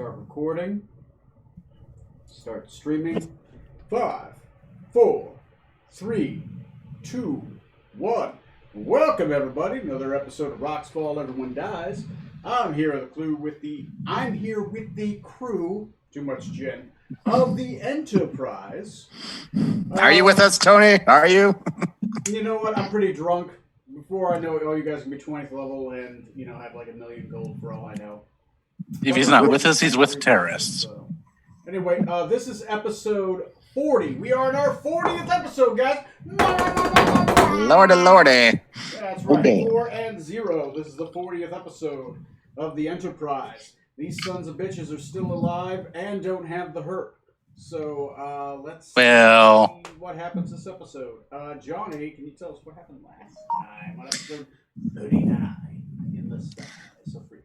Start recording. Start streaming. 5, 4, 3, 2, 1. Welcome everybody. Another episode of Rocks Fall, Everyone Dies. I'm here with the crew. Too much gin. Of the Enterprise. Are you with us, Tony? Are you? You know what? I'm pretty drunk. Before I know it, all you guys can be 20th level and have like 1,000,000 gold for all I know. If he's not with us, he's with terrorists. So. Anyway, this is episode 40. We are in our 40th episode, guys. Lordy. That's right. 4 and 0. This is the 40th episode of the Enterprise. These sons of bitches are still alive and don't have the hurt. So let's see what happens this episode. Johnny, can you tell us what happened last time on episode 39 in the skies of Freeport?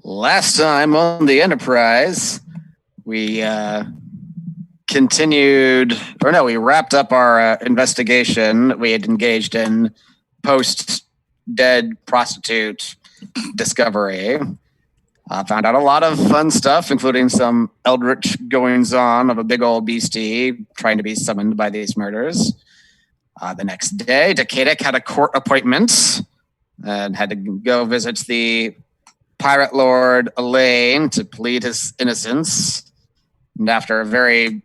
Last time on the Enterprise, we we wrapped up our investigation we had engaged in post-dead prostitute discovery. Found out a lot of fun stuff, including some eldritch goings-on of a big old beastie trying to be summoned by these murders. The next day, Decadic had a court appointment and had to go visit the pirate lord Elaine to plead his innocence. And after a very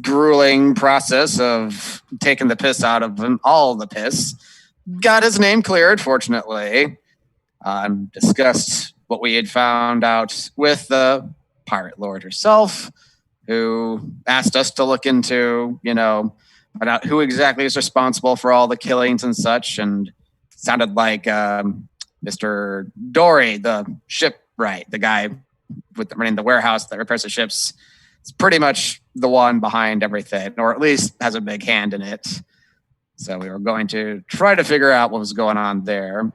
grueling process of taking the piss out of him, all the piss, got his name cleared, fortunately, and discussed what we had found out with the pirate lord herself, who asked us to look into, find out who exactly is responsible for all the killings and such, and sounded like Mr. Dory, the shipwright, the guy running the warehouse that repairs the ships. It's pretty much the one behind everything, or at least has a big hand in it. So we were going to try to figure out what was going on there.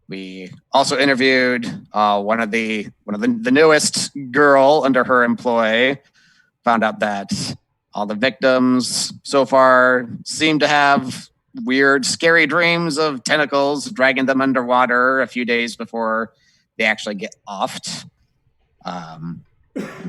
We also interviewed one of the newest girl under her employ. Found out that all the victims so far seem to have weird, scary dreams of tentacles dragging them underwater a few days before they actually get offed.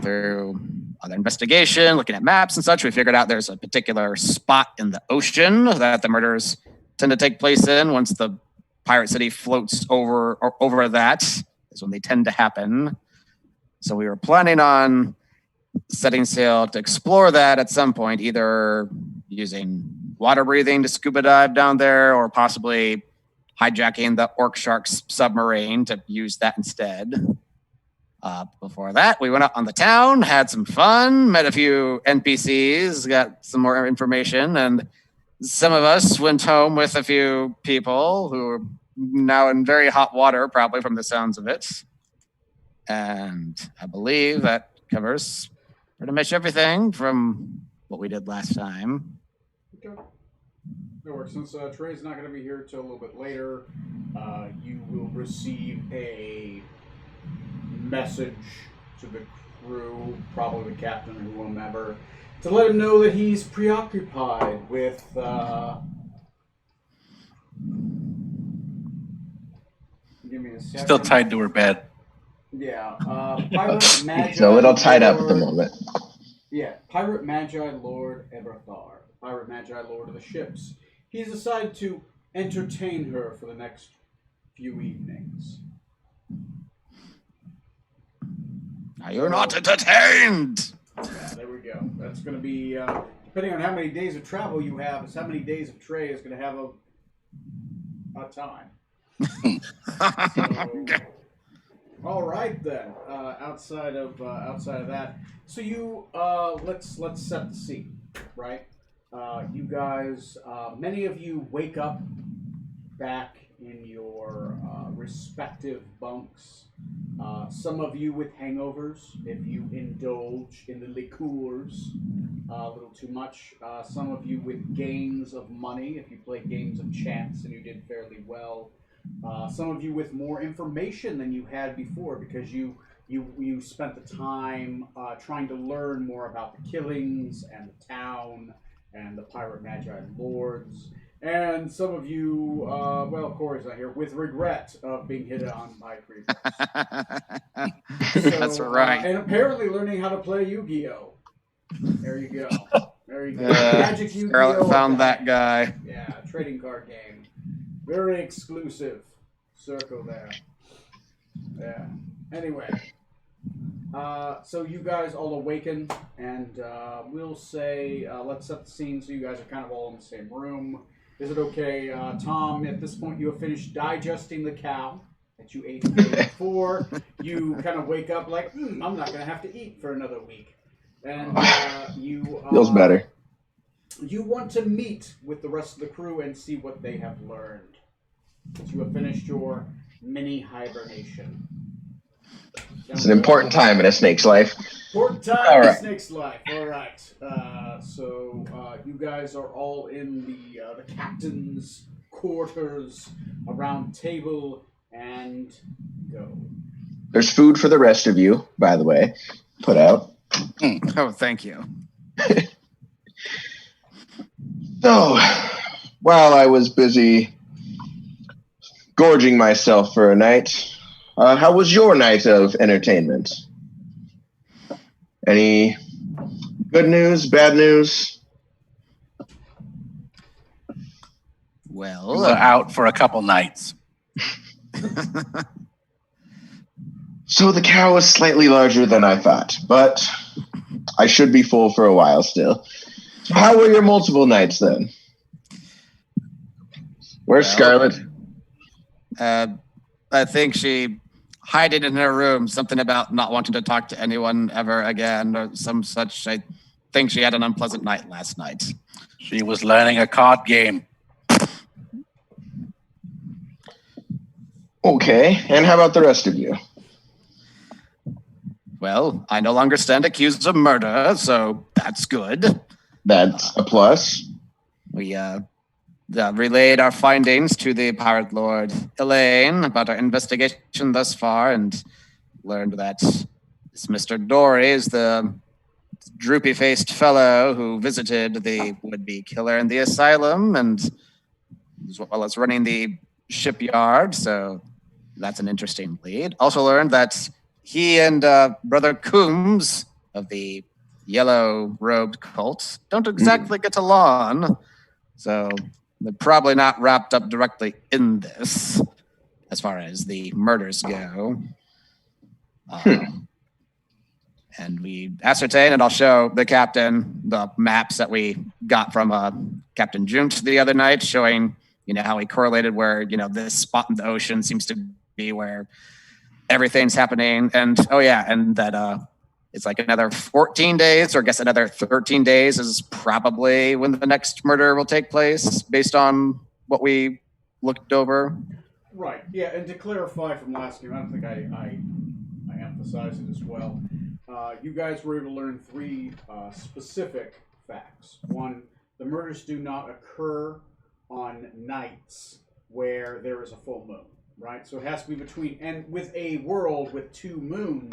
Through other investigation, looking at maps and such, we figured out there's a particular spot in the ocean that the murders tend to take place in. Once the pirate city floats over that is when they tend to happen. So we were planning on setting sail to explore that at some point, either using water breathing to scuba dive down there or possibly hijacking the Orc Shark's submarine to use that instead. Before that, we went out on the town, had some fun, met a few NPCs, got some more information, and some of us went home with a few people who are now in very hot water, probably from the sounds of it. And I believe that covers pretty much everything from what we did last time. Okay. No worries. Since Trey's not going to be here till a little bit later, you will receive a message to the crew, probably the captain or whomever, to let him know that he's preoccupied with give me a second. Still tied to her bed. Yeah. Pirate Magi. He's a little tied up at the moment. Yeah. Pirate Magi Lord Eberthar. Pirate Magi Lord of the ships. He's decided to entertain her for the next few evenings. Now you're not entertained! Yeah, there we go. That's going to be, depending on how many days of travel you have, is how many days of Trey is going to have a time. So, all right then. Outside of that, so you let's set the scene, right? You guys, many of you wake up back in your respective bunks. Some of you with hangovers, if you indulge in the liqueurs a little too much. Some of you with gains of money, if you play games of chance and you did fairly well. Some of you with more information than you had before because you spent the time trying to learn more about the killings and the town and the Pirate Magi Lords. And some of you, well, Corey's not here, with regret of being hit on by creepers. That's right. And apparently learning how to play Yu-Gi-Oh! There you go. There you go. Magic Yu-Gi-Oh! Scarlet found that guy. Yeah, trading card game. Very exclusive. Circle there. Yeah. Anyway. So you guys all awaken, and we'll say, let's set the scene so you guys are kind of all in the same room. Is it okay, Tom, at this point you have finished digesting the cow that you ate the day before. You kind of wake up like, I'm not going to have to eat for another week. And you... Feels better. You want to meet with the rest of the crew and see what they have learned. Since you have finished your mini hibernation. It's an important time in a snake's life. Important time in a snake's life. All right. So you guys are all in the captain's quarters, a round table, and go. There's food for the rest of you, by the way. Put out. Oh, thank you. So, while I was busy gorging myself for a night, how was your night of entertainment? Any good news, bad news? Well, We're out for a couple nights. So the cow was slightly larger than I thought, but I should be full for a while still. So how were your multiple nights then? Where's Scarlet? I think she hid in her room, something about not wanting to talk to anyone ever again, or some such. I think she had an unpleasant night last night. She was learning a card game. Okay, and how about the rest of you? Well, I no longer stand accused of murder, so that's good. That's a plus. We relayed our findings to the Pirate Lord Elaine about our investigation thus far and learned that this Mr. Dory is the droopy-faced fellow who visited the would-be killer in the asylum and as well as running the shipyard, so that's an interesting lead. Also learned that he and Brother Coombs of the yellow-robed cult don't exactly get along, so they're probably not wrapped up directly in this as far as the murders go. And we ascertain, and I'll show the captain the maps that we got from Captain Junt the other night, showing, how he correlated where, this spot in the ocean seems to be where everything's happening. And, and that it's like another 14 days, or I guess another 13 days is probably when the next murder will take place, based on what we looked over. Right, yeah, and to clarify from last game, I don't think I emphasized it as well. You guys were able to learn 3 specific facts. One, the murders do not occur on nights where there is a full moon, right? So it has to be between, and with a world with 2 moons,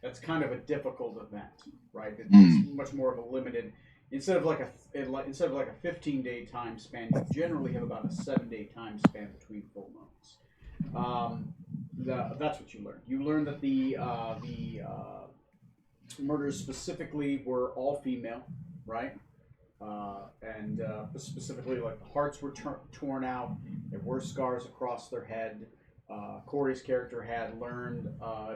that's kind of a difficult event, right? It's much more of a limited. Instead of like a 15-day time span, you generally have about a 7-day time span between full moons. That's what you learned. You learned that the murders specifically were all female, right? And specifically, like the hearts were torn out. There were scars across their head. Corey's character had learned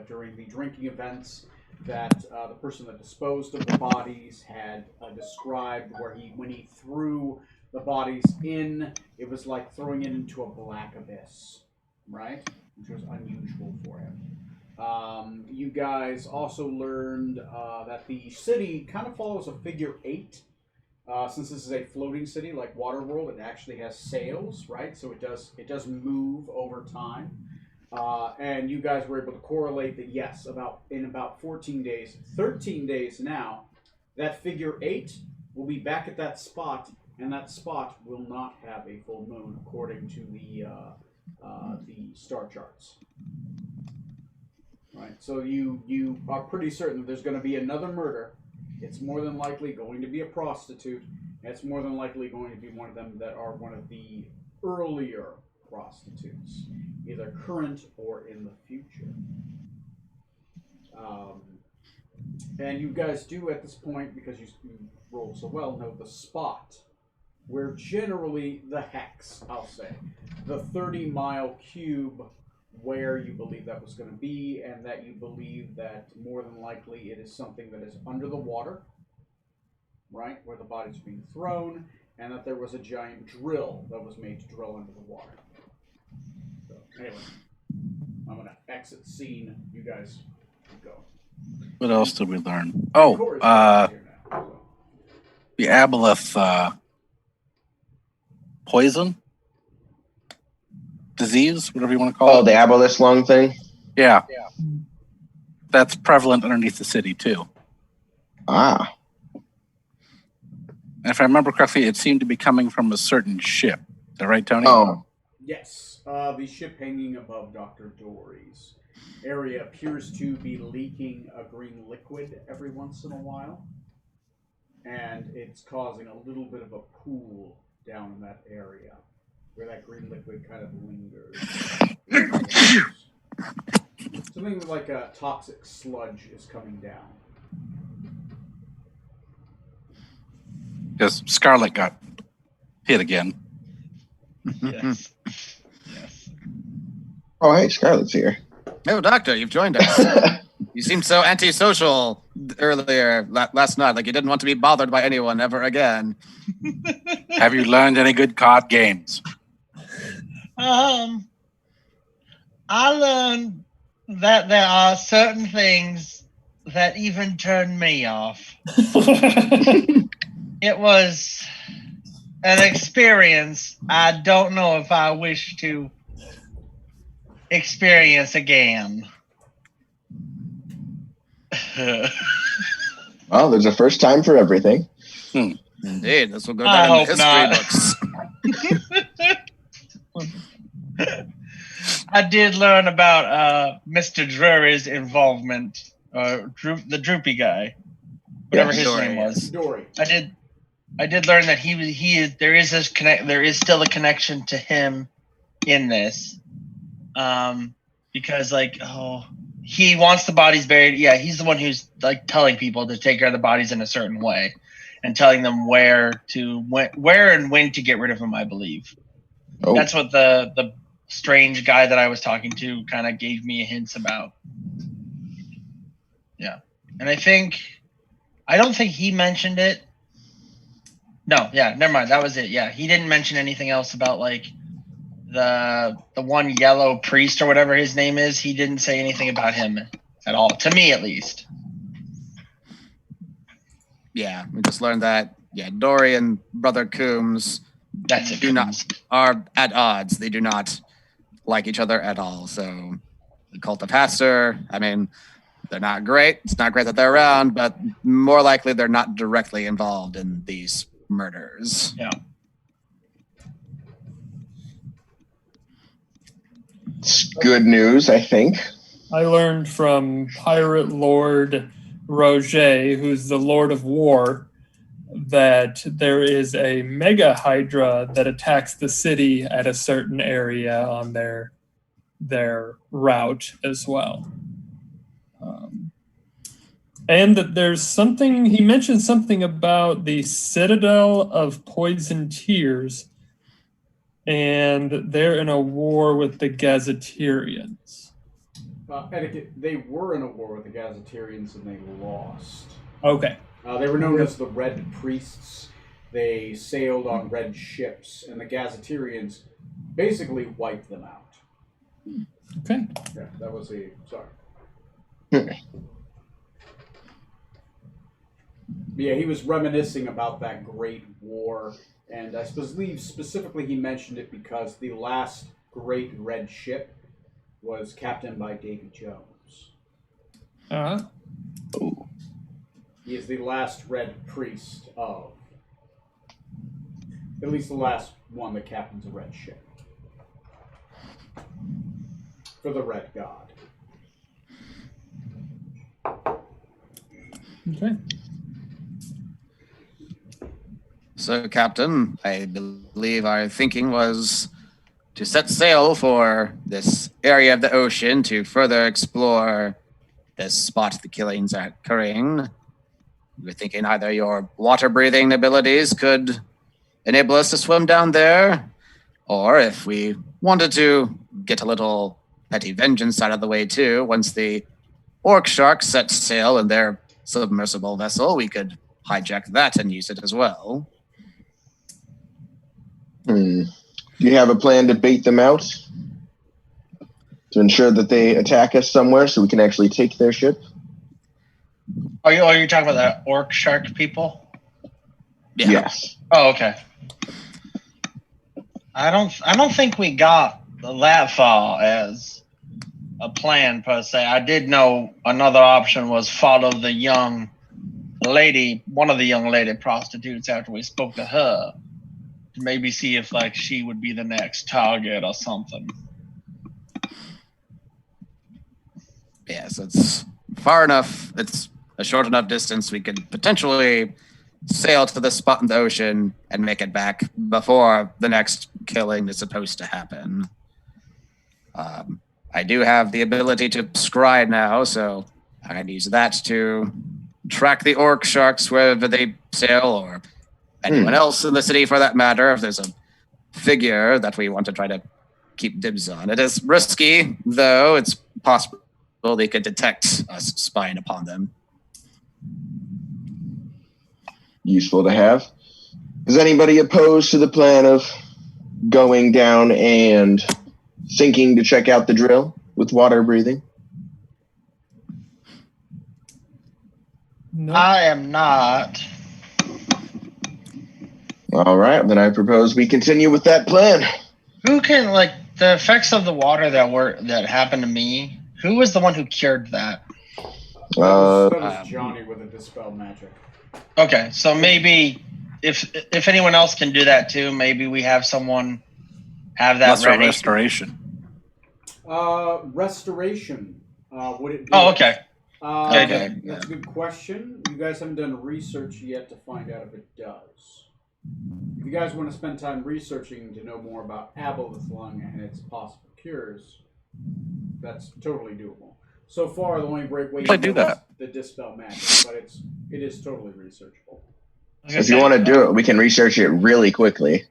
during the drinking events that the person that disposed of the bodies had described where when he threw the bodies in, it was like throwing it into a black abyss, right? Which was unusual for him. You guys also learned that the city kind of follows a figure 8. Since this is a floating city like Waterworld, it actually has sails, right? So it does move over time. And you guys were able to correlate that, yes, in about 14 days, 13 days now, that figure 8 will be back at that spot, and that spot will not have a full moon according to the star charts. Right. So you are pretty certain that there's going to be another murder. It's more than likely going to be a prostitute, It's more than likely going to be one of them that are one of the earlier prostitutes, either current or in the future. And you guys do at this point, because you rolled so well, know the spot where generally the hex, I'll say, the 30-mile cube where you believe that was going to be, and that you believe that more than likely it is something that is under the water, right, where the bodies are being thrown, and that there was a giant drill that was made to drill into the water. So, anyway, I'm going to exit scene. You guys keep going. What else did we learn? Corey's here now, so. The aboleth poison? Disease? Whatever you want to call Oh, it. the aboleth lung thing? Yeah. That's prevalent underneath the city, too. Ah. And if I remember correctly, it seemed to be coming from a certain ship. Is that right, Tony? Oh. Yes, the ship hanging above Dr. Dory's area appears to be leaking a green liquid every once in a while, and it's causing a little bit of a pool down in that area where that green liquid kind of lingers. Something like a toxic sludge is coming down. Because Scarlet got hit again. Yes. Yes. Oh, hey, Scarlett's here. Oh, Doctor, you've joined us. You seemed so antisocial earlier last night, like you didn't want to be bothered by anyone ever again. Have you learned any good card games? I learned that there are certain things that even turn me off. It was an experience I don't know if I wish to experience again. Well, there's a first time for everything. Indeed, this will go I down in the hope history not. books. I did learn about Mr. Drury's involvement, the droopy guy, whatever his Dory, name was. Dory. I did learn that there is still a connection to him in this, because he wants the bodies buried. Yeah, he's the one who's like telling people to take care of the bodies in a certain way, and telling them where and when to get rid of them. I believe that's what the strange guy that I was talking to kind of gave me hints about. Yeah, and I don't think he mentioned it. No, yeah, never mind. That was it. Yeah, he didn't mention anything else about like the one yellow priest or whatever his name is. He didn't say anything about him at all, to me at least. Yeah, we just learned that. Yeah, Dory and Brother Coombs That's it. are at odds. They do not like each other at all. So the cult of Hastur, I mean, they're not great. It's not great that they're around, but more likely they're not directly involved in these murders. Yeah. It's good news, I think. I learned from Pirate Lord Roger, who's the Lord of War, that there is a mega hydra that attacks the city at a certain area on their route as well. And that there's something, he mentioned something about the Citadel of Poison Tears, and they're in a war with the Gazetarians. Etiquette, they were in a war with the Gazetarians and they lost. Okay. They were known as the Red Priests. They sailed on red ships, and the Gazetarians basically wiped them out. Okay. Yeah, that was sorry. Yeah, he was reminiscing about that great war, and I believe specifically he mentioned it because the last great red ship was captained by Davy Jones. He is the last red priest of, at least the last one that captains a red ship. For the Red God. Okay. So, Captain, I believe our thinking was to set sail for this area of the ocean to further explore this spot the killings are occurring. We're thinking either your water-breathing abilities could enable us to swim down there, or if we wanted to get a little petty vengeance out of the way too, once the orc sharks set sail in their submersible vessel, we could hijack that and use it as well. Do you have a plan to bait them out? To ensure that they attack us somewhere so we can actually take their ship? Are you talking about the orc shark people? Yeah. Yes. Oh, okay. I don't think we got that far as a plan per se. I did know another option was follow the young lady, one of the young lady prostitutes after we spoke to her, to maybe see if like she would be the next target or something. Yes, it's far enough. It's a short enough distance. We could potentially sail to the spot in the ocean and make it back before the next killing is supposed to happen. I do have the ability to scry now, so I can use that to track the orc sharks wherever they sail, or anyone else in the city for that matter, if there's a figure that we want to try to keep dibs on. It is risky, though. It's possible they could detect us spying upon them. Useful to have. Is anybody opposed to the plan of going down and sinking to check out the drill with water breathing? No. I am not. All right, then I propose we continue with that plan. Who can like the effects of the water that happened to me? Who was the one who cured that? That was Johnny with a dispel magic. Okay, so maybe if anyone else can do that too, maybe we have someone have that Lesser ready. restoration. Restoration. Would it be? Oh, okay. Okay. That's a good question. You guys haven't done research yet to find out if it does. If you guys want to spend time researching to know more about aboleth lung and its possible cures, that's totally doable. So far, the only great way I do that. is the dispel magic, but it is totally researchable. If you want to do it, we can research it really quickly.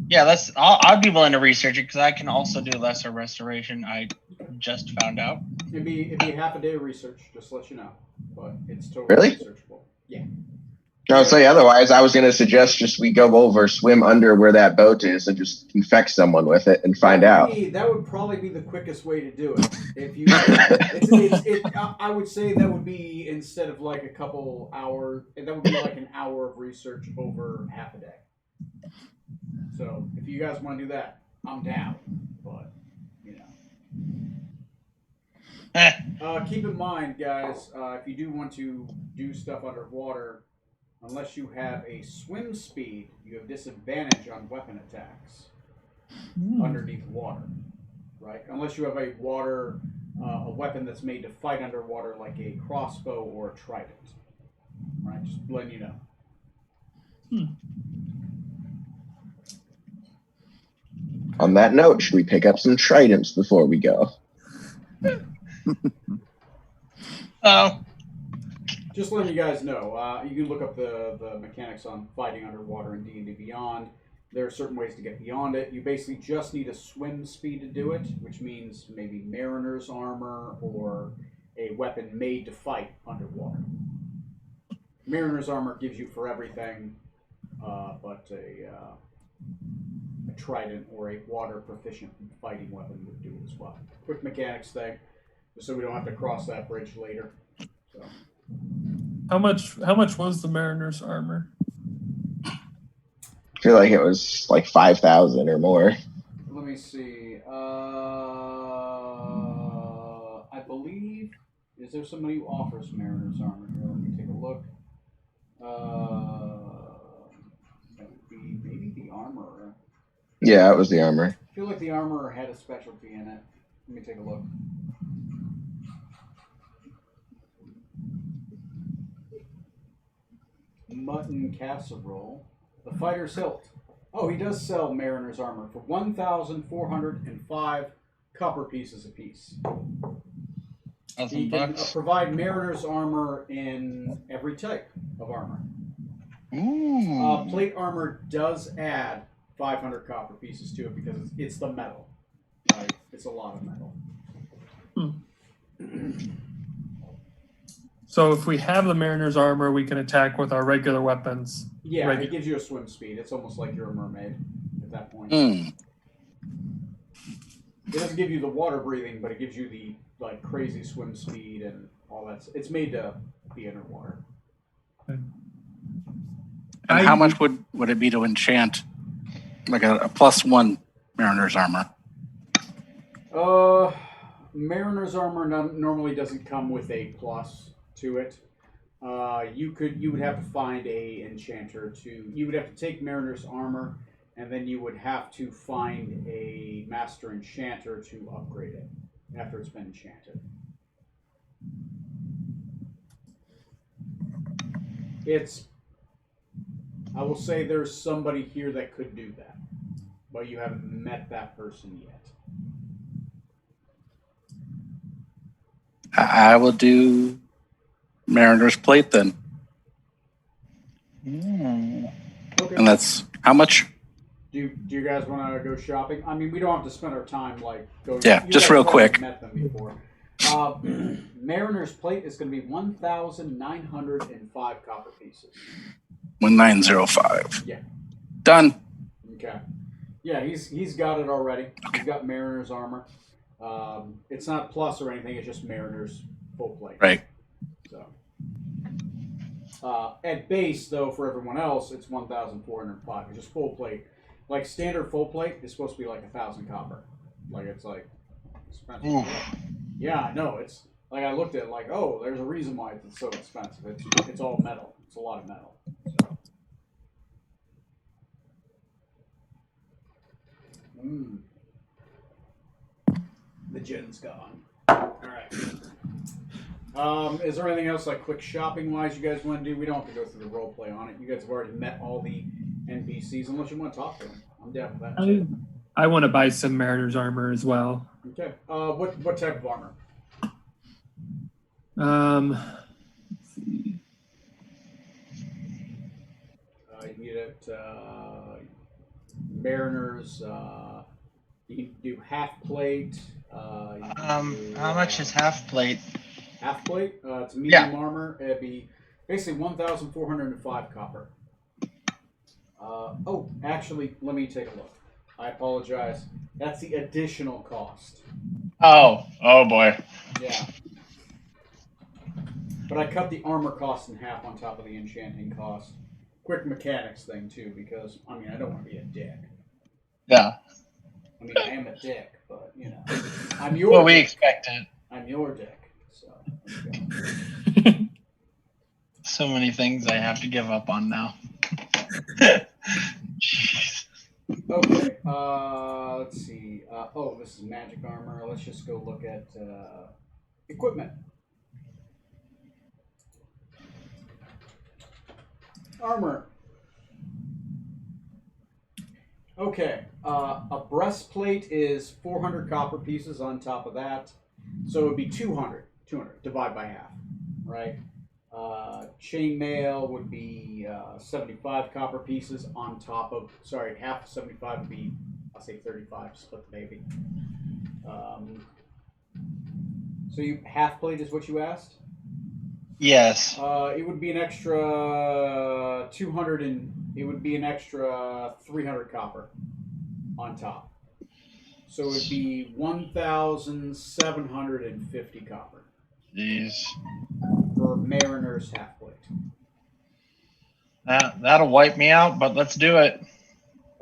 Yeah, I'd be willing to research it because I can also do lesser restoration. I just found out. It'd be half a day of research, just to let you know. But it's totally Really? researchable. Yeah. I would say otherwise, I was going to suggest just we go over, swim under where that boat is, and just infect someone with it and find out. That would probably be the quickest way to do it. If you, I would say that would be instead of like a couple hours, that would be like an hour of research over half a day. So if you guys want to do that, I'm down. But you know, keep in mind, guys, if you do want to do stuff underwater. Unless you have a swim speed, you have disadvantage on weapon attacks underneath water, right? Unless you have a weapon that's made to fight underwater, like a crossbow or a trident, right? Just letting you know. On that note, should we pick up some tridents before we go? Oh. Just letting you guys know, you can look up the mechanics on fighting underwater in D&D Beyond. There are certain ways to get beyond it. You basically just need a swim speed to do it, which means maybe mariner's armor or a weapon made to fight underwater. Mariner's armor gives you for everything, but a trident or a water proficient fighting weapon would do it as well. Quick mechanics thing, just so we don't have to cross that bridge later. So. How much was the Mariner's armor? I feel like it was like 5,000 or more. Let me see. I believe, is there somebody who offers Mariner's armor here? Let me take a look. That would be maybe the armorer. Yeah, it was the armor. I feel like the armorer had a specialty in it. Let me take a look. Mutton casserole. The fighter's hilt. Oh, he does sell Mariner's armor for 1,405 copper pieces apiece. He can provide Mariner's armor in every type of armor. Ooh. Plate armor does add 500 copper pieces to it because it's the metal. Right? It's a lot of metal. So if we have the Mariner's armor, we can attack with our regular weapons. Yeah, it gives you a swim speed. It's almost like you're a mermaid at that point. Mm. It doesn't give you the water breathing, but it gives you the like crazy swim speed and all that. It's made to be underwater. And how much would it be to enchant like a +1 Mariner's armor? Mariner's armor normally doesn't come with a plus to it. You would have to find a enchanter you would have to take Mariner's armor, and then you would have to find a master enchanter to upgrade it after it's been enchanted. I will say there's somebody here that could do that, but you haven't met that person yet. I will do Mariner's plate then. Okay. And that's how much? Do you guys want to go shopping? I mean, we don't have to spend our time like going. Yeah, you just guys real have already quick. Met them before. Mariner's plate is going to be 1,905 copper pieces. 1905. Yeah. Done. Okay. Yeah, he's got it already. He's got Mariner's armor. It's not plus or anything. It's just Mariner's full plate. Right. So. At base, though, for everyone else, it's 1,405, which is full plate. Like standard full plate is supposed to be like 1,000 copper. Like it's like expensive. Oof. Yeah, I know. It's like I looked at it like, oh, there's a reason why it's so expensive. It's all metal. It's a lot of metal. So. The gin's gone. All right. Is there anything else like quick shopping wise you guys want to do? We don't have to go through the role play on it. You guys have already met all the NPCs unless you want to talk to them. I'm down with that. I want to buy some Mariner's armor as well. Okay. What type of armor? Let's see. You can get it Mariners. You can do half plate. How much is half plate? Half plate? It's medium armor. It'd be basically 1,405 copper. Oh, actually, let me take a look. I apologize. That's the additional cost. Oh boy. Yeah. But I cut the armor cost in half on top of the enchanting cost. Quick mechanics thing, too, because, I mean, I don't want to be a dick. Yeah. I mean, I am a dick, but, you know. I'm your Well, we dick. expect it. I'm your dick. So, okay. So many things I have to give up on now. Jeez. Okay, let's see. This is magic armor. Let's just go look at equipment. Armor. Okay, a breastplate is 400 copper pieces on top of that. So it would be 200. 200, divide by half, right? Chainmail would be 75 copper pieces on top of, half of 75 would be, I'll say 35, split the baby. So half plate is what you asked? Yes. It would be an extra 200 it would be an extra 300 copper on top. So it would be 1,750 copper. Jeez. For Mariner's half plate. That'll wipe me out, but let's do it.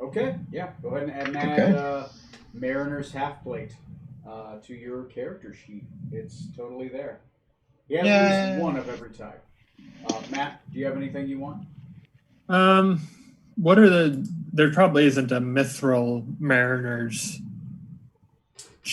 Okay, yeah. Go ahead and add Mariner's half plate to your character sheet. It's totally there. He has at least one of every type. Matt, do you have anything you want? What are there probably isn't a mithril Mariner's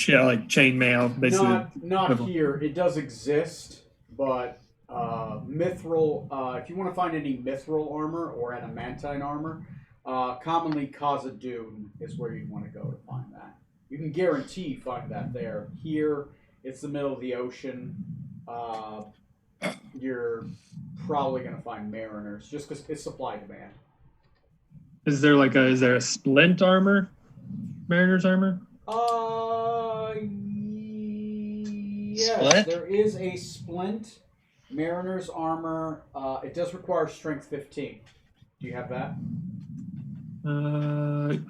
like chainmail, basically. Not here. It does exist, but mithril. If you want to find any mithril armor or adamantine armor, Commonly, Khazad-dûm is where you'd want to go to find that. You can guarantee find that there. Here, it's the middle of the ocean. You're probably going to find mariners just because it's supply demand. Is there a splint armor? Mariner's armor? Yes, Splint? there is a splint mariner's armor. It does require strength 15. Do you have that?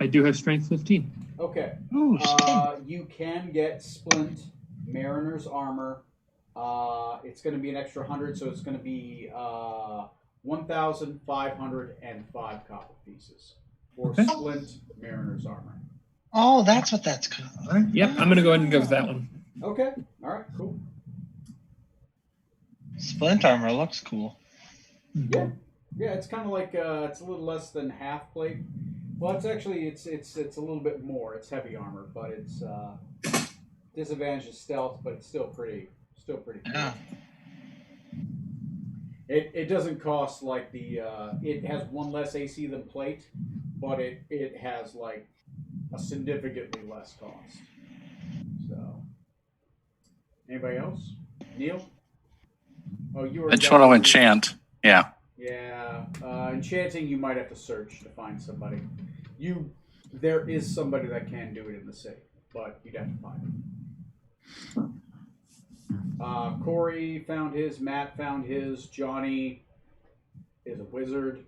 I do have strength 15. Okay. Ooh, You can get splint mariner's armor. It's going to be an extra 100, so it's going to be 1,505 copper pieces for Okay. splint mariner's armor. oh, that's what that's called. Yep, I'm going to go ahead and go with that one. Okay. All right. Cool. Splint armor looks cool. Yeah. Yeah. It's kind of like it's a little less than half plate. Well, it's actually it's a little bit more. It's heavy armor, but it's disadvantage is stealth, but it's still pretty cool. Yeah. It doesn't cost like the it has one less AC than plate, but it has like a significantly less cost. So, anybody else? Neil? Oh, you were. I just want to enchant. Yeah. Yeah, enchanting you might have to search to find somebody. There is somebody that can do it in the city, but you'd have to find him. Corey found his. Matt found his. Johnny is a wizard.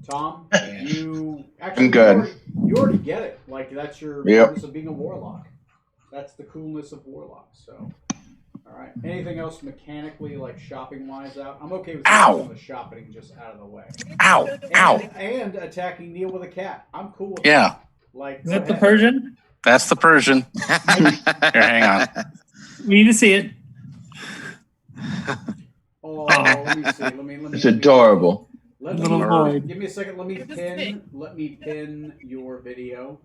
Tom, you actually I'm good. You already get it. Like that's your Yep. purpose of being a warlock. That's the coolness of warlock. So, all right. Anything else mechanically, like shopping wise, out? I'm okay with some of the shopping just out of the way. Ow! Ow! And attacking Neil with a cat. I'm cool with Yeah. that. Like, Is that the Persian? That's the Persian. Here, hang on. We need to see it. Oh, let me see. Let me. It's adorable. Little boy. Give me a second. Let me pin your video.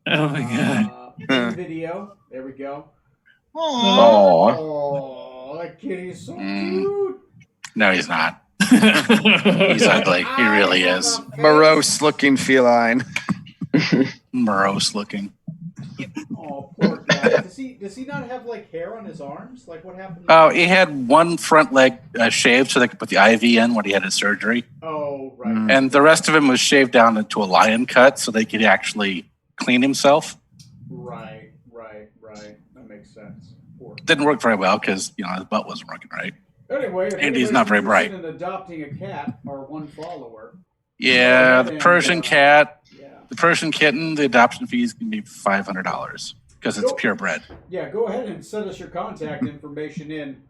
Oh my god. Pin video. There we go. Aww. Aw. Oh, that kitty's so cute. No, he's not. He's ugly. He really is. Morose looking feline. Morose looking. Oh, poor guy. Does he not have like hair on his arms? Like what happened? Oh, he had one front leg shaved so they could put the IV in when he had his surgery. Oh, right. Mm. And the rest of him was shaved down into a lion cut so they could actually clean himself. Right. That makes sense. Poor guy. Didn't work very well because, his butt wasn't working right. Anyway, if And he's not very bright. In adopting a cat or one follower. Yeah, the Persian cat, Yeah. the Persian kitten, the adoption fees can be $500 because it's purebred. Yeah, go ahead and send us your contact information in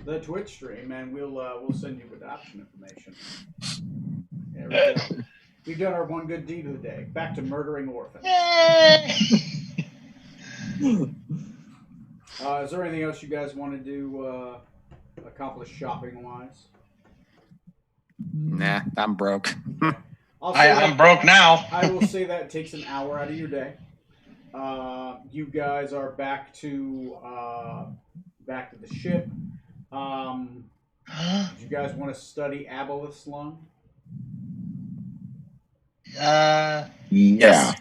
the Twitch stream, and we'll send you adoption information. There we go. We've done our one good deed of the day. Back to murdering orphans. Is there anything else you guys want to do, accomplish shopping wise? Nah, I'm broke. I'm broke now. I will say that takes an hour out of your day. You guys are back to the ship. Do you guys want to study Aboleth's lung? Yeah.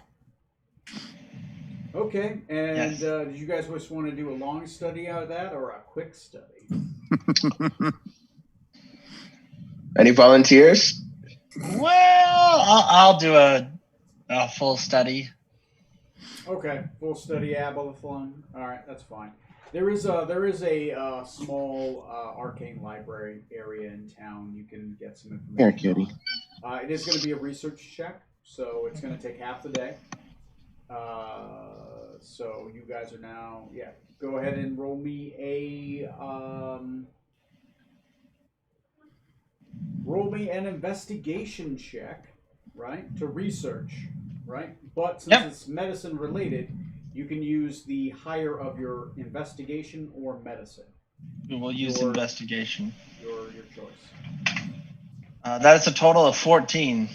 Okay, and Yes. did you guys just want to do a long study out of that or a quick study? Any volunteers? Well, I'll do a full study. Okay, full study Aboleth lung. All right, that's fine. There is a small arcane library area in town. You can get some Here, information. kitty. It is going to be a research check, so it's going to take half the day. So you guys are now, go ahead and roll me an investigation check, right, to research, right? But since it's medicine related, you can use the higher of your investigation or medicine. We'll use investigation. Your choice. That's a total of 14.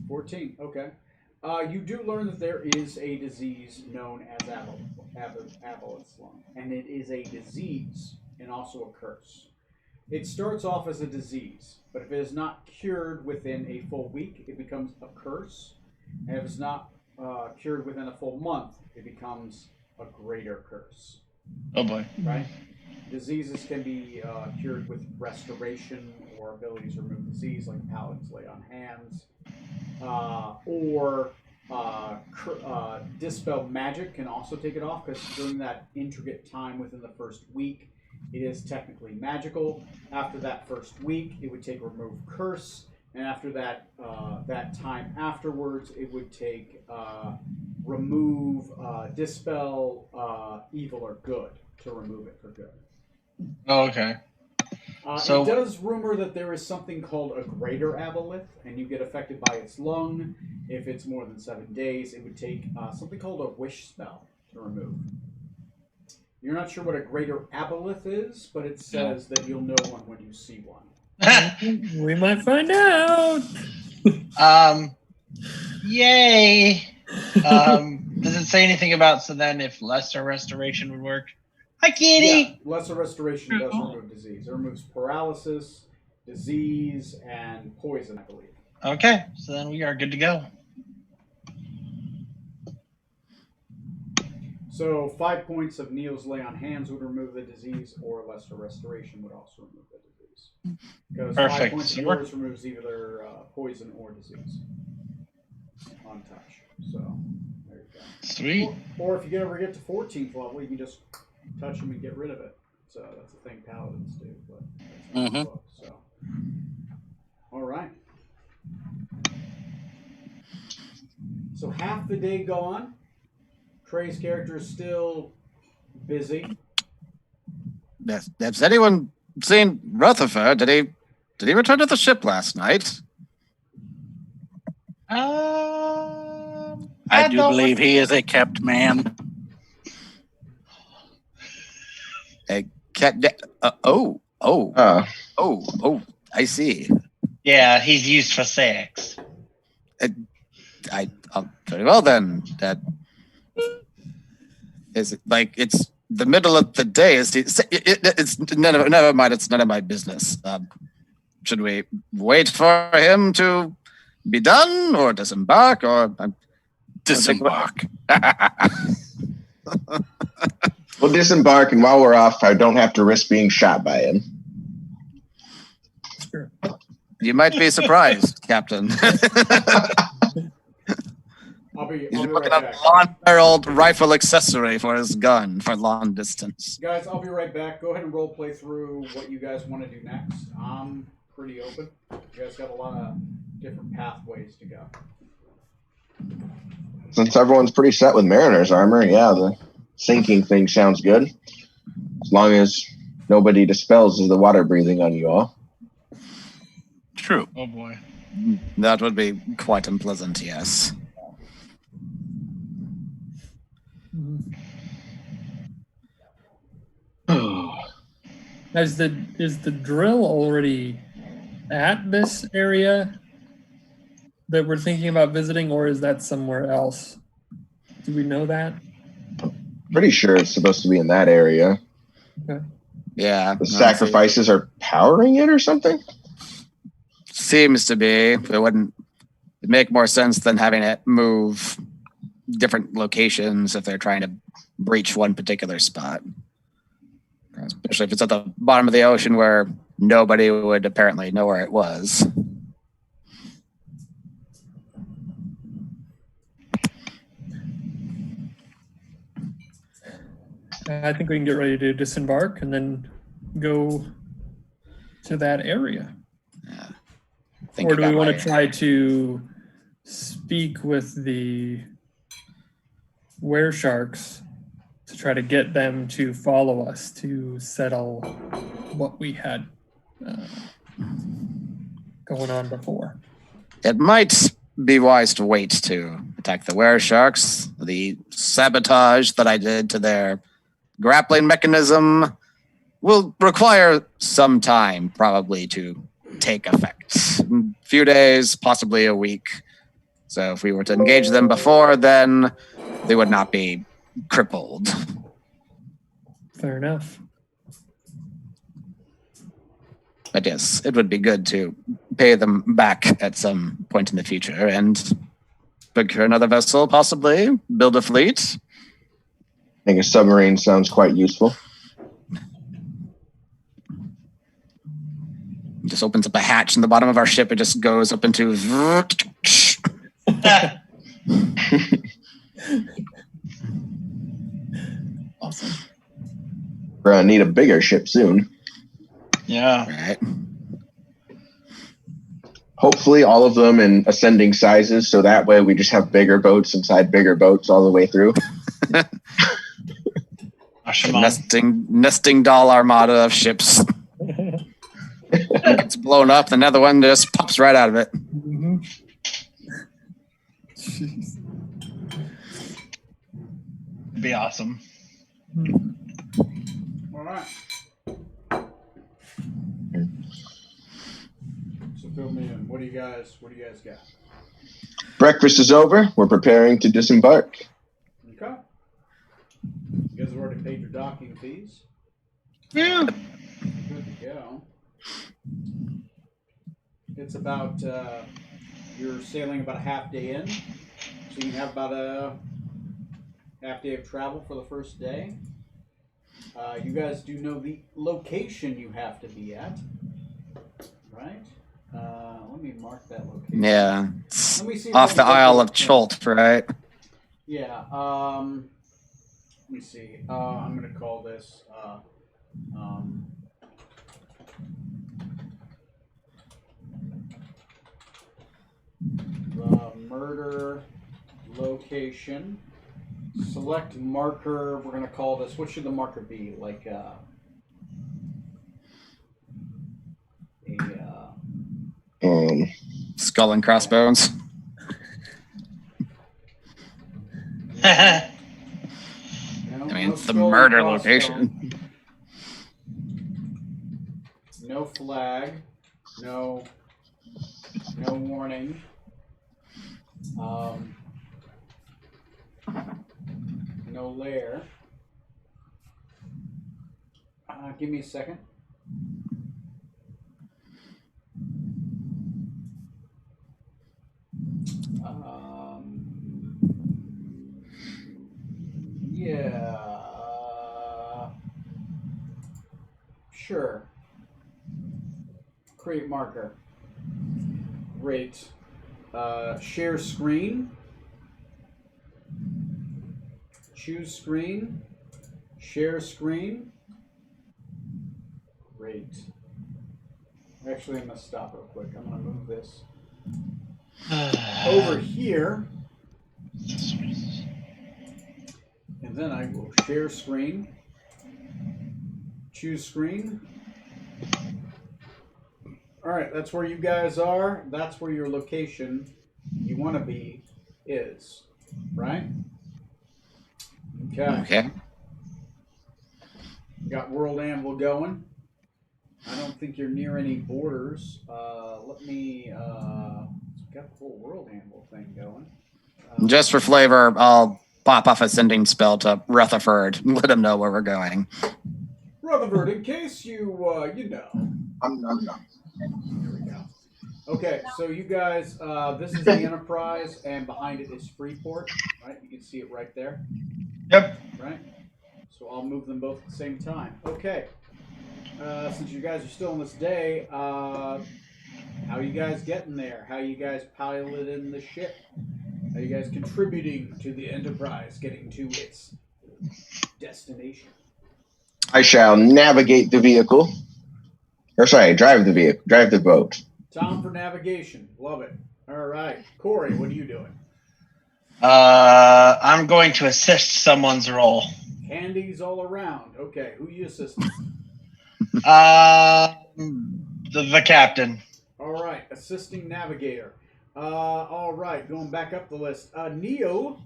14. Okay. You do learn that there is a disease known as Aboleth's lung, and it is a disease and also a curse. It starts off as a disease, but if it is not cured within a full week, it becomes a curse, and if it's not cured within a full month, it becomes a greater curse. Oh boy. Right? Diseases can be cured with restoration or abilities to remove disease, like paladins lay on hands, or dispel magic can also take it off, because during that intricate time within the first week, it is technically magical. After that first week, it would take remove curse, and after that that time afterwards, it would take remove dispel evil or good to remove it for good. Oh, okay. It does rumor that there is something called a greater aboleth, and you get affected by its lung. If it's more than 7 days, it would take something called a wish spell to remove. You're not sure what a greater aboleth is, but it says that you'll know one when you see one. We might find out. Yay. Does it say anything about, so then if lesser restoration would work? Hi, kitty! Yeah, lesser restoration does remove disease. It removes paralysis, disease, and poison, I believe. Okay, so then we are good to go. So 5 points of Neil's lay on hands would remove the disease, or lesser restoration would also remove the disease. Because 5 Perfect. points of yours removes either poison or disease on touch. So there you go. Sweet. Or if you ever get to 14th level, you can just touch them and get rid of it. So that's the thing paladins do, but that's not the book. So, all right. So half the day gone. Trey's character is still busy. Has anyone seen Rutherford? Did he return to the ship last night? I do believe he is a kept man. I see. Yeah, he's used for sex. Very well then. That is it, like it's the middle of the day. It's never mind. It's none of my business. Should we wait for him to be done, or disembark, or Disembark? We'll disembark, and while we're off, I don't have to risk being shot by him. Sure. You might be surprised, Captain. I'll be He's right looking back. at a long-barreled rifle accessory for his gun for long distance. Guys, I'll be right back. Go ahead and role play through what you guys want to do next. I'm pretty open. You guys got a lot of different pathways to go. Since everyone's pretty set with Mariner's armor, yeah, the sinking thing sounds good. As long as nobody dispels the water breathing on you all. True. Oh boy. That would be quite unpleasant, yes. Is the drill already at this area that we're thinking about visiting, or is that somewhere else? Do we know that? Pretty sure it's supposed to be in that area. Okay. Yeah. The sacrifices are powering it or something? Seems to be. It wouldn't make more sense than having it move different locations if they're trying to breach one particular spot. Especially if it's at the bottom of the ocean where nobody would apparently know where it was. I think we can get ready to disembark and then go to that area. Yeah. Or do we want to try to speak with the were-sharks to try to get them to follow us to settle what we had going on before? It might be wise to wait to attack the were-sharks. The sabotage that I did to their grappling mechanism will require some time probably to take effect. A few days, possibly a week. So if we were to engage them before, then they would not be crippled. Fair enough. But yes, it would be good to pay them back at some point in the future and procure another vessel, possibly build a fleet. I think a submarine sounds quite useful. Just opens up a hatch in the bottom of our ship. It just goes up into. Awesome. We're gonna need a bigger ship soon. Yeah. Right. Hopefully, all of them in ascending sizes, so that way we just have bigger boats inside bigger boats all the way through. Nesting doll armada of ships. One gets blown up, another one just pops right out of it. Mm-hmm. Jeez. It'd be awesome. All right. So fill me in. What do you guys got? Breakfast is over. We're preparing to disembark. Okay. You guys have already paid your docking fees. Yeah. Good to go. It's about you're sailing about a half day in, so you can have about a half day of travel for the first day. You guys do know the location you have to be at, right? Let me mark that location. Yeah. Let me see Off what the we got Isle for of the- Cholt, right? Yeah. Let me see. I'm gonna call this. The murder location. Select marker. We're gonna call this. What should the marker be? Like Skull and crossbones. no, I mean, it's the skull and murder crossbones. location. No flag. No warning. No lair. Give me a second. Yeah. Sure. Create marker. Great. Share screen. Choose screen. Share screen. Great. Actually, I'm going to stop real quick. I'm going to move this over here. And then I will share screen. Choose screen. All right, that's where you guys are. That's where your location you want to be is, right? Okay. Got World Anvil going. I don't think you're near any borders. Let me. Got the whole World Anvil thing going. Just for flavor, I'll pop off a sending spell to Rutherford and let him know where we're going. Rutherford, in case you know. I'm done. Here we go. Okay, so you guys, this is the Enterprise, and behind it is Freeport, right? You can see it right there. Yep. Right? So I'll move them both at the same time. Okay. Since you guys are still on this day, how you guys getting there? How you guys piloting the ship? How you guys contributing to the Enterprise getting to its destination? I shall navigate the vehicle. Or sorry, drive the vehicle. Drive the boat. Tom for navigation. Love it. All right. Corey, what are you doing? I'm going to assist someone's role. Candies all around. Okay, who you assisting? The captain. All right, assisting navigator. All right, going back up the list. Neil,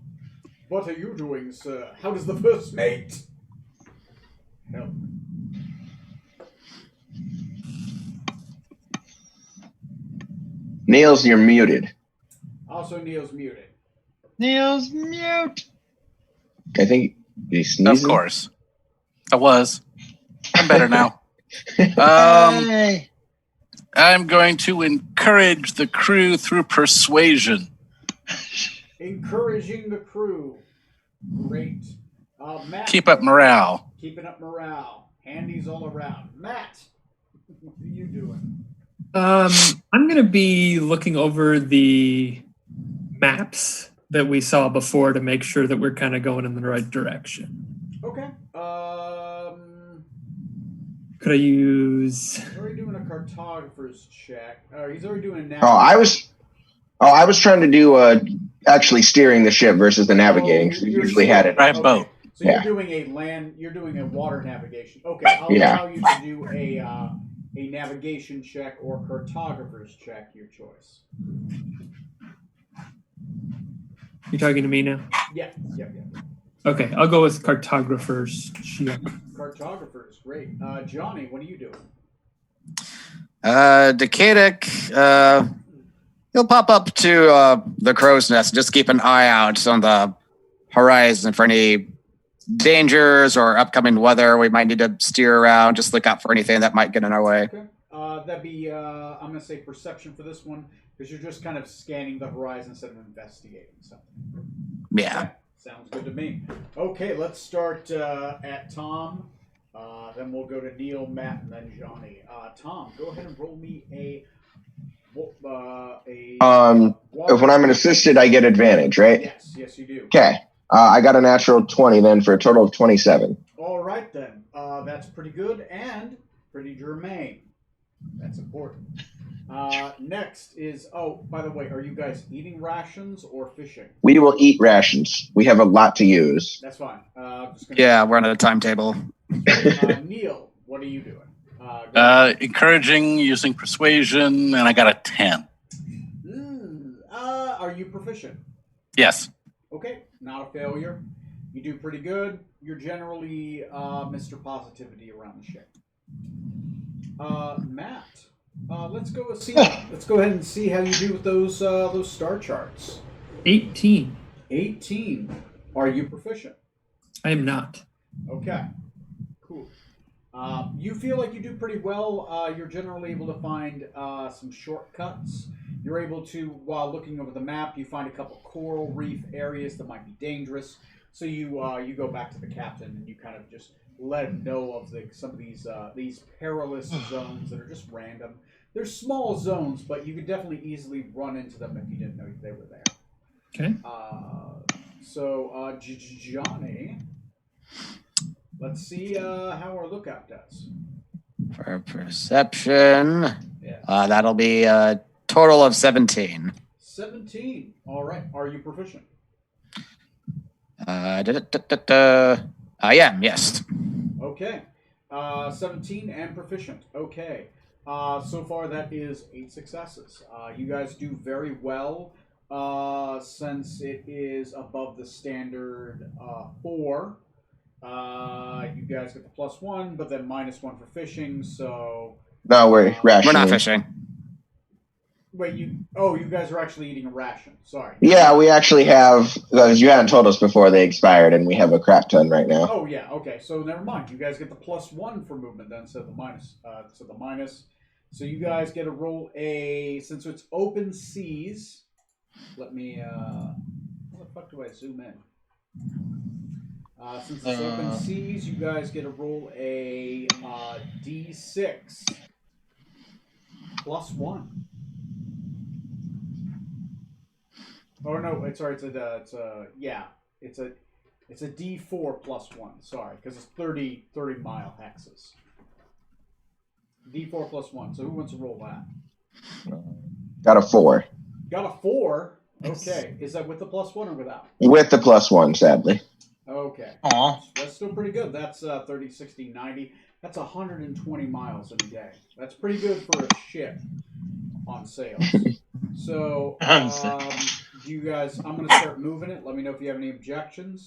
what are you doing, sir? How does the first mate help? Niels, you're muted. Also, Neil's muted. Neil's mute. I think he's sneezing. Of course. I was. I'm better now. Hey. I'm going to encourage the crew through persuasion. Encouraging the crew. Great. Matt. Keep up morale. Keeping up morale. Handies all around. Matt, what are you doing? I'm going to be looking over the maps that we saw before to make sure that we're kind of going in the right direction. Okay. Could I use? He's already doing a cartographer's check. He's already doing a Oh, navigation. I was trying to do actually steering the ship versus the navigating. Because we you're usually had it. Drive boat. So Yeah. you're doing a water navigation. Okay, I'll allow you to do a navigation check or cartographer's check, your choice. You talking to me now? Yeah. Okay, I'll go with cartographer's check. Cartographers, great. Johnny, what are you doing? Decadic, he'll pop up to the crow's nest. Just keep an eye out on the horizon for any dangers or upcoming weather we might need to steer around. Just look out for anything that might get in our way. Okay. That'd be, I'm going to say perception for this one, because you're just kind of scanning the horizon instead of investigating something. Yeah. Okay, sounds good to me. Okay, let's start at Tom. Then we'll go to Neil, Matt, and then Johnny. Tom, go ahead and roll me a If when I'm an assisted, I get advantage, right? Yes, you do. Okay. I got a natural 20 then for a total of 27. All right, then. That's pretty good and pretty germane. That's important. Next is, by the way, are you guys eating rations or fishing? We will eat rations. We have a lot to use. That's fine. Yeah, we're on a timetable. Neil, what are you doing? Encouraging, using persuasion, and I got a 10. Are you proficient? Yes. Okay, not a failure. You do pretty good. You're generally Mr. Positivity around the ship. Matt, let's go ahead and see how you do with those star charts. 18. 18. Are you proficient? I am not. Okay. Cool. You feel like you do pretty well. You're generally able to find some shortcuts. You're able to, while looking over the map, you find a couple coral reef areas that might be dangerous. So you go back to the captain and you kind of just let him know of some of these perilous zones that are just random. They're small zones, but you could definitely easily run into them if you didn't know they were there. Okay. So Johnny, let's see how our lookout does. For perception, Yeah. that'll be a total of 17. 17. All right. Are you proficient? I am, yes. Okay. 17 and proficient. Okay. So far, that is 8 successes. You guys do very well since it is above the standard 4. You guys get the +1, but then -1 for fishing. So No, we're rationing. We're not fishing. wait, you guys are actually eating a ration. Sorry. Yeah, we actually have, because you hadn't told us before they expired, and we have a crap ton right now. Oh yeah. Okay. So never mind. You guys get the +1 for movement then, so the minus. So you guys get to roll since it's open seas. Let me. How the fuck do I zoom in? Since it's open seas, you guys get to roll a D6 +1. Oh no! It's a D4 +1. Sorry, because it's 30 mile hexes. D4 +1. So who wants to roll that? Got a 4. Got a 4. Okay. Is that with the +1 or without? With the +1, sadly. Okay. Aw. That's still pretty good. That's 30, 60, 90. That's 120 miles in a day. That's pretty good for a ship on sails. So, do you guys, I'm going to start moving it. Let me know if you have any objections.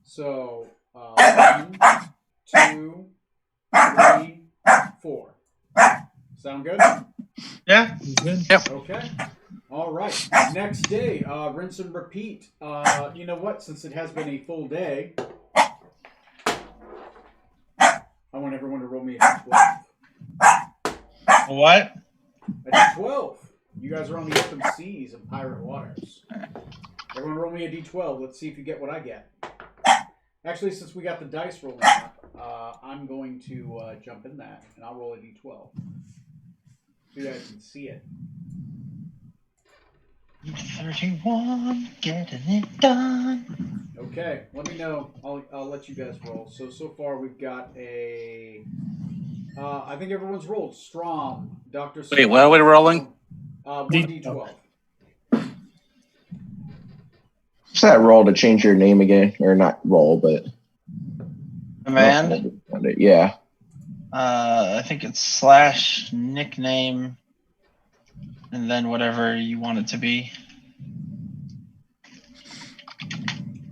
So, 1, 2, 3, 4. Sound good? Yeah. Good. Okay. All right. Next day, rinse and repeat. You know what? Since it has been a full day, I want everyone to roll me a 12. What? A 12. You guys are on the open seas and pirate waters. Everyone roll me a d12. Let's see if you get what I get. Actually, since we got the dice rolling up, I'm going to jump in that, and I'll roll a d12. So you guys can see it. 31, getting it done. Okay, let me know. I'll let you guys roll. So far we've got a. I think everyone's rolled. Strom, Dr. Wait, what are we rolling? 1d12. What's that roll to change your name again? Or not roll, but. Command? Yeah. I think it's / nickname and then whatever you want it to be.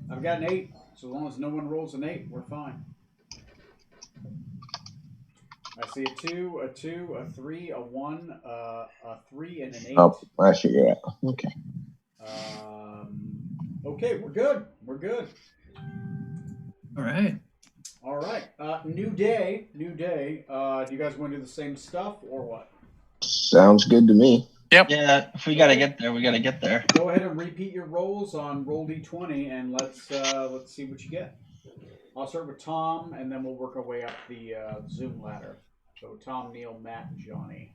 I've got an 8, so as long as no one rolls an 8, we're fine. I see a 2, a 2, a 3, a 1, a 3, and an 8. Oh, I see you're at. Okay. Okay, we're good. We're good. All right. All right. New day. New day. Do you guys want to do the same stuff or what? Sounds good to me. Yep. Yeah, if we gotta get there, we gotta get there. Go ahead and repeat your rolls on roll d20, and let's see what you get. I'll start with Tom, and then we'll work our way up the Zoom ladder. So Tom, Neil, Matt, and Johnny.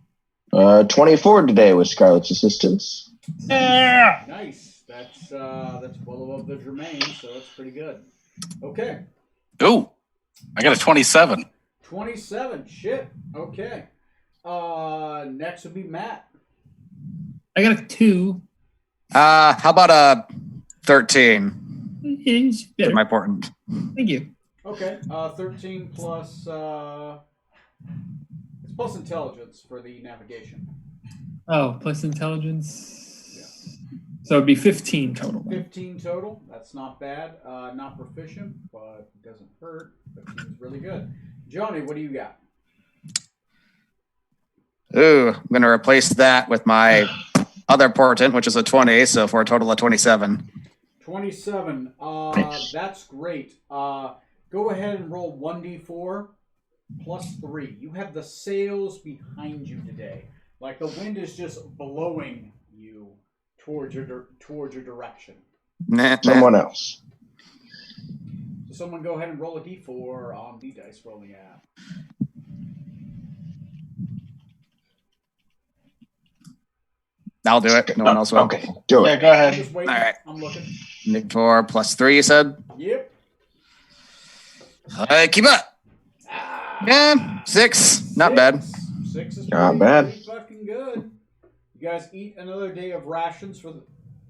24 today with Scarlett's assistance. Yeah. Nice. That's well above the Germain, so that's pretty good. Okay. Ooh, I got a 27. 27. Shit. Okay. Next would be Matt. I got a 2. How about a 13? It's better. My important. Thank you. Okay. 13 plus it's plus intelligence for the navigation. Oh, plus intelligence. So it'd be 15 total. 15 total. That's not bad. Not proficient, but it doesn't hurt. 15 is really good. Johnny, what do you got? Ooh, I'm going to replace that with my other portent, which is a 20, so for a total of 27. 27. That's great. Go ahead and roll 1d4 plus 3. You have the sails behind you today. Like the wind is just blowing you towards your direction. Someone else. So someone go ahead and roll a d4 on the dice rolling app. I'll do it. No one else will. Okay, do Yeah, it. go I'm ahead. just waiting. All right. I'm looking. Mid-4 plus 3, you said? Yep. Keep up. Yeah, 6. Not bad. 6 is Not pretty, bad. pretty fucking good. You guys eat another day of rations for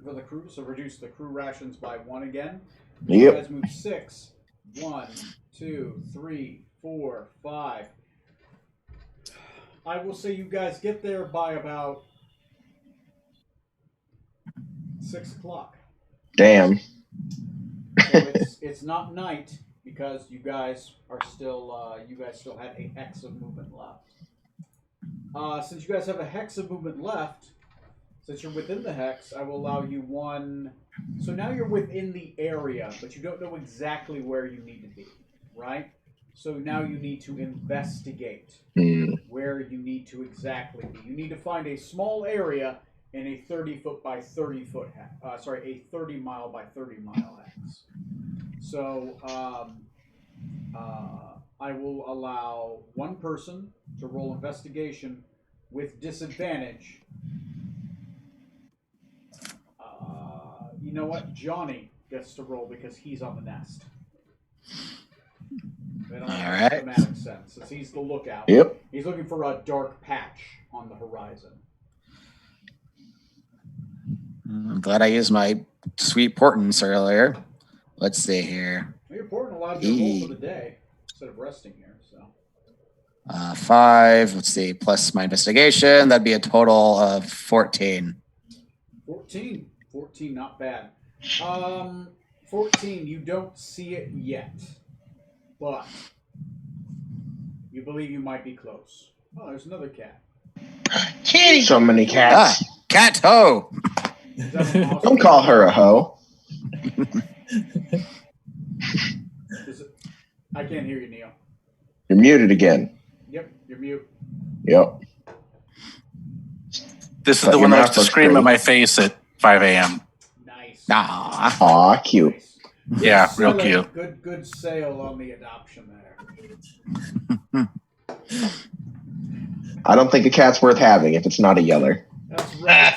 the crew, so reduce the crew rations by 1 again. You Yep. guys move 6. 1, 2, 3, 4, 5. I will say you guys get there by about 6 o'clock. Damn. So it's not night because you guys are still have a hex of movement left. Since you guys have a hex of movement left, since you're within the hex, I will allow you 1. So now you're within the area, but you don't know exactly where you need to be, right? So now you need to investigate where you need to exactly be. You need to find a small area in a 30-foot by 30-foot hex. A 30-mile by 30-mile hex. So I will allow 1 person to roll investigation with disadvantage. You know what? Johnny gets to roll because he's on the nest. They don't have All right. thematic sense. Since he's the lookout. Yep. He's looking for a dark patch on the horizon. I'm glad I used my sweet portents earlier. Let's see here. Well, your portent allows you to roll for the day instead of resting here. So 5, let's see, plus my investigation. That'd be a total of 14. 14. 14, not bad. 14, you don't see it yet. But you believe you might be close. Oh, there's another cat. Kitty! So many cats. Cat ho! Is that an awesome Don't call her a hoe. I can't hear you, Neil. You're muted again. Yep, you're mute. Yep. This is But the your one that mouth likes to looks scream great. at my face at 5 a.m. Nice. Aw. Aw, cute. Nice. Yeah, Good real selling. cute. Good sale on the adoption there. I don't think a cat's worth having if it's not a yeller. That's right.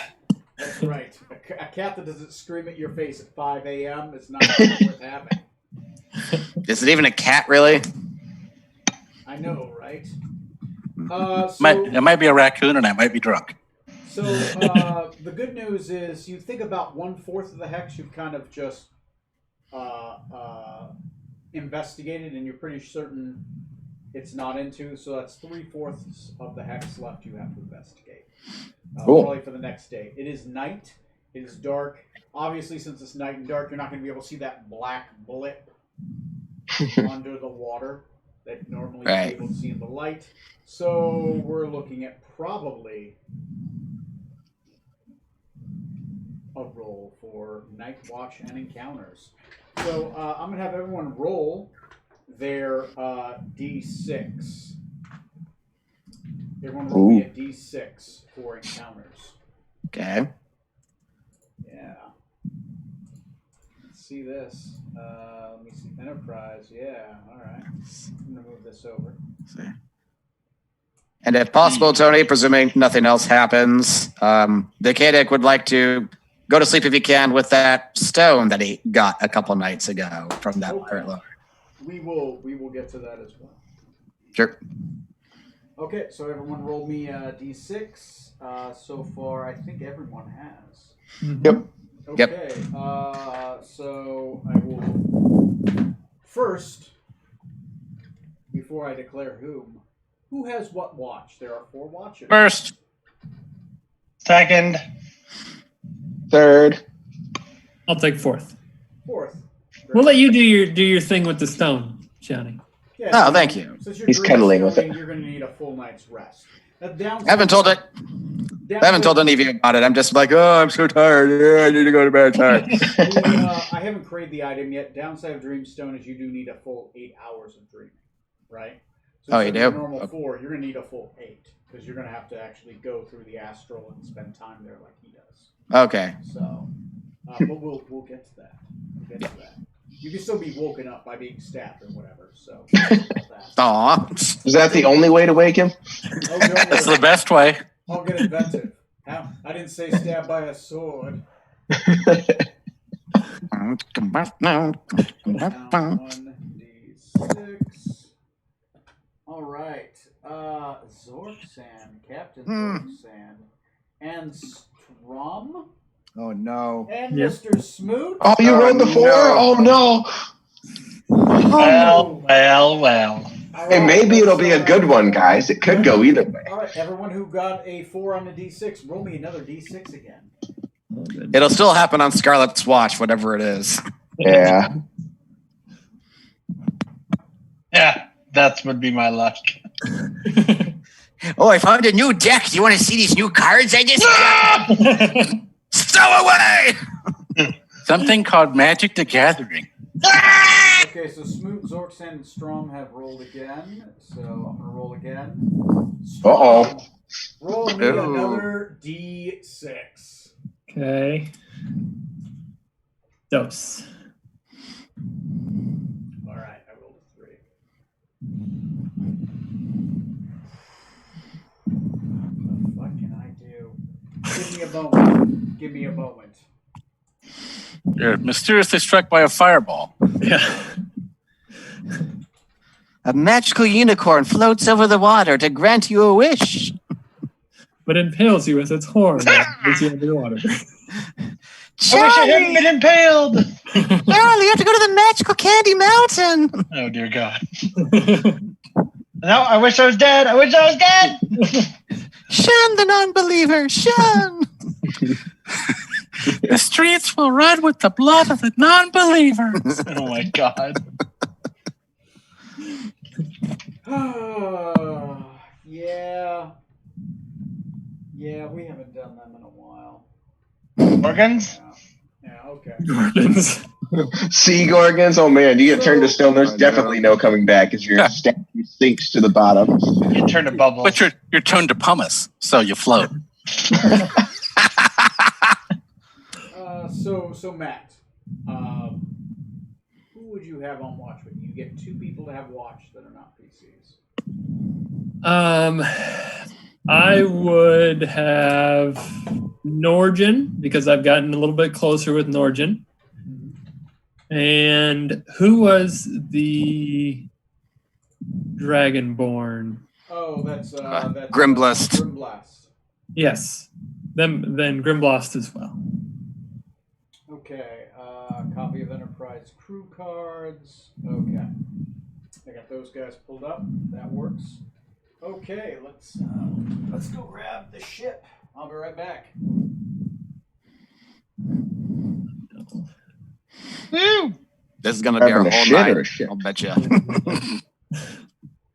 That's right. A cat that doesn't scream at your face at 5 a.m. is not worth having. Is it even a cat, really? I know, right? It might be a raccoon, and I might be drunk. So the good news is you think about 1/4 of the hex you've kind of just investigated, and you're pretty certain it's not into. So that's 3/4 of the hex left you have to investigate. Cool. Probably for the next day. It is night. It is dark. Obviously, since it's night and dark, you're not going to be able to see that black blip under the water that normally you're able to see in the light. So we're looking at probably a roll for Night Watch and Encounters. So I'm going to have everyone roll their D6. Everyone roll me a D6 for Encounters. Okay. Yeah. Let's see this. Let me see. Enterprise. Yeah. All right. I'm going to move this over. And if possible, Tony, presuming nothing else happens, the Kadek would like to go to sleep if he can with that stone that he got a couple nights ago from that pirate lord. We will get to that as well. Sure. Okay, so everyone roll me a D6. So far, I think everyone has. Yep. Okay, so I will first, before I declare who has what watch? There are 4 watches. First. Second. Third. I'll take 4th. 4th. We'll let you do your thing with the stone, Johnny. Yeah, Oh, thank you. Since you're He's cuddling with it. You're going to need a full night's rest. I haven't told any of you about it. I'm just like, oh, I'm so tired. Yeah, I need to go to bed. Tired. I haven't created the item yet. Downside of Dreamstone is you do need a full 8 hours of dreaming, right? So You do? Normal 4, you're going to need a full 8 because you're going to have to actually go through the astral and spend time there like he does. Okay. So, but we'll get to that. We'll get to that. You can still be woken up by being stabbed or whatever. So. Aw. Is that the only way to wake him? Oh, don't That's worry. the best way. I'll get inventive. I didn't say stabbed by a sword. Now 1d6. All right. Zorksan, Captain Zorksan, and Strum, Oh, no. and Mr. Smoot. Oh, you rolled the 4? no. Oh, no. Well. Hey, maybe it'll be a good one, guys. It could go either way. All right, everyone who got a 4 on the D6, roll me another D6 again. It'll still happen on Scarlet's watch, whatever it is. Yeah. Yeah, that would be my luck. Oh, I found a new deck. Do you want to see these new cards I just got? Stow away! Something called Magic the Gathering. Okay, so Smoot, Zorksan, and Strom have rolled again. So I'm going to roll again. Uh-oh. Roll me another D6. Okay. Dose. All right, I rolled a 3. What can I do? Give me a moment. Give me a moment. You're mysteriously struck by a fireball. Yeah. A magical unicorn floats over the water to grant you a wish. But impales you with its horn as you underwater. I wish I hadn't been impaled. Charlie, you have to go to the magical candy mountain. Oh, dear God. No, I wish I was dead. I wish I was dead. Shun the non-believer. Shun. The streets will run with the blood of the non-believers. Oh, my God. Yeah. Yeah, we haven't done them in a while. Organs? Yeah, okay. Sea Gorgons? Oh, man. You get turned to stone. There's definitely no coming back as your statue sinks to the bottom. You turn to bubbles. But you're turned to pumice, so you float. So Matt, who would you have on watch with you? You get 2 people to have watch that are not PCs. I would have Norjan because I've gotten a little bit closer with Norjan. And who was the Dragonborn? Oh, that's Grimblast. Grimblast. Yes, then Grimblast as well. Okay, copy of Enterprise crew cards. Okay, I got those guys pulled up. That works. Okay, let's go grab the ship. I'll be right back. Woo! This is gonna be our Grabbing a whole shit night. or a ship? I'll bet you.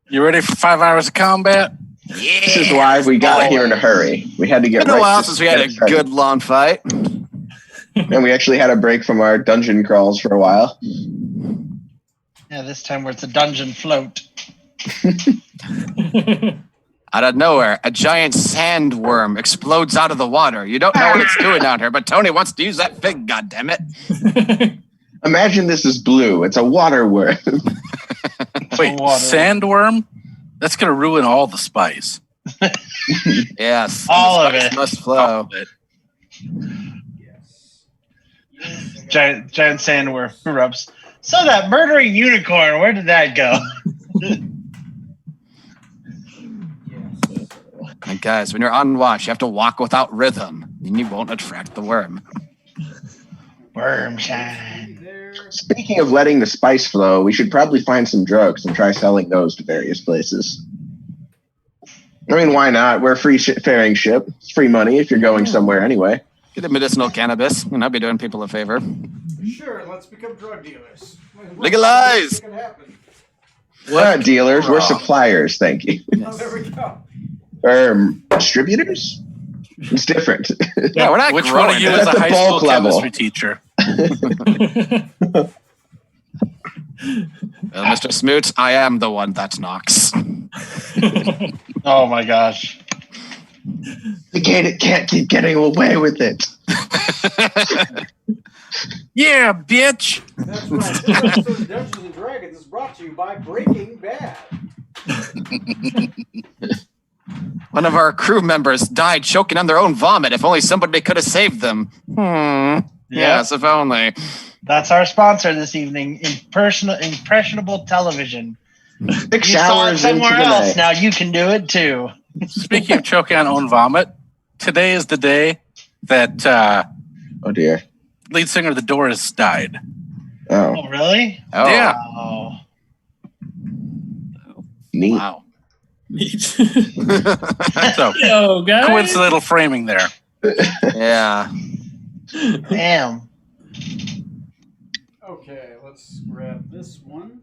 You ready for 5 hours of combat? Yeah. This is why we got here in a hurry. We had to get It's been a right while to since we had a good long fight. And we actually had a break from our dungeon crawls for a while. Yeah, this time where it's a dungeon float. Out of nowhere, a giant sandworm explodes out of the water. You don't know what it's doing down here, but Tony wants to use that fig, goddammit. Imagine this is blue. It's a water worm. Wait, Water. sandworm? That's going to ruin all the spice. Yes. All and the of spice it. must flow. All of it. Yes. Yes. Giant sandworm erupts. So that murdering unicorn, where did that go? Yes. And guys, when you're on watch, you have to walk without rhythm, and you won't attract the worm. Worm shine. There. Speaking of letting the spice flow, we should probably find some drugs and try selling those to various places. I mean, why not? We're a free-faring ship. It's free money if you're going somewhere anyway. Get the medicinal cannabis, and I'll be doing people a favor. Sure, let's become drug dealers. Legalize! What's gonna happen? We're not dealers. We're suppliers, thank you. Oh, there we go. Distributors? It's different. Yeah, we're not Which growing. one of you That's is a the high school bulk level. chemistry teacher? Well, Mr. Smoot, I am the one that knocks. Oh my gosh. The can't keep getting away with it. Yeah, bitch. That's right. This episode of Dungeons and Dragons is brought to you by Breaking Bad. One of our crew members died choking on their own vomit. If only somebody could have saved them. Yes, if only. That's our sponsor this evening. Impressionable television. 6 You saw it hours into somewhere the else. night. Now you can do it too. Speaking of choking on own vomit, today is the day that Oh dear. lead singer of the Doors died. Oh, Oh, really? Oh, Yeah. Oh. neat. Wow. Neat. So Yo, guys. coincidental framing there. Yeah. Damn. Okay, let's grab this one.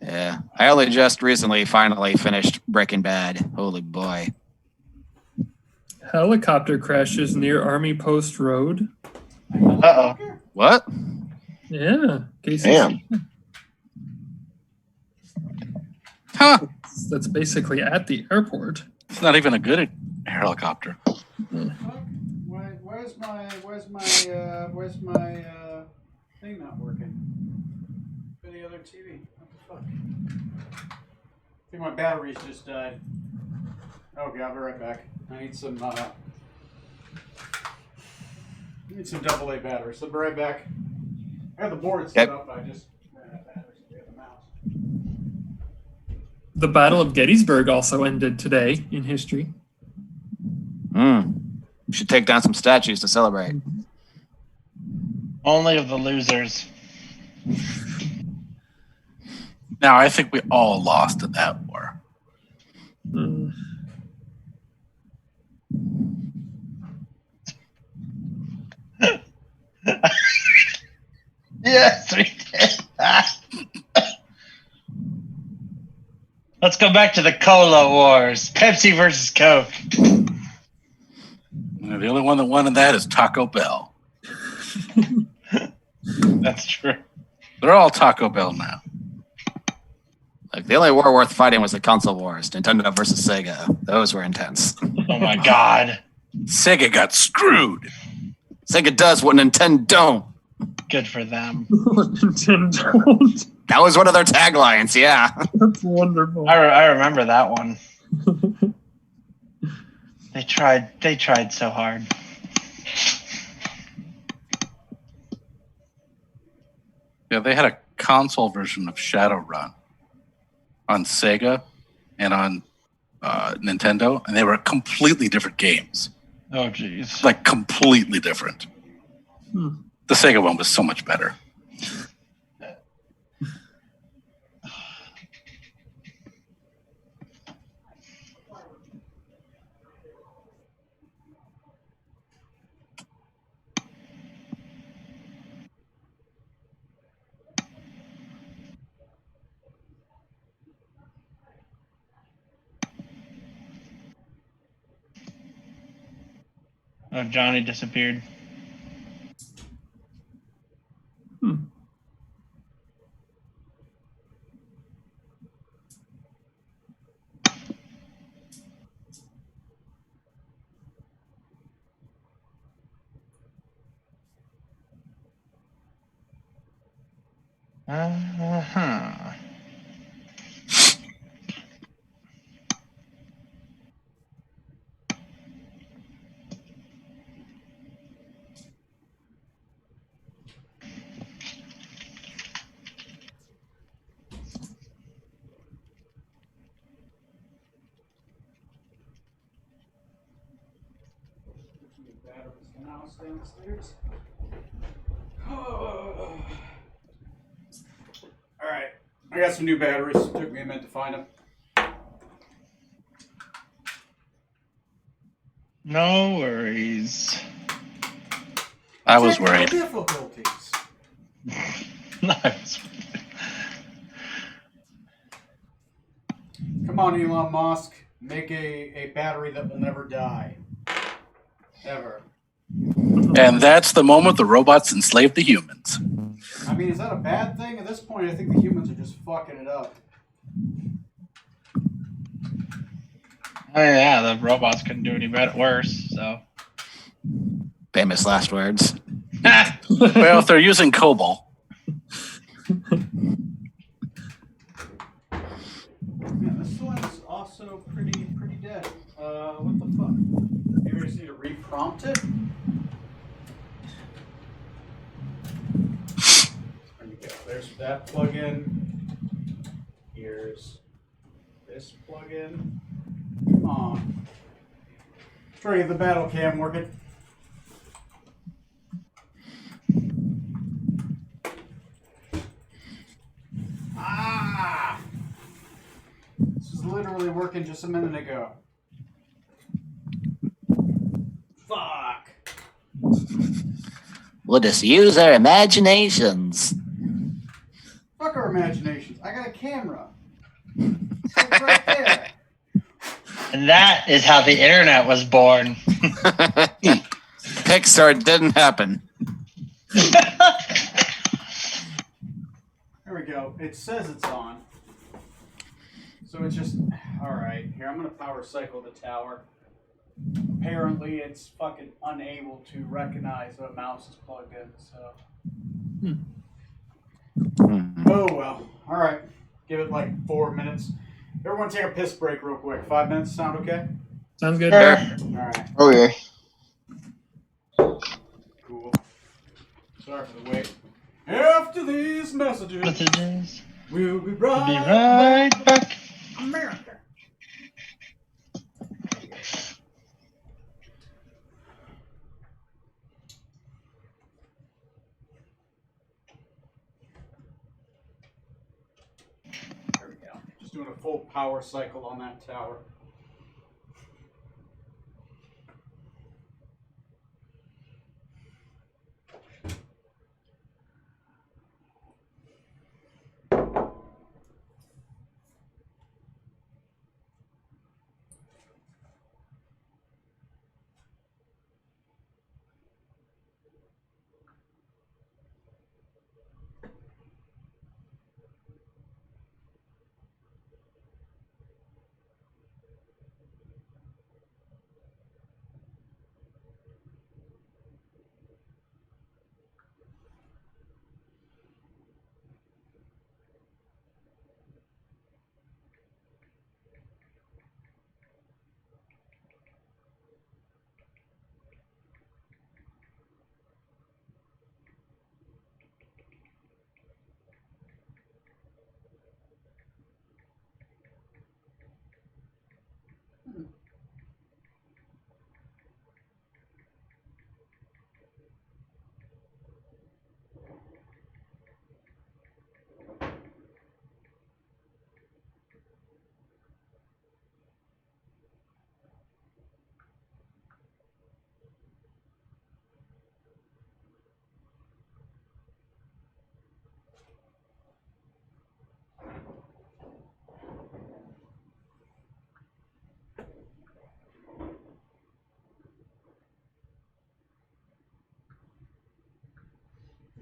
Yeah. I only just recently finally finished Breaking Bad. Holy boy. Helicopter crashes near Army Post Road. Uh-oh. What? Yeah. Casey. Damn. Huh. That's basically at the airport. It's not even a good helicopter. Fuck? Where's my thing not working? For the other TV. What the fuck? I think my batteries just died. Okay, I'll be right back. I need some AA batteries. I'll be right back. I have the board set up, I just ran out of batteries to get the mouse. The Battle of Gettysburg also ended today in history. We should take down some statues to celebrate. Only of the losers. Now, I think we all lost in that war. Mm. Yes, we did. Let's go back to the Cola Wars. Pepsi versus Coke. The only one that won in that is Taco Bell. That's true. They're all Taco Bell now. Like the only war worth fighting was the console wars, Nintendo versus Sega. Those were intense. Oh my god. Sega got screwed. Sega does what Nintendo don't. Good for them. Nintendo. That was one of their taglines, yeah. That's wonderful. I remember that one. They tried so hard. Yeah, they had a console version of Shadowrun on Sega and on Nintendo, and they were completely different games. Oh, jeez. Like, completely different. The Sega one was so much better. Oh, Johnny disappeared. Uh-huh. Downstairs. All right, I got some new batteries. Took me a minute to find them. No worries. I was Technical worried. difficulties. Nice. Come on, Elon Musk. Make a battery that will never die. Ever. And that's the moment the robots enslaved the humans. I mean, is that a bad thing? At this point, I think the humans are just fucking it up. Oh, yeah, the robots couldn't do any better, worse, so. Famous last words. Well, if they're using COBOL. Yeah, this one's also pretty dead. What the fuck? Maybe we just need to reprompt it? There you go. There's that plug-in. Here's this plug-in. Come on. Try to get the battle cam working. Ah! This was literally working just a minute ago. Fuck. We'll just use our imaginations. Fuck our imaginations. I got a camera. It's like right there. And that is how the internet was born. Pixar didn't happen. There we go. It says it's on. So it's just, alright. Here, I'm going to power cycle the tower. Apparently, it's fucking unable to recognize that a mouse is plugged in, so. Oh, well. Alright. Give it like 4 minutes. Everyone take a piss break real quick. 5 minutes sound okay? Sounds good. Sure. Alright. Okay. Cool. Sorry for the wait. After these messages, we'll be right back. America. There we go. Just doing a full power cycle on that tower.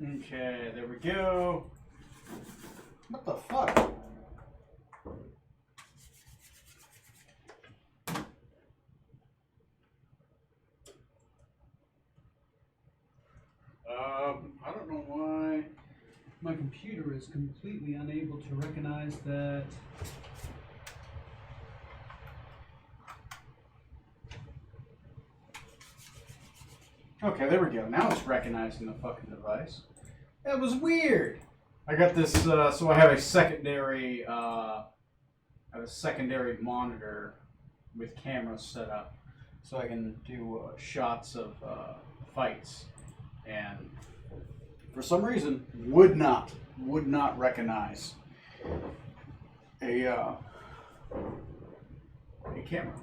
Okay, there we go. What the fuck? I don't know why my computer is completely unable to recognize that. Okay, there we go. Now it's recognizing the fucking device. That was weird. I got this, so I have a secondary, monitor with cameras set up, so I can do shots of fights, and for some reason would not recognize a camera.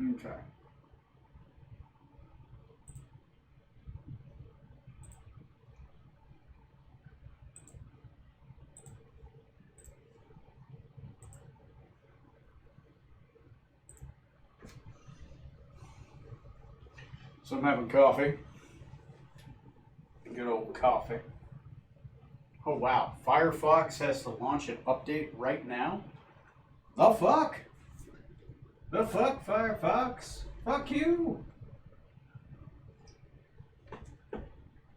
Okay. So I'm having coffee. Good old coffee. Oh wow, Firefox has to launch an update right now? The fuck? The fuck, Firefox? Fuck you!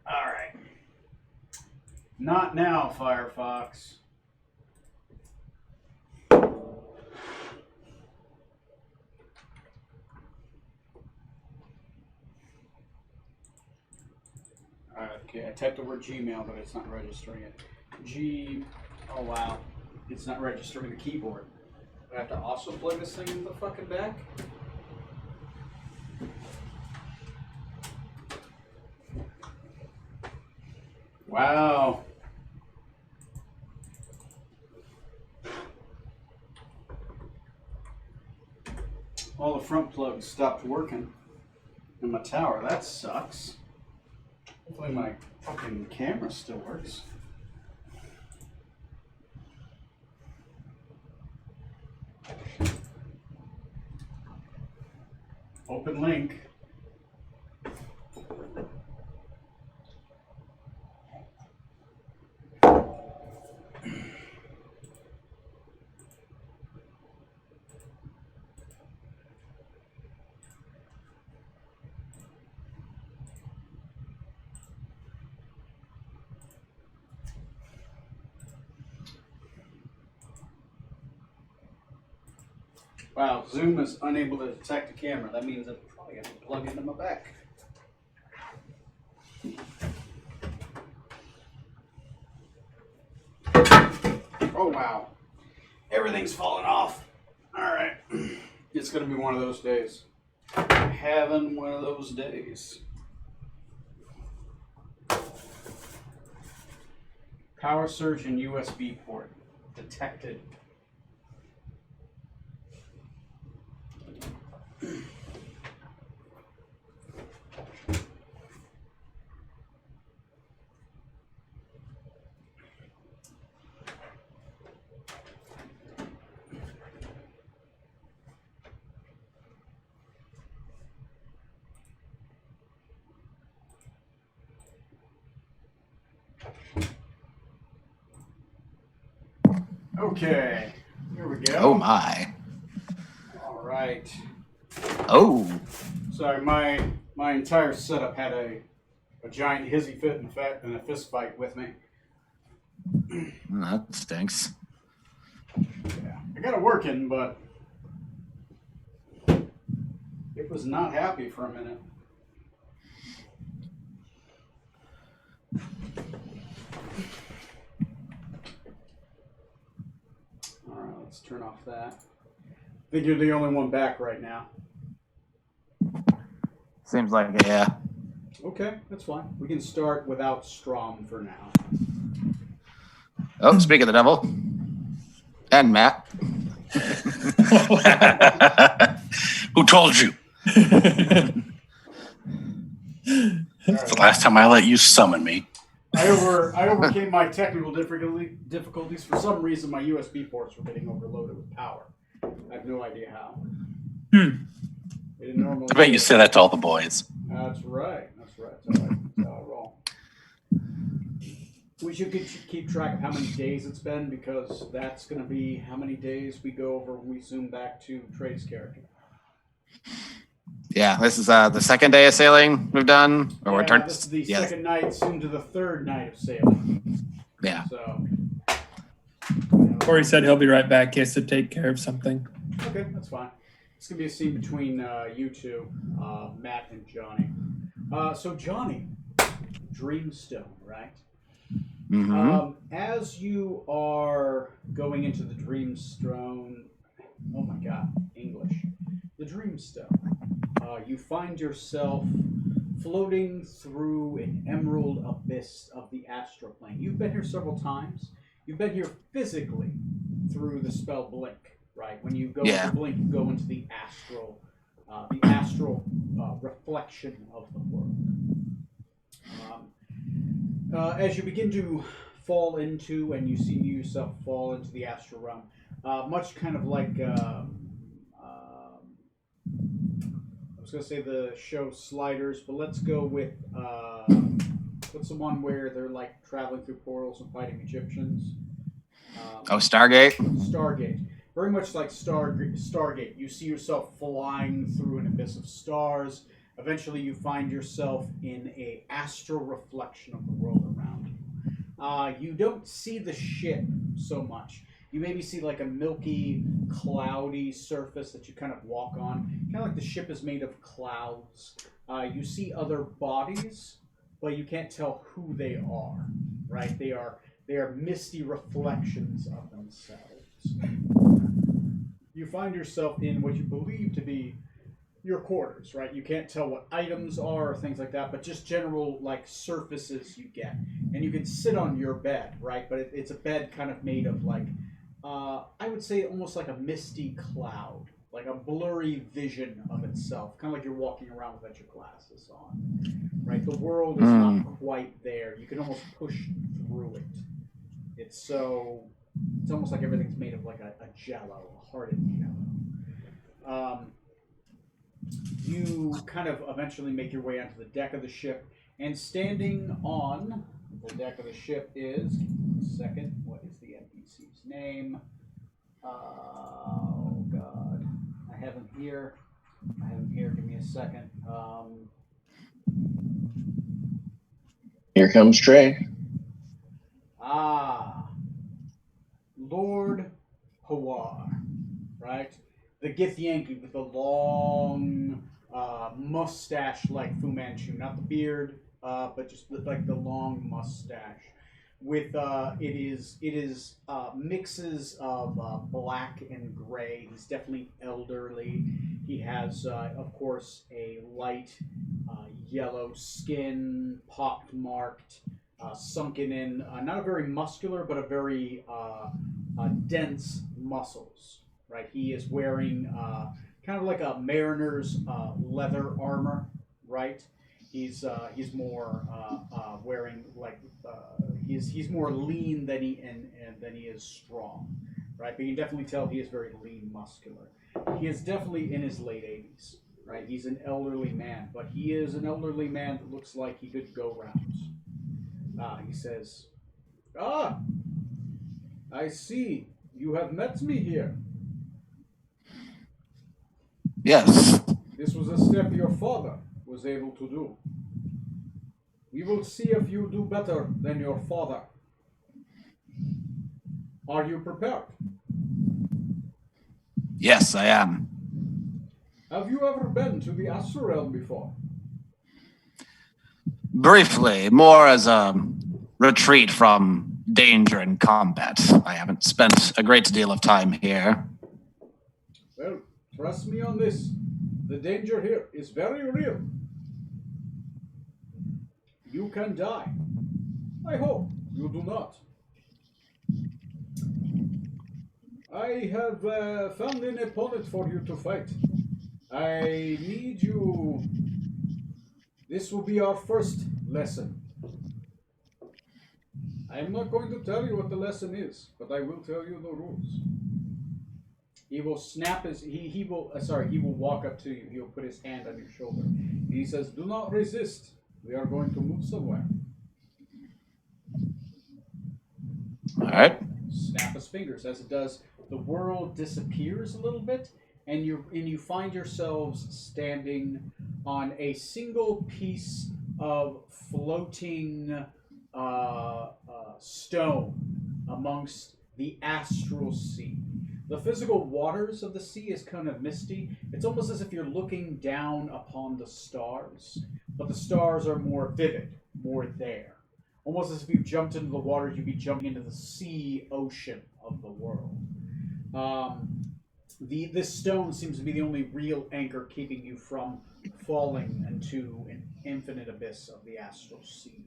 Alright. Not now, Firefox. Okay, I typed the word Gmail, but it's not registering it. Oh wow. It's not registering the keyboard. I have to also plug this thing in the fucking back? Wow. All the front plugs stopped working in my tower. That sucks. Hopefully my fucking camera still works. Open link. Wow, Zoom is unable to detect the camera. That means I probably have to plug into my back. Oh wow. Everything's falling off. Alright. It's gonna be one of those days. Having one of those days. Power surge in USB port detected. Okay, here we go. Oh my. All right. Oh. Sorry, my entire setup had a giant hissy fit and a fist fight with me. That stinks. Yeah, I got it working, but it was not happy for a minute. All right, let's turn off that. I think you're the only one back right now. Seems like it, yeah. Okay, that's fine. We can start without Strom for now. Oh, speak of the devil. And Matt. Who told you? It's the last time I let you summon me. I overcame my technical difficulties. For some reason, my USB ports were getting overloaded with power. I have no idea how. It normally I bet you is. say that to all the boys. That's right. That's right. That's all right. That's how I roll. We should keep track of how many days it's been because that's going to be how many days we go over when we zoom back to Trey's character. Yeah, this is the second day of sailing we've done. Or Yeah, this is the second night, soon to the third night of sailing. Yeah. So. Corey said he'll be right back. He has to take care of something. Okay, that's fine. It's gonna be a scene between you two, Matt and Johnny. So Johnny, Dreamstone, right? Mm-hmm. As you are going into the Dreamstone, oh my God, English, the Dreamstone, you find yourself floating through an emerald abyss of the astral plane. You've been here several times. You've been here physically through the spell Blink, right? When you go into Blink, you go into the astral reflection of the world. As you begin to fall into, and you see yourself fall into the astral realm, much kind of like I was going to say the show Sliders, but let's go with what's the one where they're like traveling through portals and fighting Egyptians? Stargate? Stargate. Very much like Stargate. You see yourself flying through an abyss of stars. Eventually you find yourself in an astral reflection of the world around you. You don't see the ship so much. You maybe see like a milky, cloudy surface that you kind of walk on. Kind of like the ship is made of clouds. You see other bodies, but you can't tell who they are, right? They are misty reflections of themselves. You find yourself in what you believe to be your quarters, right? You can't tell what items are or things like that, but just general like surfaces you get. And you can sit on your bed, right? But it's a bed kind of made of like, I would say almost like a misty cloud, like a blurry vision of itself, kind of like you're walking around without your glasses on, right? The world is not quite there. You can almost push through it. It's almost like everything's made of like a jello, a hardened jello. You kind of eventually make your way onto the deck of the ship, and standing on the deck of the ship is, second, what is the NPC's name? Oh God, I have him here. Give me a second. Here comes Trey. Lord Hawar, right? The Githyanki with the long mustache like Fu Manchu, not the beard, but just like the long mustache. With it is mixes of black and gray. He's definitely elderly. He has, of course, a light yellow skin, pock-marked, sunken in. Not a very muscular, but a very dense muscles. Right, he is wearing kind of like a mariner's leather armor. Right, he's more wearing like he's more lean than he is strong. Right, but you can definitely tell he is very lean, muscular. He is definitely in his late 80s. Right, he's an elderly man, but he is an elderly man that looks like he could go rounds. He says, I see you have met me here. Yes. This was a step your father was able to do. We will see if you do better than your father. Are you prepared? Yes, I am. Have you ever been to the Astral Realm before? Briefly, more as a retreat from danger and combat. I haven't spent a great deal of time here. Well, trust me on this. The danger here is very real. You can die. I hope you do not. I have found an opponent for you to fight. I need you. This will be our first lesson. I am not going to tell you what the lesson is, but I will tell you the rules. He will snap his. He will. Sorry. He will walk up to you. He will put his hand on your shoulder. And he says, "Do not resist. We are going to move somewhere." All right. Snap his fingers. As it does, the world disappears a little bit, and you find yourselves standing on a single piece of floating stone amongst the astral sea. The physical waters of the sea is kind of misty. It's almost as if you're looking down upon the stars, but the stars are more vivid, more there. Almost as if you jumped into the water, you'd be jumping into the sea ocean of the world. This stone seems to be the only real anchor keeping you from falling into an infinite abyss of the astral sea.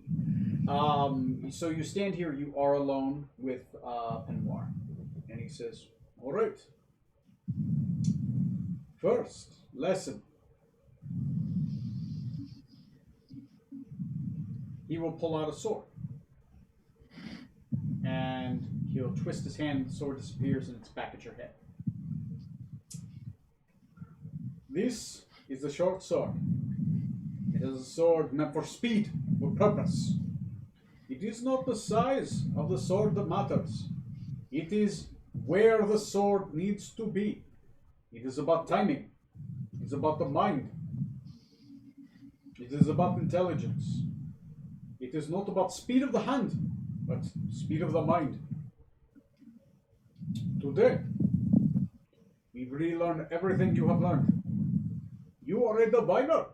So you stand here, you are alone with RnR. And he says, "All right. First lesson." He will pull out a sword. And he'll twist his hand, the sword disappears, and it's back at your head. This is the short sword. It is a sword meant for speed, for purpose. It is not the size of the sword that matters. It is where the sword needs to be. It is about timing. It is about the mind. It is about intelligence. It is not about speed of the hand, but speed of the mind. Today, we relearn everything you have learned. You are a diviner,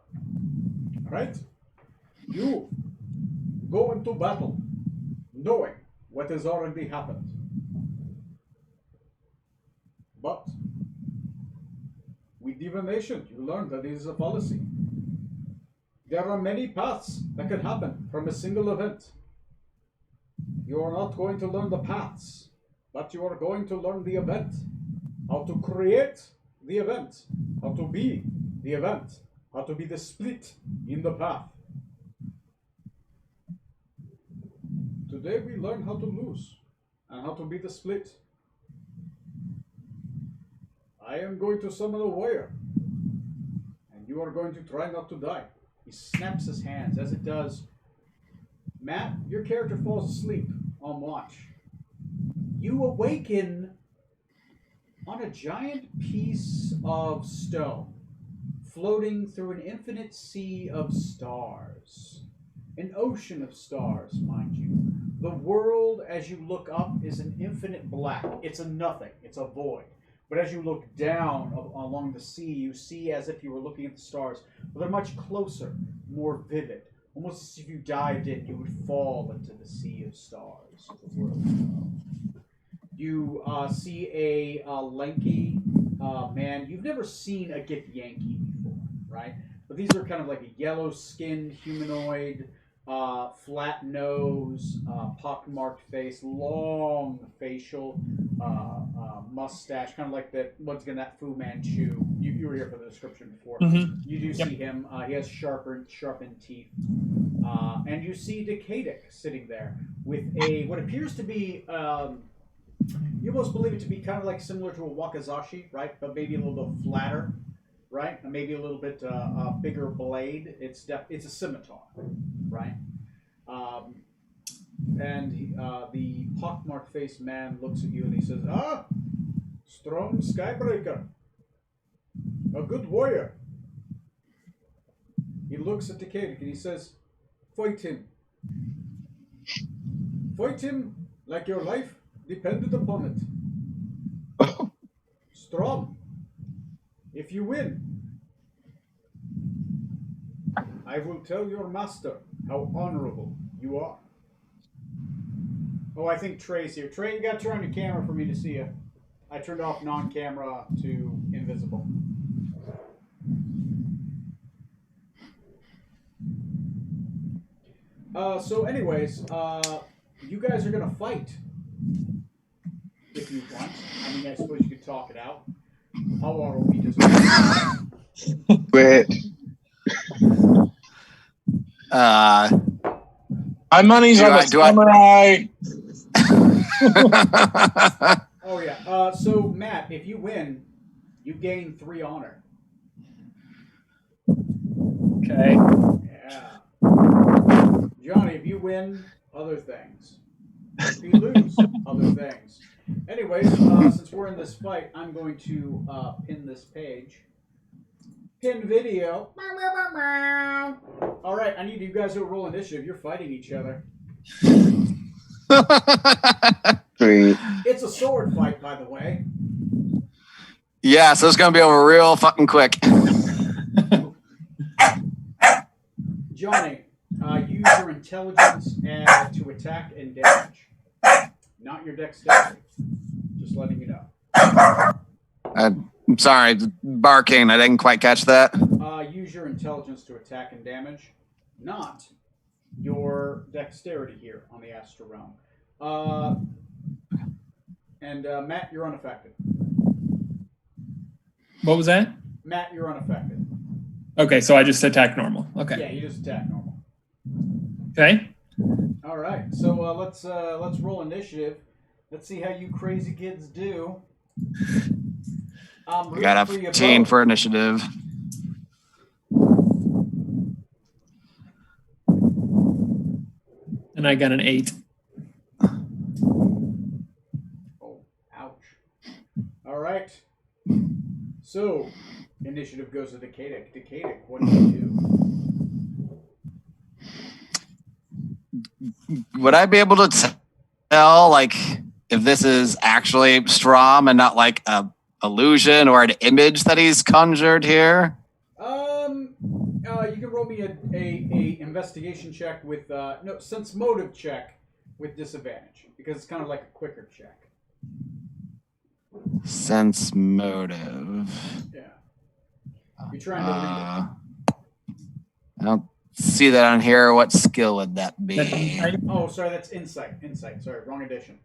right? You go into battle knowing what has already happened. But with divination, you learn that it is a fallacy. There are many paths that can happen from a single event. You are not going to learn the paths, but you are going to learn the event. How to create the event. How to be the event. How to be the split in the path. Today we learn how to lose and how to be the split. I am going to summon a warrior, and you are going to try not to die. He snaps his hands. As it does, Matt, your character falls asleep on watch. You awaken on a giant piece of stone, floating through an infinite sea of stars. An ocean of stars, mind you. The world, as you look up, is an infinite black. It's a nothing. It's a void. But as you look down along the sea, you see as if you were looking at the stars, but they're much closer, more vivid. Almost as if you dived in, you would fall into the sea of stars. The world below. You see a lanky man. You've never seen a Gith Yankee before, right? But these are kind of like a yellow-skinned humanoid, flat nose, pockmarked face, long facial mustache, kind of like that. Once again, that Fu Manchu. You were here for the description before. Mm-hmm. You do see him. He has sharpened teeth, and you see Decadic sitting there with what appears to be. You almost believe it to be kind of like similar to a wakizashi, right? But maybe a little bit flatter, right? And maybe a little bit bigger blade. It's a scimitar, right? And the pockmarked faced man looks at you and he says, "Ah, strong Skybreaker, a good warrior." He looks at Decadic and he says, "Fight him. Fight him like your life depended upon it. Strong. If you win, I will tell your master how honorable you are." Oh, I think Trey's here. Trey, you got to turn on your camera for me to see you. I turned off non-camera to invisible. So anyways, you guys are going to fight. If you want. I mean, I suppose you could talk it out. How are we just... Quit. My money's on the samurai. Oh yeah. So Matt, if you win, you gain 3 honor. Okay. Yeah. Johnny, if you win, other things. If you lose, other things. Anyways, since we're in this fight, I'm going to pin this page. Pin video. All right, I need you guys to roll initiative. You're fighting each other. 3. It's a sword fight, by the way. Yeah, so it's gonna be over real fucking quick. Johnny, use your intelligence to attack and damage, not your dexterity. Just letting you know. I'm sorry, barking. I didn't quite catch that. Use your intelligence to attack and damage, not your dexterity here on the Astral Realm. And Matt, you're unaffected. What was that? Matt, you're unaffected. Okay, so I just attack normal. Okay. Yeah, you just attack normal. Okay. All right, so let's roll initiative. Let's see how you crazy kids do. I got a 15 for initiative. And I got an 8. Oh, ouch. All right. So, initiative goes to Decadic. Decadic, what do you do? Would I be able to tell, like, if this is actually Strom and not like a illusion or an image that he's conjured here? You can roll me a investigation check with sense motive check with disadvantage because it's kind of like a quicker check. Sense motive. Yeah. You're trying to read it. I don't see that on here. What skill would that be? Oh, sorry, that's insight. Insight. Sorry, wrong edition.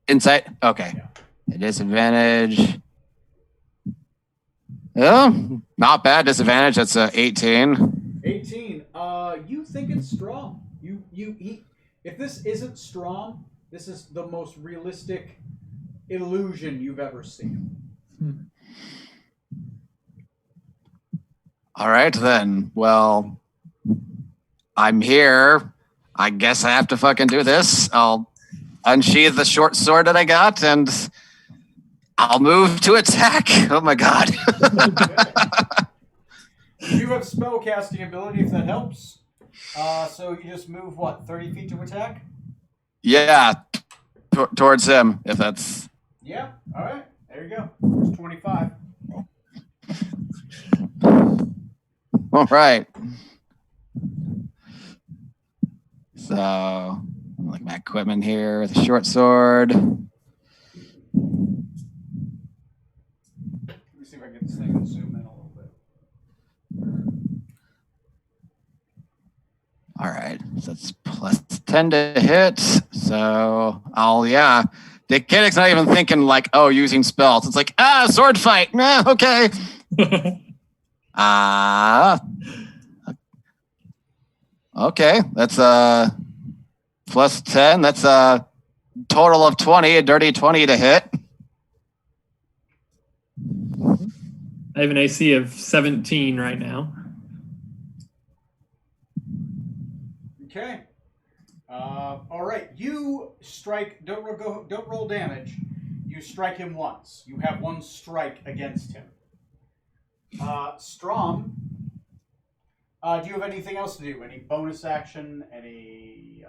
Insight? Okay. Yeah. A disadvantage. Oh, not bad. Disadvantage. That's 18. 18. You think it's strong. If this isn't strong, this is the most realistic illusion you've ever seen. All right, then. Well, I'm here. I guess I have to fucking do this. I'll unsheath the short sword that I got, and I'll move to attack. Oh, my God. You do have spellcasting ability, if that helps. So you just move, 30 feet to attack? Yeah, towards him, if that's... Yeah, all right. There you go. There's 25. All right. So, like my equipment here with a short sword. Let me see if I can get this thing to zoom in a little bit. All right. So that's plus 10 to hit. So, Dick Kiddick's not even thinking like, oh, using spells. It's like, sword fight. Okay. Okay. That's plus 10. That's a total of 20, a dirty 20 to hit. I have an AC of 17 right now. Okay. All right. You strike. Don't roll damage. You strike him once. You have one strike against him. Strom. Do you have anything else to do? Any bonus action? Any?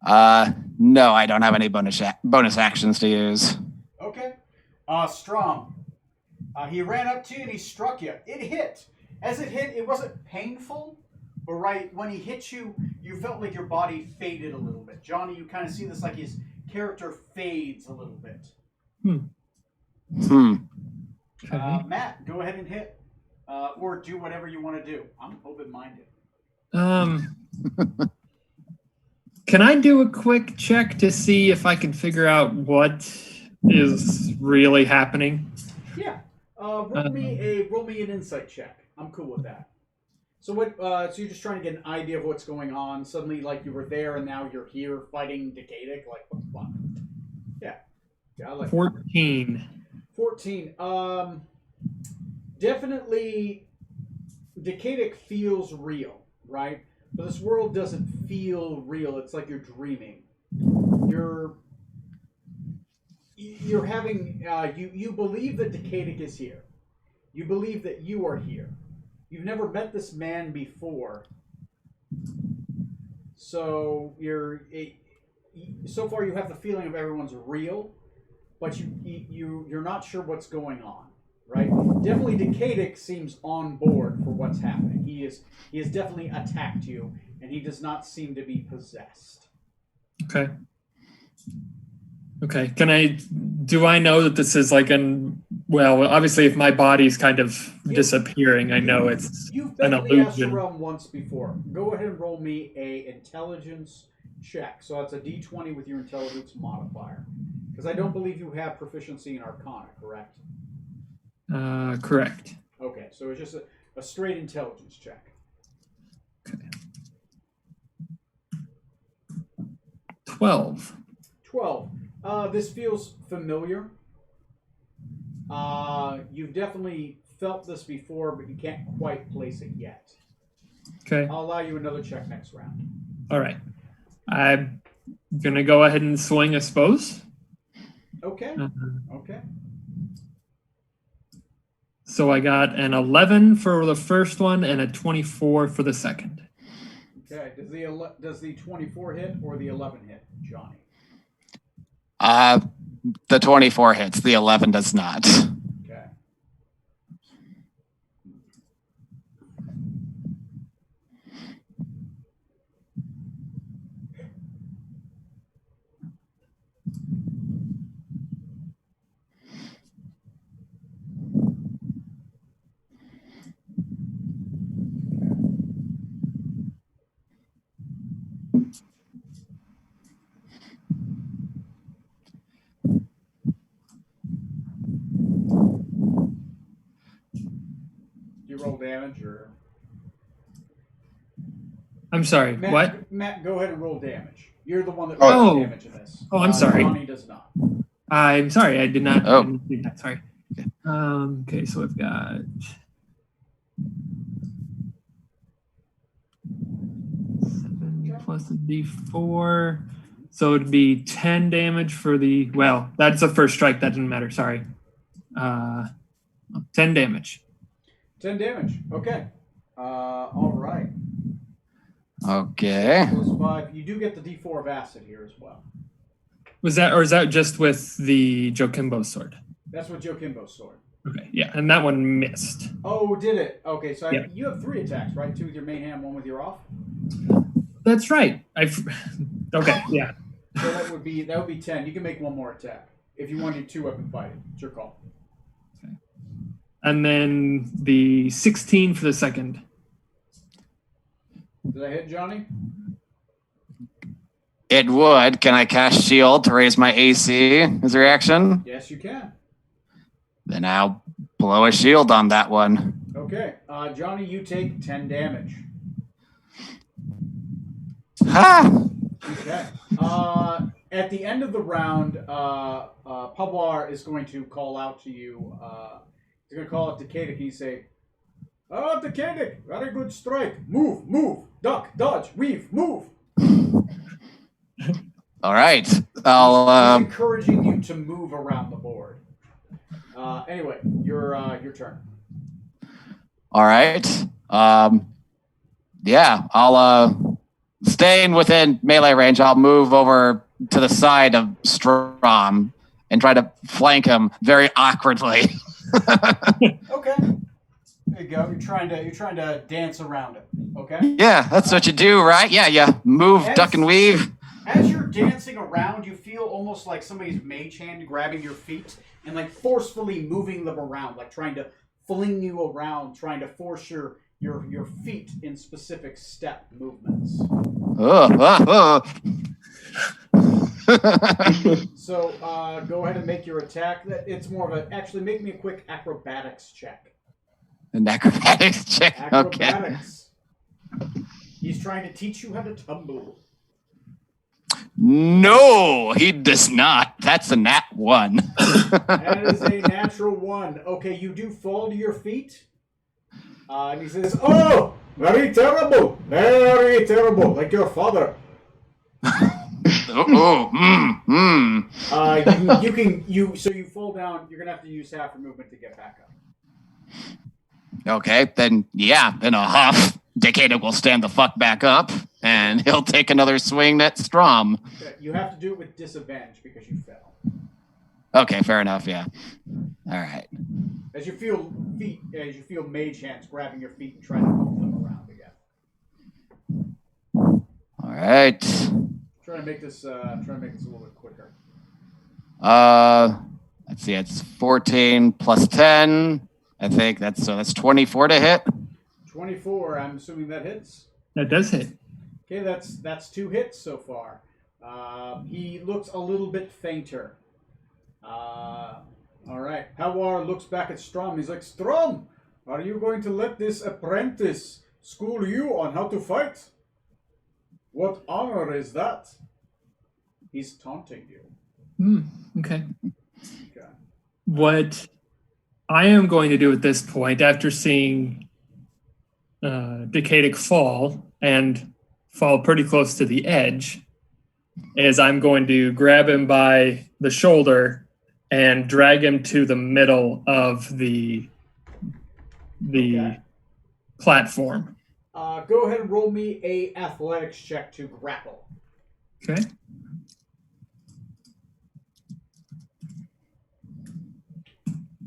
No, I don't have any bonus actions to use. Okay. Strom. He ran up to you and he struck you. It hit. As it hit, it wasn't painful, but right when he hit you, you felt like your body faded a little bit. Johnny, you kind of see this like his character fades a little bit. Matt, go ahead and hit. Or do whatever you want to do. I'm open-minded. Can I do a quick check to see if I can figure out what is really happening? Yeah. Roll me an insight check. I'm cool with that. So what? So you're just trying to get an idea of what's going on. Suddenly, like you were there, and now you're here fighting Decadic. Like what the fuck? Yeah, I like 14. 14. Definitely, Decadic feels real, right? But this world doesn't feel real. It's like you're dreaming. You're having you believe that Decadic is here. You believe that you are here. You've never met this man before, so so far you have the feeling of everyone's real, but you're not sure what's going on, right? Definitely, Decadic seems on board for what's happening. He has definitely attacked you, and he does not seem to be possessed. Okay. Okay. Do I know that this is like well, obviously if my body's kind of disappearing, I know it's You've been an to the astral illusion. realm once before. Go ahead and roll me a intelligence check. So that's a d20 with your intelligence modifier. Because I don't believe you have proficiency in Arcana, correct? Correct. Okay, so it's just a straight intelligence check. Okay. 12. 12. This feels familiar. You've definitely felt this before, but you can't quite place it yet. Okay. I'll allow you another check next round. All right. I'm going to go ahead and swing, I suppose. Okay. Okay. So I got an 11 for the first one and a 24 for the second. Okay. Does the 24 hit or the 11 hit, Johnny? The 24 hits. The 11 does not. Okay. Do you roll damage or? I'm sorry, Matt, what? Matt, go ahead and roll damage. You're the one that Oh. rolls damage in this. Oh, I'm sorry. Johnny does not. I'm sorry, I did not Oh. I didn't do that. Sorry. Okay, so I've got 7 plus a d4. So it'd be 10 damage for the, well, that's the first strike. That didn't matter. Sorry. 10 damage. 10 damage. Okay. All right. Okay. Plus 5. You do get the D4 of acid here as well. Was that, or is that just with the Jokimbo sword? That's with Jokimbo's sword. Okay, yeah, and that one missed. Oh, did it? Okay, so Yeah. you have 3 attacks, right? 2 with your main hand, 1 with your off. That's right. Okay, yeah. So that would be 10. You can make 1 more attack if you want to do 2-weapon fighting. It's your call. Okay. And then the 16 for the second. Did I hit Johnny? It would. Can I cast shield to raise my AC as a reaction? Yes, you can. Then I'll blow a shield on that one. Okay, Johnny, you take 10 damage. Ha! Okay. At the end of the round, Pablar is going to call out to you. He's going to call out to Kadik. He say, "Oh, Kadik, very good strike. Move, move, duck, dodge, weave, move." All right. He's I'll. encouraging you to move around the board. Anyway, your turn. All right. Yeah. I'll. Staying within melee range, I'll move over to the side of Strom and try to flank him very awkwardly. Okay. There you go. You're trying to dance around it. Okay. Yeah, that's what you do, right? Yeah, yeah. Move, duck, and weave. As you're dancing around, you feel almost like somebody's mage hand grabbing your feet and like forcefully moving them around, like trying to fling you around, trying to force your feet in specific step movements. So go ahead and make your attack. It's more of actually make me a quick acrobatics check. An acrobatics check. Acrobatics. Okay. He's trying to teach you how to tumble. No, he does not. That's a nat 1. That is a natural 1. Okay, you do fall to your feet. And he says, "Oh, very terrible, like your father." So you fall down. You're gonna have to use half your movement to get back up. Okay, then in a huff, Decada will stand the fuck back up, and he'll take another swing at Strom. Okay, you have to do it with disadvantage because you fell. Okay, fair enough. Yeah. All right. As you feel mage hands grabbing your feet and trying to move them around again. All right. Trying to make this a little bit quicker. Let's see. It's 14 plus 10. I think that's 24 to hit. 24. I'm assuming that hits. That does hit. Okay, that's 2 hits so far. He looks a little bit fainter. All right. Hawar looks back at Strom. He's like, "Strom, are you going to let this apprentice school you on how to fight? What honor is that?" He's taunting you. Okay. Okay. What I am going to do at this point, after seeing Decadic fall and fall pretty close to the edge, is I'm going to grab him by the shoulder and drag him to the middle of the Okay. platform. Go ahead and roll me a athletics check to grapple. Okay.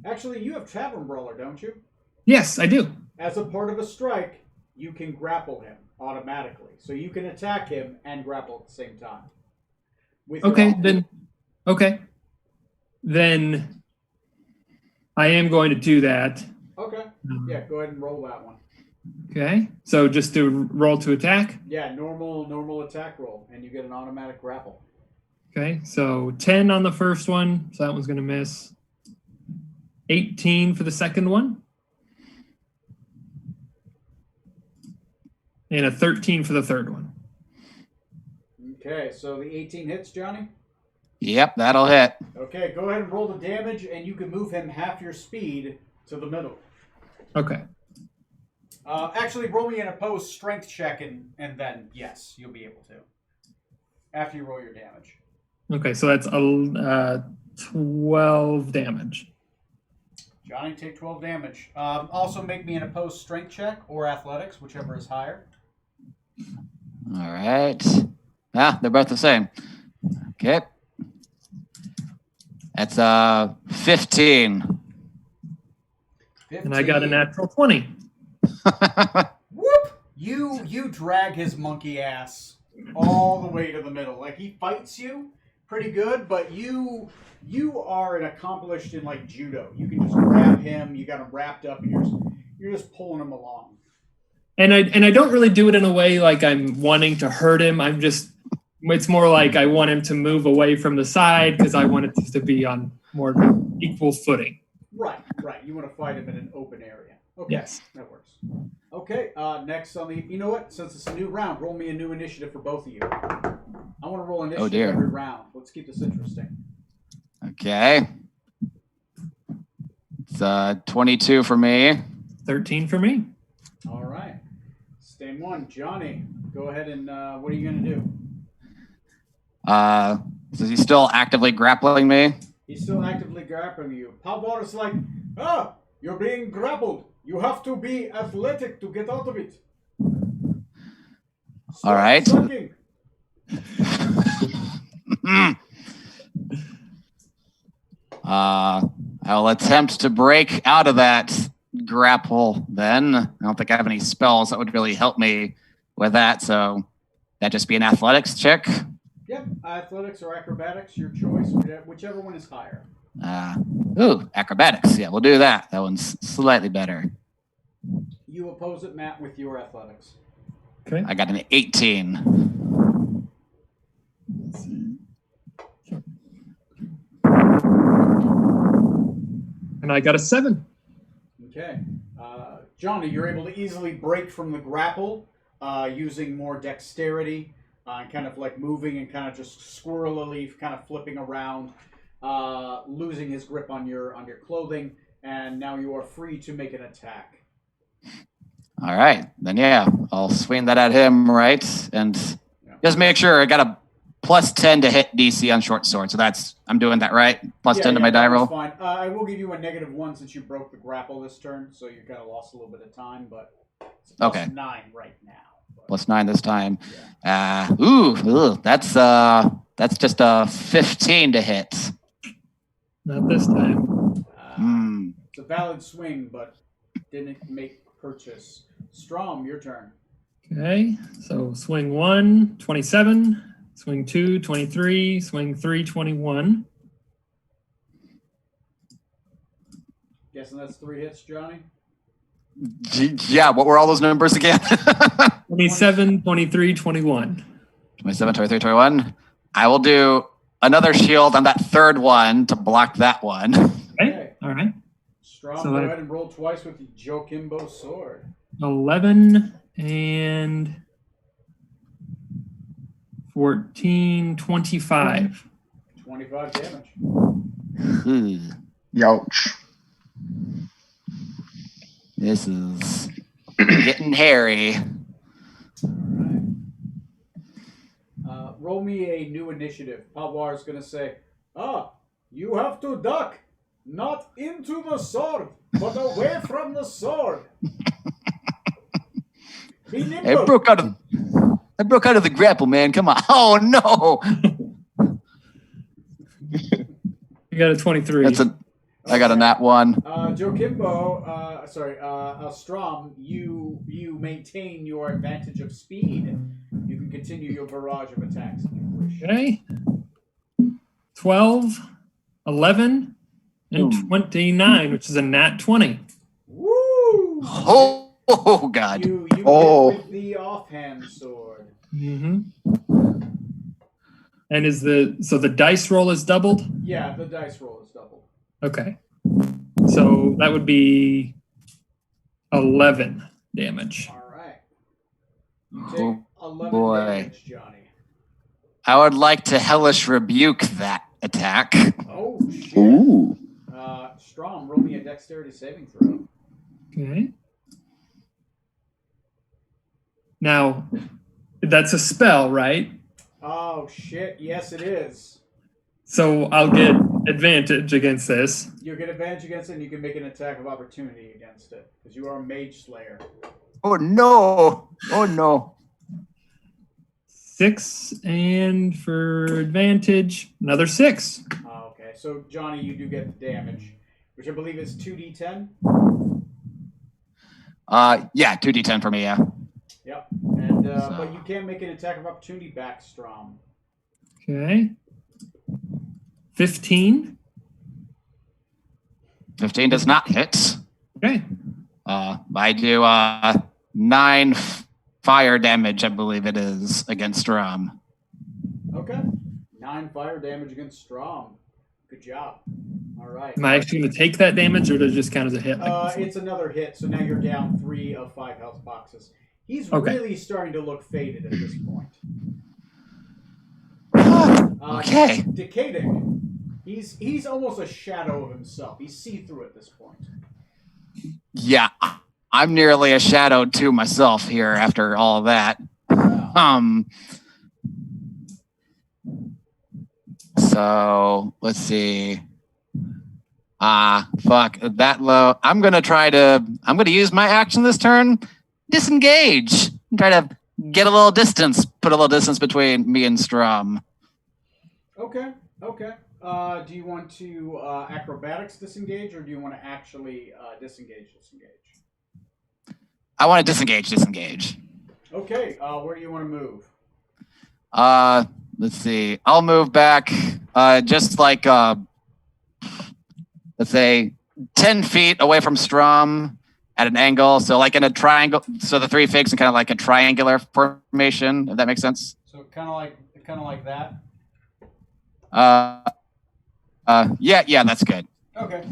Actually, you have Tavern Brawler, don't you? Yes, I do. As a part of a strike, you can grapple him automatically. So you can attack him and grapple at the same time. Then I am going to do that. Okay. Yeah, go ahead and roll that one. Okay. So just to roll to attack. Yeah, normal attack roll, and you get an automatic grapple. Okay. So 10 on the first one. So that one's going to miss. 18 for the second one. And a 13 for the third one. Okay, so the 18 hits, Johnny? Yep, that'll hit. Okay, go ahead and roll the damage, and you can move him half your speed to the middle. Okay. Actually, roll me an opposed strength check, and then, yes, you'll be able to. After you roll your damage. Okay, so that's 12 damage. Johnny, take 12 damage. Also, make me an opposed strength check or athletics, whichever is higher. All right. Yeah, they're both the same. Okay. That's 15. 15. And I got a natural 20. Whoop! You drag his monkey ass all the way to the middle. Like, he fights you pretty good, but you are an accomplished in like judo. You can just grab him. You got him wrapped up, and you're just pulling him along. And I don't really do it in a way like I'm wanting to hurt him. It's more like I want him to move away from the side because I want it to be on more equal footing. Right. You want to fight him in an open area. Okay, Yes. that works. Okay, next on the, you know what? Since it's a new round, roll me a new initiative for both of you. I want to roll initiative every round. Let's keep this interesting. Okay. It's 22 for me. 13 for me. All right. Same one. Johnny, go ahead and what are you going to do? Is he still actively grappling me? He's still actively grappling you. Pavor is like, you're being grappled. You have to be athletic to get out of it. All right. Sucking. I'll attempt to break out of that grapple then. I don't think I have any spells that would really help me with that, so that just be an athletics check. Yep, athletics or acrobatics, your choice, whichever one is higher. Acrobatics. Yeah, we'll do that. That one's slightly better. You oppose it, Matt, with your athletics. Okay. I got an 18. And I got a 7. Okay. Johnny, you're able to easily break from the grapple using more dexterity. and kind of like moving and kind of just squirrelily kind of flipping around, losing his grip on your clothing, and now you are free to make an attack. All right, then yeah, I'll swing that at him, right? And just make sure I got a +10 to hit DC on short sword. So I'm doing that right? +10 to my die roll. Fine. I will give you a -1 since you broke the grapple this turn, so you kind of lost a little bit of time, but it's +9 right now. +9 this time. Yeah. That's just a 15 to hit. Not this time. It's a valid swing, but didn't make purchase. Strom, your turn. Okay, so swing 1, 27. Swing 2, 23. Swing 3, 21. Guessing that's 3 hits, Johnny? Yeah, what were all those numbers again? 27, 23, 21. 27, 23, 21. I will do another shield on that third one to block that one. Okay, all right. Strom, go ahead and roll twice with the Jokimbo sword. 11 and 14, 25. 25 damage. Youch. This is getting hairy. Roll me a new initiative. Pavwar is going to say, you have to duck. Not into the sword, but away from the sword. Be nimble. I broke out of the grapple, man. Come on. Oh no. You got a 23. I got a nat 1. Jokimbo, Strom, you maintain your advantage of speed. You can continue your barrage of attacks if you wish. Okay. 12, 11, and 29, which is a nat 20. Woo! Oh God. You hit with the offhand sword. Mm-hmm. And the dice roll is doubled? Yeah, the dice roll is doubled. Okay. So that would be 11 damage. All right. You take 11 boy. damage, Johnny. I would like to hellish rebuke that attack. Oh, shit. Ooh. Strom, roll me a dexterity saving throw. Okay. Now, that's a spell, right? Oh, shit. Yes, it is. So I'll get advantage against this. You get advantage against it, and you can make an attack of opportunity against it, because you are a mage slayer. Oh no. Oh no. 6, and for advantage, another 6. Oh, okay. So, Johnny, you do get the damage, which I believe is 2d10. Yeah, 2d10 for me, yeah. Yep. And but you can make an attack of opportunity back, Strom. Okay. 15. 15 does not hit. Okay. I do 9 fire damage, I believe it is, against Strom. Okay. 9 fire damage against Strom. Good job. All right. Am I actually going to take that damage, or does it just count as a hit? It's another hit, so now you're down 3 of 5 health boxes. He's really starting to look faded at this point. Okay. Decaying. He's almost a shadow of himself. He's see-through at this point. Yeah, I'm nearly a shadow to myself here after all of that. So let's see. Fuck that low. I'm gonna use my action this turn. Disengage. Try to get a little distance. Put a little distance between me and Strom. Okay. Do you want to acrobatics disengage, or do you want to actually disengage? I want to disengage. Okay. Where do you want to move? Let's see. I'll move back just like let's say 10 feet away from Strom at an angle. So like in a triangle. So the 3 figs in kind of like a triangular formation, if that makes sense. So kind of like that. Yeah, that's good. Okay.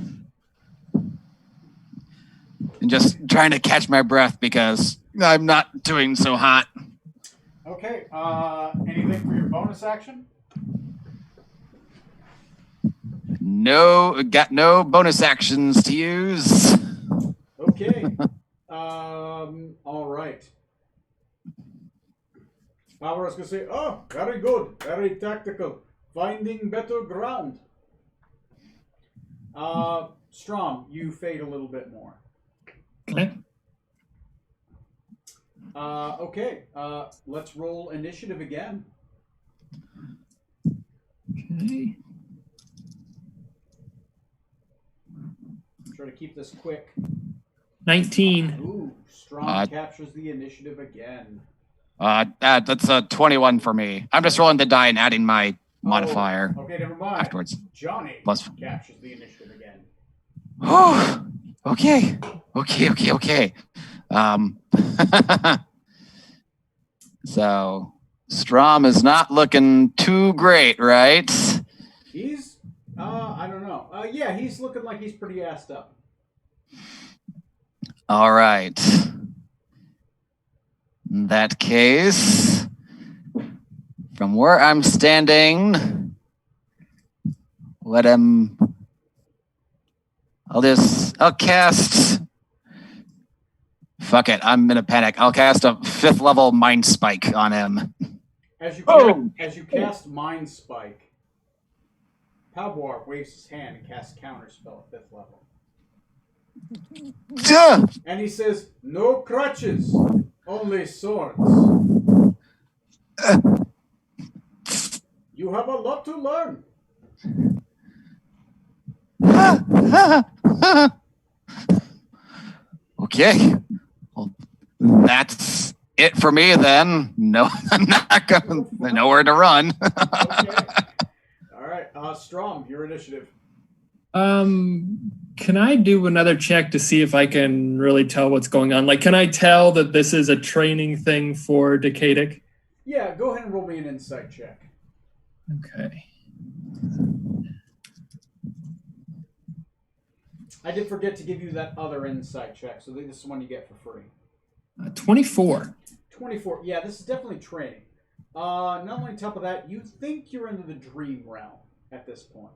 And just trying to catch my breath because I'm not doing so hot. Okay. Anything for your bonus action? No, got no bonus actions to use. Okay. All right. I was going to say, oh, very good. Very tactical. Finding better ground. Strom, you fade a little bit more. Okay. Okay. Let's roll initiative again. Okay. Try to keep this quick. 19. Ooh, Strom captures the initiative again. That's a 21 for me. I'm just rolling the die and adding my modifier Okay, never mind. afterwards. Johnny Plus. captures the initiative again. Oh, okay. So Strom is not looking too great, right? He's, I don't know. Yeah, he's looking like he's pretty assed up. All right. In that case, from where I'm standing, I'll cast. Fuck it, I'm in a panic. I'll cast a 5th level Mind Spike on him. As you cast Mind Spike, Palboar waves his hand and casts Counterspell at 5th level. And he says, no crutches, only swords. You have a lot to learn. Okay. Well, that's it for me then. No, I'm not going nowhere to run. Okay. All right. Strom, your initiative. Can I do another check to see if I can really tell what's going on? Like, can I tell that this is a training thing for Decadic? Yeah, go ahead and roll me an insight check. Okay. I did forget to give you that other insight check, so this is the one you get for free. 24. 24. Yeah, this is definitely training. Not only on top of that, you think you're into the dream realm at this point.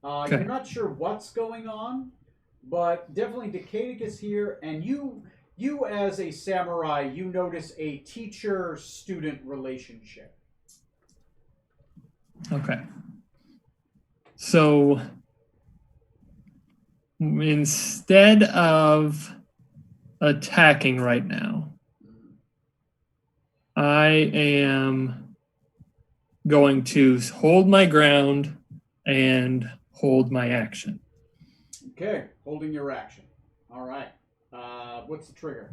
Okay. You're not sure what's going on, but definitely Decadic is here, and you as a samurai, you notice a teacher-student relationship. Okay. So instead of attacking right now, I am going to hold my ground and hold my action. Okay, holding your action. All right. What's the trigger?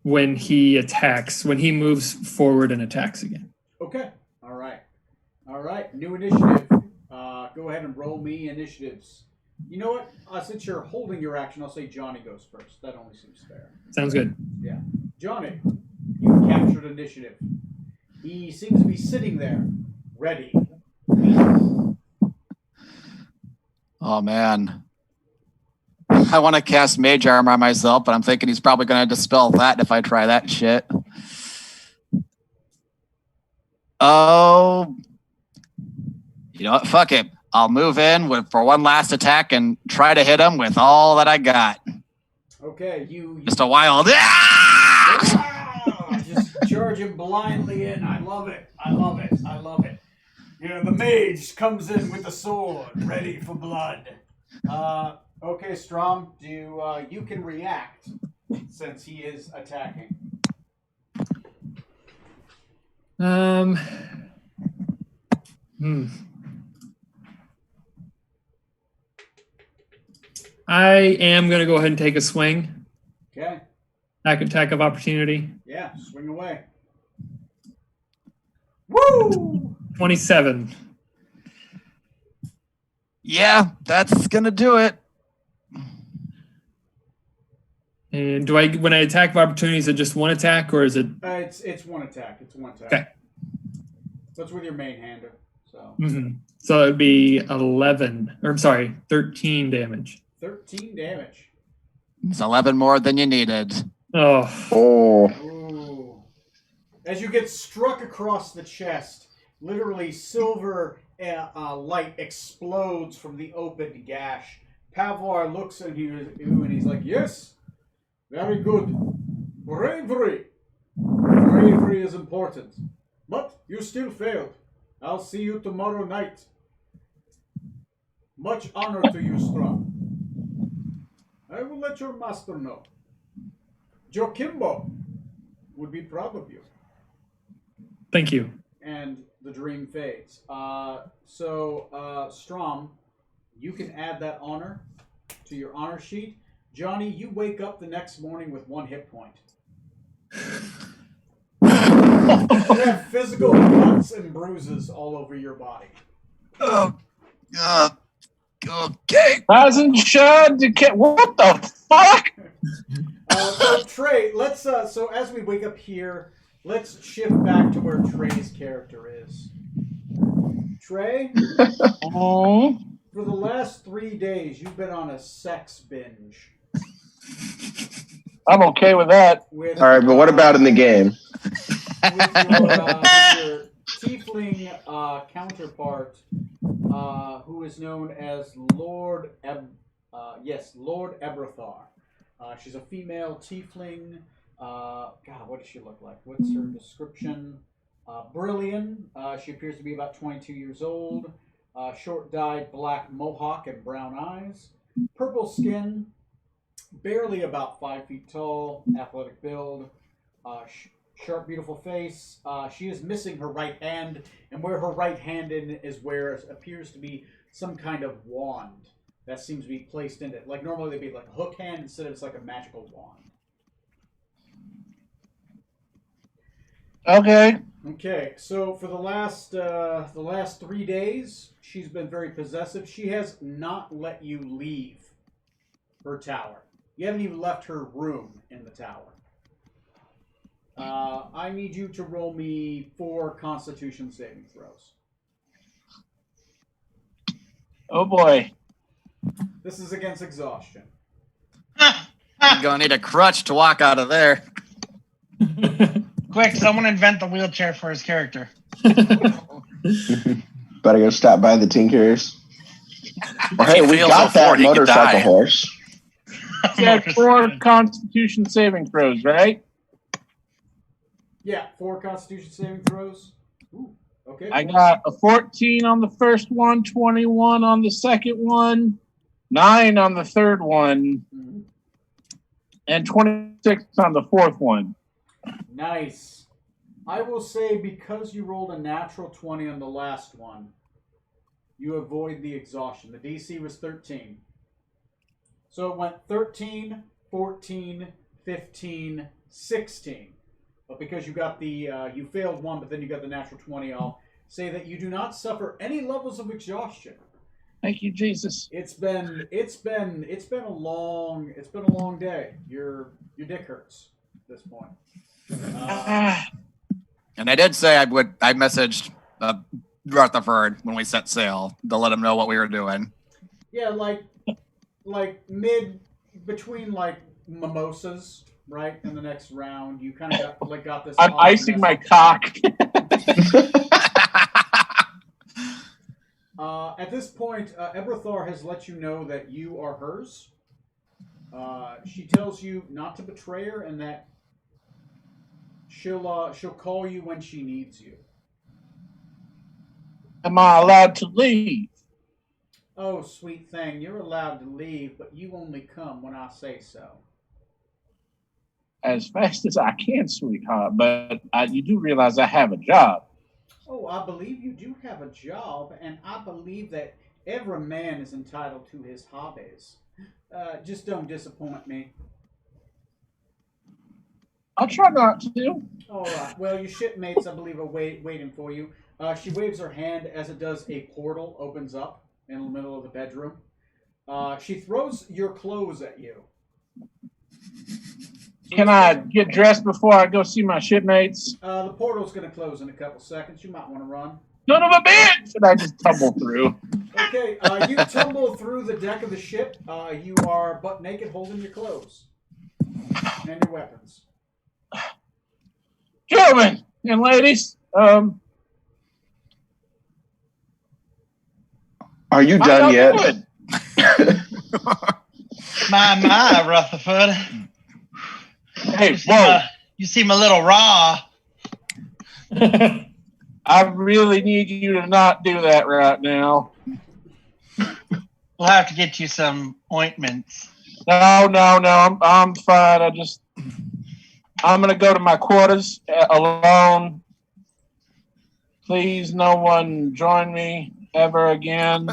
When he attacks, when he moves forward and attacks again. Okay. All right. All right. New initiative. Go ahead and roll me initiatives. You know what? Since you're holding your action, I'll say Johnny goes first. That only seems fair. Sounds good. Yeah. Johnny, you captured initiative. He seems to be sitting there, ready. Oh, man. I want to cast Mage Armor on myself, but I'm thinking he's probably going to dispel that if I try that shit. Oh, you know what? Fuck it. I'll move in for one last attack and try to hit him with all that I got. Okay, you Just a wild. just charge him blindly in. I love it. I love it. I love it. You know, the mage comes in with the sword, ready for blood. Okay, Strom, you can react since he is attacking. I am going to go ahead and take a swing. Okay. Attack of opportunity. Yeah, swing away. Woo! 27. Yeah, that's going to do it. And when I attack of opportunity, is it just one attack or is it? It's one attack. It's one attack. Okay. That's with your main hander. So. Mm-hmm. So it would be 13 damage. 13 damage. It's 11 more than you needed. Oh. Oh, Ooh. As you get struck across the chest, literally silver light explodes from the opened gash. Pavlar looks at you and he's like, "Yes, very good. Bravery. Bravery is important. But you still failed. I'll see you tomorrow night. Much honor to you, Strahd. I will let your master know. Jokimbo would be proud of you." Thank you. And the dream fades. Strom, you can add that honor to your honor sheet. Johnny, you wake up the next morning with 1 hit point. You have physical cuts and bruises all over your body. Okay. Hasn't shot the cat. What the fuck? So Trey, let's so as we wake up here, let's shift back to where Trey's character is. Trey, Oh, for the last 3 days, you've been on a sex binge. I'm okay with that. With, all right. But what about in the game? with your tiefling counterpart, who is known as Lord Ebrathar. She's a female tiefling. God, what does she look like? What's her description? Brilliant. She appears to be about 22 years old. Short dyed black mohawk and brown eyes. Purple skin. Barely about 5 feet tall. Athletic build. Sharp, beautiful face. She is missing her right hand, and where her right hand is where it appears to be some kind of wand that seems to be placed in it. Like normally they'd be like a hook hand, instead it's like a magical wand. Okay. Okay, so for the last 3 days, she's been very possessive. She has not let you leave her tower. You haven't even left her room in the tower. I need you to roll me 4 Constitution saving throws. Oh boy. This is against exhaustion. You're gonna need a crutch to walk out of there. Quick, someone invent the wheelchair for his character. Better go stop by the Tinkers. Or hey, we fails got before, that he could motorcycle die. horse. You got 4 Constitution saving throws, right? Yeah, 4 Constitution saving throws. Ooh, okay. I got a 14 on the first one, 21 on the second one, 9 on the third one, Mhm. and 26 on the fourth one. Nice. I will say because you rolled a natural 20 on the last one, you avoid the exhaustion. The DC was 13. So it went 13, 14, 15, 16. But because you got the you failed one, but then you got the natural 20, I'll say that you do not suffer any levels of exhaustion. Thank you, Jesus. It's been a long day. Your dick hurts at this point. And I did say I messaged Rutherford when we set sail to let him know what we were doing. Yeah, like between like mimosas, right? In the next round, you kind of got this. I'm icing my cock. At this point, Ebrathar has let you know that you are hers. She tells you not to betray her and that she'll call you when she needs you. Am I allowed to leave? Oh, sweet thing, you're allowed to leave, but you only come when I say so. As fast as I can, sweetheart, but you do realize I have a job. Oh, I believe you do have a job, and I believe that every man is entitled to his hobbies. Just don't disappoint me. I'll try not to. All right. Well, your shipmates, I believe, are waiting for you. She waves her hand as it does. A portal opens up in the middle of the bedroom. She throws your clothes at you. Can I get dressed before I go see my shipmates? The portal's going to close in a couple seconds. You might want to run. Son of a bitch! And I just tumble through. Okay, you tumble through the deck of the ship. You are butt naked, holding your clothes. And your weapons. Gentlemen and ladies, Are you how done y'all yet? doing? My, Rutherford. Hey, whoa. You seem a little raw. I really need you to not do that right now. We'll have to get you some ointments. No, I'm fine. I'm gonna go to my quarters alone. Please, no one join me ever again.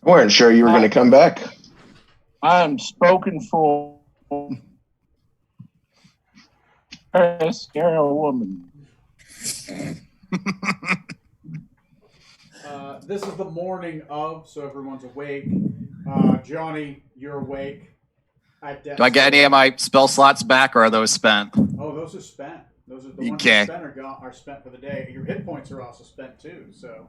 Weren't sure you were going to come back. I am spoken for. Scare a woman. This is the morning of, so everyone's awake. Johnny, you're awake. Do I get any of my spell slots back, or are those spent? Oh, those are spent. Those are the ones Okay. that are spent for the day. Your hit points are also spent too. So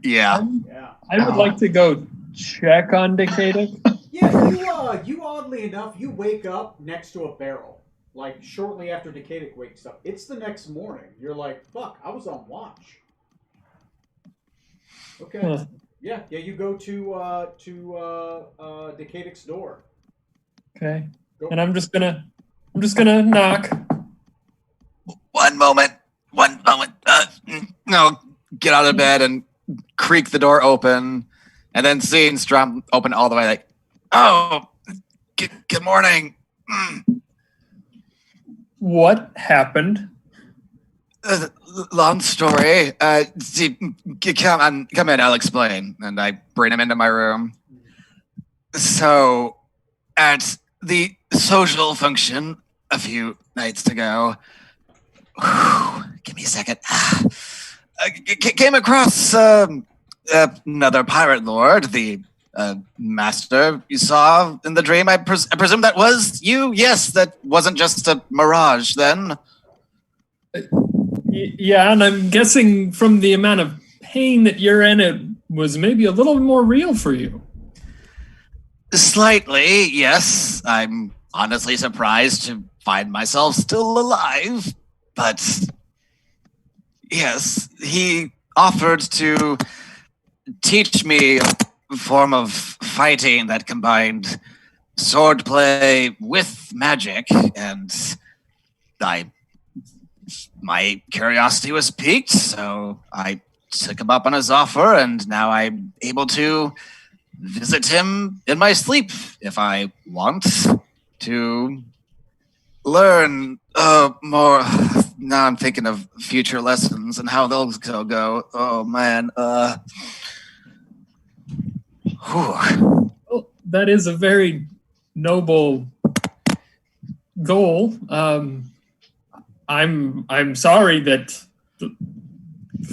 Yeah. yeah. I would like to go check on Decadic. Yeah, you oddly enough, you wake up next to a barrel. Like shortly after Decadic wakes up. It's the next morning. You're like, fuck, I was on watch. Okay. Huh. Yeah, you go to Decadic's door. Okay. Go. And I'm just gonna knock. One moment. No, get out of bed and creak the door open, and then seeing Strum open all the way, like, oh, good morning. What happened? Long story. Come in, I'll explain. And I bring him into my room. So, at the social function a few nights ago, give me a second. Came across another pirate lord, the master you saw in the dream. I presume that was you? Yes, that wasn't just a mirage then. Yeah, and I'm guessing from the amount of pain that you're in, it was maybe a little more real for you. Slightly, yes. I'm honestly surprised to find myself still alive. But yes, he offered to teach me a form of fighting that combined swordplay with magic, and my curiosity was piqued, so I took him up on his offer, and now I'm able to visit him in my sleep if I want to learn more. Now I'm thinking of future lessons and how those go. Oh man. Well, that is a very noble goal. I'm sorry that.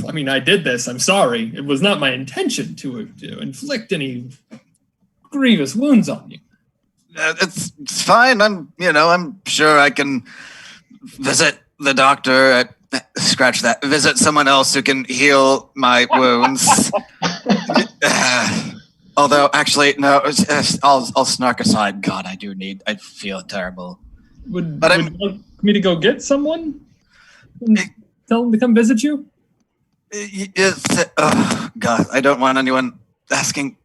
I mean, I did this. I'm sorry. It was not my intention to inflict any grievous wounds on you. It's fine. I'm sure I can visit the doctor. Scratch that. Visit someone else who can heal my wounds. Although, actually, no. I'll snark aside. God, I feel terrible. Would you like me to go get someone? And tell them to come visit you? Oh, God, I don't want anyone asking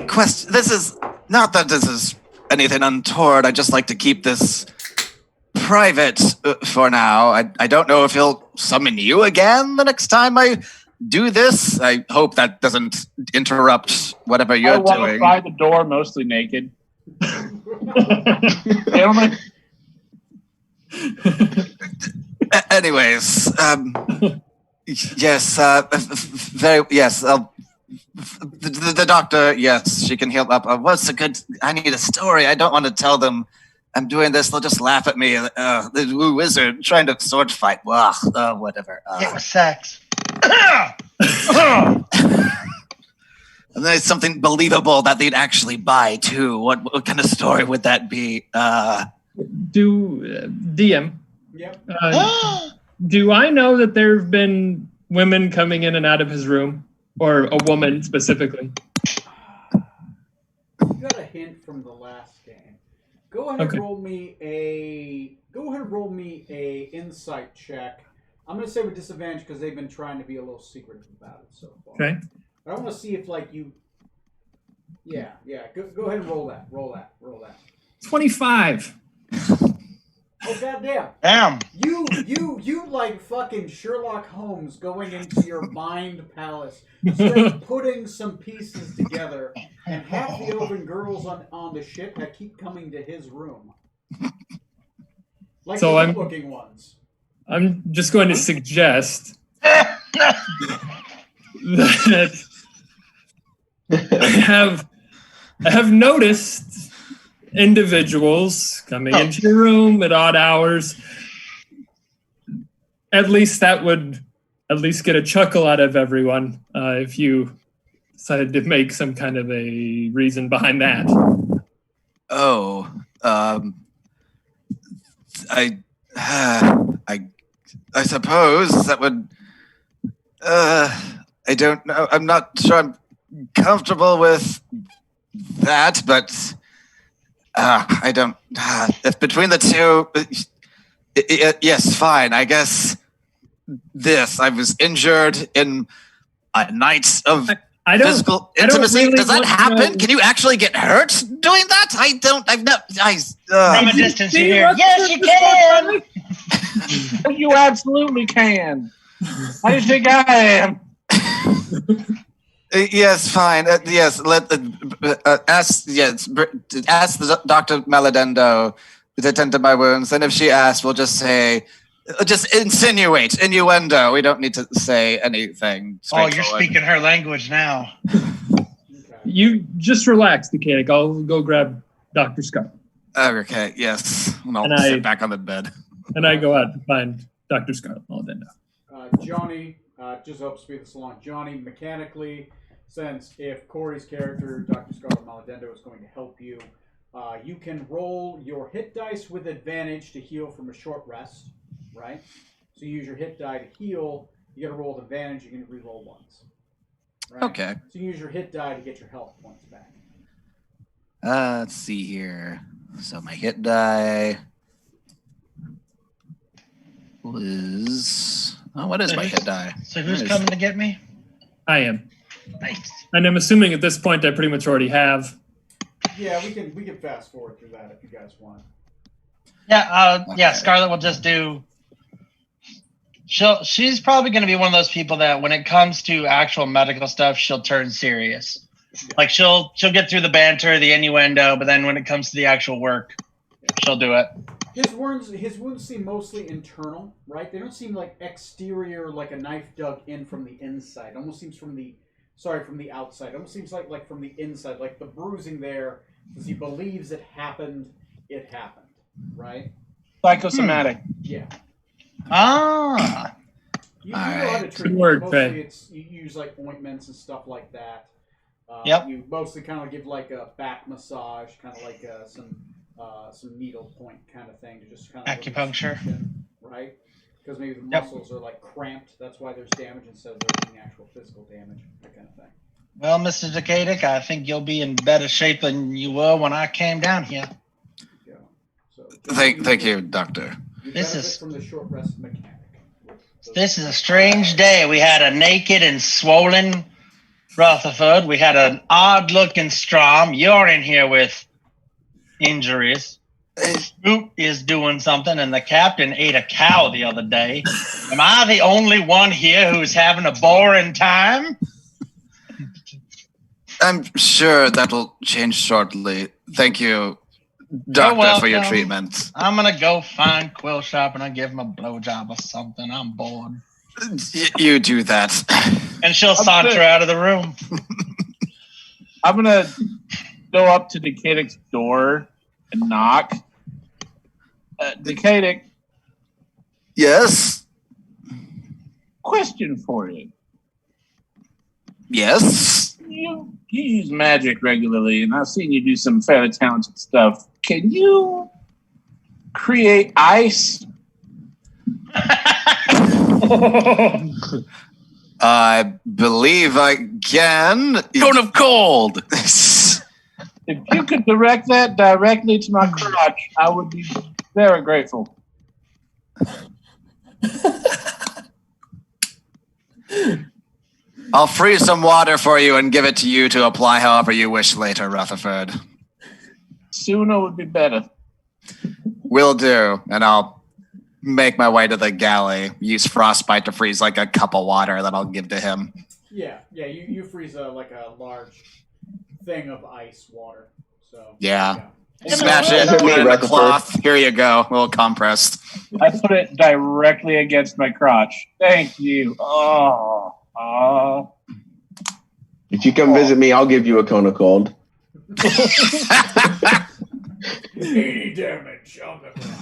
questions. This is not that this is anything untoward. I just like to keep this private for now. I don't know if he'll summon you again the next time I do this. I hope that doesn't interrupt whatever you're doing. I walk by the door mostly naked. Gentlemen. Anyways, yes, yes. The doctor, yes, she can heal up. What's a good? I need a story. I don't want to tell them I'm doing this. They'll just laugh at me. The wizard trying to sword fight. Whatever. It was sex. And there's something believable that they'd actually buy too. What kind of story would that be? DM. Yep. Do I know that there have been women coming in and out of his room, or a woman specifically? You hint from the last game. Go ahead and roll me a insight check. I'm gonna say with disadvantage because they've been trying to be a little secretive about it so far. Okay. I want to see if like you. Yeah. Go ahead and roll that. 25. Oh goddamn! Damn. You like fucking Sherlock Holmes going into your mind palace, start putting some pieces together, and half the elven girls on the ship that keep coming to his room, like So the good-looking ones. I'm just going to suggest that I have noticed individuals coming into your room at odd hours. At least that would at least get a chuckle out of everyone if you decided to make some kind of a reason behind that. Oh, I suppose that would. I don't know. I'm not sure I'm comfortable with that, but I don't. If between the two, yes, fine. I guess I was injured in a night of physical intimacy. Does that happen? Can you actually get hurt doing that? I don't. I've no. From a distance, you hear, yes, you can. You absolutely can. How do you think I am? Yes, fine. Yes, ask. Yes, ask the Dr. Maladendo to attend to my wounds, and if she asks, we'll just say, just innuendo. We don't need to say anything. Oh, you're speaking her language now. You just relax, Decadic. I'll go grab Dr. Scott. Okay. Yes, and I'll sit back on the bed. And I go out to find Dr. Scarlet Maladendo. Johnny, just help speed this along. Johnny, mechanically, since if Corey's character, Dr. Scarlet Maladendo, is going to help you, you can roll your hit dice with advantage to heal from a short rest, right? So you use your hit die to heal. You got to roll with advantage. You can re-roll once. Right? Okay. So you use your hit die to get your health points back. Let's see here. So my hit die was. Oh, what is my hit die? So who's coming to get me? I am. Nice. And I'm assuming at this point I pretty much already have. Yeah, we can fast forward through that if you guys want. Yeah, yeah. Scarlet will just do. She's probably going to be one of those people that when it comes to actual medical stuff, she'll turn serious. Like she'll get through the banter, the innuendo, but then when it comes to the actual work, she'll do it. His wounds seem mostly internal, right? They don't seem like exterior, like a knife dug in from the inside. It almost seems from the outside. It almost seems like from the inside, like the bruising there, because he believes it happened, right? Psychosomatic. Yeah. Ah. You know how to treat it. Mostly you use like ointments and stuff like that. Yep. You mostly kind of give like a back massage, kind of like some needle point kind of thing to just kind of acupuncture, right? Because maybe the muscles are like cramped. That's why there's damage instead of there being actual physical damage, that kind of thing. Well, Mr. Decadic, I think you'll be in better shape than you were when I came down here. Yeah. So thank you, Doctor. This is from the short rest mechanic. This is a strange day. We had a naked and swollen Rutherford. We had an odd-looking Strom. You're in here with injuries. Scoop is doing something, and the captain ate a cow the other day. Am I the only one here who's having a boring time? I'm sure that'll change shortly. Thank you, Doctor, for your treatment. I'm going to go find Quill Shop and I'll give him a blowjob or something. I'm bored. You do that. And she'll saunter out of the room. I'm going to go up to Decadic's door and knock. Decadic. Yes? Question for you. Yes? You use magic regularly, and I've seen you do some fairly talented stuff. Can you create ice? I believe I can. Cone of cold. If you could direct that directly to my crotch, I would be very grateful. I'll freeze some water for you and give it to you to apply however you wish later, Rutherford. Sooner would be better. Will do, and I'll make my way to the galley. Use frostbite to freeze like a cup of water that I'll give to him. Yeah. You freeze a large thing of ice water. So Yeah. Smash it, Look at put me, it in a Rutherford. cloth. Here you go, a little compressed. I put it directly against my crotch. Thank you. Oh. If you come visit me, I'll give you a cone of cold. 80 damage on the crotch.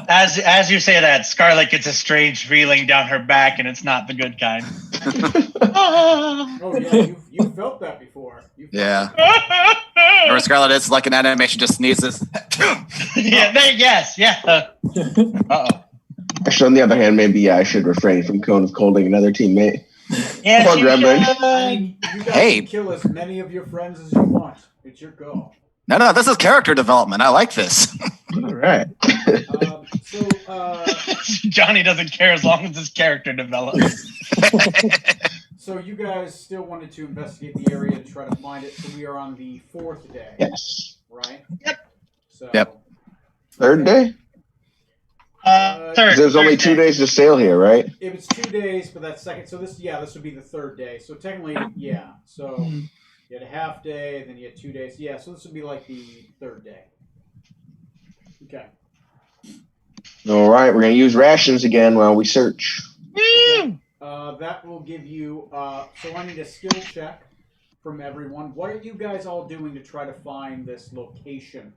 As you say that, Scarlet gets a strange feeling down her back, and it's not the good kind. Oh yeah, you felt that before. Yeah. Or Scarlet, it's like an animation, just sneezes. Yes. Uh-oh. Actually, on the other hand, maybe I should refrain from cone of colding another teammate. Yeah, Poor she gremlin. I mean, you guys Hey. can kill as many of your friends as you want. It's your call. No, this is character development. I like this. All right. Johnny doesn't care as long as his character develops. So you guys still wanted to investigate the area to try to find it. So we are on the 4th day, Yes. right? Yep. So, Yep. Third day? Third. There's only 2 days to sail here, right? It was 2 days, but that's second. So this would be the 3rd day. So technically, yeah. So you had a half day, then you had 2 days. Yeah. So this would be like the 3rd day. Okay. All right, we're going to use rations again while we search. Woo! That will give you. So I need a skill check from everyone. What are you guys all doing to try to find this location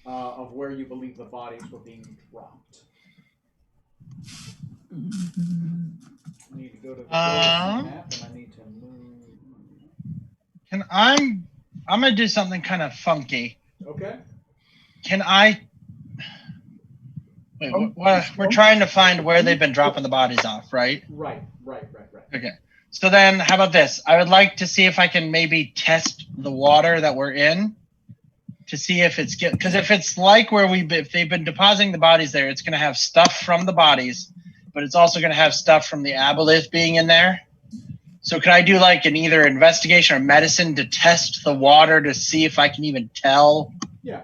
of where you believe the bodies were being dropped? I need to go to the map, and I need to move. I'm gonna do something kind of funky. Okay. Can I? Wait, we're trying to find where they've been dropping the bodies off, right? Right. Okay. So then, how about this? I would like to see if I can maybe test the water that we're in to see if it's because if it's like where if they've been depositing the bodies there, it's going to have stuff from the bodies, but it's also going to have stuff from the aboleth being in there. So could I do like an either investigation or medicine to test the water to see if I can even tell? Yeah.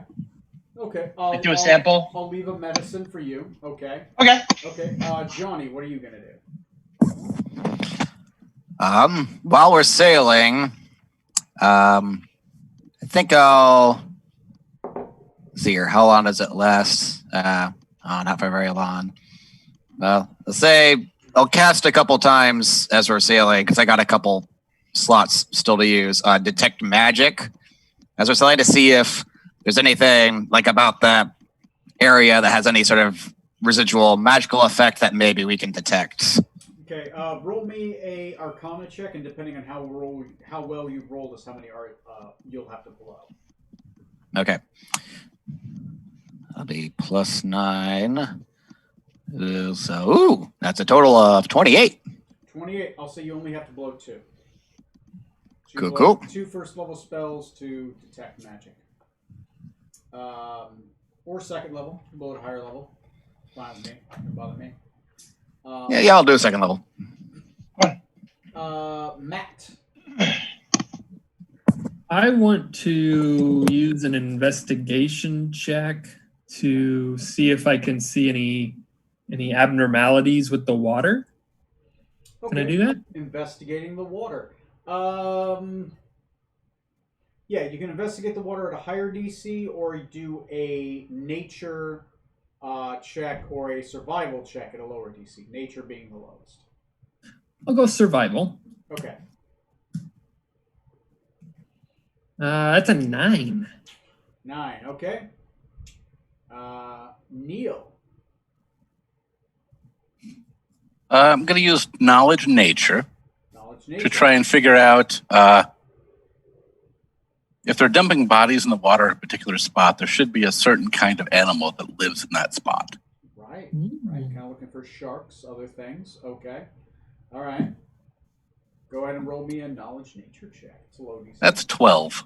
Okay. Do a sample? I'll leave a medicine for you. Okay. Okay. Johnny, what are you gonna do? While we're sailing, I think I'll see here. How long does it last? Not for very long. Well, let's say I'll cast a couple times as we're sailing because I got a couple slots still to use. Detect magic as we're sailing to see if there's anything like about that area that has any sort of residual magical effect that maybe we can detect. Okay, roll me a Arcana check, and depending on how well you roll is how many you'll have to blow. Okay. That'll be +9. So, that's a total of 28. 28. I'll say you only have to blow 2. So you Cool. blow 2 first-level spells to detect magic. Or second level. You can blow at a higher level. Fine with me. Doesn't bother me. Yeah, I'll do a second level. Matt. I want to use an investigation check to see if I can see any abnormalities with the water. Okay. Can I do that? Investigating the water. Yeah, you can investigate the water at a higher DC, or you do a nature check or a survival check at a lower DC. Nature being the lowest. I'll go survival. Okay. That's a 9. 9. Okay. Neil. I'm going to use knowledge nature Knowledge nature. to try and figure out if they're dumping bodies in the water at a particular spot, there should be a certain kind of animal that lives in that spot. Right. Kind of looking for sharks, other things. Okay. All right. Go ahead and roll me a knowledge nature check. It's a low DC. That's 12.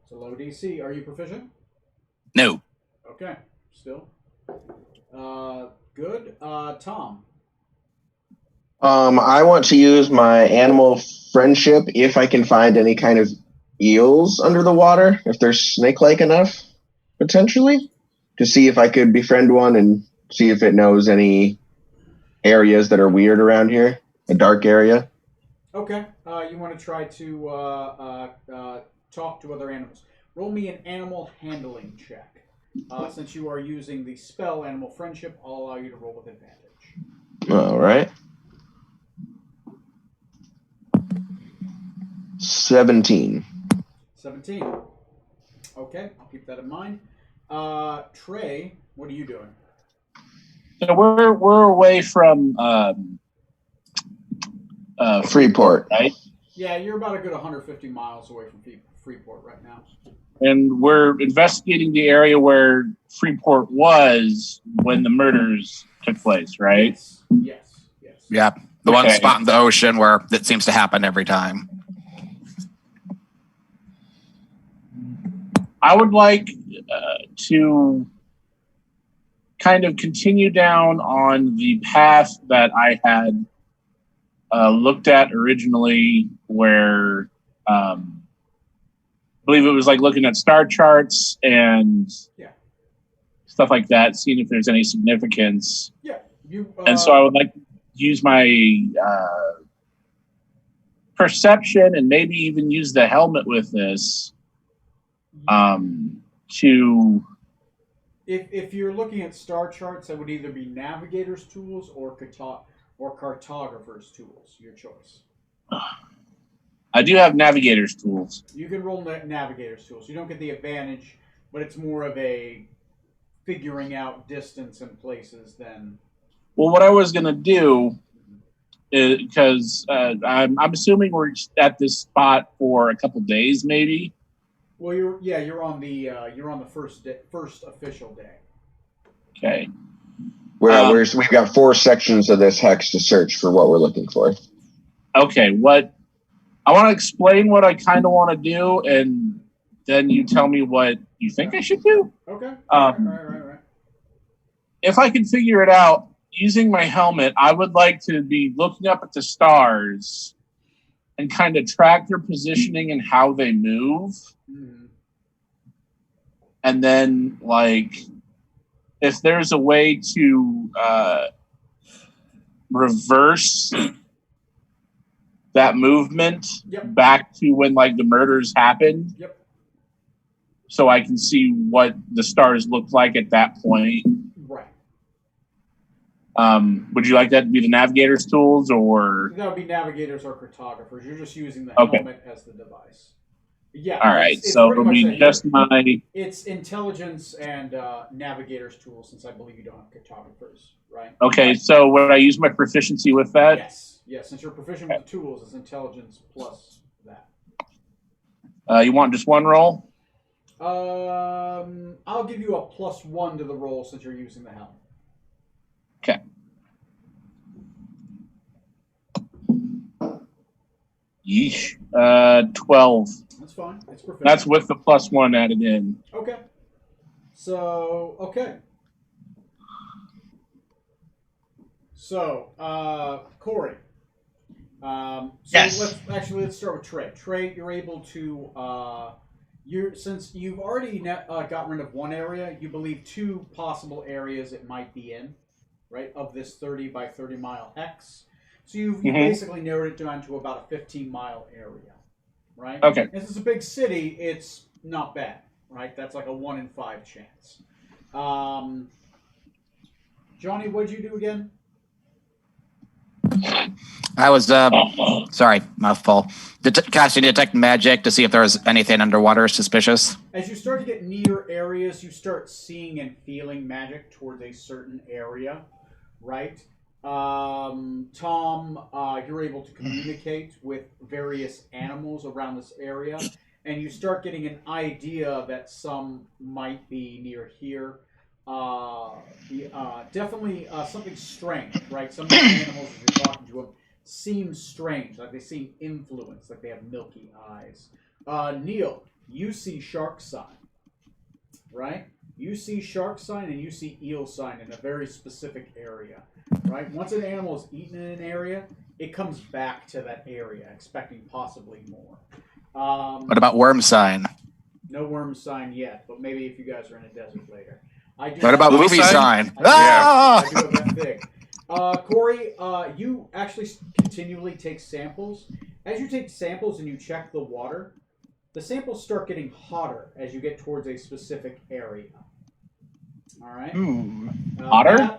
It's a low DC. Are you proficient? No. Okay. Still. Good. Tom. I want to use my animal friendship if I can find any kind of eels under the water, if they're snake-like enough, potentially, to see if I could befriend one and see if it knows any areas that are weird around here, a dark area. Okay. You want to try to talk to other animals. Roll me an animal handling check. Since you are using the spell Animal Friendship, I'll allow you to roll with advantage. All right. 17. 17. Okay, I'll keep that in mind. Trey, what are you doing? So we're away from Freeport. right? Yeah, you're about a good 150 miles away from Freeport right now. And we're investigating the area where Freeport was when the murders took place, right? Yes. Yeah. The one Okay. spot in the ocean where that seems to happen every time. I would like to kind of continue down on the path that I had looked at originally, where I believe it was like looking at star charts and stuff like that, seeing if there's any significance. Yeah. And so I would like to use my perception and maybe even use the helmet with this to... If you're looking at star charts, that would either be navigator's tools or cartographer's tools. Your choice. I do have navigator's tools. You can roll navigator's tools. You don't get the advantage, but it's more of a figuring out distance and places than... Well, what I was going to do is, because I'm assuming we're at this spot for a couple days, maybe. Well, you're on the first official day. Okay. We've got 4 sections of this hex to search for what we're looking for. Okay. What I want to explain what I kind of want to do, and then you tell me what you think I should do. Okay. Right. If I can figure it out using my helmet, I would like to be looking up at the stars and kind of track their positioning and how they move. Mm-hmm. And then, like, if there's a way to reverse that movement back to when, like, the murders happened. Yep. So I can see what the stars look like at that point. Right. Would you like that to be the navigator's tools, or? That would be navigators or cartographers. You're just using the helmet as the device. Yeah. All right. So it'll be just my... It's intelligence and navigator's tools, since I believe you don't have cartographers, right? Okay. So would I use my proficiency with that? Yes. Since you're proficient with the tools, it's intelligence plus that. You want just one roll? I'll give you a +1 to the roll since you're using the helmet. Okay. Yeesh. 12. That's fine. It's proficient. That's with the +1 added in. Okay. So, okay. So, Corey. Yes. Let's start with Trey. Trey, you're able to since you've already got rid of one area, you believe 2 possible areas it might be in, right? Of this 30 by 30 mile hex. So you basically narrowed it down to about a 15-mile area, right? Okay. This is a big city. It's not bad, right? That's like a 1 in 5 chance. Johnny, what'd you do again? I was, sorry, mouthful. Casting detect magic to see if there's anything underwater suspicious. As you start to get near areas, you start seeing and feeling magic towards a certain area, right? Tom, you're able to communicate with various animals around this area, and you start getting an idea that some might be near here. Definitely something strange, right? Some of the animals, as you're talking to them, seem strange, like they seem influenced, like they have milky eyes. Neil, you see shark sign, right? You see shark sign and you see eel sign in a very specific area, right? Once an animal is eaten in an area, it comes back to that area, expecting possibly more. What about worm sign? No worm sign yet, but maybe if you guys are in a desert later. What about movie sign? I do have that thing. Corey, you actually continually take samples. As you take samples and you check the water, the samples start getting hotter as you get towards a specific area. All right. Hotter?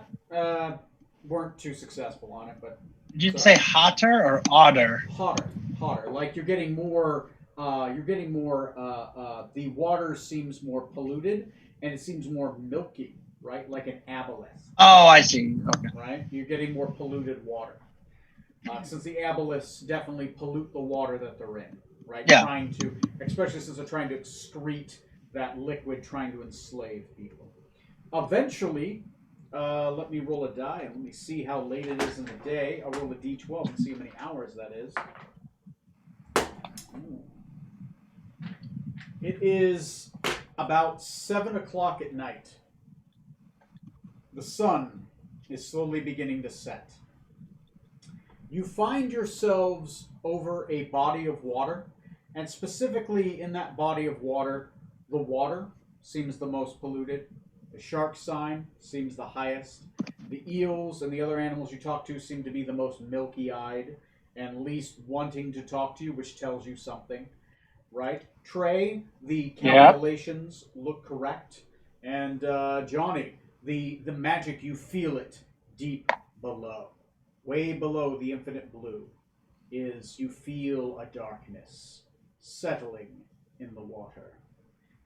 Weren't too successful on it, but. Did you say hotter or otter? Hotter. Like you're getting more. The water seems more polluted and it seems more milky, right? Like an aboleth. Oh, I see. Okay. Right? You're getting more polluted water. Since the aboleths definitely pollute the water that they're in, right? Yeah. Trying to, especially since they're trying to excrete that liquid, trying to enslave people. Eventually, let me roll a die and let me see how late it is in the day. I'll roll a d12 and see how many hours that is. Ooh. It is about 7 o'clock at night. The sun is slowly beginning to set. You find yourselves over a body of water, and specifically in that body of water, the water seems the most polluted. The shark sign seems the highest. The eels and the other animals you talk to seem to be the most milky-eyed and least wanting to talk to you, which tells you something, right? Trey, the calculations look correct. And Johnny, the magic, you feel it deep below. Way below the infinite blue is you feel a darkness settling in the water.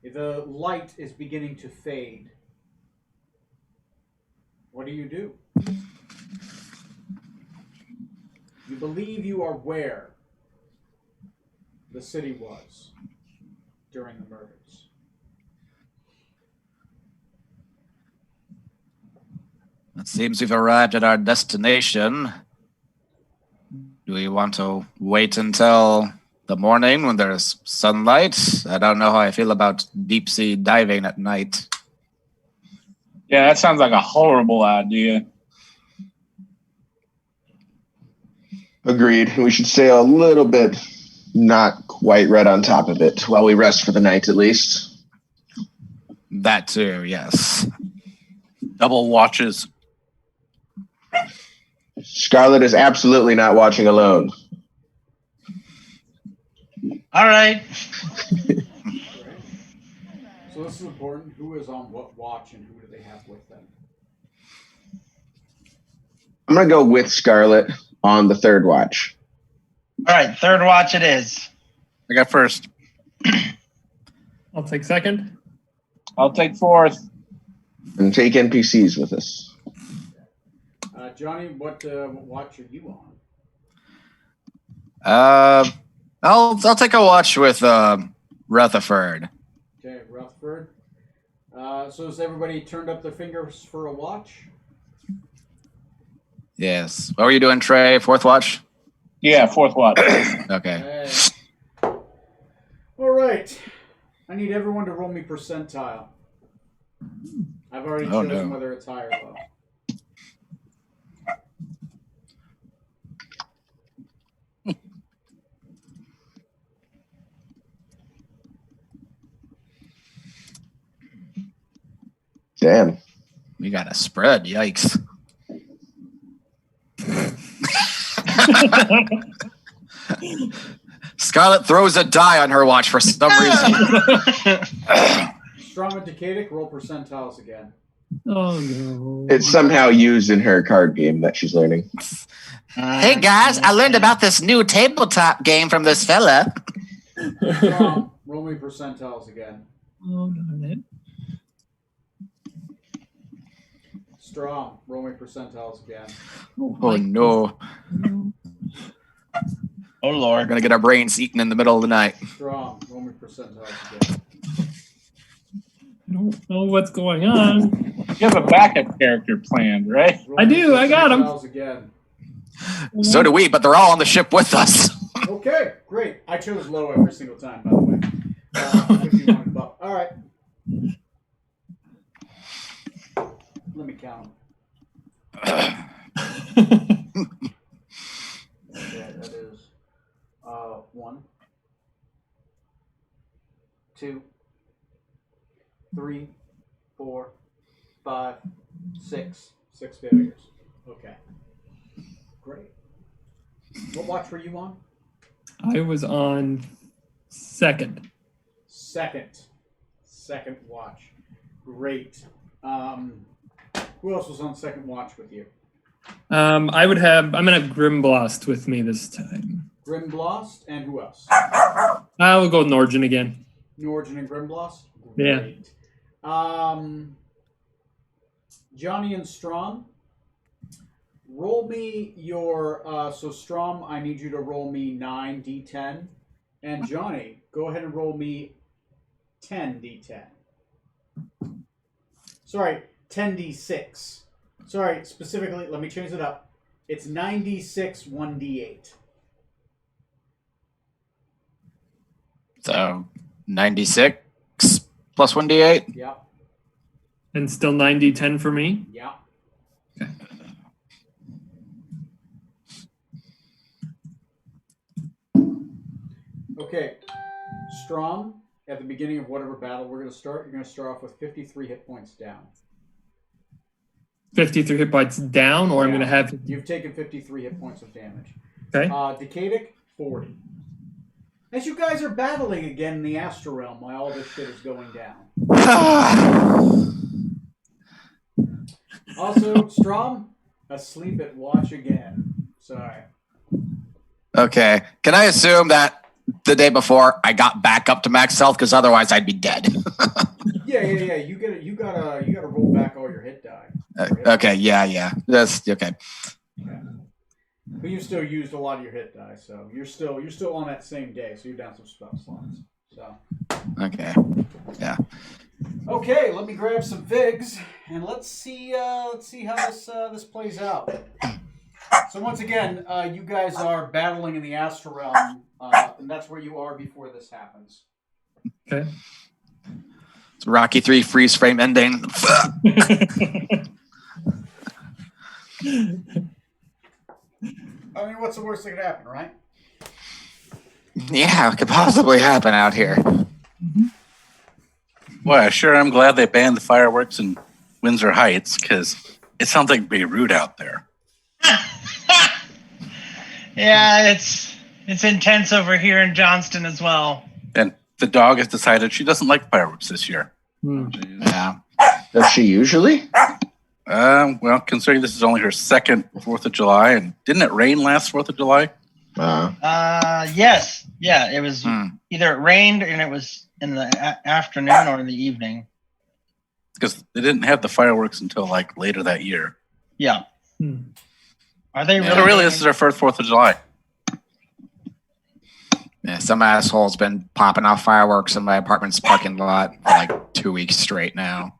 The light is beginning to fade. What do? You believe you are where the city was during the murders. It seems we've arrived at our destination. Do we want to wait until the morning when there's sunlight? I don't know how I feel about deep sea diving at night. Yeah, that sounds like a horrible idea. Agreed. We should stay a little bit not quite right on top of it while we rest for the night at least. That too, yes. Double watches. Scarlet is absolutely not watching alone. All right. So this is important. Who is on what watch and who do they have with them? I'm going to go with Scarlet on the third watch. All right, third watch it is. I got first. I'll take second. I'll take fourth. And take NPCs with us. Johnny, what watch are you on? I'll take a watch with Rutherford. Okay, Rutherford. So has everybody turned up their fingers for a watch? Yes. What were you doing, Trey? Fourth watch? Yeah, fourth watch. Okay. All right. I need everyone to roll me percentile. I've already chosen whether it's high or low. Damn. We got a spread. Yikes. Scarlet throws a die on her watch for some reason. Strong and Decadic, roll percentiles again. Oh, no. It's somehow used in her card game that she's learning. Hey, guys, I learned about this new tabletop game from this fella. Strong, roll me percentiles again. Oh, darn it. Strong, roll me percentiles again. Oh, no. Oh, We're Lord. going to get our brains eaten in the middle of the night. Strong, roll me percentiles again. I don't know what's going on. You have a backup character planned, right? Roll I me do, I got 'em. percentiles again. So do we, but they're all on the ship with us. Okay, great. I chose low every single time, by the way. $51. All right. Let me count them. Yeah, that is 1, 2, 3, 4, 5, 6. 6 failures. Okay. Great. What watch were you on? I was on second. Second watch. Great. Who else was on second watch with you? I'm gonna have Grimblast with me this time. Grimblast and who else? I will go with Norgen again. Norgen and Grimblast? Yeah. Great. Johnny and Strom, roll me your... so Strom, I need you to roll me 9d10. And Johnny, go ahead and roll me 10d10. Sorry, 10d6. Sorry, specifically, let me change it up. It's 9d6, 1d8. So 96 plus 1d8. Yeah, And still 9d10 for me. yeah. Okay, Strom, at the beginning of whatever battle we're going to start, you're going to start off with 53 hit points down. 53 hit points down, or I'm going to have... You've taken 53 hit points of damage. Okay. Decadic, 40. As you guys are battling again in the Astral Realm while all this shit is going down. Also, Strom, asleep at watch again. Sorry. Okay. Can I assume that the day before I got back up to max health? Because otherwise I'd be dead. Yeah. You gotta roll back all your hit die. Okay. Yeah. That's okay. Yeah. But you still used a lot of your hit die, so you're still on that same day, so you're down some spell slots. So. Okay. Yeah. Okay, let me grab some figs and let's see how this plays out. So once again, you guys are battling in the Astral Realm, and that's where you are before this happens. Okay. It's Rocky 3 freeze frame ending. I mean, what's the worst that could happen, right? Yeah, what could possibly happen out here? Boy, I sure am glad they banned the fireworks in Windsor Heights, because it sounds like Beirut out there. Yeah, it's intense over here in Johnston as well. And the dog has decided she doesn't like fireworks this year. Yeah. Does she usually? Well, considering this is only her second 4th of July, and didn't it rain last 4th of July? Yes. Yeah, it was either it rained and it was in the afternoon or in the evening. Because they didn't have the fireworks until like later that year. Yeah. Are they really? So really, this is our first 4th of July. Yeah, some asshole's been popping off fireworks in my apartment's parking lot for like 2 weeks straight now.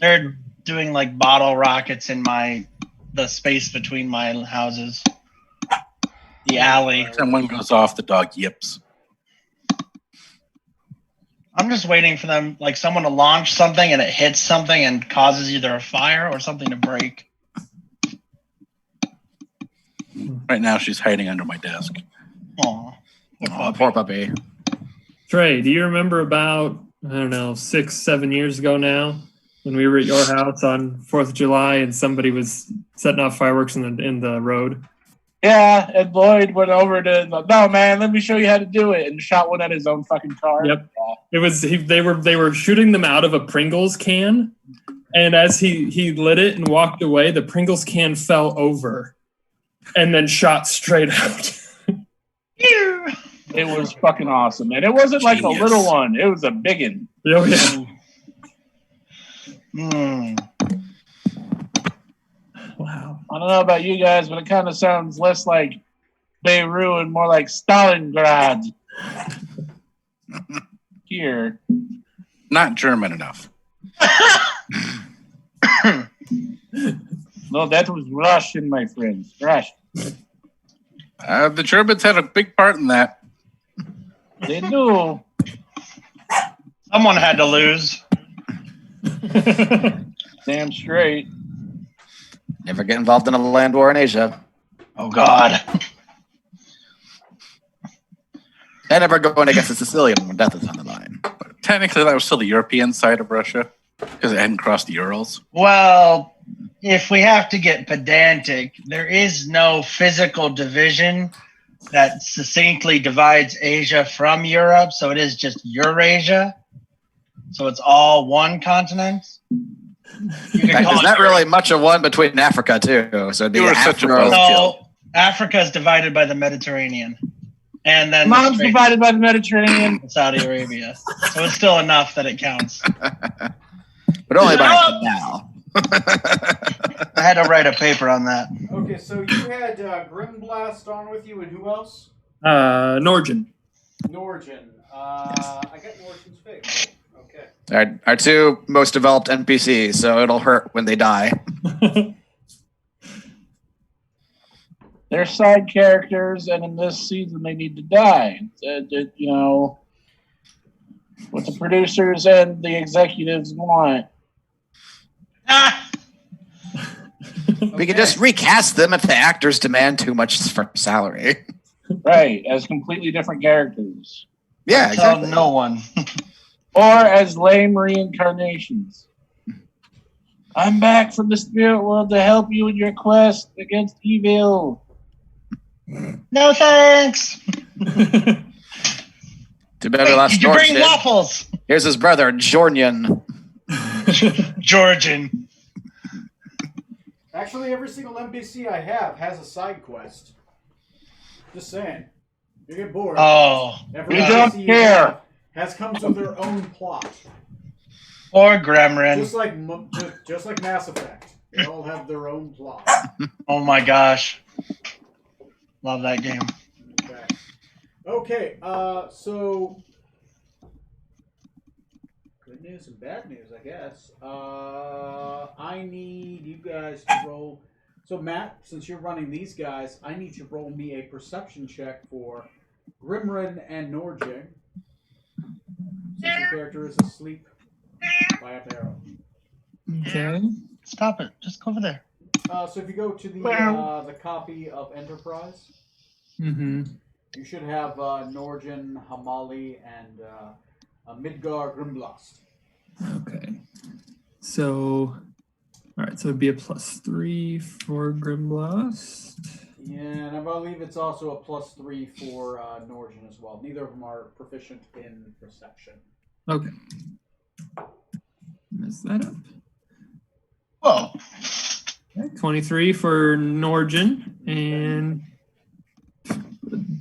They're doing like bottle rockets in the space between my houses. The alley. Every time one goes off, the dog yips. I'm just waiting for them, like someone to launch something and it hits something and causes either a fire or something to break. Right now, she's hiding under my desk. Aw. Oh, poor puppy. Trey, do you remember about, 6-7 years ago now, when we were at your house on 4th of July and somebody was setting off fireworks in the road? Yeah, and Lloyd went over to, no, man, let me show you how to do it, and shot one at his own fucking car. Yep. It was they were shooting them out of a Pringles can, and as he lit it and walked away, the Pringles can fell over and then shot straight out. It was fucking awesome, and it wasn't like Genius. a little one; it was a big one. Oh, yeah. Wow. I don't know about you guys, but it kind of sounds less like Beirut and more like Stalingrad. Here. Not German enough. No, that was Russian, my friends. Russian. The Germans had a big part in that. They do. Someone had to lose. Damn straight. Never get involved in a land war in Asia. Oh God. And never going against a Sicilian when death is on the line. Technically, that was still the European side of Russia because it hadn't crossed the Urals. Well, if we have to get pedantic, there is no physical division that succinctly divides Asia from Europe, so it is just Eurasia. So it's all one continent. There's not really much of one between Africa too, so it'd be You were such a Afro. buzzkill. No, Africa is divided by the Mediterranean, and then Mom's divided by the Mediterranean. Saudi Arabia. So it's still enough that it counts. But only by a canal. I had to write a paper on that. Okay, so you had Grimblast on with you, and who else? Norgin. Norgin. I got Norgin's face. Okay. Our two most developed NPCs, so it'll hurt when they die. They're side characters, and in this season they need to die. You know, what the producers and the executives want. Ah! We can just recast them if the actors demand too much for salary. Right, as completely different characters. Yeah, Tell exactly. no one. Or as lame reincarnations. I'm back from the spirit world to help you in your quest against evil. No thanks. Too bad we lost Did you bring Norgin. waffles? Here's his brother, Jornian. Georgian. Actually, every single NPC I have has a side quest. Just saying. You get bored. Oh. Every We don't NPC you care. have has comes with their own plot. Or Gremlin. Just like Mass Effect. They all have their own plot. Oh my gosh. Love that game. Okay, so good news and bad news, I guess. I need you guys to roll. So Matt, since you're running these guys, I need you to roll me a perception check for Grimrin and Norjig. Since your character is asleep by a barrel. Okay. Stop it. Just go over there. So if you go to the copy of Enterprise, Mm-hmm. you should have Norjin, Hamali, and Midgar Grimblast. Okay. So, all right. So it'd be a +3 for Grimblast. Yeah, and I believe it's also a +3 for Norjin as well. Neither of them are proficient in perception. Okay. Mess that up. Whoa. Okay, 23 for Norgin, and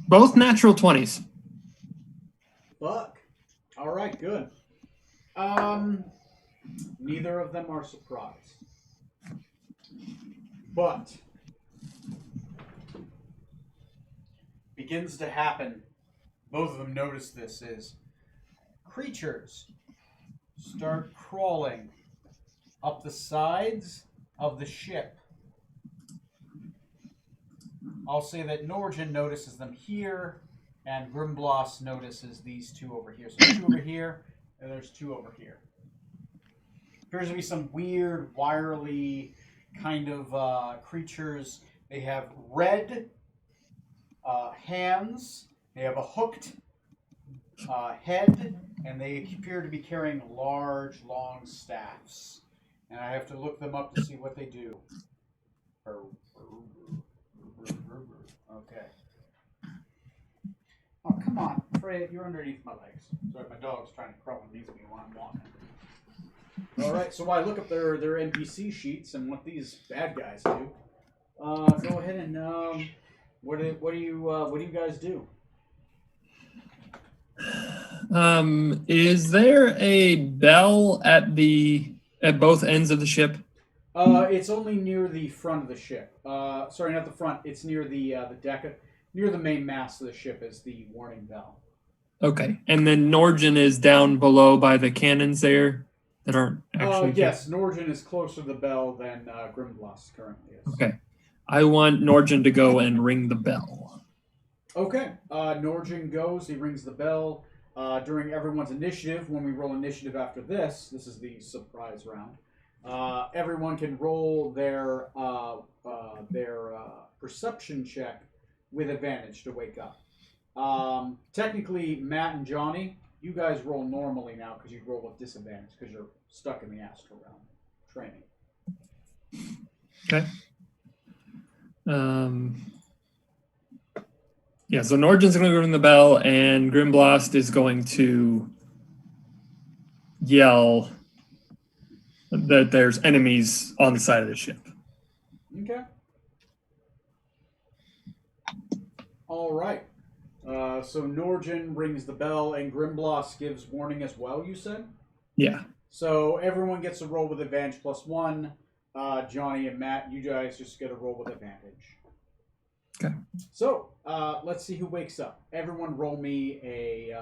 both natural 20s. Fuck. All right, good. Neither of them are surprised. But begins to happen. Both of them notice this is creatures start crawling up the sides of the ship. I'll say that Norjin notices them here, and Grimbloss notices these two over here. So there's two over here, and there's two over here. Appears to be some weird, wirely kind of creatures. They have red hands. They have a hooked head, and they appear to be carrying large, long staffs. And I have to look them up to see what they do. Okay. Oh, come on, Fred, you're underneath my legs. Sorry, my dog's trying to crawl underneath me while I'm walking. All right, so I look up their NPC sheets and what these bad guys do. Go ahead and what do you guys do? Is there a bell at both ends of the ship? It's only near the front of the ship. Sorry, not the front. It's near the deck. Near the main mast of the ship is the warning bell. Okay, and then Norgin is down below by the cannons there that aren't actually. Yes, Norgin is closer to the bell than Grimblast currently is. Okay, I want Norgin to go and ring the bell. Okay, Norgin goes. He rings the bell. during everyone's initiative, when we roll initiative after this is the surprise round. Everyone can roll their perception check with advantage to wake up. Technically, Matt and Johnny, you guys roll normally now because you roll with disadvantage because you're stuck in the astral realm training. Okay. Yeah, so Norgen's going to ring the bell, and Grimblast is going to yell that there's enemies on the side of the ship. Okay. All right. So Norgen rings the bell, and Grimblast gives warning as well, you said? Yeah. So everyone gets to roll with advantage +1. Johnny and Matt, you guys just get to roll with advantage. Okay. So let's see who wakes up. Everyone roll me a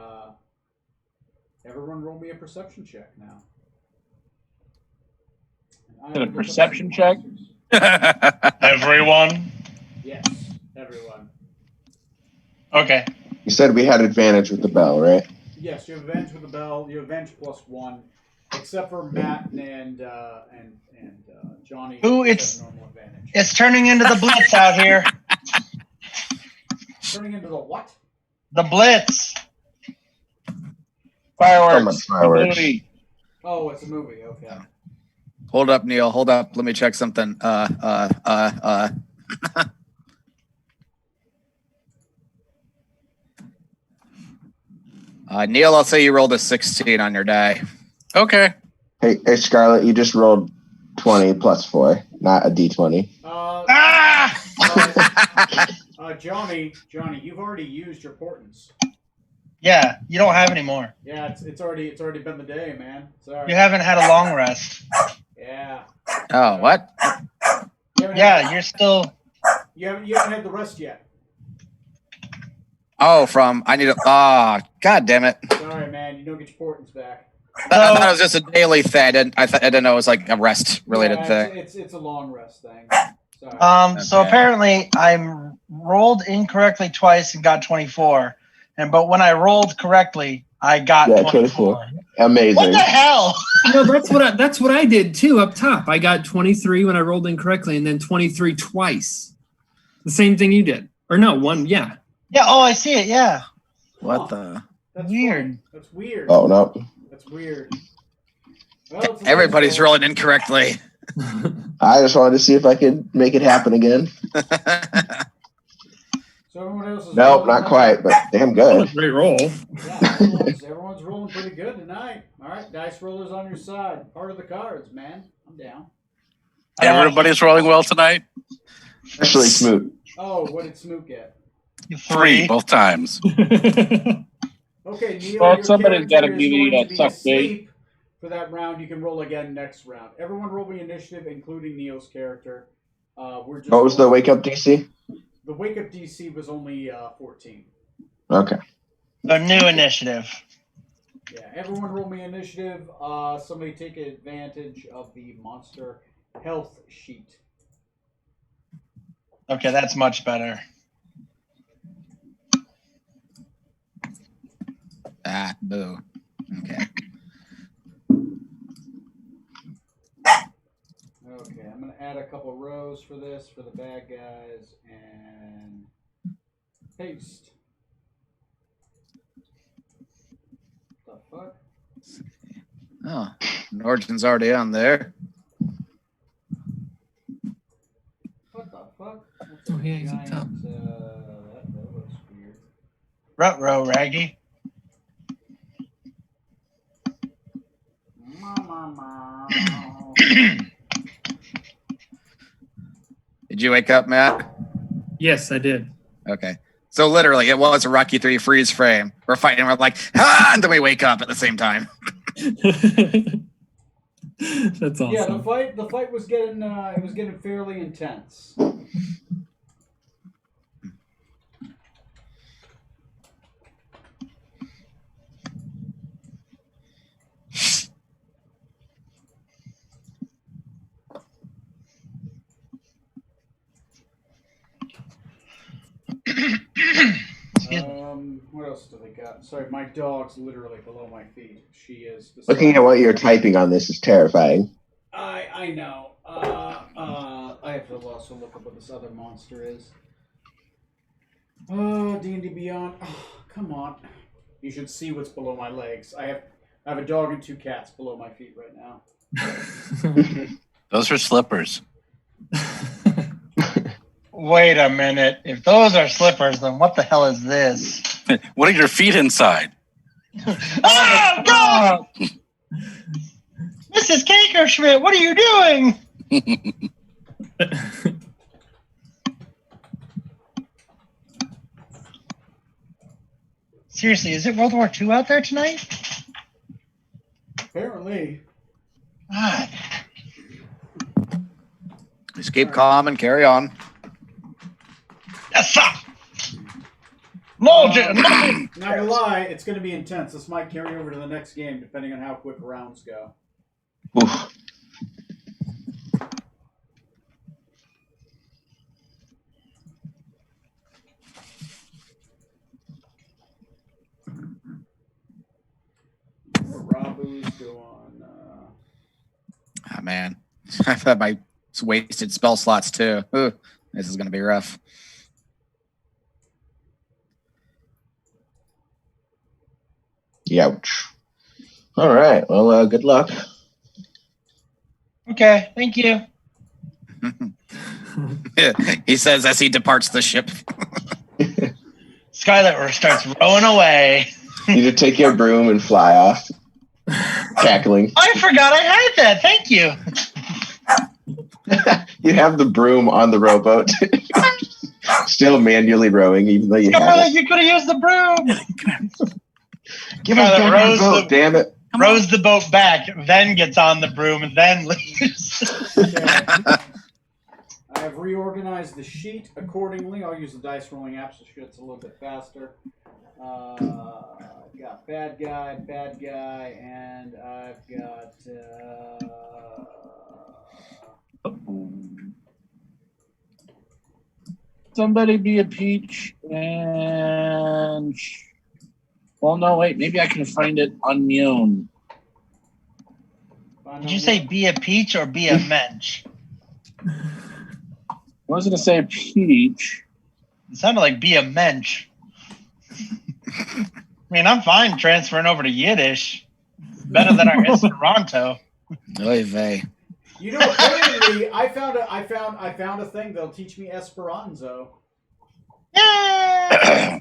perception check now. And I A will look up perception some check? monsters. Everyone. Yes, everyone. Okay. You said we had advantage with the bell, right? Yes, you have advantage with the bell. You have advantage +1, except for Matt and Johnny. Ooh, have it's- normal advantage. It's turning into the Blitz out here. Turning into the what? The Blitz. Fireworks. much fireworks. The movie. Oh, it's a movie. Okay. Hold up, Neil. Hold up. Let me check something. Neil, I'll say you rolled a 16 on your die. Okay. Hey, Scarlett, you just rolled 20 plus 4, not a d20. Ah! Johnny, you've already used your portents. Yeah, you don't have any more. Yeah, it's already been the day, man. Sorry. You haven't had a long rest. Yeah. Oh, what? Yeah, you're still. You haven't had the rest yet. Oh, I need a. Ah, God damn it. Sorry, man. You don't get your portents back. I thought it was just a daily thing. I didn't know it was like a rest related thing. It's a long rest thing. Sorry. So Okay. apparently I rolled incorrectly twice and got 24. But when I rolled correctly, I got Yeah, 24. Amazing. What the hell? No, that's what I did too up top. I got 23 when I rolled incorrectly, and then 23 twice. The same thing you did. Or no, one, yeah. Yeah, oh, I see it, yeah. What the? That's Weird. funny. That's weird. Oh, no. That's weird. Well, it's a Everybody's nice roll. rolling incorrectly. I just wanted to see if I could make it happen again. So everyone else is Nope, rolling not quite, but damn good. Great roll. Yeah, everyone's rolling pretty good tonight. All right, dice rollers on your side. Part of the cards, man. I'm down. Everybody's rolling well tonight. Especially Smoot. Oh, what did Smoot get? 3 both times. Okay, Neil, Well, your somebody's character gotta is be going to be suck asleep for that round. You can roll again next round. Everyone roll the initiative, including Neil's character. We're just What was the rolling- wake up DC? The wake up DC was only 14. Okay. A new initiative. Yeah, everyone roll me initiative. Somebody take advantage of the monster health sheet. Okay, that's much better. Ah, boo. Okay. Okay, I'm going to add a couple rows for this for the bad guys and paste. The fuck? Oh, Norgen's already on there. What the fuck? That's Oh, yeah, he's up top. That looks weird. Ruh-roh, Raggy. Did you wake up, Matt? Yes, I did. Okay. So literally, it was a Rocky 3 freeze frame. We're fighting, we're like, ah, and then we wake up at the same time. That's awesome. Yeah, the fight was getting fairly intense. What else do they got? Sorry, my dog's literally below my feet. She is. Looking at what you're typing on this is terrifying. I know. I have to also look up what this other monster is. D&D Beyond. Oh, come on. You should see what's below my legs. I have a dog and 2 cats below my feet right now. Those are slippers. Wait a minute. If those are slippers, then what the hell is this? What are your feet inside? Oh, God! Mrs. Kakerschmidt, what are you doing? Seriously, is it World War II out there tonight? Apparently. God. Just keep calm and carry on. Yes, sir. Not gonna lie, it's gonna be intense. This might carry over to the next game, depending on how quick rounds go. Oof. Rabu's go on. Oh, man. I've had my wasted spell slots, too. Ooh, this is going to be rough. Youch. All right. Well, good luck. Okay, thank you. He says as he departs the ship. Skylar starts rowing away. You need to take your broom and fly off, cackling. I forgot I had that. Thank you. You have the broom on the rowboat. Still manually rowing, even though you have Skylar, it. you could have used the broom. Give us Skylar back the boat, damn it. Rows the boat back, then gets on the broom, and then leaves. Okay. I have reorganized the sheet accordingly. I'll use the dice rolling app so shit's a little bit faster. I've got bad guy, and I've got Somebody be a peach and well, no, wait. Maybe I can find it on my own. Did you say be a peach or be a mensch? I was going to say peach. It sounded like be a mensch. I mean, I'm fine transferring over to Yiddish. Better than our Esperanto. Oy vey. You know, apparently, I found a thing that'll teach me Esperanto. Yeah.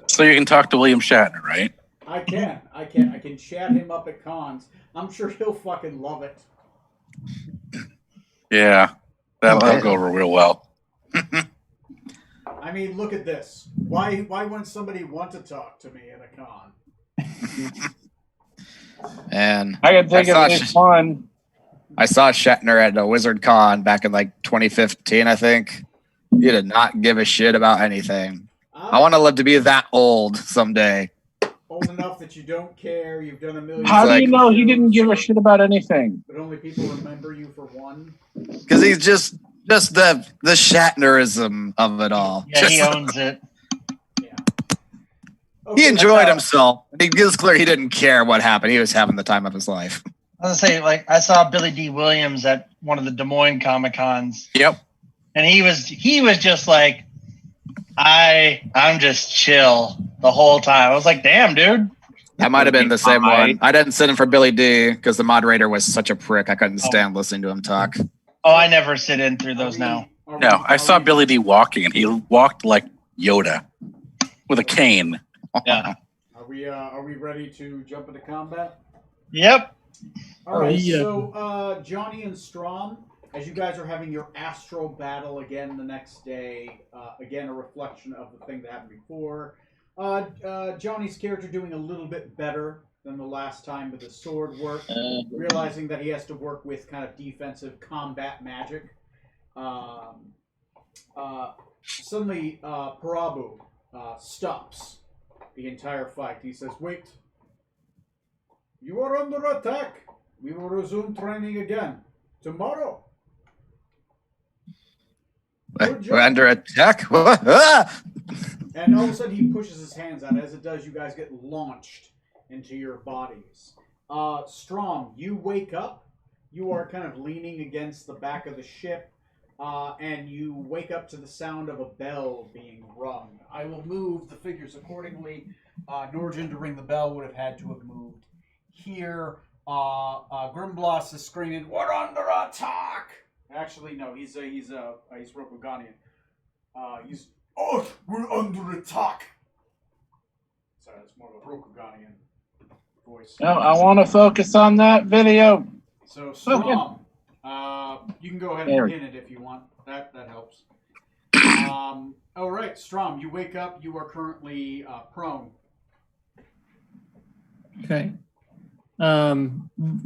So you can talk to William Shatner, right? I can chat him up at cons. I'm sure he'll fucking love it. Yeah, that'll go over real well. I mean, look at this. Why wouldn't somebody want to talk to me at a con? And I can think of this one. I saw Shatner at a Wizard Con back in like 2015, I think. He did not give a shit about anything. I want to live to be that old someday. Old enough that you don't care. You've done a million. How do you know he didn't give a shit about anything? But only people remember you for one. Because he's just the Shatnerism of it all. Yeah, he owns it. Yeah. Okay, He enjoyed himself. He was clear he didn't care what happened. He was having the time of his life. I was gonna say, like, I saw Billy D. Williams at one of the Des Moines Comic Cons. Yep. And he was just like, I'm just chill the whole time. I was like, damn, dude. That might have been the same one. I didn't sit in for Billy D because the moderator was such a prick. I couldn't stand listening to him talk. Oh, I never sit in through those now. No, I saw Billy D walking, and he walked like Yoda with a cane. Yeah. Are we ready to jump into combat? Yep. All right. Yeah. So Johnny and Strom, as you guys are having your astral battle again the next day, again a reflection of the thing that happened before. Johnny's character doing a little bit better than the last time with his sword work, realizing that he has to work with kind of defensive combat magic. Suddenly, Parabu stops the entire fight. He says, "Wait. You are under attack. We will resume training again tomorrow." Good We're job. under attack. Ah! And all of a sudden, he pushes his hands out. As it does, you guys get launched into your bodies. Strom, you wake up. You are kind of leaning against the back of the ship, and you wake up to the sound of a bell being rung. I will move the figures accordingly. Norgin, to ring the bell, would have had to have moved here. Grimbloss is screaming, "We're under attack!" Actually, no, he's Rokuganian. Oh, we're under attack. Sorry, that's more of a Rokuganian voice. No, I want to focus on that video. So, Strom, you can go ahead and There. pin it if you want. That helps. All right, Strom, you wake up. You are currently prone. Okay.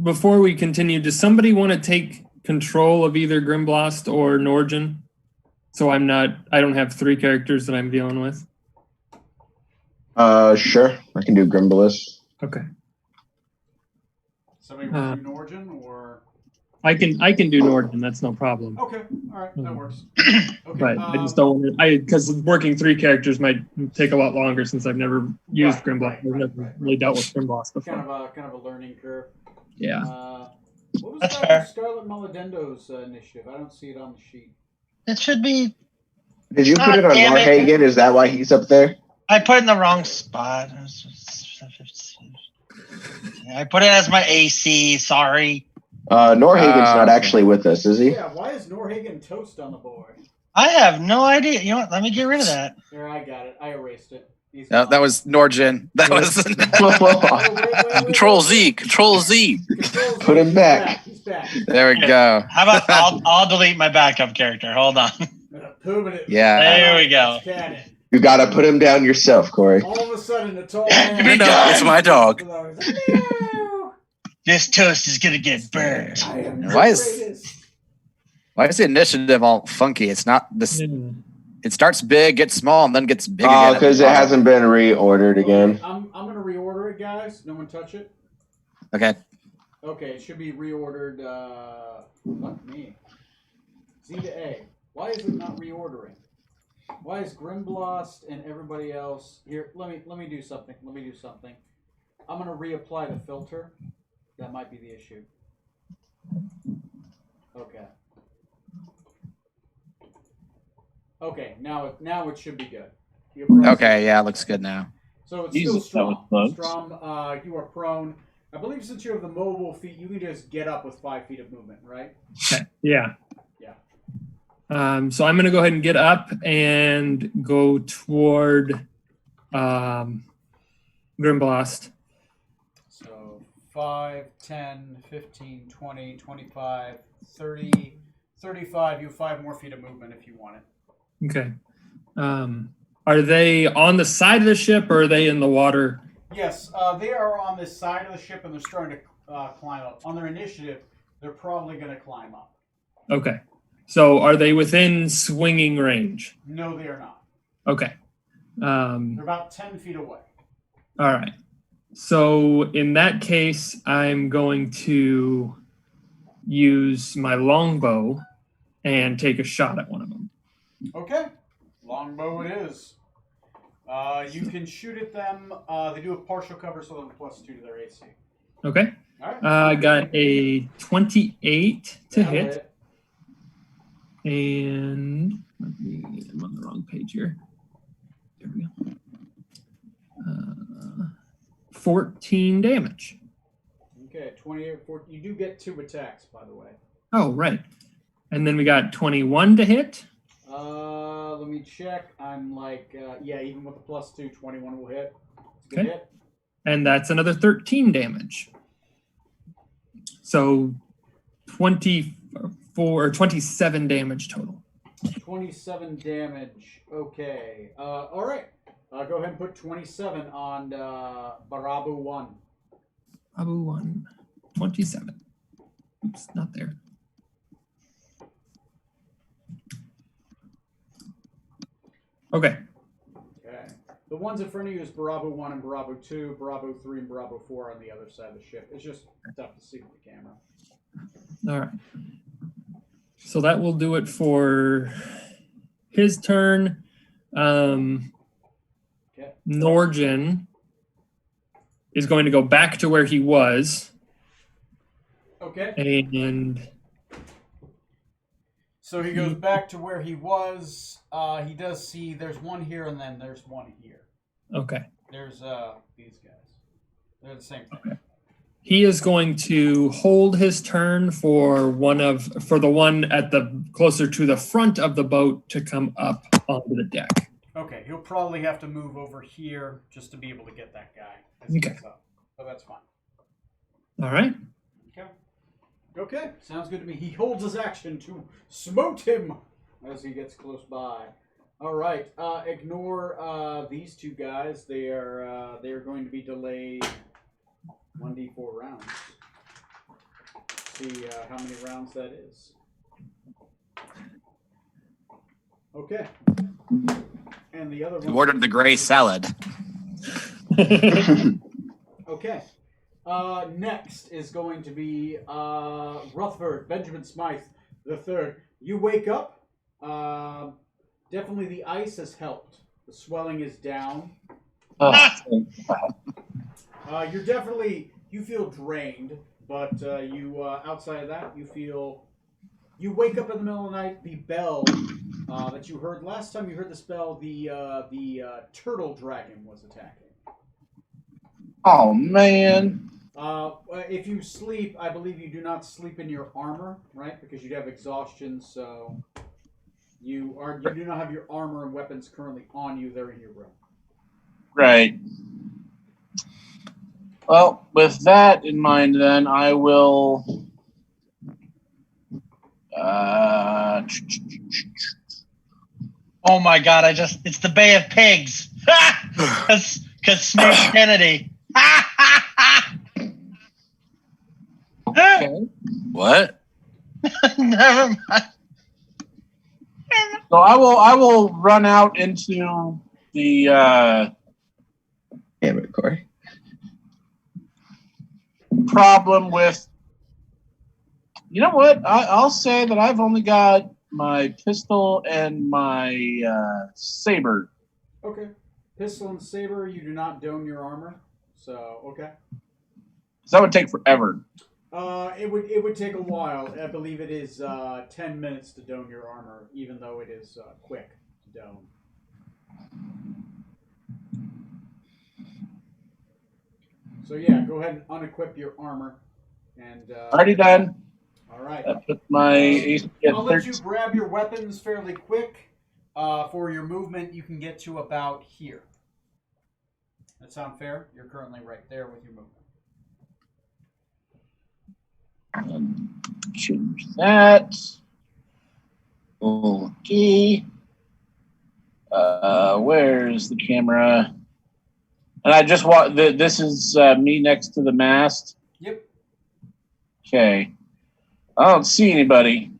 Before we continue, does somebody want to take control of either Grimblast or Norgin? So I don't have 3 characters that I'm dealing with. Sure. I can do Grimbalist. Okay. Somebody want to do Norgin or? I can do Norgin. That's no problem. Okay, all right, that works. Okay, But I just don't want to. Because working 3 characters might take a lot longer since I've never used Grimblast. I've never really dealt with Grimblast before. Kind of a learning curve. Yeah. What was That's that fair. Scarlet Maladendo's initiative? I don't see it on the sheet. It should be. Did you put it on damn it. Norhagen? Is that why he's up there? I put it in the wrong spot. I put it as my AC. Sorry. Norhagen's not actually with us, is he? Yeah, why is Norhagen toast on the board? I have no idea. You know what? Let me get rid of that. Here, I got it. I erased it. He's No, gone. that was Norgin. That was Oh, wait. Control Z. Control Z. Control Z. Put him back. He's back. there we go. How about I'll delete my backup character. Hold on. Permanent. Yeah. There we go. It's canon. You gotta put him down yourself, Corey. All of a sudden, the tall man. No, it's my dog. No. This toast is gonna get burned. I am Why the is- greatest. Why is the initiative all funky? It's not this. Yeah. It starts big, gets small, and then gets big again. Because it hasn't been reordered again. Okay, I'm gonna reorder it, guys. No one touch it. Okay. Okay, it should be reordered. Fuck me. Z to A. Why is it not reordering? Why is Grimblast and everybody else here? Let me do something. I'm gonna reapply the filter. That might be the issue. Okay. Okay, now it should be good. Okay. Yeah, looks good now. So it's Jesus, still that was strong. close. Strom, you are prone. I believe since you have the mobile feet, you can just get up with 5 feet of movement, right? Okay. Yeah. Yeah. So I'm going to go ahead and get up and go toward Grimblast. So 5, 10, 15, 20, 25, 30, 35. You have 5 more feet of movement if you want it. Okay. Are they on the side of the ship or are they in the water? Yes, they are on this side of the ship and they're starting to climb up. On their initiative, they're probably going to climb up. Okay. So are they within swinging range? No, they are not. Okay. They're about 10 feet away. All right. So in that case, I'm going to use my longbow and take a shot at one of them. Okay. Longbow it is. You can shoot at them. They do a partial cover, so they'll +2 to their AC. Okay. All right. I got a 28 to That'll hit. And I'm on the wrong page here. There we go. 14 damage. Okay, 28, 14. You do get 2 attacks, by the way. Oh, right. And then we got 21 to hit. Let me check. I'm like, yeah, even with the +2, 21 will hit. It's a good Okay. hit. And that's another 13 damage. So 24 or 27 damage total. 27 damage. Okay. All right. Go ahead and put 27 on Barabu 1. Abu 1, 27. Oops, not there. Okay. Okay. The ones in front of you is Barabu 1 and Barabu 2, Barabu 3 and Barabu 4 on the other side of the ship. It's just tough to see with the camera. All right. So that will do it for his turn. Okay. Norgin is going to go back to where he was. Okay. And So he goes back to where he was. He does see there's one here and then there's one here. okay. There's these guys. They're the same thing. Okay. He is going to hold his turn for the one at the closer to the front of the boat to come up onto the deck. Okay, he'll probably have to move over here just to be able to get that guy as he gets up. So that's fine. All right. Okay. Okay, sounds good to me. He holds his action to smote him as he gets close by. All right, ignore these two guys. They are going to be delayed 1d4 rounds. See how many rounds that is. Okay. And the other one. You ordered the gray salad. Okay. Next is going to be Rutherford, Benjamin Smythe the third. You wake up. Definitely the ice has helped. The swelling is down. You feel drained, but you outside of that, you wake up in the middle of the night. The bell that you heard last time you heard this bell, the turtle dragon was attacking. Oh man. If you sleep, I believe you do not sleep in your armor, right? Because you'd have exhaustion, so you do not have your armor and weapons currently on you. They're in your room. Right. Well, with that in mind, then I will. Oh my God! It's the Bay of Pigs. Because Smith Kennedy. Okay. What? Never mind. So I will run out into the Damn it, Corey. problem with. You know what? I'll say that I've only got my pistol and my saber. Okay. Pistol and saber, you do not dome your armor. So, okay. So that would take forever. It would take a while. I believe it is 10 minutes to dome your armor, even though it is quick to dome. So yeah, go ahead and unequip your armor. And Already done. all right. I put my AC at I'll let you 13. grab your weapons fairly quick. For your movement, you can get to about here. That sound fair? You're currently right there with your movement. Change that. Okay. Where's the camera? And I just want this is me next to the mast. Yep. Okay. I don't see anybody.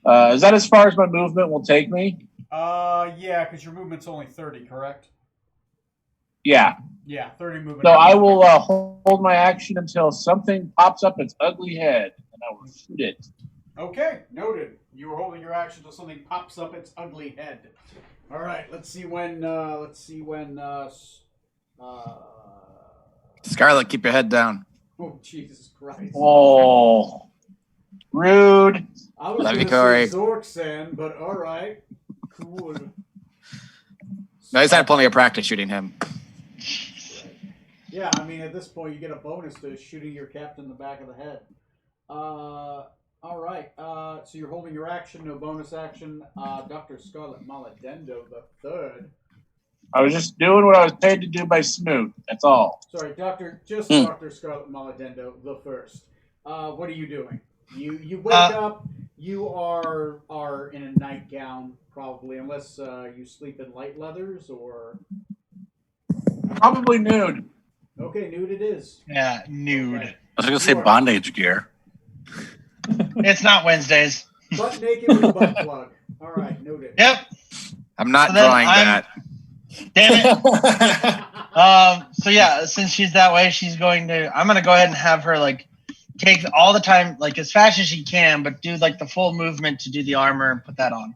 Is that as far as my movement will take me? Yeah, because your movement's only 30, correct? Yeah. Yeah, 30 movement. So I will hold my action until something pops up its ugly head, and I will shoot it. Okay, noted. You were holding your action until something pops up its ugly head. All right, let's see when. Scarlet, keep your head down. Oh, Jesus Christ! Oh, rude. I was Love going you, to Corey. say Zorksan, but all right, cool. No, he's had plenty of practice shooting him. Yeah, I mean, at this point, you get a bonus to shooting your captain in the back of the head. All right. So you're holding your action, no bonus action. Dr. Scarlet Maladendo the third. I was just doing what I was paid to do by Smoot. That's all. Sorry, Dr. Scarlet Maladendo the first. What are you doing? You wake up. You are in a nightgown, probably, unless you sleep in light leathers or. Probably nude. Okay, nude it is. Yeah, nude. Okay. I was going to say bondage gear. It's not Wednesdays. Butt naked with butt plug. All right, noted. Yep. I'm not So then drawing that. Damn it. So yeah, since she's that way, I'm gonna go ahead and have her like take all the time, like as fast as she can, but do like the full movement to do the armor and put that on.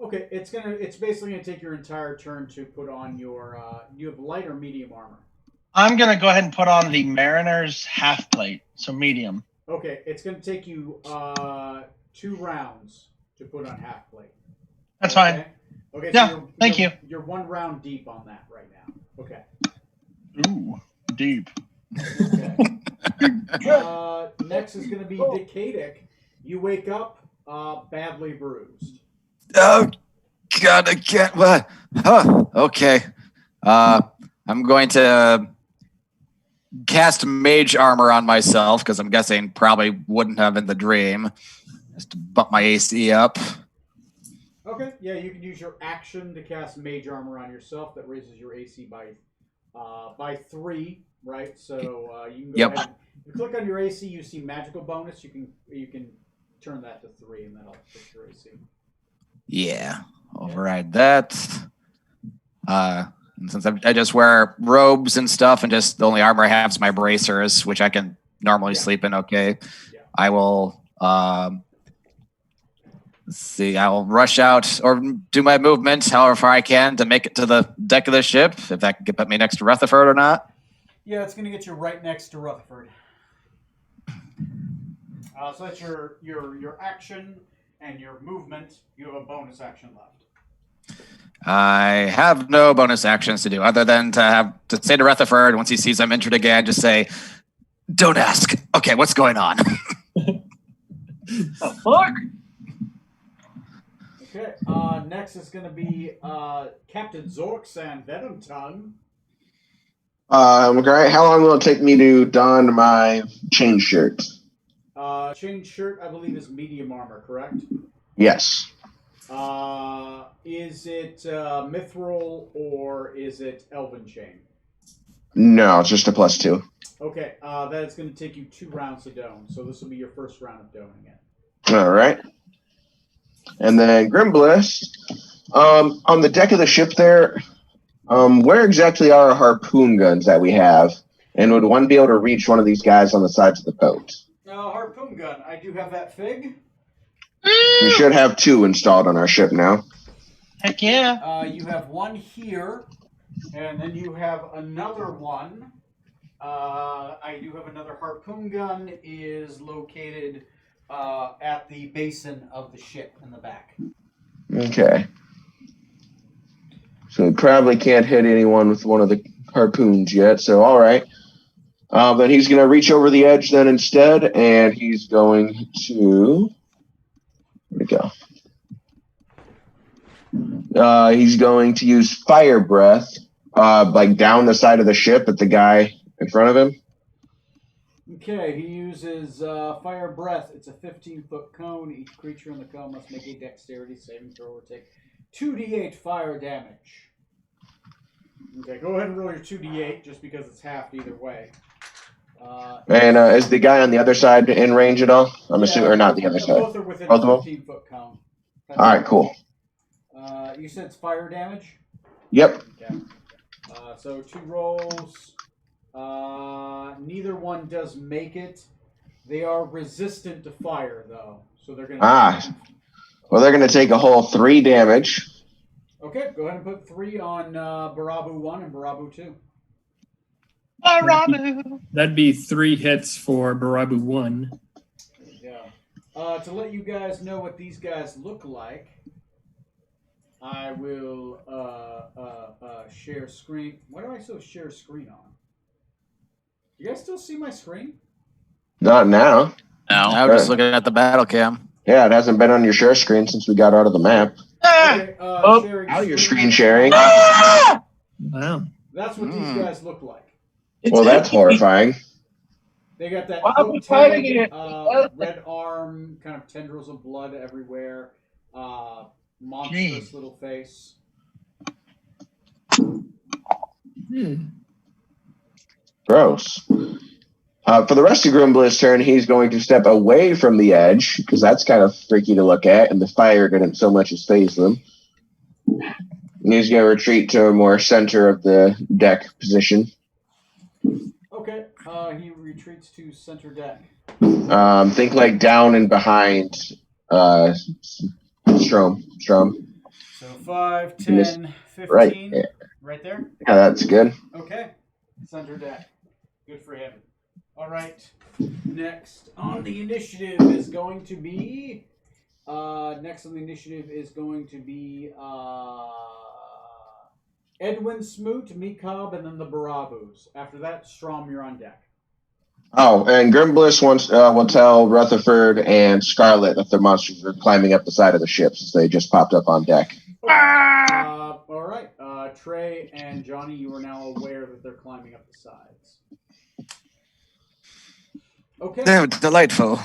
Okay, it's basically gonna take your entire turn to put on your. You have light or medium armor. I'm gonna go ahead and put on the Mariner's half plate, so medium. Okay, it's gonna take you 2 rounds to put on half plate. That's Okay? fine. Okay, Yeah, so thank you. You're 1 round deep on that right now. Okay. Ooh, deep. Okay. Next is gonna be Decadic. You wake up badly bruised. Oh God, I can't. What? Huh. Okay. I'm going to cast mage armor on myself because I'm guessing probably wouldn't have in the dream. Just to bump my AC up. Okay, yeah, you can use your action to cast mage armor on yourself. That raises your AC by 3, right? So you can go ahead. And, if you click on your AC, you see magical bonus. You can turn that to 3, and that'll fix your AC. Yeah, override that. And since I just wear robes and stuff, and just the only armor I have is my bracers, which I can normally sleep in. Okay, I will. Let's see. I will rush out or do my movement however far I can to make it to the deck of the ship. If that can put me next to Rutherford or not. Yeah, it's going to get you right next to Rutherford. So that's your action and your movement. You have a bonus action left. I have no bonus actions to do other than to say to Rutherford once he sees I'm injured again, just say, "Don't ask." Okay, what's going on? The fuck? Okay. Next is going to be Captain Zorks and Venom Tongue. Great. How long will it take me to don my chain shirt? Chain shirt, I believe, is medium armor, correct? Yes. Is it mithril or is it elven chain? No, it's just a +2. Okay, that is going to take you 2 rounds to dome, so this will be your first round of doming it. All right. And then Grimbliss, on the deck of the ship there, where exactly are our harpoon guns that we have? And would one be able to reach one of these guys on the sides of the boat? Harpoon gun, I do have that fig. We should have 2 installed on our ship now. Heck yeah. You have 1 here, and then you have another one. I do have another harpoon gun is located at the basin of the ship in the back. Okay. So we probably can't hit anyone with one of the harpoons yet, so all right. Then he's going to reach over the edge then instead, and he's going to... Where'd it go? He's going to use fire breath, like down the side of the ship at the guy in front of him. Okay, he uses fire breath. It's a 15-foot cone. Each creature in the cone must make a dexterity saving throw or take 2d8 fire damage. Okay, go ahead and roll your 2d8 just because it's halved either way. And is the guy on the other side in range at all? I'm assuming, or not the other side? Both are within Both a of them? 15-foot cone. All right, cool. You said it's fire damage? Yep. Okay. So 2 rolls. Neither one does make it. They are resistant to fire, though. So they're going to... Well, they're going to take a whole 3 damage. Okay, go ahead and put 3 on Barabu 1 and Barabu 2. Barabu. That'd be 3 hits for Barabu 1. Yeah. To let you guys know what these guys look like, I will share screen. Why do I still share screen on? You guys still see my screen? Not now. No, I'm just looking at the battle cam. Yeah, it hasn't been on your share screen since we got out of the map. Okay, Now you're screen sharing. Wow. That's what these guys look like. Well, that's horrifying. They got that Why are we hook fighting tag, it? red arm, kind of tendrils of blood everywhere, monstrous little face. Gross. For the rest of Grimbliss' turn, he's going to step away from the edge, because that's kind of freaky to look at, and the fire didn't so much as phase them. And he's going to retreat to a more center of the deck position. Okay, he retreats to center deck. Think like down and behind Strom. So 5, And this- 10, 15. Right. Yeah. Right there? Yeah, that's good. Okay. It's under deck. Good for him. All right. Next on the initiative is going to be. Edwin Smoot, Mekob, and then the Barabus. After that, Strom, you're on deck. Oh, and Grimbliss will tell Rutherford and Scarlet that the monsters are climbing up the side of the ship since they just popped up on deck. Okay. All right. Trey and Johnny, you are now aware that they're climbing up the sides. Okay. Oh, delightful.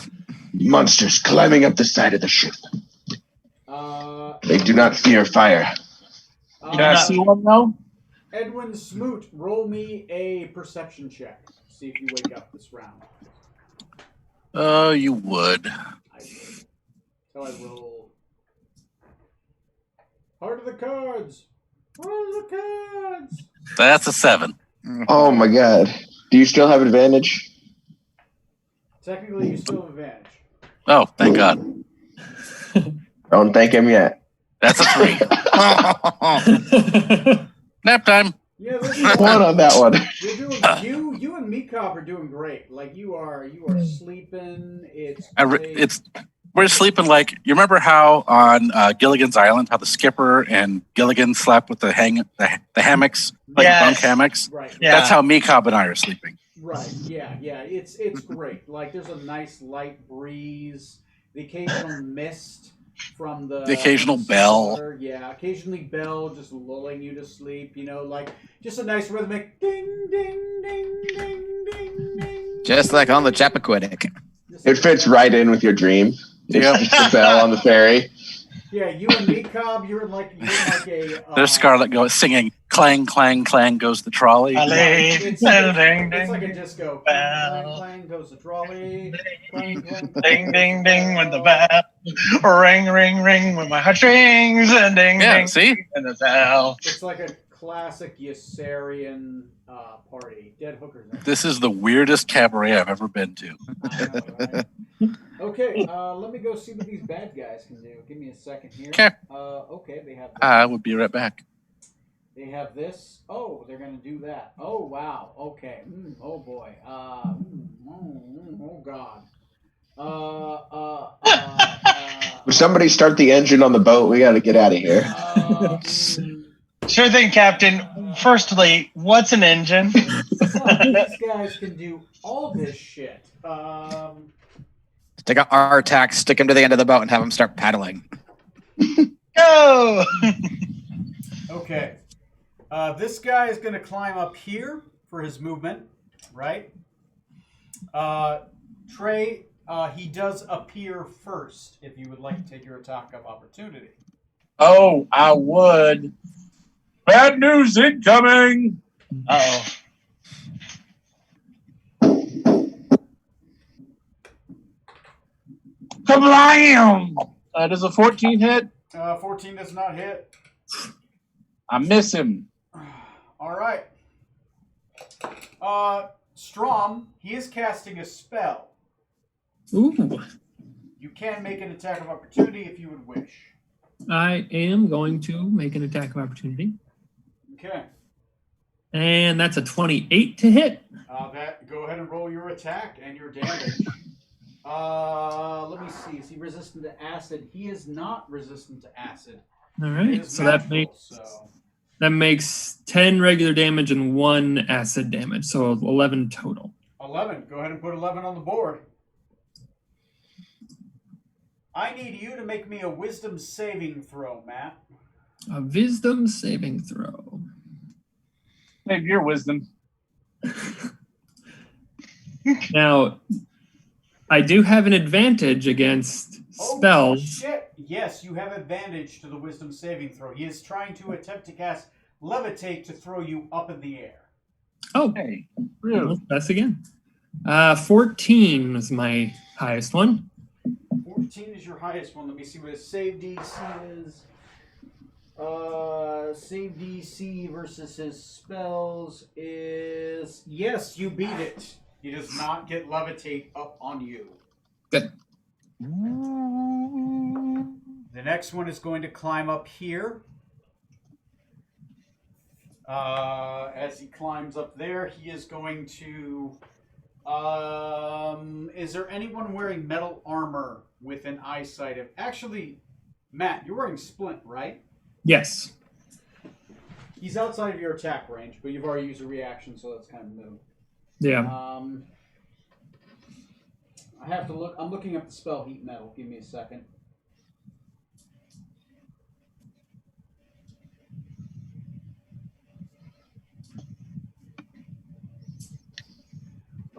Monsters climbing up the side of the ship. They do not fear fire. Can I see one now? Edwin Smoot, roll me a perception check. See if you wake up this round. You would. I would. So I roll. Heart of the cards. Heart of the cards. That's a 7. Oh my god. Do you still have advantage? Technically, you still have advantage. Oh, thank God. Don't thank him yet. That's a 3. Nap time. Yeah, One on that one. You're doing you and Mekob are doing great. Like you are sleeping. We're sleeping like you remember how on Gilligan's Island how the skipper and Gilligan slept with the hammocks like Yes. bunk hammocks. Right. Yeah. That's how Mekob and I are sleeping. Right. Yeah. It's great. Like there's a nice light breeze. The occasional mist from the occasional bell. cellar. Yeah. Occasionally bell just lulling you to sleep. You know, like just a nice rhythmic ding ding ding ding ding ding. Just like on the Chappaquiddick. It fits right in with your dream. It's Yep. just the bell on the ferry. Yeah, you and Mekob, you're like a. There's Scarlet singing clang clang clang goes the trolley. It's like a Ding, disco. Bell. Clang, clang goes the trolley. Clang, clang, ding, ding, ding with the bell. Ring, ring, ring with my heartstrings. And ding, Yeah, ding, see? and the bell. It's like a classic Yossarian party. Dead hookers. This is the weirdest cabaret I've ever been to. I know, right? Okay, let me go see what these bad guys can do. Give me a second here. Okay. Okay, they have. I would be right back. They have this. Oh, they're gonna do that. Oh wow. Okay. Oh boy. Oh god. Would somebody start the engine on the boat? We got to get out of here. Sure thing, Captain. Firstly, what's an engine? These guys can do all this shit. Take out our tack, stick him to the end of the boat, and have him start paddling. Go! Okay. This guy is going to climb up here for his movement, right? Trey, he does appear first if you would like to take your attack of opportunity. Oh, I would. Bad news incoming. Uh-oh. Kablam! Does a 14 hit? 14 does not hit. I miss him. All right. Strom, he is casting a spell. Ooh. You can make an attack of opportunity if you would wish. I am going to make an attack of opportunity. Okay. And that's a 28 to hit. Go ahead and roll your attack and your damage. Let me see. Is he resistant to acid? He is not resistant to acid. All It right. is So magical, that makes 10 regular damage and 1 acid damage. So 11 total. 11. Go ahead and put 11 on the board. I need you to make me a wisdom saving throw, Matt. A wisdom saving throw. Save your wisdom. Now, I do have an advantage against spells. Oh, shit. Yes, you have advantage to the wisdom saving throw. He is trying to attempt to cast levitate to throw you up in the air. Oh, Hey, well, that's again. 14 was my highest one. 14 is your highest one. Let me see what his save DC is. Save DC versus his spells is... Yes, you beat it. He does not get levitate up on you. Good. The next one is going to climb up here. As he climbs up there, he is going to... is there anyone wearing metal armor with an eyesight of... Actually, Matt, you're wearing splint, right? Yes. He's outside of your attack range, but you've already used a reaction, so that's kind of new. Yeah. I have to look. I'm looking up the spell Heat Metal. Give me a second.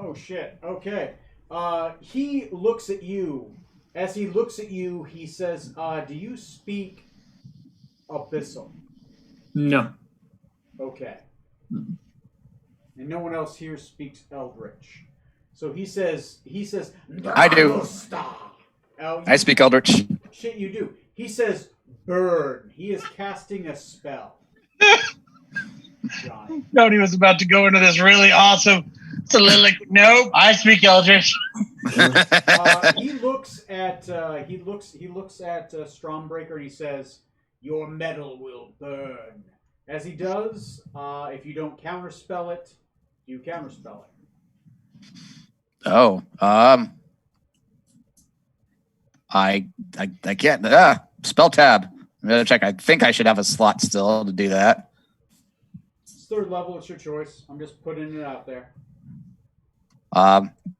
Oh, shit. Okay. He looks at you. As he looks at you, he says, do you speak Abyssal? No. Okay. And no one else here speaks Eldritch. So he says, I do. I speak Eldritch. Shit, you do. He says, burn. He is casting a spell. Johnny. Tony was about to go into this really awesome soliloquy. Nope, I speak Eldritch. He looks at Stormbreaker and he says, "Your metal will burn." As he does, if you don't counterspell it, you counterspell it. Oh, I can't. Spell tab. I'm gonna check. I think I should have a slot still to do that. It's 3rd level. It's your choice. I'm just putting it out there.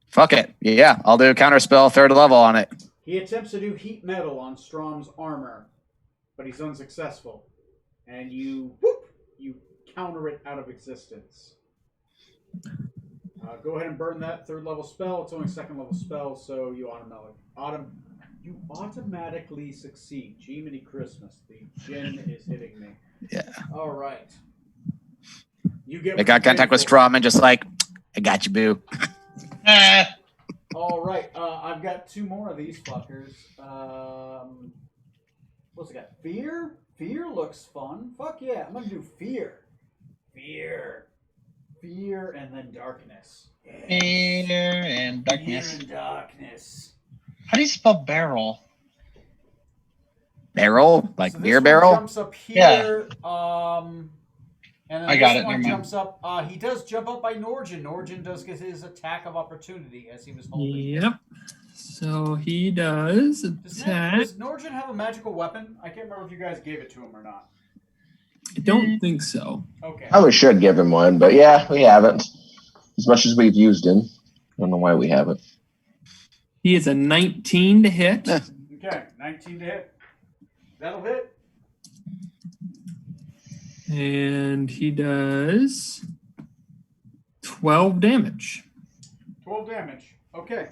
Fuck it. Yeah, I'll do counterspell 3rd level on it. He attempts to do heat metal on Strom's armor, but he's unsuccessful. And you counter it out of existence. Go ahead and burn that 3rd level spell. It's only 2nd level spell, so you automatically succeed. Jiminy Christmas. The gin is hitting me. Yeah. All right. You get. I got contact with Strom and just like, I got you, boo. All right. I've got 2 more of these fuckers. What's it got? Fear? Fear looks fun. Fuck yeah. I'm going to do fear. Fear, and then darkness. Fear and darkness. Fear and darkness. How do you spell barrel? Barrel? Like So beer this barrel? one jumps up here. And then I got this it, one never mind. jumps up. He does jump up by Norgin. Norgin does get his attack of opportunity as he was holding. Yep. So he does attack. Does Norgin have a magical weapon? I can't remember if you guys gave it to him or not. I don't think so. Okay. Probably should give him one, but yeah, we haven't. As much as we've used him. I don't know why we haven't. He is a 19 to hit. Okay, 19 to hit. That'll hit. And he does 12 damage. 12 damage. Okay.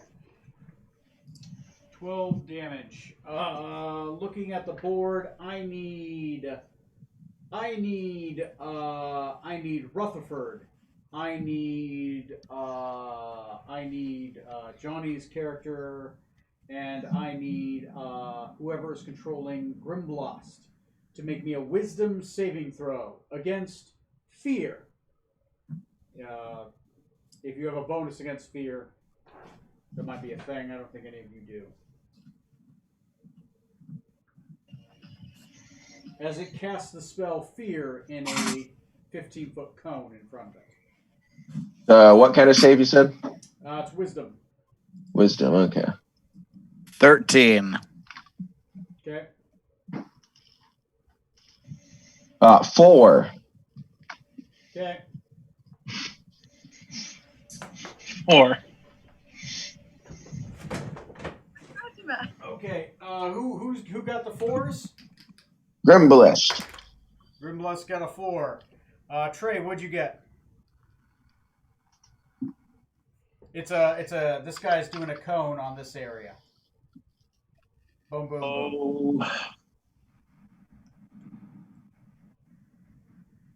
12 damage. Looking at the board, I need Rutherford. I need Johnny's character, and I need whoever is controlling Grimblast to make me a wisdom saving throw against fear. If you have a bonus against fear, that might be a thing. I don't think any of you do. As it casts the spell Fear in a 15-foot cone in front of it. What kind of save you said? It's Wisdom. Wisdom, okay. 13. Okay. 4. Okay. 4. Okay. Who got the 4s? Grimblest. Grimbless got a 4. Trey, what'd you get? This guy's doing a cone on this area. Boom, boom, boom.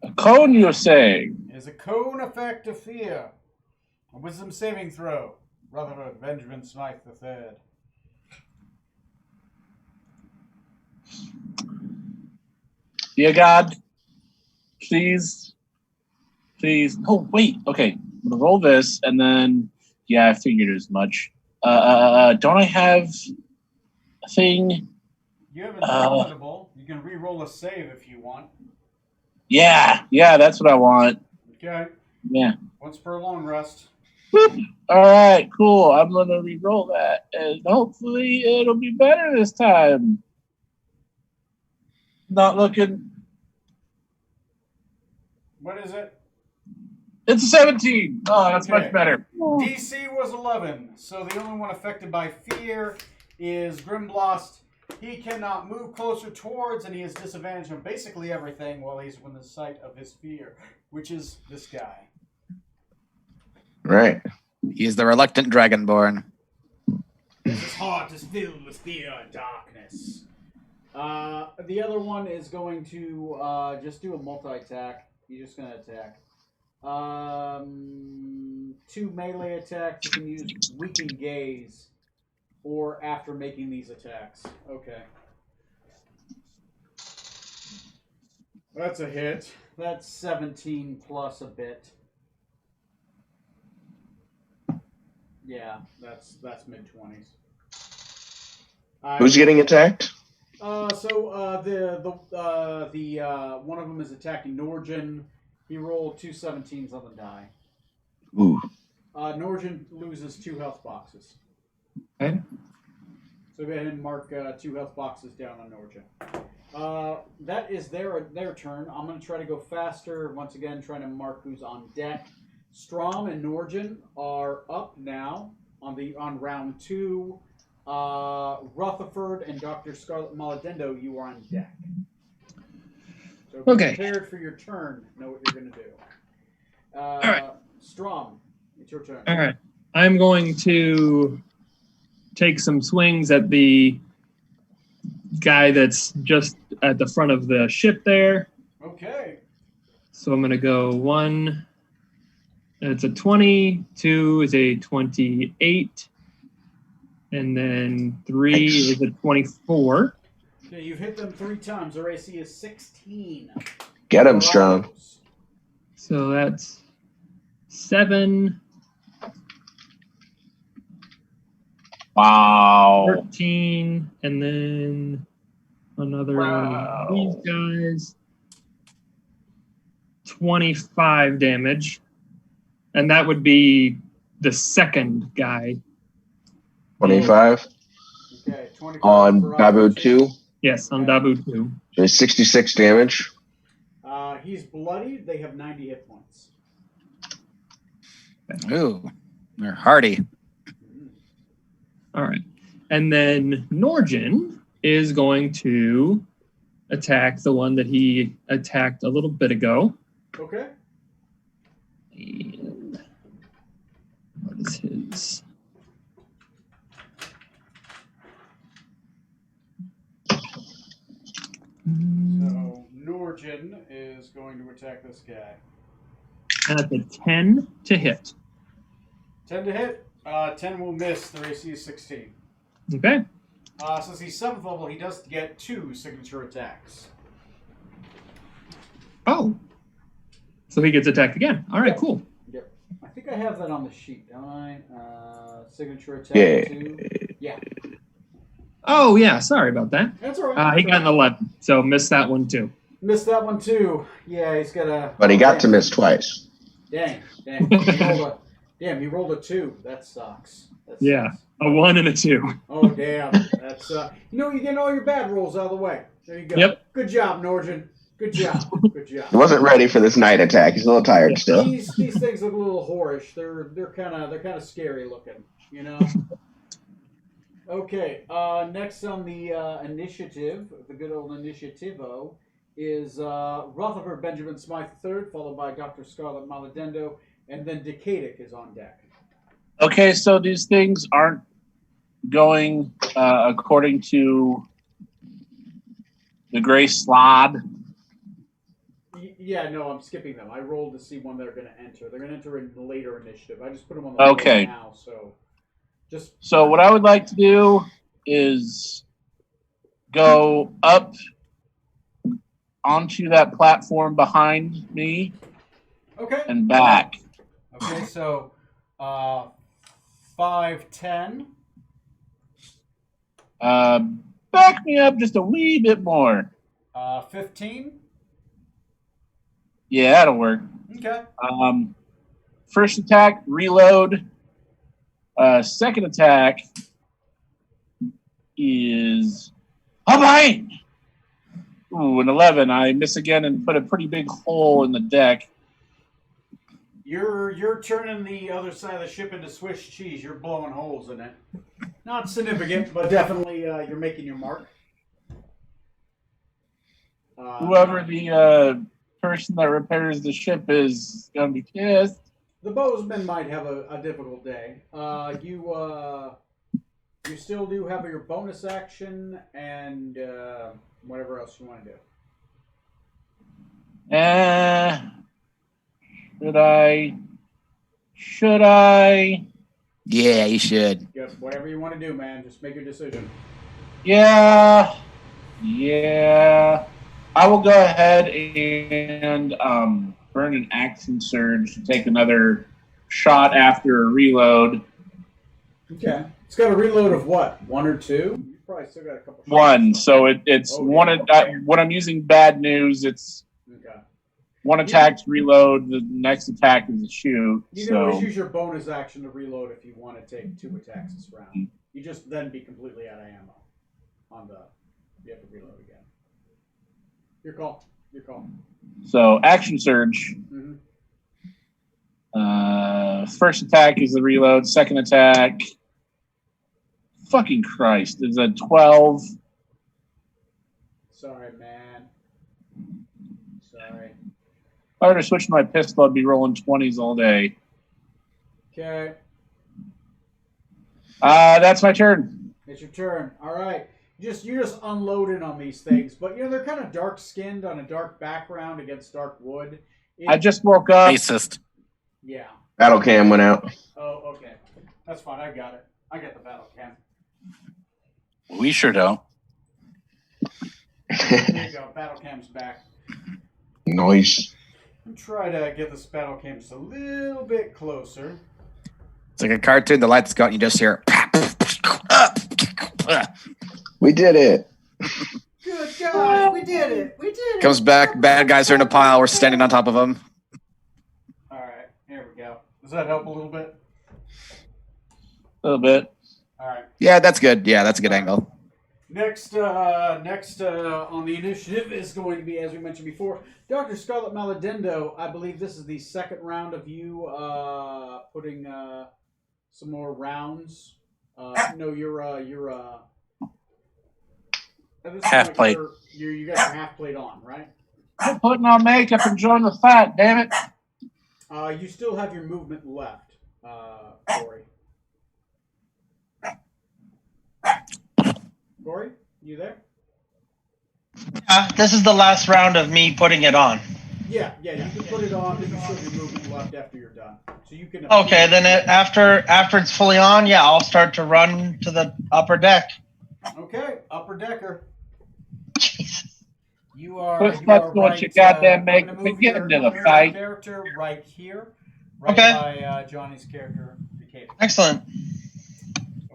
A cone, you're saying? It is a cone effect of fear. A wisdom saving throw. Rutherford Benjamin Smythe III. Dear God, please. Oh, wait. Okay. I'm going to roll this, and then, yeah, I figured as much. Don't I have a thing You have Indomitable. You can re-roll a save if you want. Yeah, that's what I want. Okay. Yeah. Once per long rest. All right, cool. I'm gonna re-roll that, and hopefully it'll be better this time. Not looking. What is it? It's a 17. Oh, that's Okay. much better. DC was 11, so the only one affected by fear is Grimblast. He cannot move closer towards, and he has disadvantage on basically everything while he's within the sight of his fear, which is this guy. Right. He's the reluctant dragonborn. His heart is filled with fear and darkness. The other one is going to just do a multi-attack. He's just going to attack. 2 melee attacks. You can use Weaken Gaze or after making these attacks. Okay. That's a hit. That's 17 plus a bit. Yeah, that's mid-20s. Who's getting attacked? The one of them is attacking Norgin. He rolled 2 17s on the die. Ooh. Norgin loses 2 health boxes. Okay. So go ahead and mark 2 health boxes down on Norgin. That is their turn. I'm going to try to go faster. Once again, trying to mark who's on deck. Strom and Norgin are up now on round 2. Rutherford and Dr. Scarlet Maladendo, you are on deck. So be prepared for your turn. Know what you're going to do. All right. Strom, it's your turn. All right. I'm going to take some swings at the guy that's just at the front of the ship there. Okay. So I'm going to go 1. It's a 20. 2 is a 28. And then 3 is a 24. Okay, you've hit them 3 times. Their AC is 16. Get him, Strong. So that's 7. Wow. 13. And then another one of these guys. 25 damage. And that would be the second guy. 25. Okay, 25 On for Babu Robert. 2. Yes, on Dabu 2. So 66 damage. He's bloodied. They have 90 hit points. Ooh, they're hardy. All right. And then Norgin is going to attack the one that he attacked a little bit ago. Okay. And what is his? So Norgin is going to attack this guy. And that's a 10 to hit. 10 to hit. 10 will miss. Their AC is 16. Okay. Since he's 7th level, he does get 2 signature attacks. Oh. So he gets attacked again. All right, cool. Yep. I think I have that on the sheet, don't I? Signature attack Yeah. 2. Yeah. Oh, yeah. Sorry about that. That's all right. He got an 11, so missed that one too. Missed that one too. Yeah, he's got a. But he got to miss twice. Dang. He rolled a 2. That sucks. Yeah, a 1 and a 2. Oh, damn. That's you're getting all your bad rolls out of the way. There you go. Yep. Good job, Norgin. Good job. Good job. He wasn't ready for this night attack. He's a little tired still. These things look a little whorish. They're kind of scary looking, you know. Okay. Next on the initiative, the good old initiativo, is Rutherford Benjamin Smythe III, followed by Dr. Scarlet Maladendo, and then Decadic is on deck. Okay, so these things aren't going according to the gray slod. Yeah, no, I'm skipping them. I rolled to see when they're going to enter. They're going to enter in the later initiative. I just put them on the board now, so just. So what I would like to do is go up onto that platform behind me. Okay. And back. Okay, so 5, 10. Back me up just a wee bit more. 15. Yeah, that'll work. Okay. First attack, reload. Second attack is behind. Ooh, an 11. I miss again and put a pretty big hole in the deck. You're turning the other side of the ship into Swiss cheese. You're blowing holes in it. Not significant, but definitely you're making your mark. Whoever the person that repairs the ship is gonna be pissed. The bowsman might have a difficult day. You still do have your bonus action and whatever else you want to do. Should I? Yeah, you should. Yep, whatever you want to do, man. Just make your decision. Yeah. I will go ahead and burn an action surge to take another shot after a reload. Okay. It's got a reload of what? 1 or 2? You probably still got a couple. One. So it's Okay. one. When I'm using bad news, it's Okay. one attack's reload. The next attack is a shoot. You can always use your bonus action to reload if you want to take 2 attacks this round. You just then be completely out of ammo. You have to reload again. Your call. So action surge. Mm-hmm. First attack is the reload. Second attack. Fucking Christ! Is a 12. Sorry, man. Sorry. If I were to switch to my pistol, I'd be rolling 20s all day. Okay. That's my turn. It's your turn. All right. You're just unloading on these things, but they're kind of dark skinned on a dark background against dark wood. I just woke up. Racist. Yeah. Battle cam went out. Oh, okay. That's fine. I got it. I got the battle cam. We sure don't. There you go. Battle cam's back. Nice. I'm trying to get this battle cam just a little bit closer. It's like a cartoon. The lights go out and you just hear. We did it. Good God, we did it. We did it. Comes back. Bad guys are in a pile. We're standing on top of them. All right. Here we go. Does that help a little bit? A little bit. All right. Yeah, that's good. Yeah, that's a good angle. Next on the initiative is going to be, as we mentioned before, Dr. Scarlet Maladendo. I believe this is the second round of you putting some more rounds. No, you're at this Half point, plate. You got your half plate on, right? I'm putting on makeup and join the fight. Damn it! You still have your movement left, Corey. Corey, you there? Yeah, this is the last round of me putting it on. Yeah, you can put it on. There's still your movement left after you're done, so you can. Okay, then after it's fully on, yeah, I'll start to run to the upper deck. Okay, upper decker. Jesus. You are. Push you that are switch, right, you goddamn I'm make- gonna move get your- into the your fight. Character right here, right Okay. by Johnny's character, Decatur. Excellent.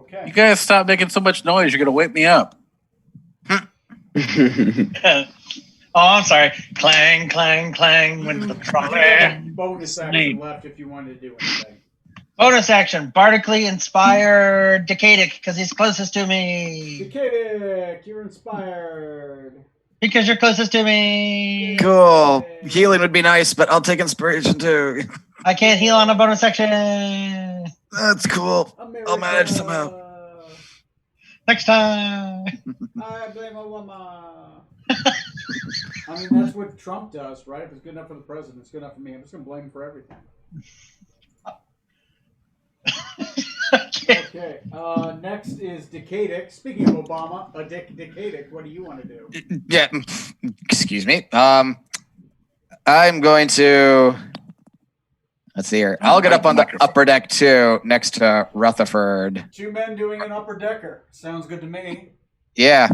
Okay. You guys stop making so much noise. You're gonna wake me up. Oh, I'm sorry. Clang, clang, clang. When the You trumpet. have bonus action Sleep. left if you wanted to do anything. Bonus action. Bardically inspire Decadic because he's closest to me. Decatur, you're inspired. Because you're closest to me. Cool. Healing would be nice, but I'll take inspiration too. I can't heal on a bonus action. That's cool. America. I'll manage somehow. Next time. I blame a woman. I mean, that's what Trump does, right? If it's good enough for the president, it's good enough for me. I'm just going to blame him for everything. Okay. Next is Decadic. Speaking of Obama, Decadic, what do you want to do? Yeah. Excuse me. I'm going to. Let's see here. I'll get up on the upper deck too, next to Rutherford. 2 men doing an upper decker. Sounds good to me. Yeah.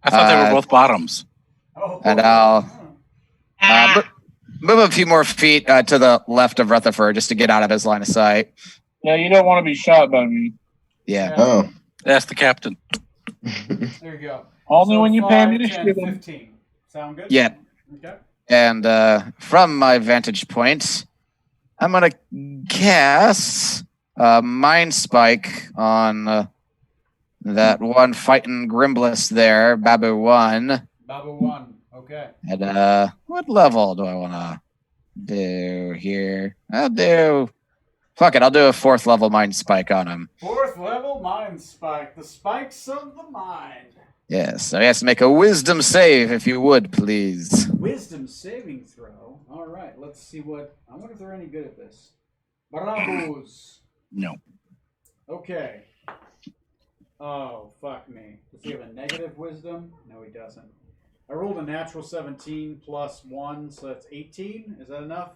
I thought they were both bottoms. Oh, And I'll move a few more feet to the left of Rutherford just to get out of his line of sight. Yeah, you don't want to be shot by me. Yeah. Oh. That's the captain. There you go. Only So when you pay 5, me to 10, shoot 'em. 15. Sound good? Yeah. Okay. And from my vantage point, I'm gonna cast Mind Spike on that one fighting Grimbliss there, Babu 1. Babu 1. Okay. And what level do I want to do here? I'll do a 4th level Mind Spike on him. 4th level Mind Spike. The spikes of the mind. Yes, so he has to make a Wisdom save, if you would, please. Wisdom saving throw. All right. Let's see what. I wonder if they're any good at this. Bravos. No. Okay. Oh, fuck me. Does he have a negative wisdom? No, he doesn't. I rolled a natural 17 plus 1, so that's 18. Is that enough?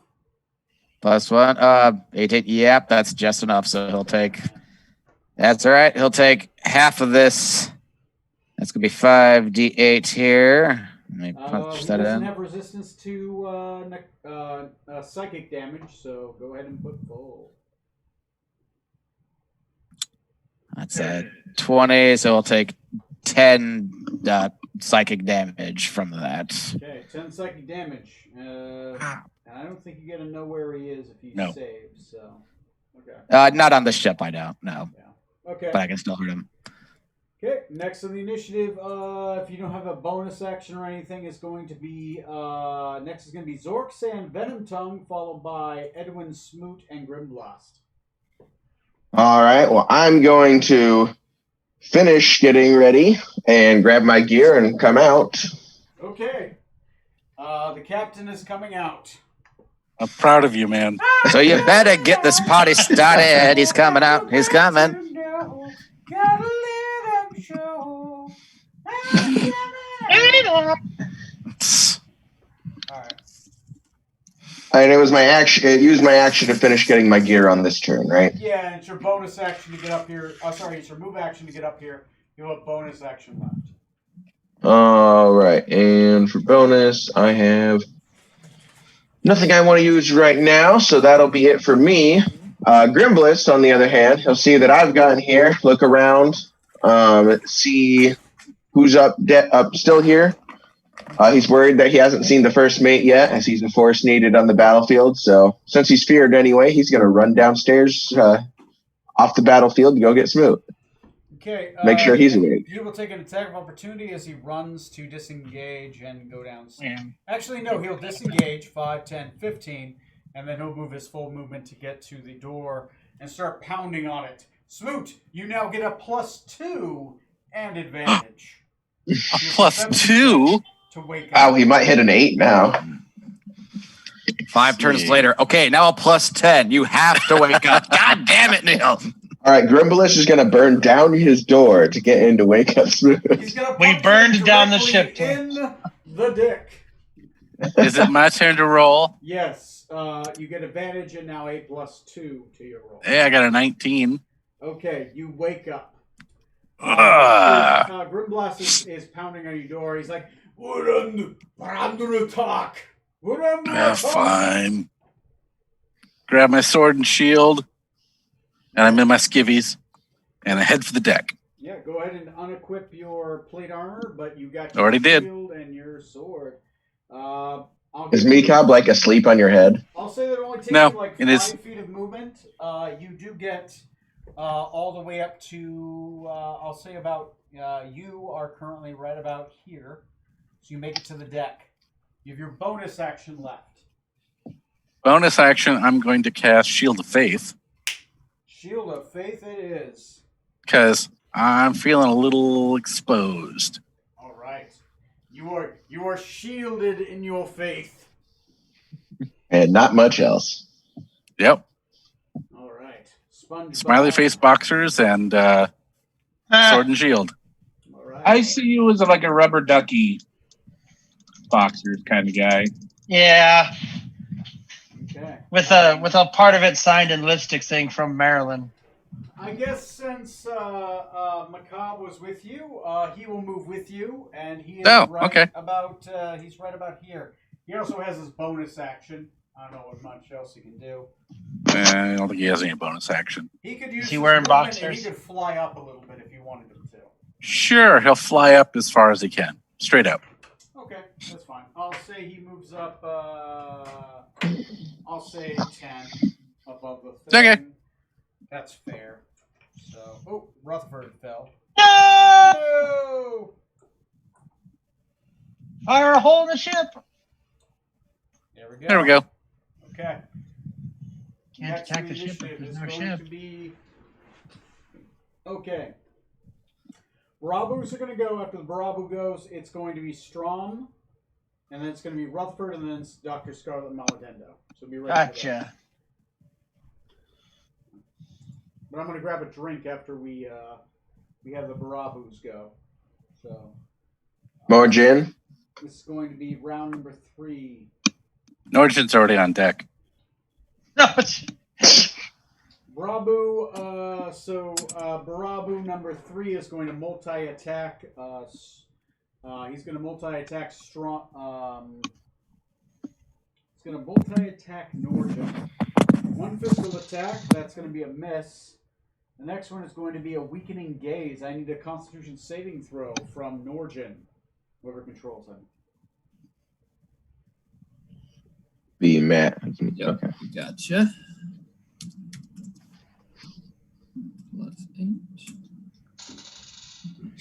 Plus 1. 18. Yep, that's just enough. So he'll take. That's all right. He'll take half of this. That's gonna be 5d8 here. Let me punch He that doesn't in. have resistance to psychic damage, so go ahead and put full. That's 20. So he'll take 10 psychic damage from that. Okay, 10 psychic damage. And I don't think you get to know where he is if he No. saves. So, okay. Not on the ship, I don't. No, Yeah. Okay. but I can still hurt him. Okay. Next on the initiative, if you don't have a bonus action or anything, is going to be next is going to be Zorksan Venom Tongue, followed by Edwin Smoot and Grimblast. All right. Well, I'm going to finish getting ready and grab my gear and come out. Okay. The captain is coming out. I'm proud of you, man. So you better get this party started. He's coming out. He's coming. Gotta let him show. All right. And it was my action. It used my action to finish getting my gear on this turn, right? Yeah, and it's your bonus action to get up here. Oh, sorry, it's your move action to get up here. You have a bonus action left. All right. And for bonus, I have nothing I want to use right now, so that'll be it for me. Grimbliss, on the other hand, he'll see that I've gotten here, look around, see who's up still here. He's worried that he hasn't seen the first mate yet, as he's a force needed on the battlefield. So since he's feared anyway, he's going to run downstairs off the battlefield to go get Smoot. Okay. Make sure he's awake. You will take an attack of opportunity as he runs to disengage and go downstairs. Yeah. Actually, no, he'll disengage 5, 10, 15, and then he'll move his full movement to get to the door and start pounding on it. Smoot, you now get a +2 and advantage. +2? To wake Wow, up. he might hit an 8 now. 5 turns later. Okay, now a +10. You have to wake up. God damn it, Neil. All right, Grimbliss is going to burn down his door to get in to wake up Smoot. He's gonna We punch burned him down the directly ship. in the dick. Is it my turn to roll? Yes, you get advantage and now a +2 to your roll. Hey, I got a 19. Okay, you wake up. Ugh. Grimblast is pounding on your door. He's like, "We're under attack. We're under attack." Fine. Grab my sword and shield, and I'm in my skivvies, and I head for the deck. Yeah, go ahead and unequip your plate armor, but you got your Already did. shield and your sword. Is Meekob like asleep on your head? I'll say that it only takes No, you like it 5 is. feet of movement. You do get all the way up to, I'll say about, you are currently right about here. So you make it to the deck. You have your bonus action left. Bonus action, I'm going to cast Shield of Faith, Shield of Faith it is. because I'm feeling a little exposed. All right. You are shielded in your faith. And not much else. Yep. All right. SpongeBob. Smiley face boxers and sword and shield. All right. I see you as like a rubber ducky boxers kind of guy. Yeah, Okay. with a part of it signed in lipstick saying from Maryland. I guess since Macabre was with you, he will move with you, and he is okay. He's right about here. He also has his bonus action. I don't know what much else he can do. I don't think he has any bonus action. He could use Is he his wearing movement, and he boxers? could fly up a little bit if you wanted him to. Sure, he'll fly up as far as he can, straight up. Okay, that's fine. I'll say he moves up. I'll say 10 above the thing. Okay. That's fair. So, oh, Rutherford fell. No! No! Fire a hole in the ship. There we go. There we go. Okay. Can't Next attack in the ship if initiative there's is no going ship. to be. Okay. Barabus are going to go. After the Barabu goes, it's going to be Strom, and then it's going to be Rutherford, and then it's Dr. Scarlet Maladendo. So be ready for that. Gotcha. But I'm going to grab a drink after we have the Barabus go. So. More gin? This is going to be round number 3. Norton's already on deck. No, Barabu, Barabu number 3 is going to multi-attack. He's going to multi-attack strong. He's going to multi-attack Norton. One physical attack. That's going to be a miss. The next one is going to be a weakening gaze. I need a Constitution saving throw from Norton, whoever controls him. Be Matt. Yep. Okay. Gotcha. Plus 8.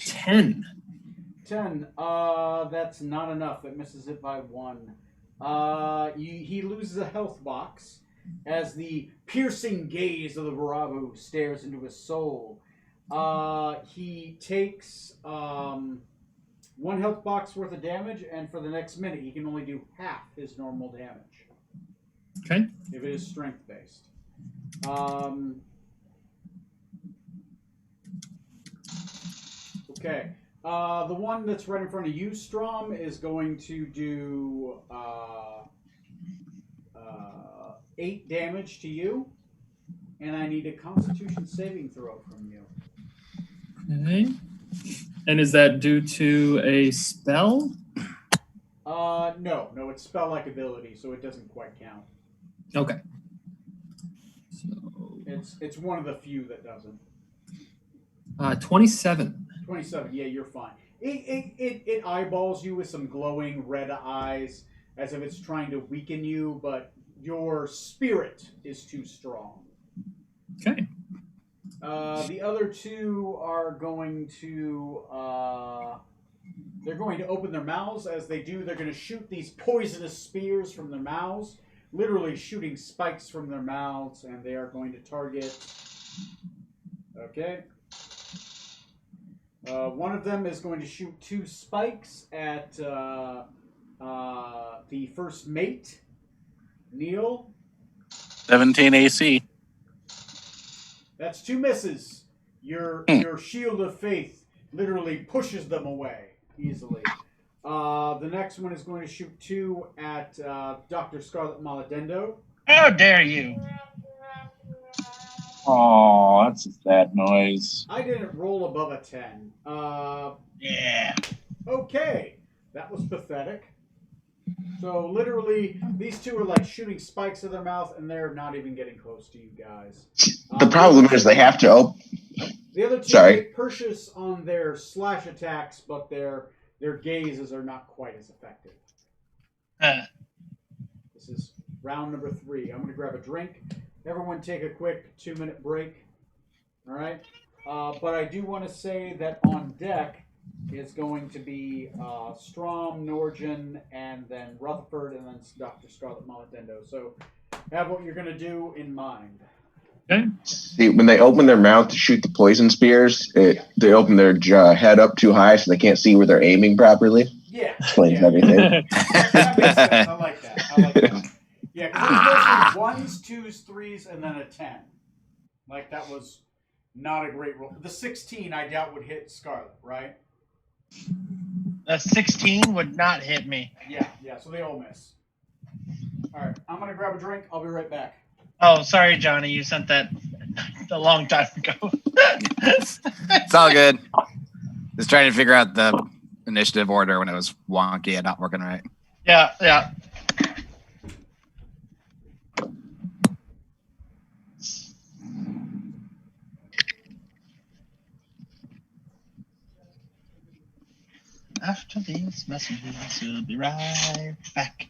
10. 10. That's not enough. It misses it by 1. He loses a health box as the piercing gaze of the Barabu stares into his soul. He takes 1 health box worth of damage, and for the next minute, he can only do half his normal damage. Okay. If it is strength based. Okay. The one that's right in front of you, Strom, is going to do 8 damage to you, and I need a Constitution saving throw from you. Okay. And is that due to a spell? No, it's spell-like ability, so it doesn't quite count. Okay. So It's one of the few that doesn't. 27. 27, yeah, you're fine. It eyeballs you with some glowing red eyes, as if it's trying to weaken you, but your spirit is too strong. Okay. The other 2 are going to they're going to open their mouths. As they do, they're going to shoot these poisonous spears from their mouths, literally shooting spikes from their mouths, and they are going to target. Okay. One of them is going to shoot 2 spikes at the first mate, Neil. 17 AC. That's 2 misses. Your shield of faith literally pushes them away easily. The next one is going to shoot 2 at Dr. Scarlet Maladendo. How dare you? Oh, that's a sad noise. I didn't roll above a 10. Yeah. Okay. That was pathetic. So literally, these 2 are like shooting spikes in their mouth, and they're not even getting close to you guys. The problem is they have to open. The other 2 Sorry. get Perseus on their slash attacks, but their gazes are not quite as effective. This is round number 3. I'm going to grab a drink. Everyone take a quick 2-minute break. All right? But I do want to say that on deck is going to be Strom, Norgen, and then Rutherford, and then Dr. Scarlet Maladendo. So have what you're going to do in mind. Okay. See, when they open their mouth to shoot the poison spears, they open their head up too high so they can't see where they're aiming properly. Yeah. Explains yeah. everything. That makes sense. I like that. Yeah, because there's mostly 1s, 2s, 3s, and then a 10. Like, that was not a great roll. The 16, I doubt, would hit Scarlet, right? A 16 would not hit me. Yeah, so they all miss. All right, I'm going to grab a drink. I'll be right back. Oh, sorry, Johnny. You sent that a long time ago. It's all good. Just trying to figure out the initiative order when it was wonky and not working right. Yeah. After these messages, we'll be right back.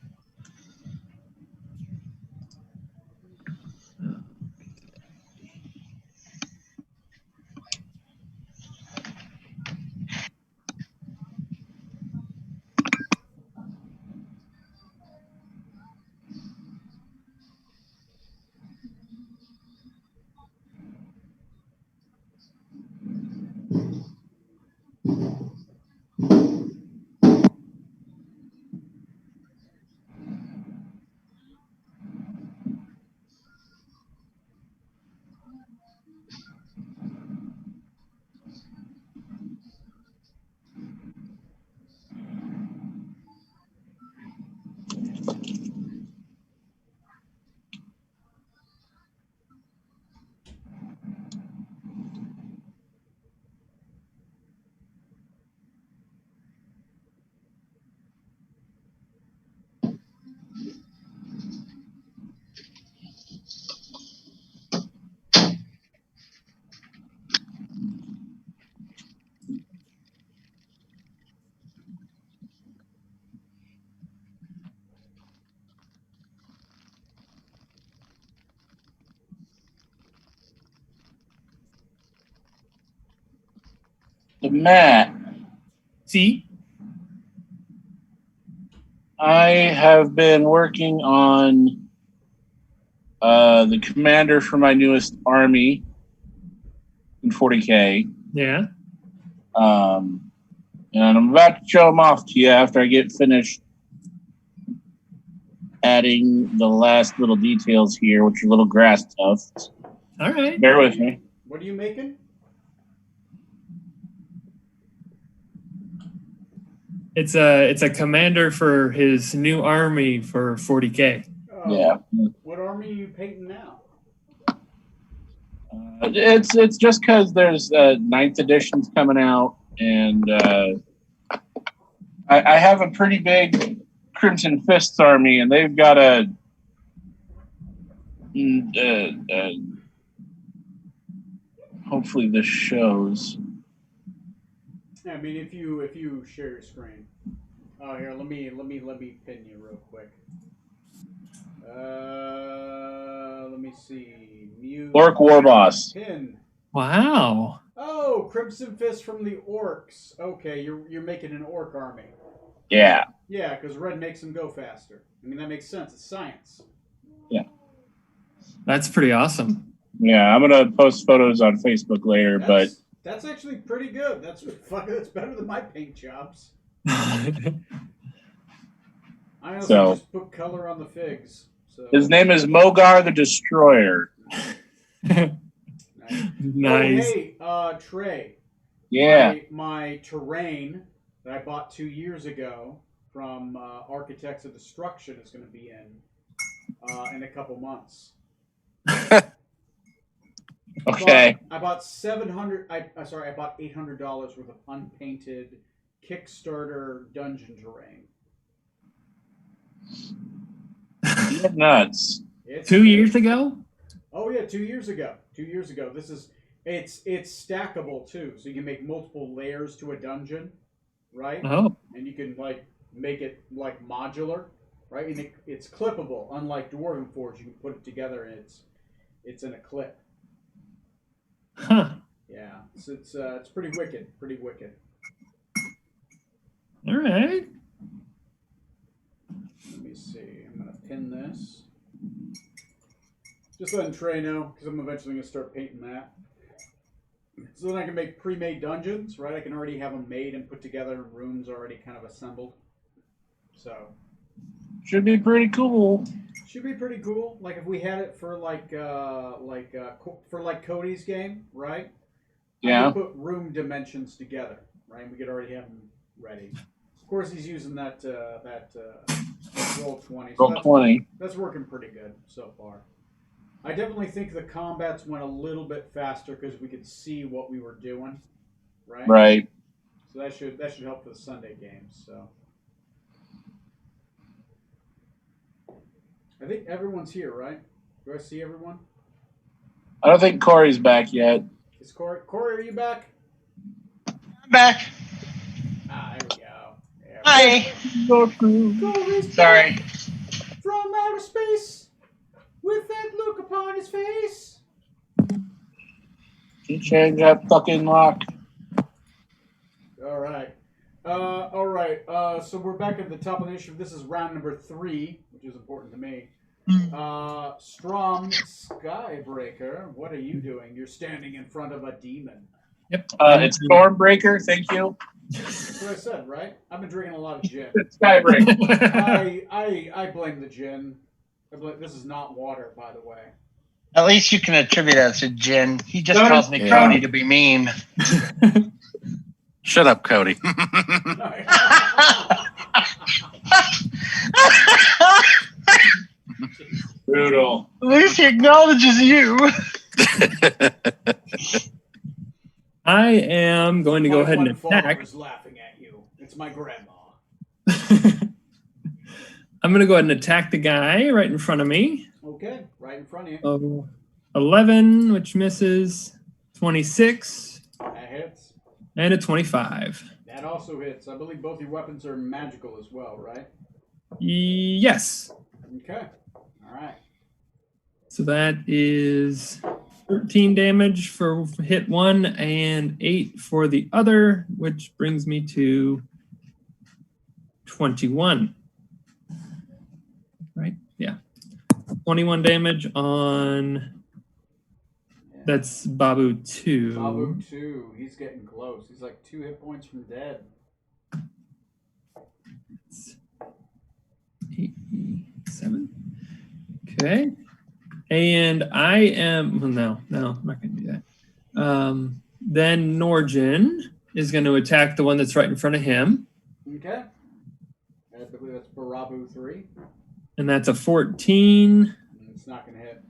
Matt, See? I have been working on the commander for my newest army in 40K. Yeah. And I'm about to show them off to you after I get finished adding the last little details here, which are little grass tufts. All right. Bear with me. What are you making? It's a commander for his new army for 40K. Yeah. What army are you painting now? It's just because there's 9th editions coming out, and I have a pretty big Crimson Fists army, and they've got hopefully this shows. I mean, if you share your screen. Oh, here, let me pin you real quick. Let me see. Mute. Orc War Boss. Pin. Wow. Oh, Crimson Fist from the Orcs. Okay, you're making an Orc army. Yeah. Yeah, because red makes them go faster. I mean, that makes sense. It's science. Yeah. That's pretty awesome. Yeah, I'm gonna post photos on Facebook later, but that's actually pretty good. That's better than my paint jobs. I also just put color on the figs. So. His name is Mogar the Destroyer. Nice. Nice. Oh, hey, Trey. Yeah. My terrain that I bought 2 years ago from Architects of Destruction is going to be in a couple months. Okay. I bought $700. I bought $800 worth of unpainted Kickstarter dungeon terrain. You're nuts. 2 years ago? Oh yeah, 2 years ago. 2 years ago. It's stackable too, so you can make multiple layers to a dungeon, right? Oh. And you can make it modular, right? And it's clippable, unlike Dwarven Forge. You can put it together and it's in a clip. Huh. Yeah, it's pretty wicked. Pretty wicked. All right. Let me see. I'm gonna pin this. Just letting Trey know, because I'm eventually gonna start painting that. So then I can make pre-made dungeons, right? I can already have them made and put together in rooms already kind of assembled. So should be pretty cool. Should be pretty cool. Like if we had it for Cody's game, right? Yeah. I could put room dimensions together, right? We could already have them ready. Of course, he's using that Roll20. So Roll20. That's working pretty good so far. I definitely think the combats went a little bit faster because we could see what we were doing, right? Right. So that should help for the Sunday games. So I think everyone's here, right? Do I see everyone? I don't think Corey's back yet. Is Corey? Corey, are you back? I'm back. Ah, there we go. Hi. Sorry. From outer space, with that look upon his face. Can you change that fucking lock? All right. So we're back at the top of the initiative. This is round number 3, which is important to me. Strom Skybreaker, what are you doing? You're standing in front of a demon. Yep. It's Stormbreaker. Thank you. That's what I said, right? I've been drinking a lot of gin. It's Skybreaker. I blame the gin. This is not water, by the way. At least you can attribute that to Jin. He just No, calls me yeah. Cody to be mean. Shut up, Cody. Brutal. At least he acknowledges you. I am going to go ahead and attack. Is laughing at you. It's my grandma. I'm going to go ahead and attack the guy right in front of me. Okay, right in front of you. Oh, 11, which misses. 26 That hits. and a 25. That also hits. I believe both your weapons are magical as well, right? Yes. Okay. All right. So that is 13 damage for hit 1 and 8 for the other, which brings me to 21. Right? Yeah. 21 damage on... That's Babu 2. Babu 2. He's getting close. He's like 2 hit points from dead. 8, 7. Okay. And I am... Well, no, I'm not going to do that. Then Norjin is going to attack the one that's right in front of him. Okay. I believe that's Barabu 3. And that's a 14. It's not going to hit.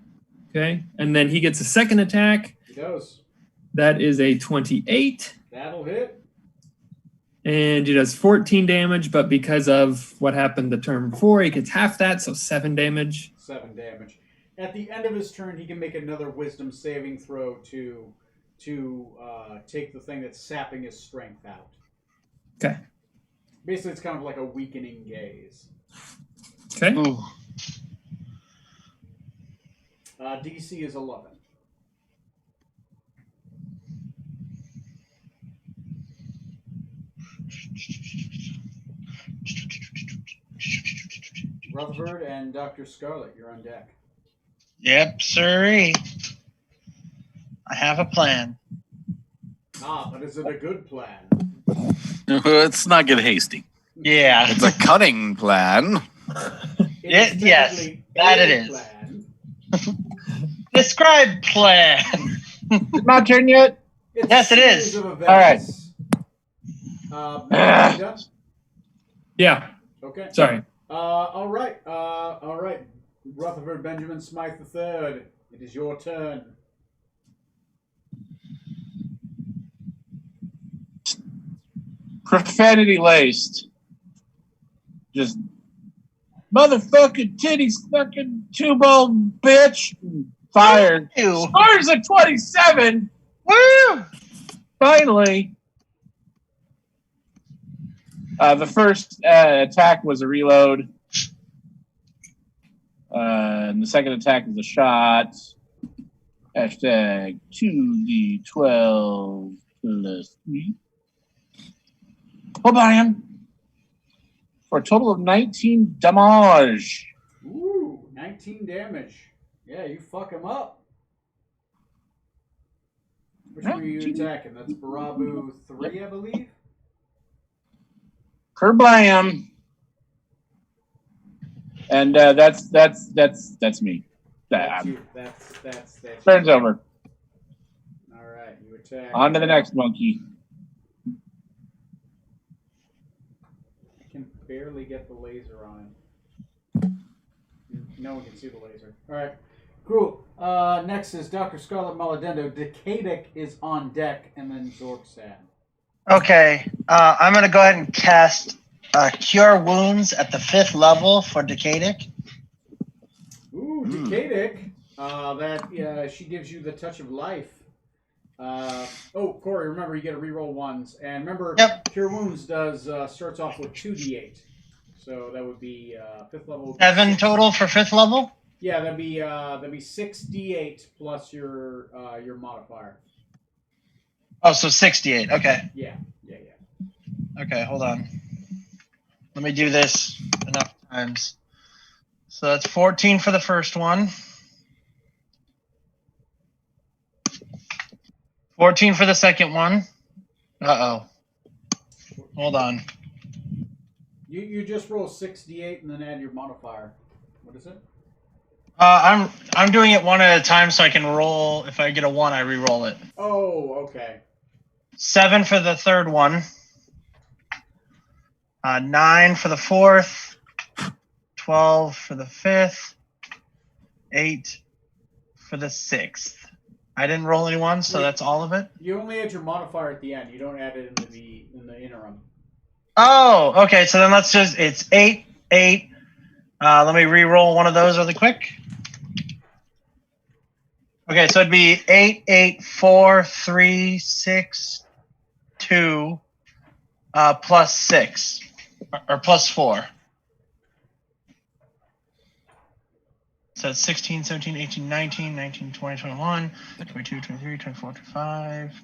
Okay. And then he gets a second attack. He does. That is a 28. That'll hit. And he does 14 damage, but because of what happened the turn before, he gets half that, so 7 damage. 7 damage. At the end of his turn, he can make another wisdom saving throw to take the thing that's sapping his strength out. Okay. Basically, it's kind of like a weakening gaze. Okay. Ooh. DC is 11. Rutherford and Dr. Scarlet, you're on deck. Yep, sirree. I have a plan. But is it a good plan? Let's not get hasty. Yeah. It's a cunning plan. It is Yes, technically that a it is. plan. Describe plan. My turn yet? It's Yes, a it series is. of events. Matt, you done? Yeah. Okay. Sorry. All right. Rutherford Benjamin Smythe III, it is your turn. Profanity laced. Just motherfucking titties, fucking tube-old bitch. Fired. Ew. Scores a 27. Woo! Finally. The first attack was a reload. And the second attack is a shot. Hashtag 2d12 plus 3. Oh, bam. For a total of 19 damage. Ooh, 19 damage. Yeah, you fuck him up. Which one are you attacking? That's Barabu 3, I believe. Kerblam. And that's me. That's you. That's Turn's you. over. All right, you attack. On to the next monkey. I can barely get the laser on him. No one can see the laser. All right, cool. Next is Dr. Scarlet Maladendo. Decadic is on deck, and then Zorkstan. Okay, I'm going to go ahead and cast Cure Wounds at the 5th level for Decadic. Ooh, Decadic. She gives you the touch of life. Corey, remember you get to reroll ones, and remember, Yep. Cure Wounds starts off with 2d8, so that would be 5th level. Would be 7 six. total for 5th level. Yeah, that'd be 6d8 plus your modifier. Oh, so 68. Okay. Yeah. Okay, hold on. Let me do this enough times. So that's 14 for the first one. 14 for the second one. Uh-oh. Hold on. You just roll 6d8 and then add your modifier. What is it? I'm doing it one at a time so I can roll. If I get a 1, I re-roll it. Oh, okay. 7 for the third one. 9 for the fourth. 12 for the fifth. 8 for the sixth. I didn't roll any ones, so that's all of it. You only add your modifier at the end. You don't add it in the interim. Oh, okay. So then it's 8, 8. Let me re-roll one of those really quick. Okay, so it'd be 8, 8, 4, 3, 6, 2, plus 6, or plus 4. So it's 16, 17, 18, 19, 19, 20, 21, 22, 23, 24, 25.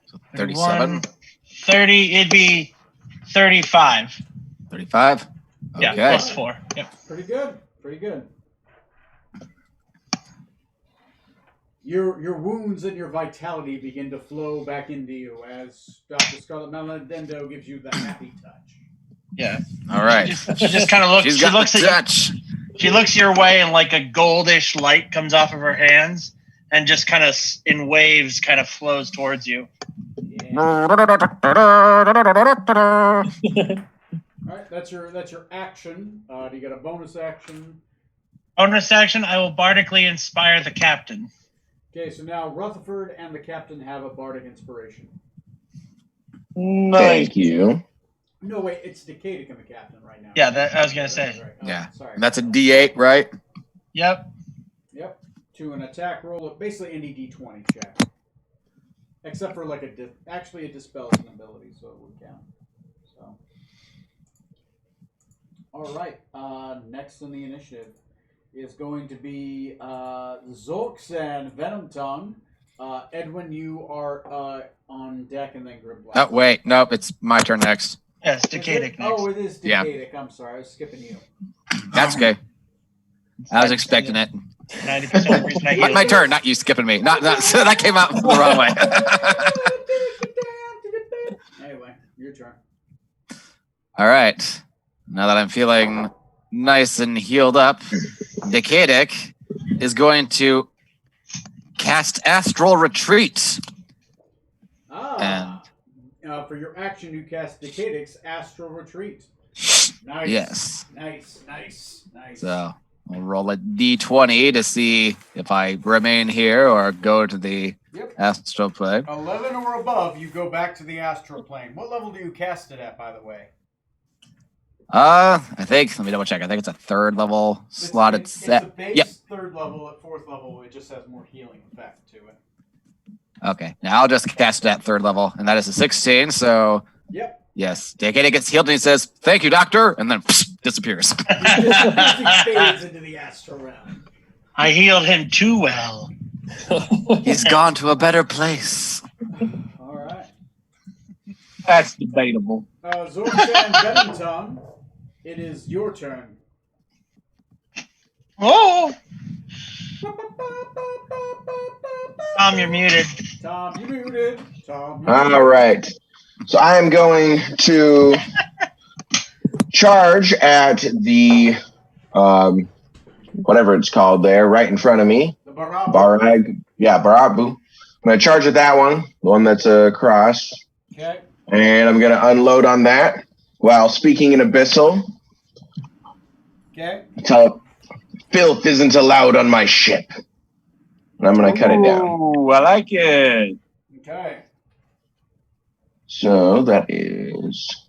So 37. 30, it'd be 35. 35. Yeah, Okay. plus 4. Yep. Pretty good. Your wounds and your vitality begin to flow back into you as Dr. Scarlet Maledendo gives you the happy touch. Yeah. All right. She just kind of looks. She's She got looks the at touch. She looks your way, and like a goldish light comes off of her hands, and just kind of in waves, kind of flows towards you. Yeah. All right, that's your action. Do you get a bonus action? Bonus action: I will bardically inspire the captain. Okay, so now Rutherford and the captain have a bardic inspiration. Nice. Thank you. No, wait, it's Decadic and the captain right now. Yeah, that I was gonna say. Right. Oh, Yeah. sorry. That's a D8, right? Yep. Yep. To an attack roll, basically any D20 check. Except for like actually it dispels an ability, so it would count. So. All right. Next in the initiative is going to be Zorks and Venom Tongue. Edwin, you are on deck, and then Grimblast. Oh, wait. Nope. It's my turn next. Yeah, it's Decadic next. Oh, it is Yeah. Decadic. I'm sorry. I was skipping you. That's okay. I was expecting it. 90% of the reason I healed. My turn, not you skipping me. Not so that came out the wrong way. Anyway, your turn. All right. Now that I'm feeling nice and healed up, Decadic is going to cast Astral Retreat. For your action, you cast Decadic's Astral Retreat. Nice. Yes. Nice. So I'll roll a D20 to see if I remain here or go to the astral plane. 11 or above, you go back to the astral plane. What level do you cast it at, by the way? I think, let me double check. I think it's a 3rd level slot. It's set. a base Yep. 3rd level. At 4th level, it just has more healing effect to it. Okay. Now I'll just cast it at 3rd level, and that is a 16. So, Yep. yes. Decadic gets healed, and he says, "Thank you, doctor," and then disappears. He just fades into the astral realm. I healed him too well. He's gone to a better place. All right. That's debatable. Zorka and Venom Tongue, it is your turn. Oh! Tom, you're muted. Tom, you muted. Tom, All right. So I am going to charge at the whatever it's called there, right in front of me. The Barabu. Barabu. I'm going to charge at that one, the one that's across. Okay. And I'm going to unload on that while speaking in Abyssal. Okay. Tell it, filth isn't allowed on my ship. And I'm going to cut it down. Ooh, I like it. Okay. So that is...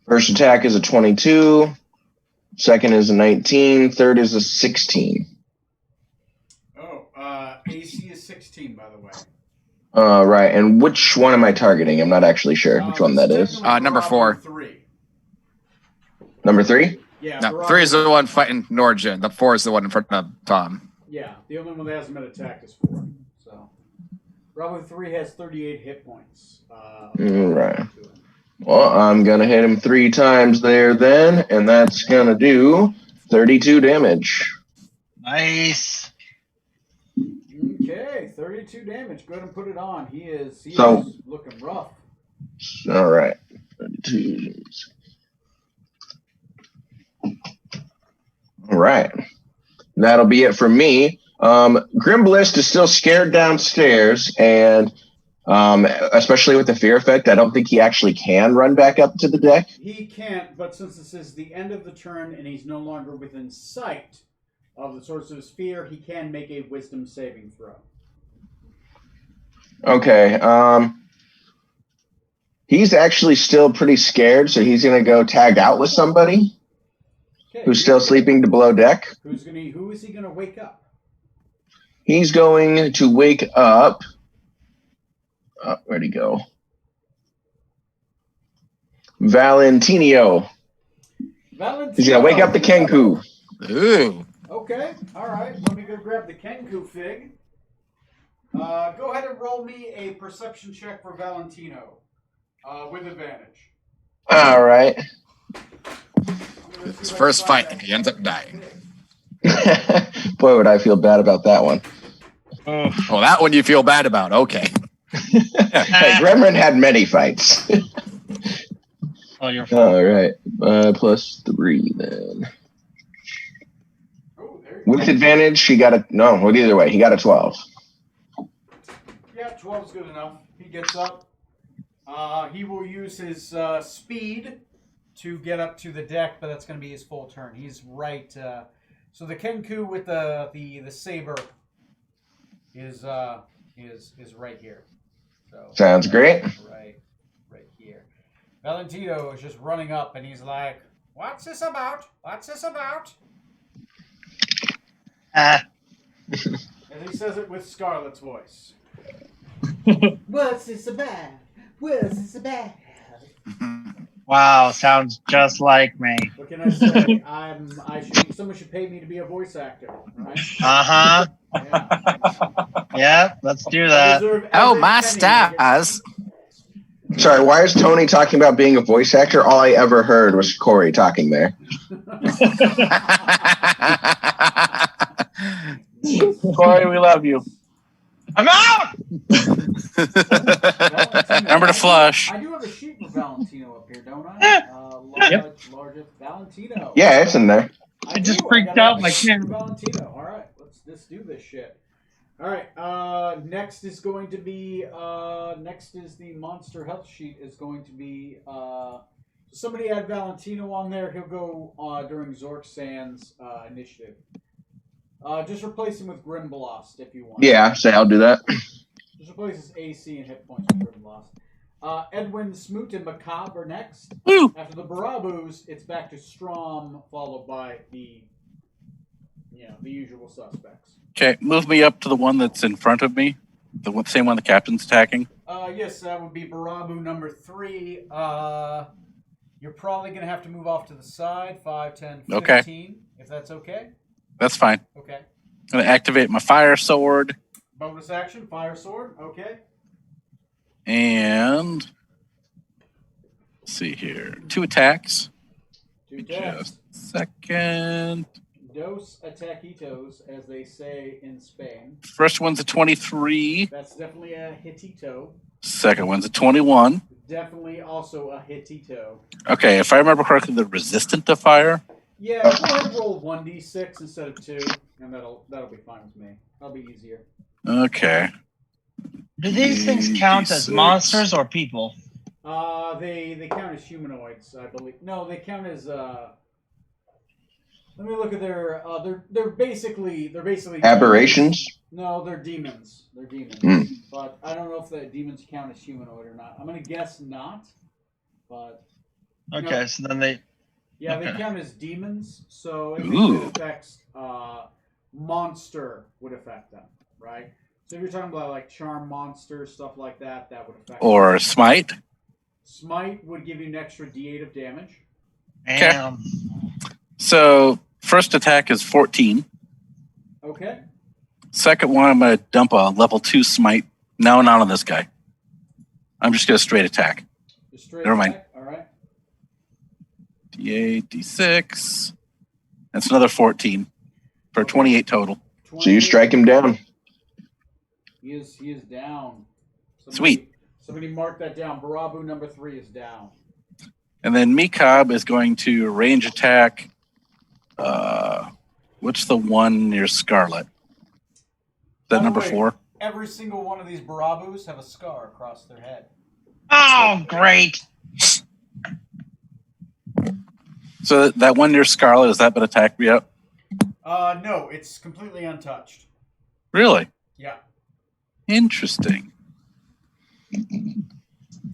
First attack is a 22. Second is a 19. Third is a 16. Oh, AC is 16, by the way. Right. And which one am I targeting? I'm not actually sure which one that is. Number 4. 3. Number 3? Yeah. No, Bravo 3 is the one fighting Norjin. The 4 is the one in front of Tom. Yeah, the only one that hasn't been attacked is 4. So, Bravo 3 has 38 hit points. Right. Well, I'm going to hit him 3 times there then, and that's going to do 32 damage. Nice. Okay, 32 damage. Go ahead and put it on. He is looking rough. All right. 32. All right. That'll be it for me. Grimblist is still scared downstairs, and especially with the fear effect, I don't think he actually can run back up to the deck. He can't, but since this is the end of the turn and he's no longer within sight of the source of his fear, he can make a wisdom saving throw. Okay. He's actually still pretty scared, so he's going to go tag out with somebody who's still sleeping below deck. Who is he going to wake up? He's going to wake up. Where'd he go? Valentino. He's going to wake up the Kenku. Ooh. Okay, all right. Let me go grab the Kenku fig. Go ahead and roll me a perception check for Valentino with advantage. All right. His first fight, and he ends up dying. Boy, would I feel bad about that one. Oh, that one you feel bad about. Okay. Hey, Gremlin had many fights. Oh, you're fine. All right. Plus 3 then. Oh, there you With go. advantage, he got a... No, well, either way, he got a 12. Yeah, 12 is good enough. He gets up. He will use his speed to get up to the deck, but that's going to be his full turn. He's right. So the Kenku with the saber is right here. So Sounds great. Right here. Valentino is just running up, and he's like, "What's this about? What's this about?" And he says it with Scarlett's voice. What's this about? What's this about? Wow, sounds just like me. What can I say? Someone should pay me to be a voice actor, right? Uh-huh. Yeah. Yeah, let's do I that. deserve Oh, every my penny I get. stars. Sorry, why is Tony talking about being a voice actor? All I ever heard was Corey talking there. Corey, we love you. I'm out! Remember to flush. I do have a sheet for Valentino up here, don't I? Largest Valentino. Yeah, it's in there. I just do. freaked got out a my sheet kid. for Valentino. All right, let's do this shit. All right. Next is going to be. Next is the monster health sheet. Is going to be. Somebody add Valentino on there. He'll go during Zork-San's initiative. Just replace him with Grimblast if you want. Yeah, say I'll do that. Just replace his AC and hit points with Grimblast. Edwin, Smoot, and Macabre are next. Woo. After the Barabus, it's back to Strom, followed by the usual suspects. Okay, move me up to the one that's in front of me. The same one the captain's attacking. Yes, that would be Barabu number 3. You're probably going to have to move off to the side, 5, 10, 15, Okay. if that's okay. That's fine. Okay. I'm going to activate my fire sword. Bonus action, fire sword, okay. And let's see here. 2 attacks. 2 attacks. Just a second. Dos ataquitos, as they say in Spain. First one's a 23. That's definitely a hitito. Second one's a 21. Definitely also a hitito. Okay, if I remember correctly, they're resistant to fire. Yeah, go ahead and roll 1d6 instead of 2, and that'll be fine with me. That'll be easier. Okay. Do these things count as 86. monsters or people? They count as humanoids, I believe. No, they count as let me look at their they're basically Aberrations? No, they're demons. They're demons. Mm. But I don't know if the demons count as humanoid or not. I'm gonna guess not. But Okay, so then Yeah, they Okay. count as demons, so anything that Ooh. affects monster would affect them, right? So if you're talking about like charm monsters, stuff like that, that would affect them. Or smite. Smite would give you an extra D8 of damage. Damn. So first attack is 14. Okay. Second one, I'm going to dump a level 2 smite. No, not on this guy. I'm just going to straight attack. Just straight Never mind. attack. All right. D8, D6. That's another 14 for 28 total. So you 28. strike him down. He is down. Sweet. Somebody mark that down. Barabu number 3 is down. And then Mikab is going to range attack. What's the one near Scarlet? Is By that the number way, 4? Every single one of these Barabus have a scar across their head. Oh, great. So that one near Scarlet, has that been attacked yet? No, it's completely untouched. Really? Yeah. Interesting.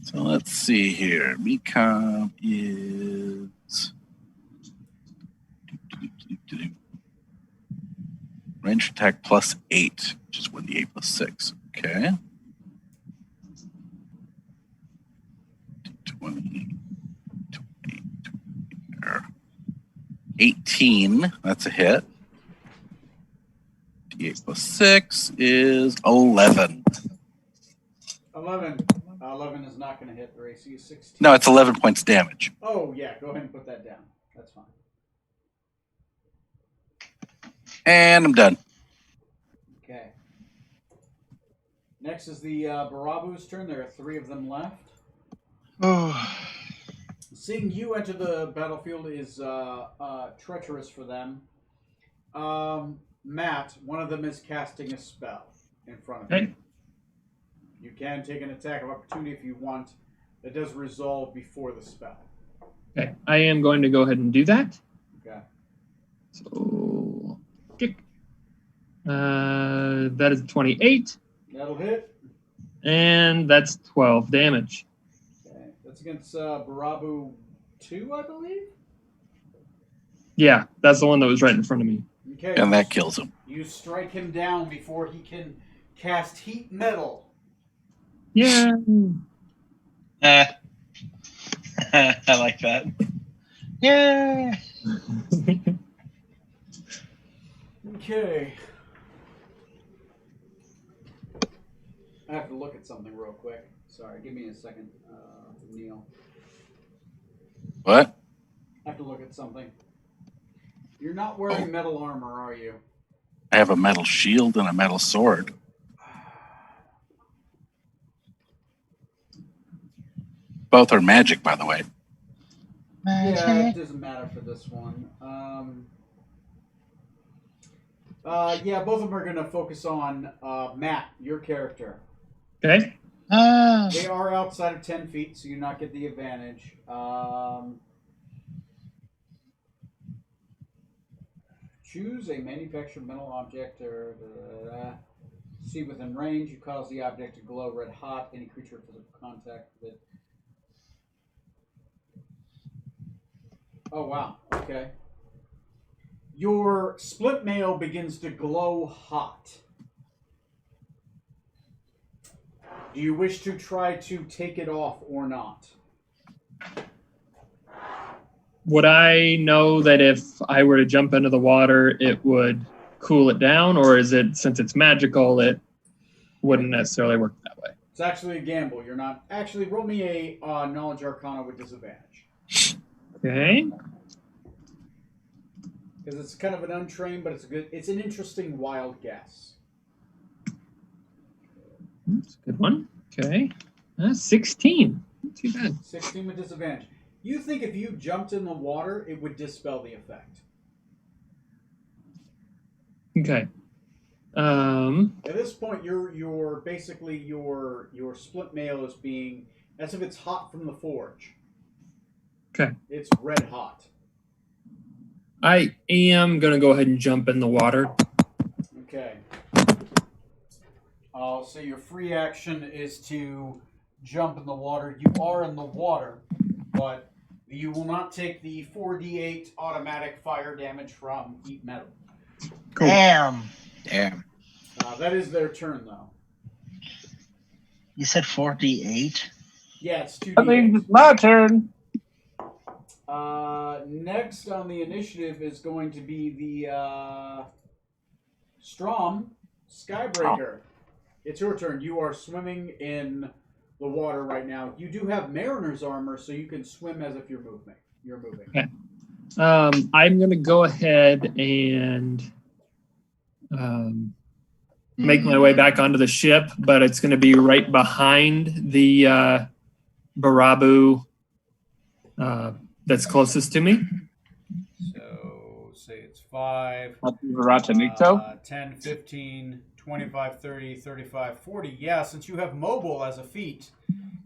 So let's see here. Mikab is range attack plus 8, which is 1d8 plus 6. Okay. 20, 18. That's a hit. D8 plus 6 is 11. 11. 11 is not going to hit. Their AC is 16. No, it's 11 points damage. Oh, yeah. Go ahead and put that down. That's fine. And I'm done. Okay. Next is the Barabu's turn. There are 3 of them left. Seeing you enter the battlefield is treacherous for them. Matt, one of them is casting a spell in front of you. Okay. You can take an attack of opportunity if you want. That does resolve before the spell. Okay, I am going to go ahead and do that. Okay. So, kick. That is 28, That'll hit. and that's 12 damage. Okay. That's against Barabu 2, I believe? Yeah, that's the one that was right in front of me. Okay. And that kills him. You strike him down before he can cast heat metal. Yeah. I like that. Yeah. Okay. I have to look at something real quick. Sorry, give me a second, Neil. What? I have to look at something. You're not wearing metal armor, are you? I have a metal shield and a metal sword. Both are magic, by the way. Yeah, it doesn't matter for this one. Yeah, both of them are going to focus on Matt, your character. Okay. They are outside of 10 feet, so you not get the advantage. Choose a manufactured metal object or see within range. You cause the object to glow red hot. Any creature with physical contact with it. Oh, wow. Okay. Your split mail begins to glow hot. Do you wish to try to take it off or not? Would I know that if I were to jump into the water, it would cool it down, or is it, since it's magical, it wouldn't necessarily work that way? It's actually a gamble. You're not... Actually, roll me a Knowledge Arcana with disadvantage. Okay. Because it's kind of an untrained, but it's an interesting wild guess. That's a good one. Okay. 16. Not too bad. 16 with disadvantage. You think if you jumped in the water, it would dispel the effect. Okay. At this point, you're basically your split mail is being as if it's hot from the forge. Okay. It's red hot. I am going to go ahead and jump in the water. Okay. So your free action is to jump in the water. You are in the water, but You will not take the 4d8 automatic fire damage from heat metal. Cool. Damn. Damn. That is their turn, though. You said 4d8? Yeah, it's 2d8. I think it's my turn. Next on the initiative is going to be the Strom Skybreaker. It's your turn. You are swimming in the water right now. You do have Mariner's armor, so you can swim as if you're moving. Okay. I'm going to go ahead and make my way back onto the ship, but it's going to be right behind the Barabu that's closest to me. So, say it's 5, Ratanito. 10, 15, 25, 30, 35, 40. Yeah, since you have mobile as a feat,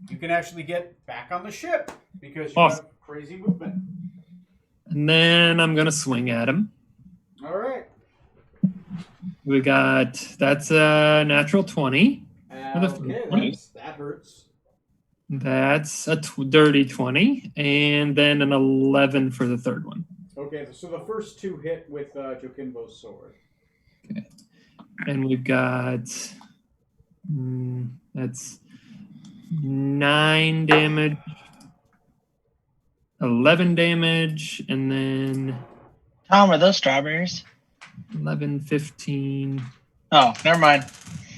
you can actually get back on the ship because you have crazy movement. And then I'm going to swing at him. All right. We got, that's a natural 20. Okay, that hurts. That's a dirty 20. And then an 11 for the third one. Okay, so the first two hit with Jokimbo's sword. Okay. And we've got, that's 9 damage, 11 damage, and then Tom, are those strawberries? 11, 15, Oh, never mind.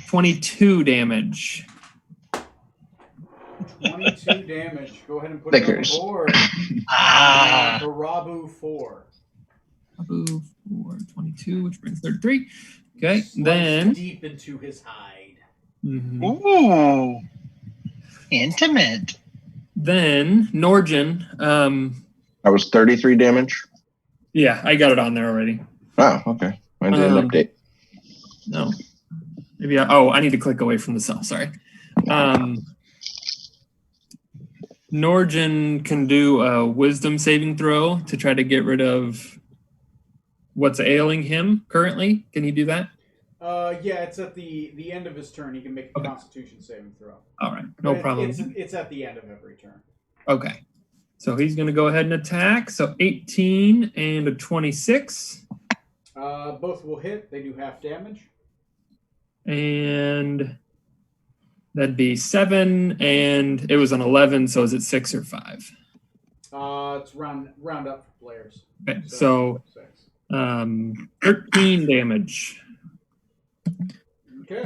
22 damage. 22 damage. Go ahead and put Lickers. it on the board. Ah. Barabu 4. Barabu 4, 22, which brings 33. Okay, Sliced then. deep into his hide. Mhm. Ooh. Intimate. Then Norjan. That was 33 damage. Yeah, I got it on there already. Oh, okay. I didn't update. No. Maybe I need to click away from the cell. Sorry. Norjan can do a wisdom saving throw to try to get rid of what's ailing him currently. Can he do that? Yeah, it's at the end of his turn. He can make a Constitution saving throw. All right, no problem. It's at the end of every turn. Okay. So he's going to go ahead and attack. So 18 and a 26. Both will hit. They do half damage. And that'd be 7, and it was an 11, so is it 6 or 5? It's round up for players. Okay, so 13 damage. Okay.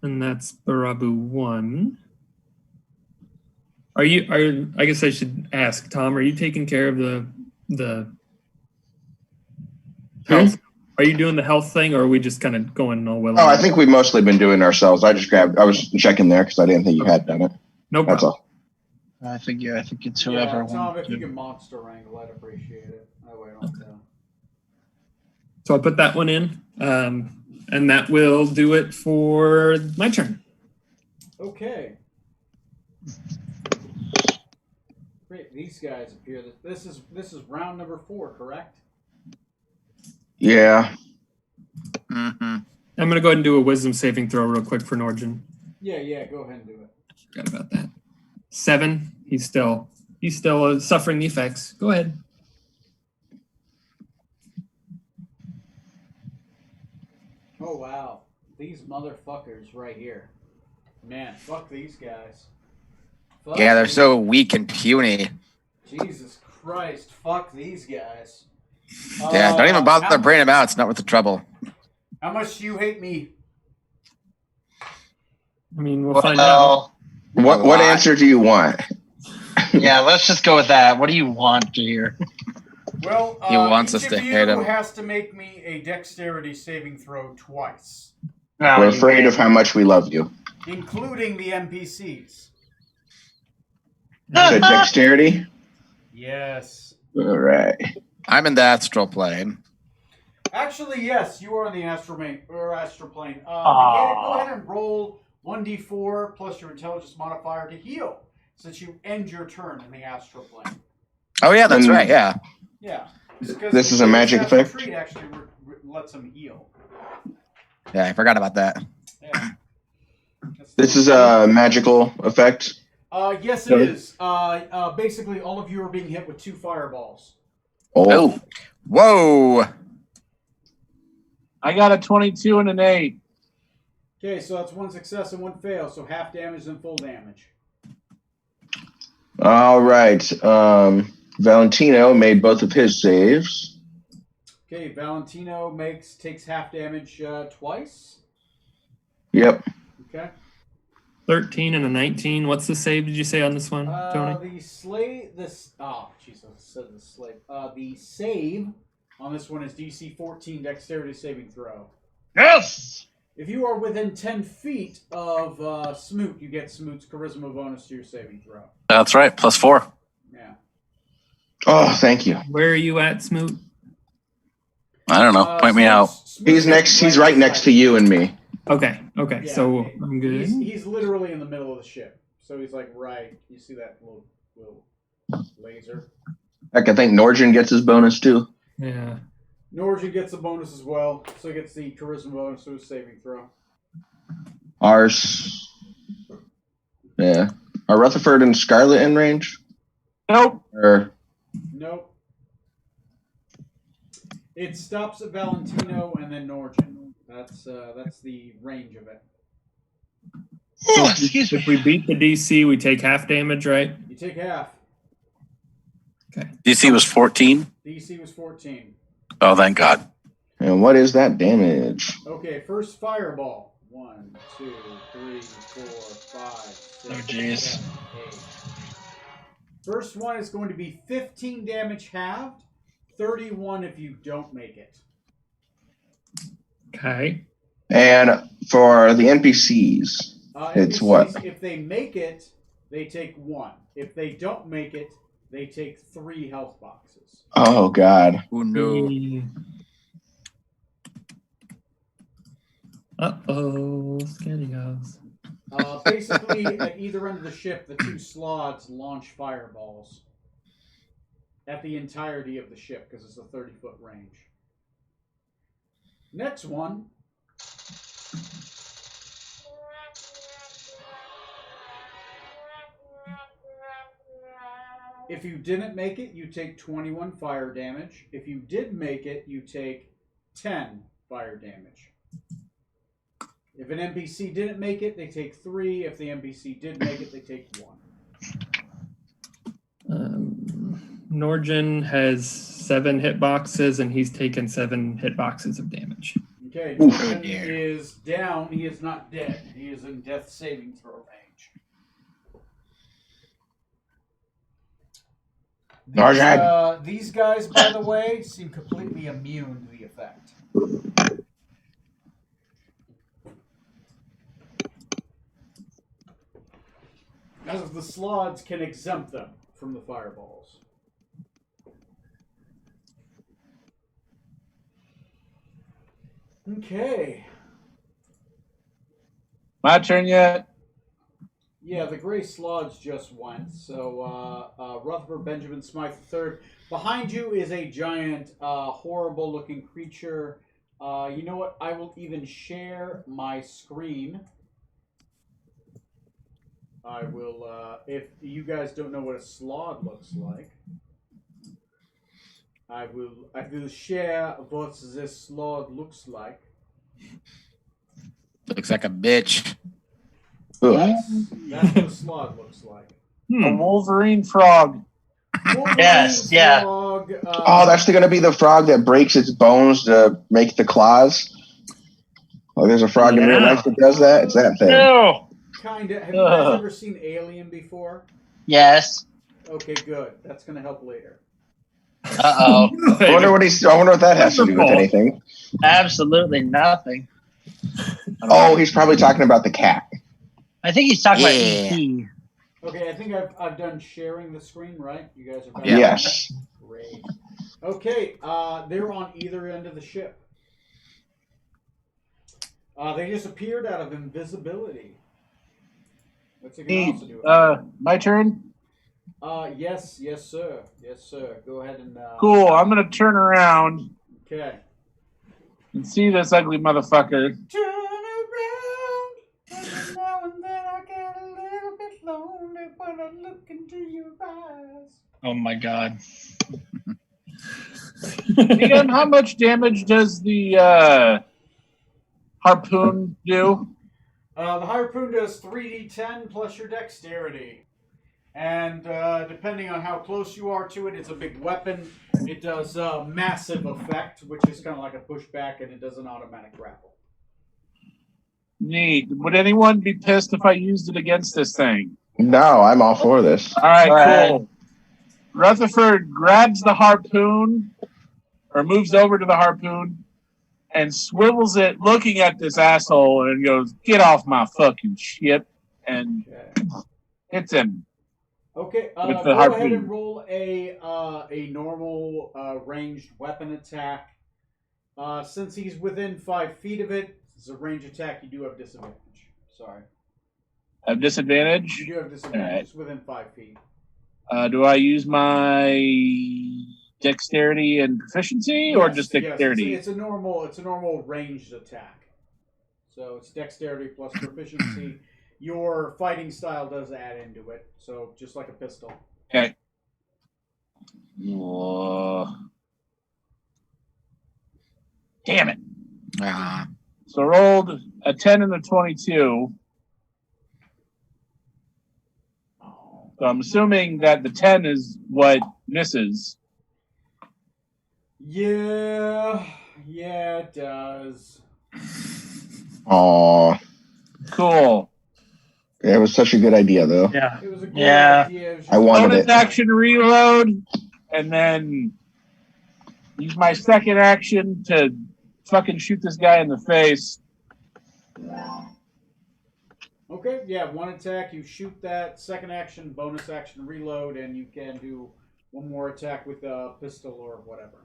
And that's Barabu 1. Are you I guess I should ask, Tom, are you taking care of the health? Are you doing the health thing, or are we just kind of going all well? Oh, I think we've mostly been doing it ourselves. I was checking there because I didn't think you had done it. No problem. That's all. I think it's whoever Tom, wants if you to. can monster wrangle, I'd appreciate it. That way I don't have to. So I'll put that one in, and that will do it for my turn. Okay. Great. These guys appear. This is round number 4, correct? Yeah. Mm-hmm. I'm going to go ahead and do a wisdom saving throw real quick for Norjan. Yeah. Go ahead and do it. Forgot about that. 7. He's still suffering the effects. Go ahead. Oh wow, these motherfuckers right here. Man, fuck these guys. Fuck Yeah, they're these- so weak and puny. Jesus Christ, fuck these guys. Yeah, don't even bother bringing them out. It's not worth the trouble. How much do you hate me? I mean, we'll find out. Well, What answer do you want? yeah, let's just go with that. What do you want to hear? Well, He wants each us to of hate him. you has to make me a dexterity saving throw twice, We're afraid of how much we love you. including the NPCs. So dexterity? Yes. All right. I'm in the astral plane. Actually, yes, you are on the astral plane. Mechanic, go ahead and roll 1d4 plus your intelligence modifier to heal, since you end your turn in the astral plane. Oh yeah, that's right. Yeah. Yeah. Because This is a magic astral effect? Treat actually lets him heal. Yeah, I forgot about that. Yeah. This is a magical effect. Yes, it is. Basically, all of you are being hit with 2 fireballs. Oh. Whoa. I got a 22 and an 8. Okay, so that's 1 success and 1 fail, so half damage and full damage. All right. Valentino made both of his saves. Okay, Valentino takes half damage twice. Yep. Okay. 13 and a 19. What's the save? Did you say on this one, Tony? The save on this one is DC 14 Dexterity saving throw. Yes. If you are within 10 feet of Smoot, you get Smoot's charisma bonus to your saving throw. That's right. +4. Yeah. Oh, thank you. Where are you at, Smoot? I don't know. Point me out. He's next. He's right next to you and me. Okay. Yeah, So I'm good. He's literally in the middle of the ship, so he's like right. You see that little laser? Heck, I think Norjan gets his bonus too. Yeah. Norjan gets a bonus as well, so he gets the charisma bonus to his saving throw. Ours. Yeah. Are Rutherford and Scarlet in range? Nope. Or Nope. It stops at Valentino and then Norjan. That's the range of it. Oh, excuse me. If we beat the DC, we take half damage, right? You take half. Okay. DC was 14. DC was 14. Oh, thank God. and what is that damage? Okay, first fireball. 1, 2, 3, 4, 5, 6, Oh, jeez. 7, 8. First one is going to be 15 damage halved, 31 if you don't make it. Okay. And for the NPCs, it's NPCs, what? If they make it, they take 1. If they don't make it, they take 3 health boxes. Oh God. Oh no. Uh-oh. Scaredy goes. Basically, at either end of the ship, the 2 slots launch fireballs at the entirety of the ship because it's a 30-foot range. Next one. If you didn't make it, you take 21 fire damage. If you did make it, you take 10 fire damage. If an NPC didn't make it, they take 3. If the NPC did make it, they take 1. Norjan has 7 hitboxes, and he's taken 7 hitboxes of damage. Okay, Oof. Norjan is down. He is not dead. He is in death saving throw range. These guys, by the way, seem completely immune to the effect. As the slots can exempt them from the fireballs. Okay. My turn yet? Yeah, the Gray Slods just went. So, Rutherford Benjamin Smythe III. Behind you is a giant, horrible-looking creature. You know what? I will even share my screen. I will, if you guys don't know what a Slod looks like, I will share what this Slod looks like. Looks like a bitch. That's what a Slod looks like. A Wolverine frog. Yes, yeah. Frog, Oh, that's going to be the frog that breaks its bones to make the claws. Oh, there's a frog in real life that does that. It's that thing. No. Kinda. Have you guys ever seen Alien before? Yes. Okay, good. That's gonna help later. Uh-oh. I wonder what that has to do with anything. Absolutely nothing. Oh, he's probably talking about the cat. I think he's talking Yeah. about E.T. Okay, I think I've done sharing the screen, right? You guys are Yeah. Yes. Great. Okay, they're on either end of the ship. They just appeared out of invisibility. What's it gonna also do? My turn? Yes, sir. Yes, sir. Go ahead and Cool, I'm gonna turn around Okay. and see this ugly motherfucker. Turn around, and now only when I look into your eyes. Oh my god. DM, how much damage does the harpoon do? The harpoon does 3d10 plus your dexterity. And depending on how close you are to it, it's a big weapon. It does massive effect, which is kind of like a pushback, and it does an automatic grapple. Neat. Would anyone be pissed if I used it against this thing? No, I'm all for this. All right, Go ahead. cool. Rutherford grabs the harpoon, or moves over to the harpoon, and swivels it, looking at this asshole, and goes, "Get off my fucking ship!" and hits him. Okay, With the go ahead harpoon. and roll a normal ranged weapon attack. Since he's within 5 feet of it, it's a range attack. You do have disadvantage. Sorry, Have disadvantage. you do have disadvantage. Alright. It's within 5 feet. Do I use my dexterity and proficiency, or Yes, just yes, dexterity? it's a normal ranged attack. So it's dexterity plus proficiency. Your fighting style does add into it, so just like a pistol. Okay. Damn it. Ah. So rolled a 10 and a 22. So I'm assuming that the 10 is what misses. Yeah, it does. Aw. Cool. It was such a good idea, though. Yeah. It was a good Yeah. idea. It was I wanted Bonus it. action reload, and then use my second action to fucking shoot this guy in the face. Okay, yeah, one attack, you shoot that, second action, bonus action, reload, and you can do one more attack with a pistol or whatever.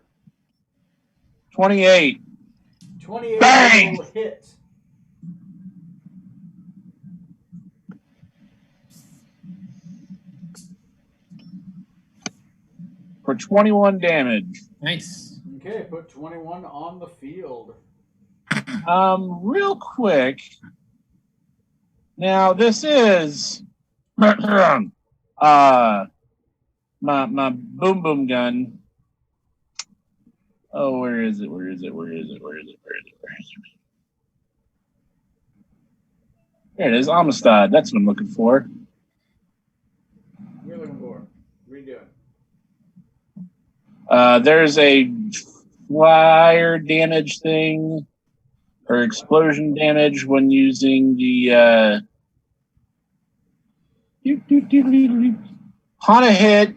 28. 28 Bang! will hit. For 21 damage. Nice. Okay, put 21 on the field. Real quick. Now this is my boom boom gun. Oh, where is it? There it is, Amistad. That's what I'm looking for. You're looking for. Redo it. There's a fire damage thing or explosion damage when using the on a hit.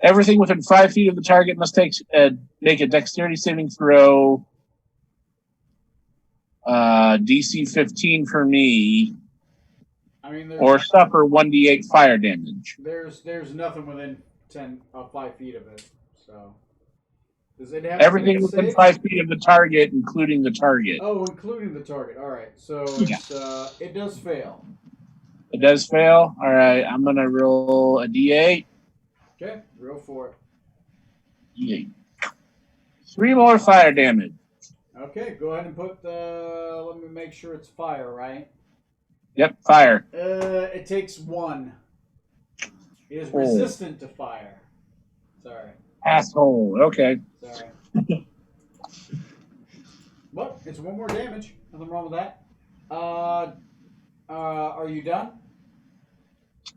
Everything within 5 feet of the target must make a dexterity saving throw. DC 15 for me, I mean, or suffer 1d8 fire damage. there's nothing within 5 feet of it, so. Does it have Everything to make a within save? 5 feet of the target, including the target. Oh, including the target. All right, so it's, it does fail. It does fail. All right, I'm gonna roll a d8. Okay, roll for it. D8. 3 more fire damage. Okay, go ahead and put the. Let me make sure it's fire, right? Yep, fire. It takes 1. It is resistant to fire. Sorry. Asshole. Okay. Sorry. Well, it's 1 more damage. Nothing wrong with that. Are you done?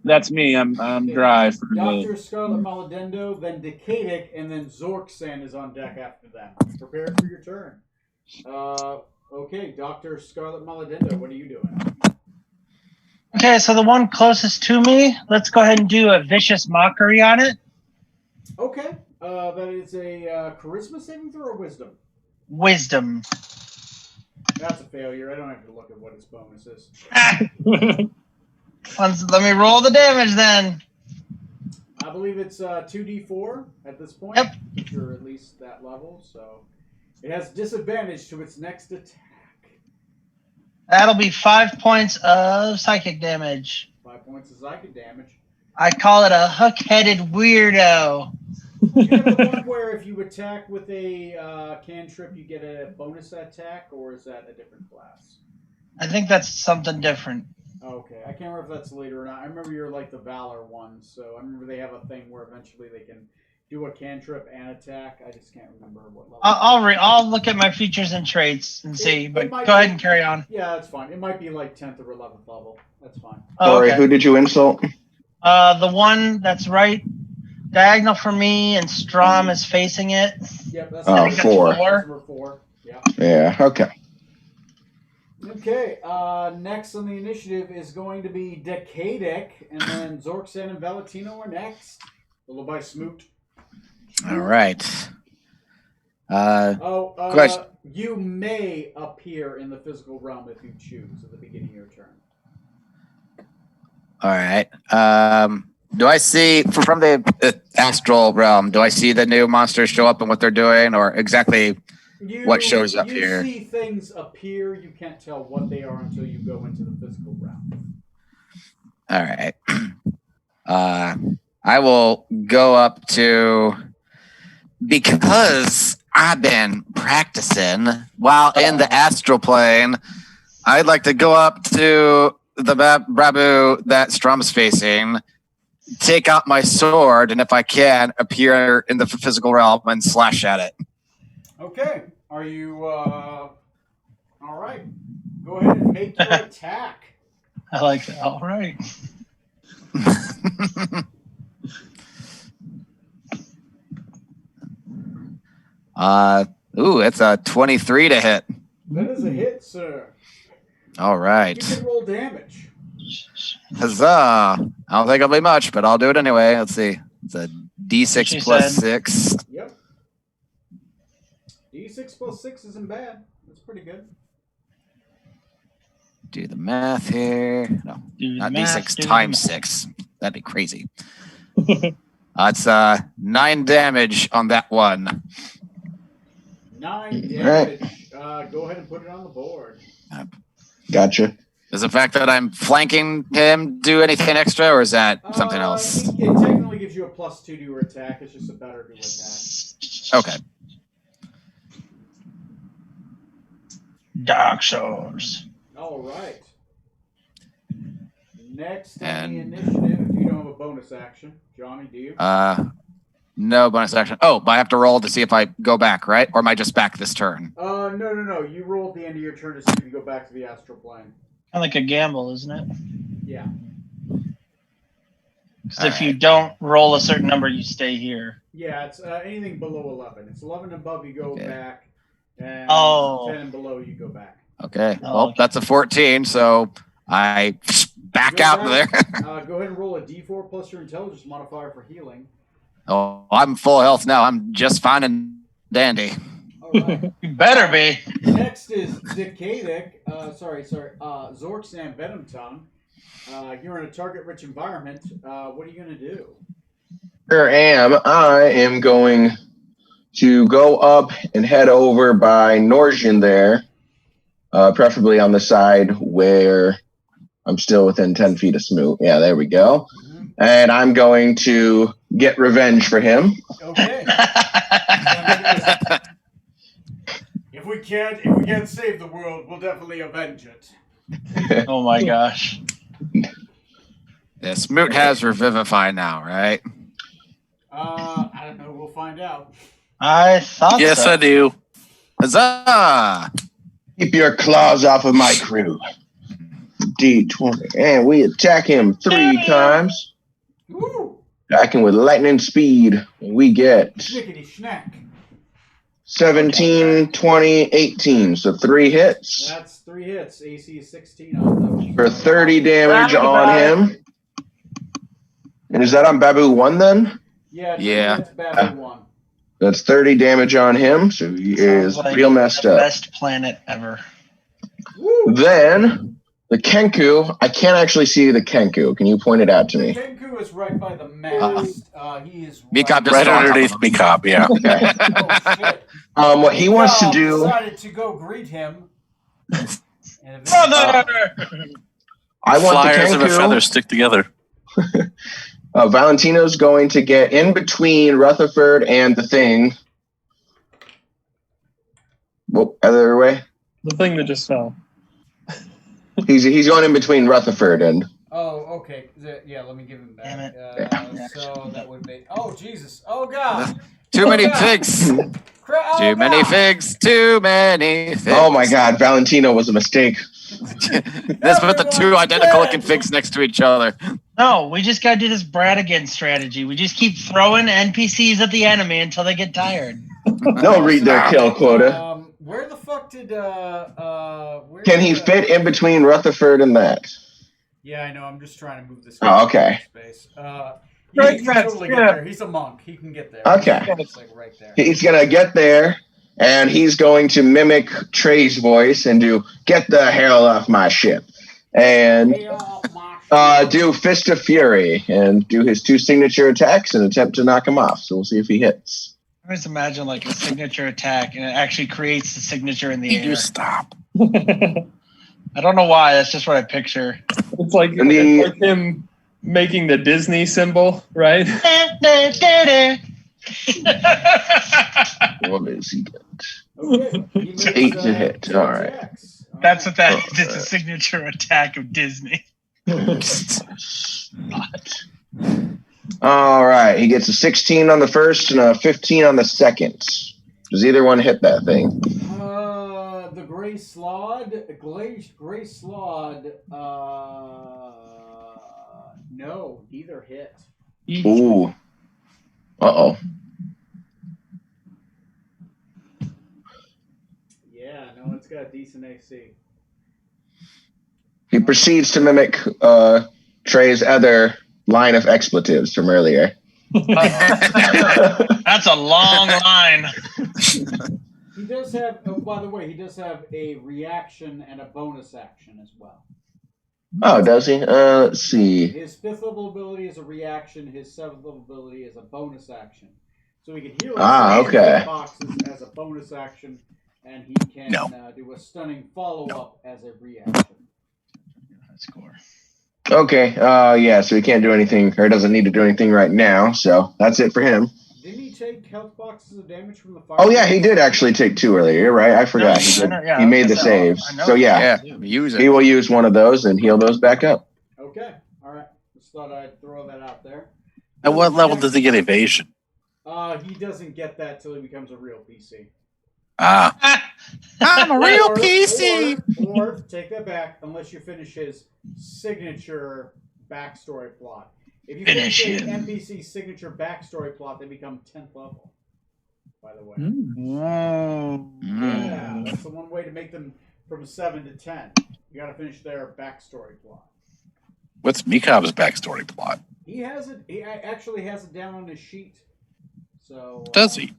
That's me. I'm dry for Dr. the. Scarlet Maladendo, then Decadic, and then Zorksan is on deck after that. Prepare for your turn. Okay, Dr. Scarlet Maladendo, what are you doing? Okay, so the one closest to me, let's go ahead and do a vicious mockery on it. Okay, that is a charisma saving throw or wisdom? Wisdom. That's a failure. I don't have to look at what its bonus is. Let me roll the damage then. I believe it's 2d4 at this point. Yep. If you're at least that level, so it has disadvantage to its next attack. That'll be 5 points of psychic damage. 5 points of psychic damage. I call it a hook-headed weirdo. Do you have the one where if you attack with a cantrip, you get a bonus attack, or is that a different class? I think that's something different. Okay, I can't remember if that's later or not. I remember you're like the Valor one, so I remember they have a thing where eventually they can do a cantrip and attack. I just can't remember what level. I'll look at my features and traits and see. But go ahead and carry on. Yeah, that's fine. It might be like 10th or 11th level. That's fine. Oh, Sorry, okay. who did you insult? The one that's right diagonal for me, and Strom is facing it. Yep, that's Oh, I think that's 4. That's number 4. Yeah. Yeah, okay. Okay, next on the initiative is going to be Decadic, and then Zorksan and Valentino are next, followed by Smoot. All right. Question. You may appear in the physical realm if you choose at the beginning of your turn. All right. Do I see from the astral realm? Do I see the new monsters show up and what they're doing, or exactly what shows up here? You see things appear. You can't tell what they are until you go into the physical realm. All right. I will go up to, because I've been practicing while in the astral plane. I'd like to go up to the Brabu that Strom's facing, take out my sword, and if I can, appear in the physical realm and slash at it. Okay. Are you all right? Go ahead and make your attack. I like that. All right. It's a 23 to hit. That is a hit, sir. All right. You can roll damage. Huzzah. I don't think it'll be much, but I'll do it anyway. Let's see. It's a D6 plus 6. Yep. D6 plus 6 isn't bad. That's pretty good. Do the math here. No, not D6 times 6. That'd be crazy. It's 9 damage on that one. 9 damage. Go ahead and put it on the board. Gotcha. Does the fact that I'm flanking him do anything extra, or is that something else? It technically gives you a +2 to your attack. It's just a better to attack. Okay. Dark Shores. All right. Next on the initiative, if you don't have a bonus action. Johnny, do you? No bonus action. Oh, but I have to roll to see if I go back, right? Or am I just back this turn? No. You roll at the end of your turn to see if you go back to the astral plane. Kind of like a gamble, isn't it? Yeah. Because if you don't roll a certain number, you stay here. Yeah, it's anything below 11. It's 11 and above, you go back. And 10 and below, you go back. Okay. Well, that's a 14, so I back out there. Go ahead and roll a d4 plus your intelligence modifier for healing. Oh, I'm full health now. I'm just fine and dandy. All right. You better be. Next is Decadic. Zorksan Venom Tongue. You're in a target-rich environment. What are you going to do? Sure am. I am going to go up and head over by Norsian there, preferably on the side where I'm still within 10 feet of Smoot. Yeah, there we go. Mm-hmm. And I'm going to get revenge for him. Okay. If we can't save the world, we'll definitely avenge it. Oh my gosh. Yeah, Smoot has Revivify now, right? I don't know. We'll find out. I thought Yes, so. I do. Huzzah! Keep your claws off of my crew. D20. And we attack him 3 times. Woo! Attacking with lightning speed. We get Schnickety schnack. 17, 20, 18. So 3 hits. That's 3 hits. AC is 16 on For 30 damage on him. And is that on Babu 1 then? Yeah. That's Babu 1. That's 30 damage on him. So he is Like real messed the up. best planet ever. Woo! Then the Kenku. I can't actually see the Kenku. Can you point it out to me? Kenku is right by the mast. He is Mekop just Right on top underneath of him. Mekop, yeah. Oh shit! What he wants to do. Decided to go greet him. Brother! I want the Flyers of a feather Kenku. stick together. Valentino's going to get in between Rutherford and the thing. Whoop, other way. The thing that just fell. He's going in between Rutherford and. Oh, okay. Yeah, let me give him Damn back. it. So that would be. Oh, Jesus. Oh, God. Too many God. figs. Too many figs. Too many figs. Oh my God, Valentino was a mistake. Let's put the two identical looking figs next to each other. No, we just gotta do this Bradigan strategy. We just keep throwing NPCs at the enemy until they get tired. They'll read their kill quota. Where the fuck did Can he fit in between Rutherford and that? Yeah, I know. I'm just trying to move this. Oh, okay. Space. He can totally get there. He's a monk. He can get there. Okay. It's like right there. He's gonna get there, and he's going to mimic Trey's voice and do "Get the hell off my ship," and do Fist of Fury and do his 2 signature attacks and attempt to knock him off. So we'll see if he hits. I just imagine like a signature attack, and it actually creates the signature in the air. You stop. I don't know why. That's just what I picture. It's like him making the Disney symbol, right? What is he got? Okay. 8 to hit. All right. That's what that is. It's a signature attack of Disney. All right. He gets a 16 on the first and a 15 on the second. Does either one hit that thing? The Gray Slod. Gray Slod. No, neither hit. Ooh. Uh-oh. Yeah, no, it's got a decent AC. He proceeds to mimic Trey's other line of expletives from earlier. That's a long line. He does have, by the way, he does have a reaction and a bonus action as well. Oh, does he? Let's see. His 5th level ability is a reaction. His 7th level ability is a bonus action. So he can heal his boxes as a bonus action, and he can do a stunning follow-up as a reaction. Score. Okay. Yeah, so he can't do anything, or doesn't need to do anything right now, so that's it for him. Didn't he take health boxes of damage from the fire? Oh, yeah, he did actually take 2 earlier. You're right. I forgot. He made the saves. So, yeah, use it. he will use one of those and heal those back up. Okay. All right. Just thought I'd throw that out there. At what level does he get evasion? He doesn't get that till he becomes a real PC. I'm a real PC. Or take that back, unless you finish his signature backstory plot. If you finish an NPC signature backstory plot, they become 10th level. By the way. Yeah, that's the one way to make them from 7 to 10. You got to finish their backstory plot. What's Mikab's backstory plot? He has it. He actually has it down on his sheet. So does he?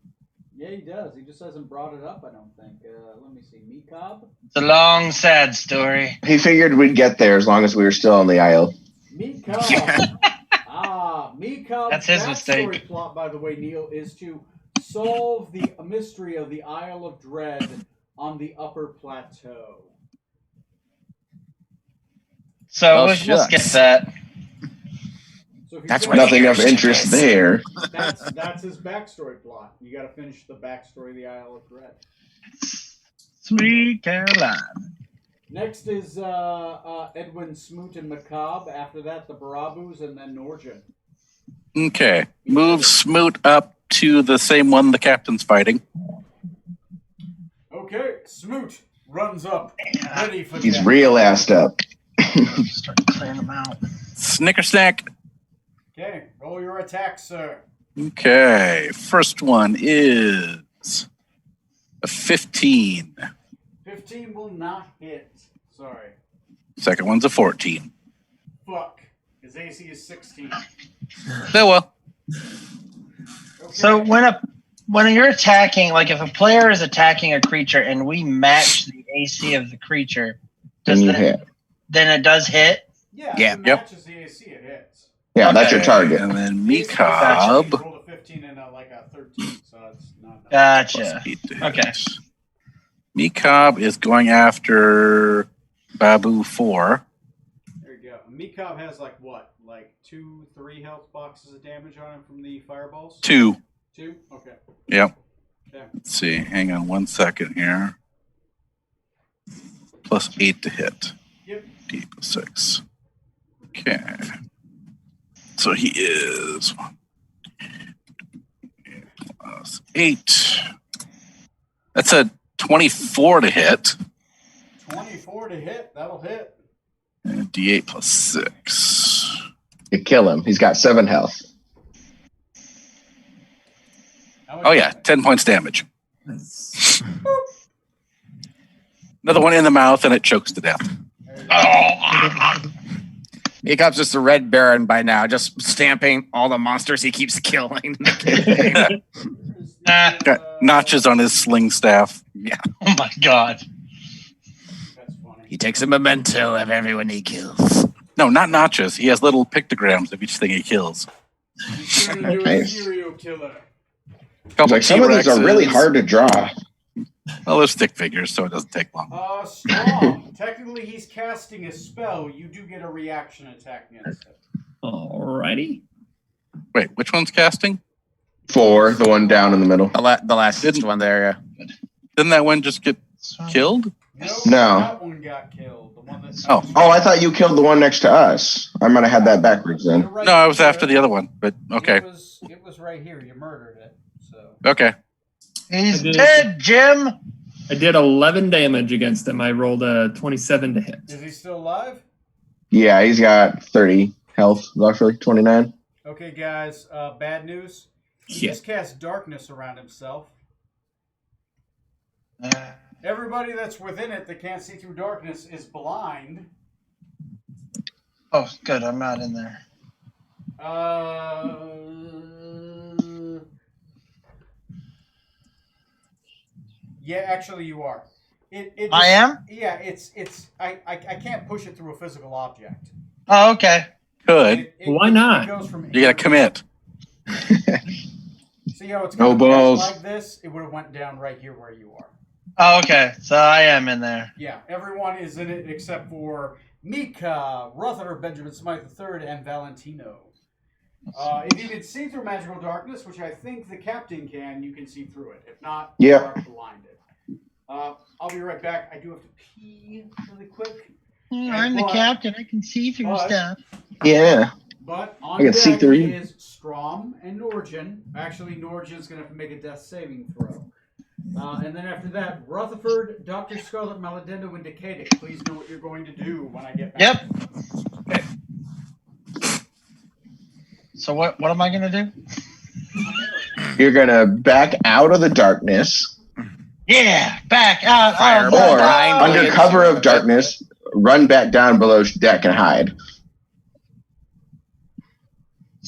Yeah, he does. He just hasn't brought it up, I don't think. Let me see. Mikab? It's a long, sad story. He figured we'd get there as long as we were still on the isle. Mikab. Mikab's That's his backstory mistake. plot, by the way, Neil, is to solve the mystery of the Isle of Dread on the Upper Plateau. So let's get that. So That's nothing of interest there. That's his backstory plot. You got to finish the backstory of the Isle of Dread. Sweet Caroline. Next is Edwin, Smoot, and Macabre. After that, the Barabus, and then Norjan. Okay. Move Smoot up to the same one the captain's fighting. Okay, Smoot runs up, ready for He's death. real assed up. Start clearing them out. Snicker snack. Okay, roll your attack, sir. Okay. First one is a 15. 15 will not hit. Sorry. Second one's a 14. Fuck. His AC is 16. Oh well. Okay. So when you're attacking, like if a player is attacking a creature and we match the AC of the creature, then it does hit? Yeah, Yeah. if it matches the AC, it hits. Yeah, that's your target. And then Mikab. Mikab. Rolled a 15 and a 13, so it's not. Gotcha. +8 Okay. Mikab is going after Babu 4. There you go. Mikab has like 2-3 health boxes of damage on him from the fireballs? 2. 2? Okay. Yep. Okay. Let's see. Hang on one second here. +8 to hit. Yep. D6. Okay. So he is 8. That's a 24 to hit. 24 to hit. That'll hit. And D8 plus 6. You kill him. He's got 7 health. Oh, yeah. 10 points damage. Another one in the mouth, and it chokes to death. Meekop's just a red baron by now, just stamping all the monsters he keeps killing. Got notches on his sling staff. Yeah. Oh my god. That's funny. He takes a memento of everyone he kills. No, not notches. He has little pictograms of each thing he kills. He's turning into a Nice. serial killer. Couple Like some of these are really T-Rexes. hard to draw. Well, they're stick figures, so it doesn't take long. Strong. Technically, he's casting a spell. You do get a reaction attack against it. Alrighty. Wait, which one's casting? 4, the one down in the middle. The last one there, yeah. Didn't that one just get killed? Nope, No. That one got killed. The one that. Oh, I thought you killed the one next to us. I might have had that backwards then. You're right No, I was there. after the other one, but okay. It was right here. You murdered it. So. Okay. He's dead, Jim. I did 11 damage against him. I rolled a 27 to hit. Is he still alive? Yeah, he's got 30 health, roughly 29. Okay, guys. Bad news. He Yeah. just cast darkness around himself. Everybody that's within it that can't see through darkness is blind. Oh, good. I'm not in there. Yeah, actually, you are. I am? Yeah, it's. I can't push it through a physical object. Oh, okay. Good. Why not? It goes from You gotta commit. See how it's No going balls. like this? It would have went down right here where you are. Oh, okay. So I am in there. Yeah, everyone is in it except for Mika, Rutherford, Benjamin Smythe III, and Valentino. If you can see through magical darkness, which I think the captain can, you can see through it. If not, you Yeah. are blinded. I'll be right back. I do have to pee really quick. I'm the captain. I can see through But- stuff. Yeah. But on I can see deck through you. is Strom and Norjan. Actually, Norjan's going to have to make a death saving throw. And then after that, Rutherford, Dr. Scarlet, Maladendo, and Decadic. Please know what you're going to do when I get back. Yep. Okay. So what am I gonna do? You're going to back out of the darkness, Yeah, back out. Fire of or the Blind dark. under leads. cover of darkness, run back down below deck and hide.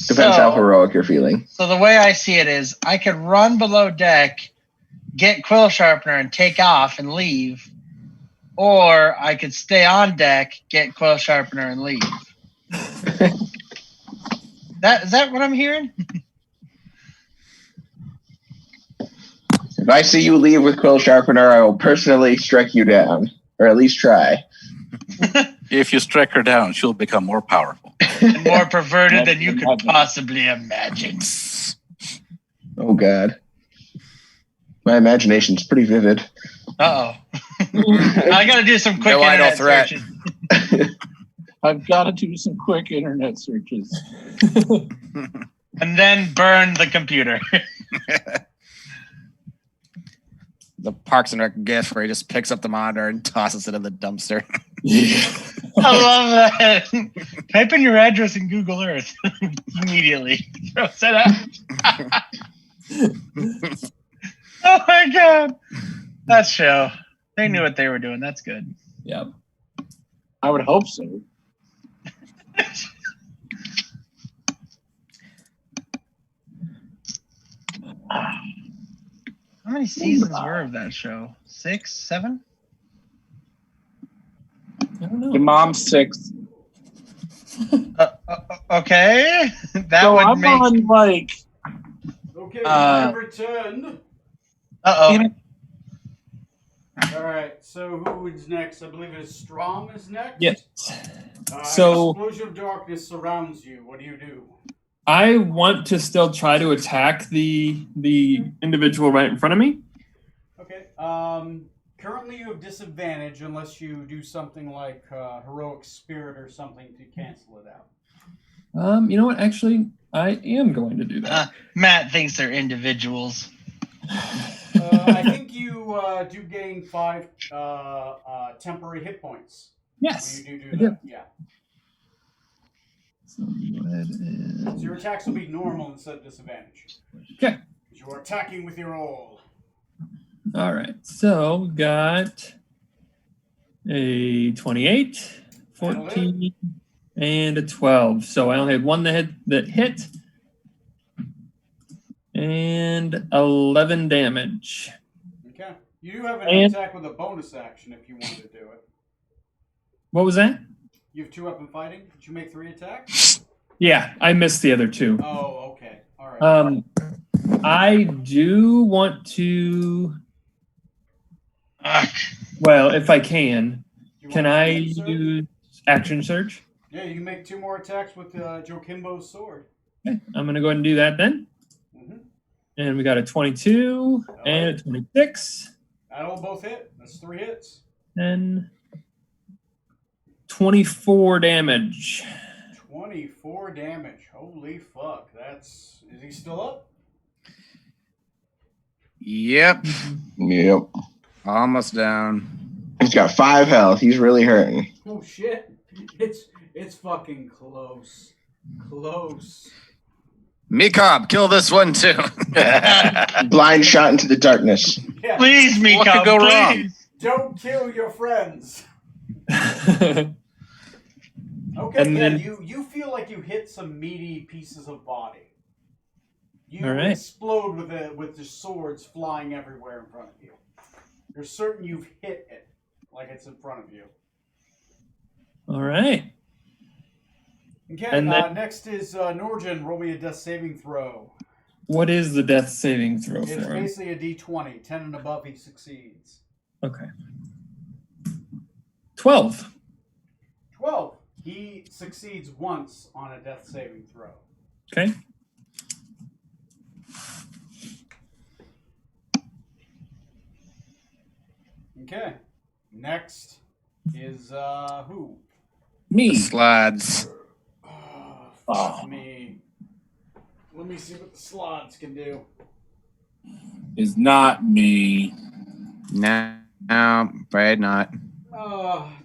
Depends how heroic you're feeling. So the way I see it is, I could run below deck, get Quill Sharpener, and take off and leave, or I could stay on deck, get Quill Sharpener, and leave. Is that what I'm hearing? If I see you leave with Quill Sharpener, I will personally strike you down, or at least try. If you strike her down, she'll become more powerful. And more perverted than you could possibly imagine. Oh, God. My imagination's pretty vivid. Uh-oh. I gotta do some quick No idle internet threat. searches. I've got to do some quick internet searches. And then burn the computer. The Parks and Rec gif where he just picks up the monitor and tosses it in the dumpster. I love that. Type in your address in Google Earth immediately. Throws it out. Oh my god. That show. They knew what they were doing. That's good. Yep. I would hope so. How many seasons were of that show? 6, 7? I don't know. Your mom's 6. Okay. That So would I'm make. on like Okay, we have returned. Uh-oh. All right, so who is next? I believe it is Strom is next. Yes. So, So- explosion of darkness surrounds you. What do? I want to still try to attack the individual right in front of me. Okay. Currently, you have disadvantage unless you do something like heroic spirit or something to cancel it out. You know what? Actually, I am going to do that. Matt thinks they're individuals. I think you do gain 5 temporary hit points. Yes. When you do I that. do. Yeah. So go ahead and... So your attacks will be normal instead of disadvantage. Okay. You are attacking with your all. All right. So got a 28, 14, and a 12. So I only had one that hit, and 11 damage. Okay. You do have an attack with a bonus action if you wanted to do it. What was that? You have 2-weapon fighting. Did you make 3 attacks? Yeah, I missed the other 2. Oh, okay. All right. I do want to. Well, if I can I use action surge? Yeah, you can make 2 more attacks with Joe Kimbo's sword. Okay, I'm going to go ahead and do that then. Mm-hmm. And we got a 22 and a 26. That'll both hit. That's 3 hits. And 24 damage. 24 damage. Holy fuck. Is he still up? Yep. Yep. Almost down. He's got 5 health. He's really hurting. Oh shit. It's fucking close. Close. Mekob, kill this one too. Blind shot into the darkness. Yeah. Please, Mika, What could go wrong? please. Don't kill your friends. Okay, And yeah, then- you feel like you hit some meaty pieces of body. You All right. explode with the swords flying everywhere in front of you. You're certain you've hit it, like it's in front of you. All right. Okay, And then- next is Norjan. Roll me a death saving throw. What is the death saving throw It's for him? basically a d20. 10 and above, he succeeds. Okay. 12. 12. He succeeds once on a death saving throw. Okay. Okay. Next is who? Me. Slads. Oh, fuck me. Let me see what the slots can do. Is not me. No, afraid not.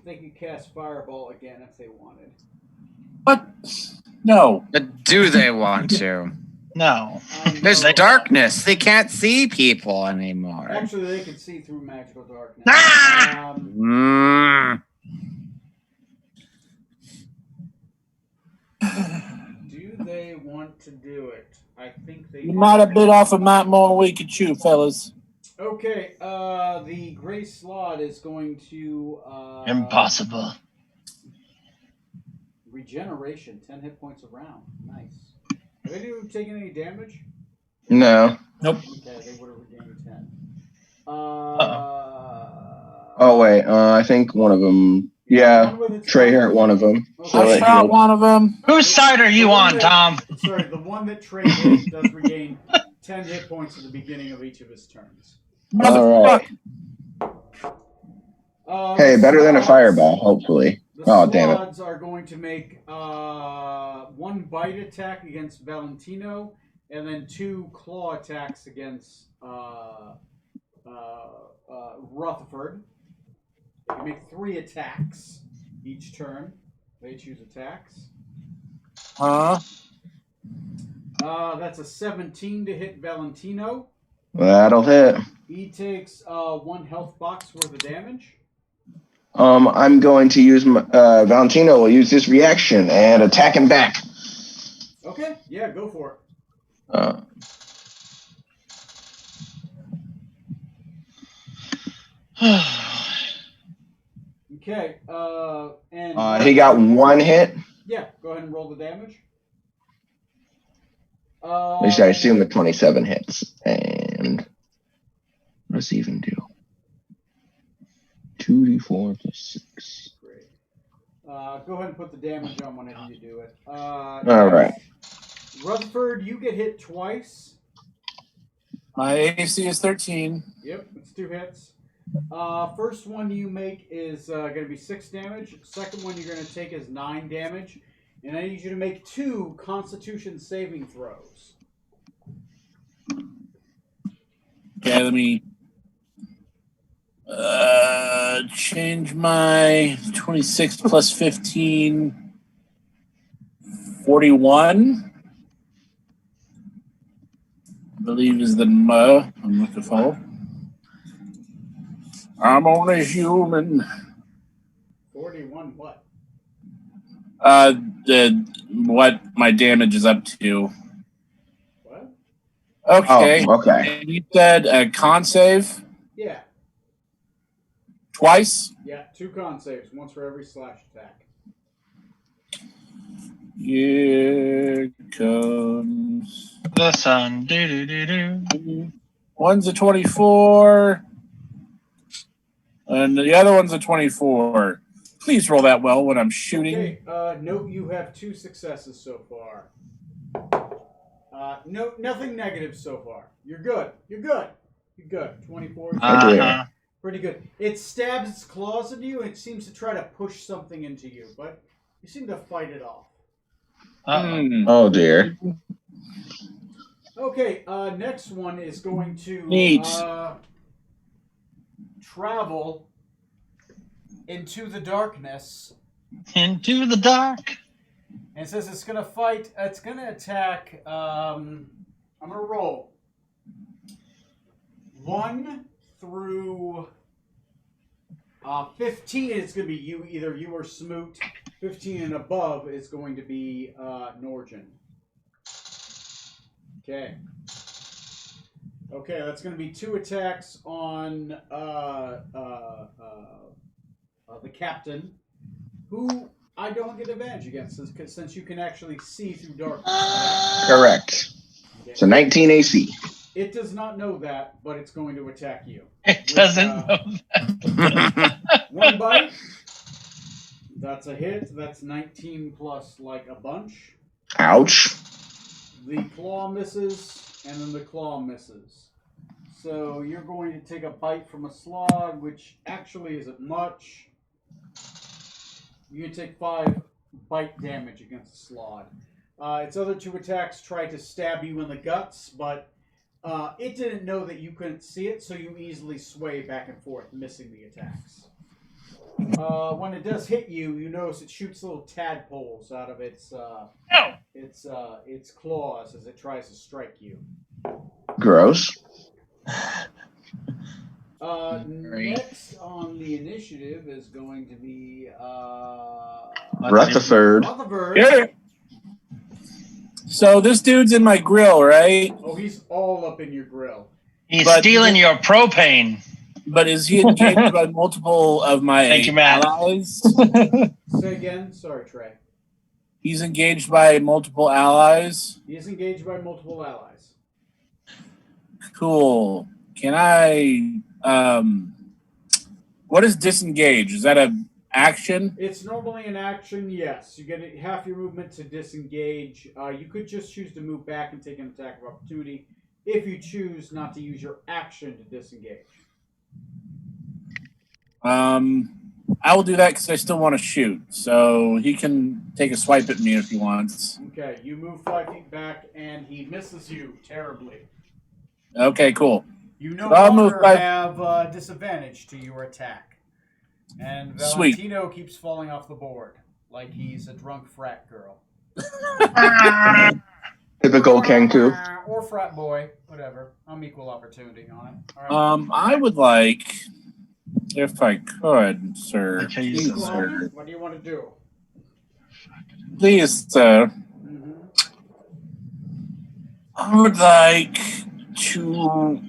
They could cast Fireball again if they wanted. What? No. But do they want to? No. There's darkness. They can't see people anymore. Actually, they can see through magical darkness. Ah! Do they want to do it? I think they You might have bit off a lot more we could chew, fellas. Okay, the Gray Slot is going to... Impossible. Regeneration, 10 hit points a round. Nice. Have they taken any damage? No. Nope. Okay, they would have regained 10. Oh, wait. I think one of them. Yeah. Trey hurt one of them. So I it shot healed. one of them. Whose side are you on, Tom? Sorry, the one that Trey hit does regain 10 hit points at the beginning of each of his turns. All right. Hey, better than a fireball, hopefully. The Oh, damn it. Slods are going to make 1 bite attack against Valentino, and then 2 claw attacks against Rutherford. They can make 3 attacks each turn. They choose attacks. Huh? That's a 17 to hit Valentino. That'll hit. He takes 1 health box worth of damage. I'm going to use Valentino will use this reaction and attack him back. Okay, yeah, go for it. Okay, and He got 1 hit. yeah, go ahead and roll the damage. At least I assume the 27 hits. And what does he even do? 2d4 plus 6. Great. Go ahead and put the damage on whenever you do it. All right. Rutherford, you get hit twice. My AC is 13. Yep, it's 2 hits. First one you make is going to be 6 damage. Second one you're going to take is 9 damage. And I need you to make 2 Constitution saving throws. Okay, let me change my 26 plus 15, 41. I believe is the I'm looking for. I'm only human. 41 what? What my damage is up to. What? Okay. Oh, okay. And you said a con save Yeah. twice? Yeah, 2 con saves, once for every slash attack. Here comes The sun. Do do do do. one's a 24, and the other one's a 24. Please roll that well when I'm shooting. Okay, note you have 2 successes so far. No, nothing negative so far. You're good. You're good. You're good. 24. Uh-huh. Pretty good. It stabs its claws into you and it seems to try to push something into you, but you seem to fight it off. Oh dear. Okay, next one is going to Neat. travel into the darkness. Into the dark. And it says it's going to fight, it's going to attack, I'm going to roll 1 through 15 is going to be you, either you or Smoot. 15 and above is going to be Norjan. Okay. Okay, that's going to be 2 attacks on the captain, who I don't get advantage against since you can actually see through darkness. Correct. Okay. So 19 AC. It does not know that, but it's going to attack you. It doesn't know that. 1 bite. That's a hit. That's 19 plus like a bunch. Ouch. The claw misses, and then the claw misses. So you're going to take a bite from a slog, which actually isn't much. You can take 5 bite damage against the slog. Its other 2 attacks tried to stab you in the guts, but it didn't know that you couldn't see it, so you easily sway back and forth, missing the attacks. When it does hit you, you notice it shoots little tadpoles out of its claws as it tries to strike you. Gross. Next on the initiative is going to be Rutherford. Yeah. So this dude's in my grill, right? Oh, he's all up in your grill. He's stealing your propane. But is he engaged by multiple of my Thank you, Matt. allies? Say again. Sorry, Trey. He's engaged by multiple allies. He is engaged by multiple allies. Cool. Can I? What is disengage? Is that an action? It's normally an action, yes. You get half your movement to disengage. You could just choose to move back and take an attack of opportunity if you choose not to use your action to disengage. I will do that because I still want to shoot. So he can take a swipe at me if he wants. Okay, you move 5 feet back and he misses you terribly. Okay, cool. You no I'll move longer 5. have disadvantage to your attack. And Sweet. Valentino keeps falling off the board like he's a drunk frat girl. Typical Kenku. Or frat boy, whatever. I'm equal opportunity on it. All right. I would like, if I could, sir. Okay, Please, so- sir. What do you want to do? Please, sir. Mm-hmm. I would like to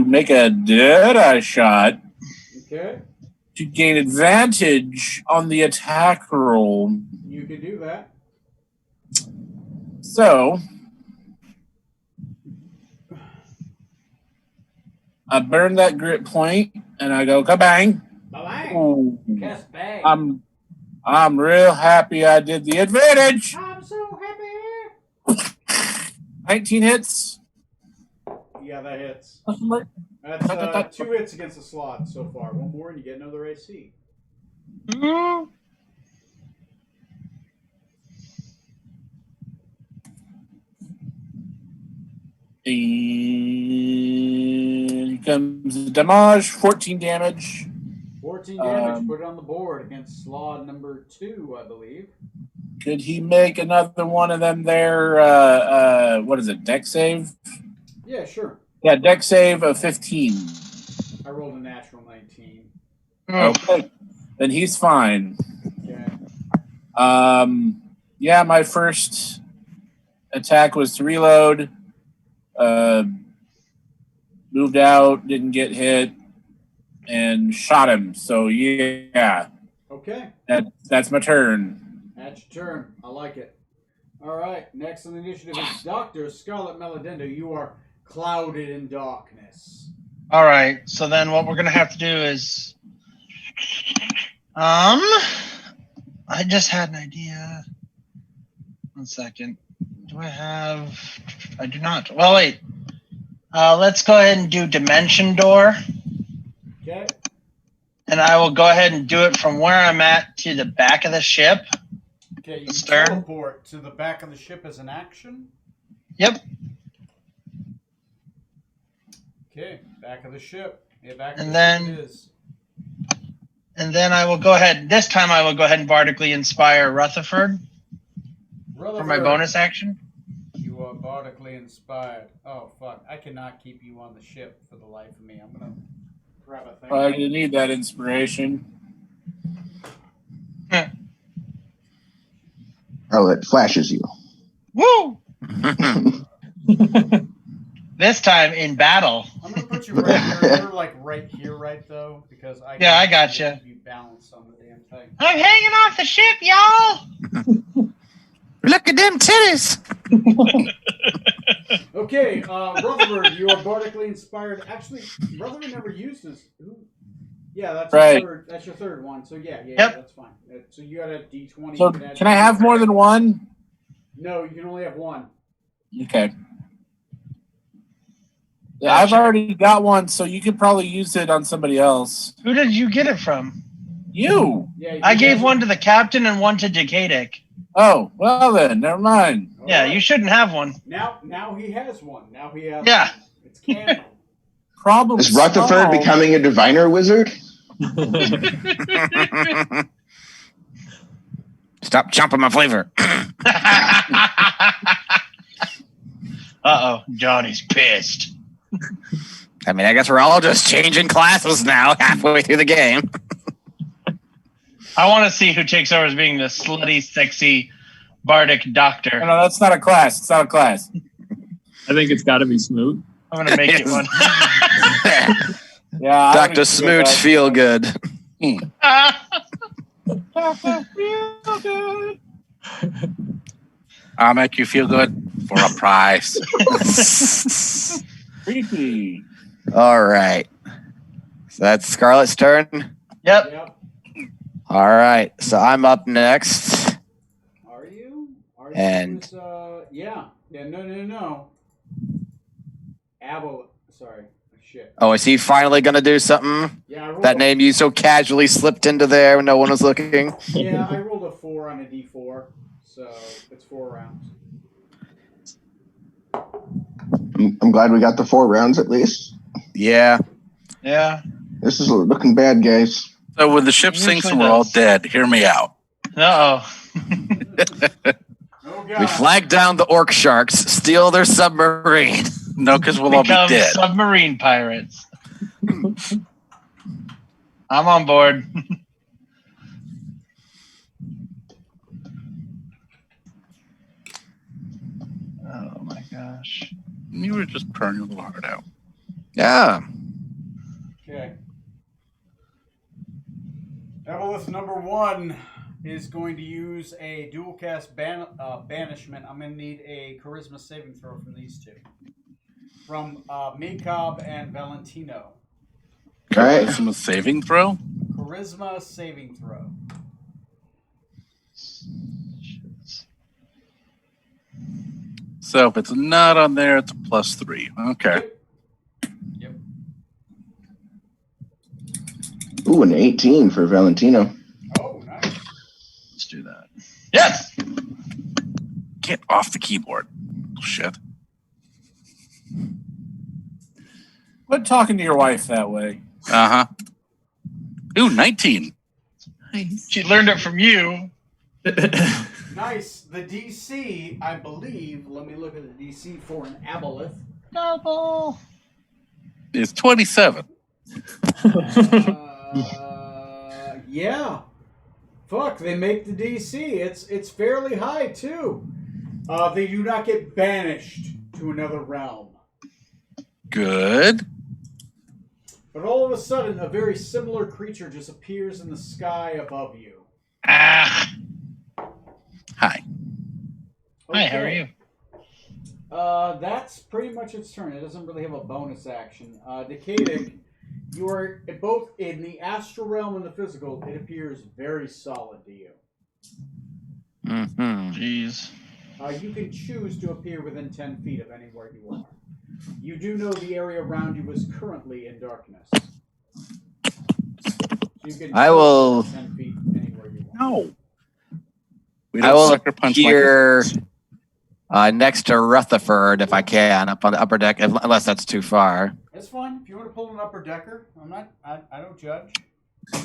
make a dead-eye shot Okay, to gain advantage on the attack roll. you can do that. So, I burn that grit point, and I go kabang. Bye-bye. Ooh. Cast bang. I'm real happy I did the advantage. I'm so happy. 19 hits. Yeah, that hits. Right. That's 2 hits against the slot so far. One more and you get another AC. Mm. Here comes the damage, 14 damage. 14 damage. Put it on the board against slot number 2, I believe. Could he make another one of them there? What is it, deck save? Yeah, sure. Yeah, deck save of 15. I rolled a natural 19. Okay. Then he's fine. Okay. Yeah, my first attack was to reload. Moved out, didn't get hit, and shot him. So yeah. Okay. That's my turn. That's your turn. I like it. All right. Next on the initiative is Dr. Scarlet Melodendo. You are clouded in darkness. All right. So then what we're going to have to do is I just had an idea. 1 second. Do I have I do not. Well, wait. Let's go ahead and do Dimension Door. Okay. And I will go ahead and do it from where I'm at to the back of the ship. Okay, you Stern. teleport to the back of the ship as an action. Yep. Okay, back of the ship. Yeah, back of And the then- ship it is. And then I will go ahead. This time I will go ahead and bardically inspire Rutherford for my bonus action. You are bardically inspired. Oh, fuck. I cannot keep you on the ship for the life of me. I'm going to grab a thing. Well, you need that inspiration. Oh, it flashes you. Woo! This time in battle. I'm going to put you right here. You're like right here, right, though? Because I Yeah, I gotcha. You balance on the damn thing. I'm hanging off the ship, y'all. Look at them titties. Okay, Rutherford, you are bardically inspired. Actually, Rutherford never used his. Yeah, that's Right. your third. That's your third one. So yeah, Yep. that's fine. So you got a D20. So you add can I have more than one? No, you can only have one. Okay. Yeah, I've already got one, so you could probably use it on somebody else. Who did you get it from? You. Yeah, I gave one to the captain and one to Decadic. Oh, well then, never mind. All Yeah, right. you shouldn't have one. Now he has one. Now he has. Yeah. One. It's canon. Problem Is Rutherford solved. becoming a diviner wizard? Stop chomping my flavor. Uh-oh, Johnny's pissed. I mean, I guess we're all just changing classes now halfway through the game. I want to see who takes over as being the slutty, sexy bardic doctor. No, that's not a class. It's not a class. I think it's got to be Smoot. I'm going to make it one. Yeah, I Dr. would Smooch do feel good. I'll make you feel good for a price. that. Creepy. All right. So that's Scarlet's turn. Yep. Yep. All right. So I'm up next. Are you? And- Yeah. Yeah. No. Sorry. Shit. Oh, is he finally going to do something? Yeah. I rolled That name you so casually slipped into there when no one was looking? Yeah, I rolled a 4 on a D4, so it's 4 rounds. I'm glad we got the 4 rounds at least. Yeah. Yeah. This is looking bad, guys. So when the ship sinks and we're all dead, hear me out. Uh-oh. Oh, We God. flag down the orc sharks, steal their submarine. No, because we'll all be Become dead. submarine pirates. I'm on board. Oh my gosh. You were just purring your little heart out. Yeah. Okay. Evelith number 1 is going to use a dual cast banishment. I'm going to need a charisma saving throw from these two. From Macob and Valentino. All right. Charisma saving throw? Charisma saving throw. So if it's not on there, it's a +3. Okay. Ooh, an 18 for Valentino. Oh, nice. Let's do that. Yes. Get off the keyboard. Shit. Quit talking to your wife that way. Uh huh. Ooh, 19. She learned it from you. Nice. The DC, I believe, let me look at the DC for an aboleth. Double. It's 27. Yeah. Fuck, they make the DC. It's fairly high, too. They do not get banished to another realm. Good. But all of a sudden, a very similar creature just appears in the sky above you. Ah. Hi. Hi, how are you? That's pretty much its turn. It doesn't really have a bonus action. Decadic, you are both in the astral realm and the physical. It appears very solid to you. Mm-hmm. Jeez. You can choose to appear within 10 feet of anywhere you are. You do know the area around you is currently in darkness. So you can I will- 10 feet anywhere you want. No. We I don't will sucker punch appear like next to Rutherford if I can, up on the upper deck, unless that's too far. That's fine. If you want to pull an upper decker, I don't judge.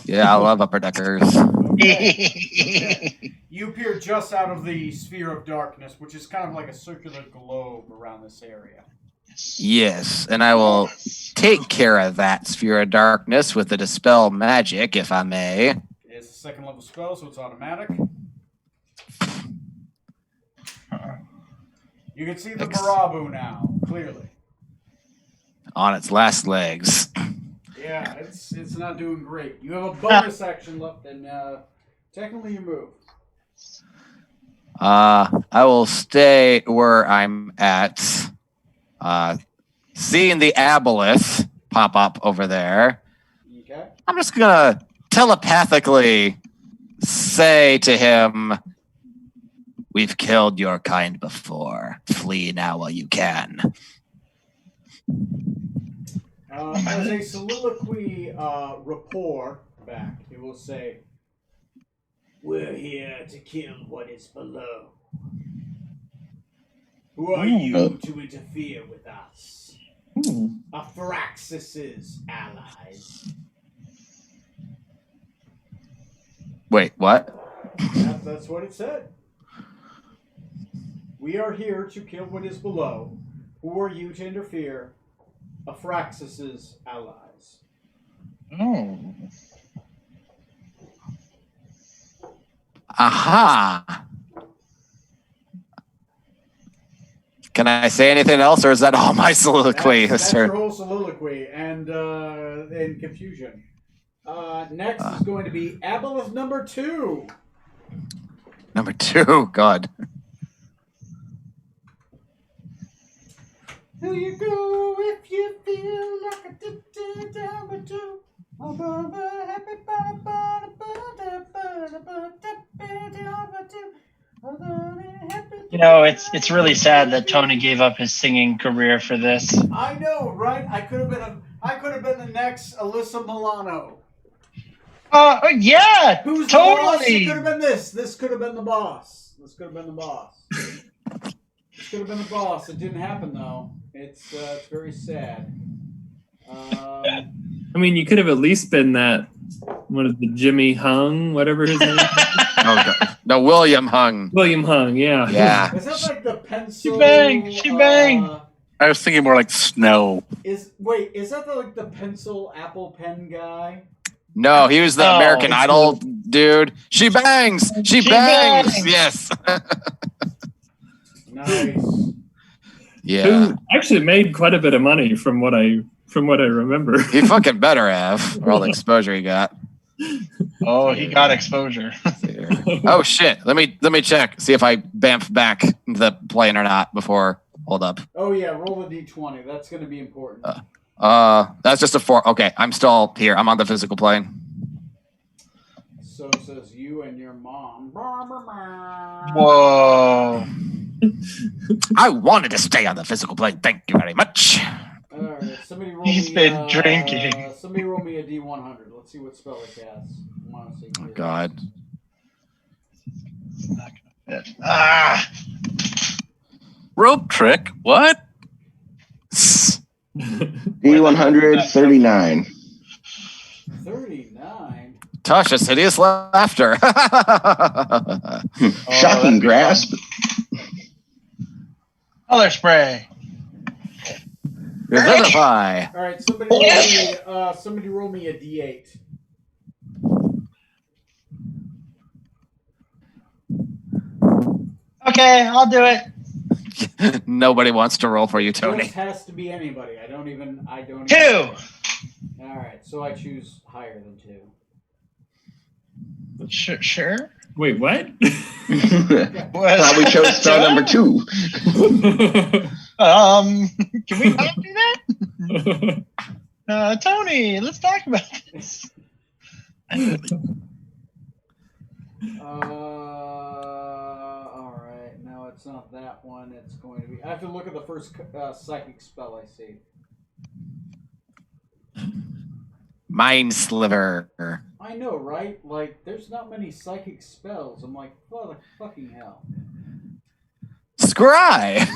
Yeah, I love upper deckers. Okay. You appear just out of the sphere of darkness, which is kind of like a circular globe around this area. Yes, and I will take care of that sphere of darkness with the dispel magic, if I may. It's a second level spell, so it's automatic. You can see the Barabu now, clearly. On its last legs. Yeah, it's not doing great. You have a bonus action left, and technically you move. I will stay where I'm at. Seeing the aboleth pop up over there, Okay. I'm just gonna telepathically say to him, "We've killed your kind before. Flee now while you can." As a soliloquy rapport back, it will say, "We're here to kill what is below. Who are you to interfere with us? Aphraxis's allies." Wait, what? That's what it said. "We are here to kill what is below. Who are you to interfere? Aphraxis's allies." Oh. Aha! Can I say anything else, or is that all my soliloquy? That's your whole soliloquy and confusion. Next is going to be aboleth number 2. Number 2, God. Here you go if you feel like a number 2. You know, it's really sad that Tony gave up his singing career for this. I know, right? I could have been the next Alyssa Milano. Yeah, Who's the boss? It totally. could have been this. This could have been the boss. This could have been the boss. This could have been the boss. It didn't happen though. It's very sad. I mean, you could have at least been that. What is the Jimmy Hung, whatever his name is? Oh, God. No, William Hung. William Hung, yeah. Yeah. Is that like the pencil? She banged. She banged. I was thinking more like snow. Is that like the pencil Apple Pen guy? No, he was the No, American it's Idol dude. She bangs. She bangs. bangs. Yes. Nice. Yeah. Who actually made quite a bit of money from what I remember. He fucking better have for all the exposure he got. Oh, he got exposure. Oh shit. Let me check. See if I bamf back into the plane or not before. Hold up. Oh yeah, roll a d20. That's going to be important. That's just a 4. Okay, I'm still here. I'm on the physical plane. So says you and your mom. Whoa. I wanted to stay on the physical plane. Thank you very much. All right, somebody roll He's me. been drinking. Somebody roll me a D100. Let's see what spell it casts. I want to see. Oh, God. Ah! Rope trick? What? D100 39. 39. Tasha's hideous laughter. Shocking grasp. Color spray. Revivify. All right, somebody roll me a D8. Okay, I'll do it. Nobody wants to roll for you, Tony. Just has to be anybody. I don't even. 2. All right, so I choose higher than 2. Sure. Wait, what? Probably chose spell number 2. Can we not do that? Tony, let's talk about this. All right. No, it's not that one. It's going to be. I have to look at the first psychic spell I see. Mind Sliver. I know, right? Like, there's not many psychic spells. I'm like, fucking hell. Scry.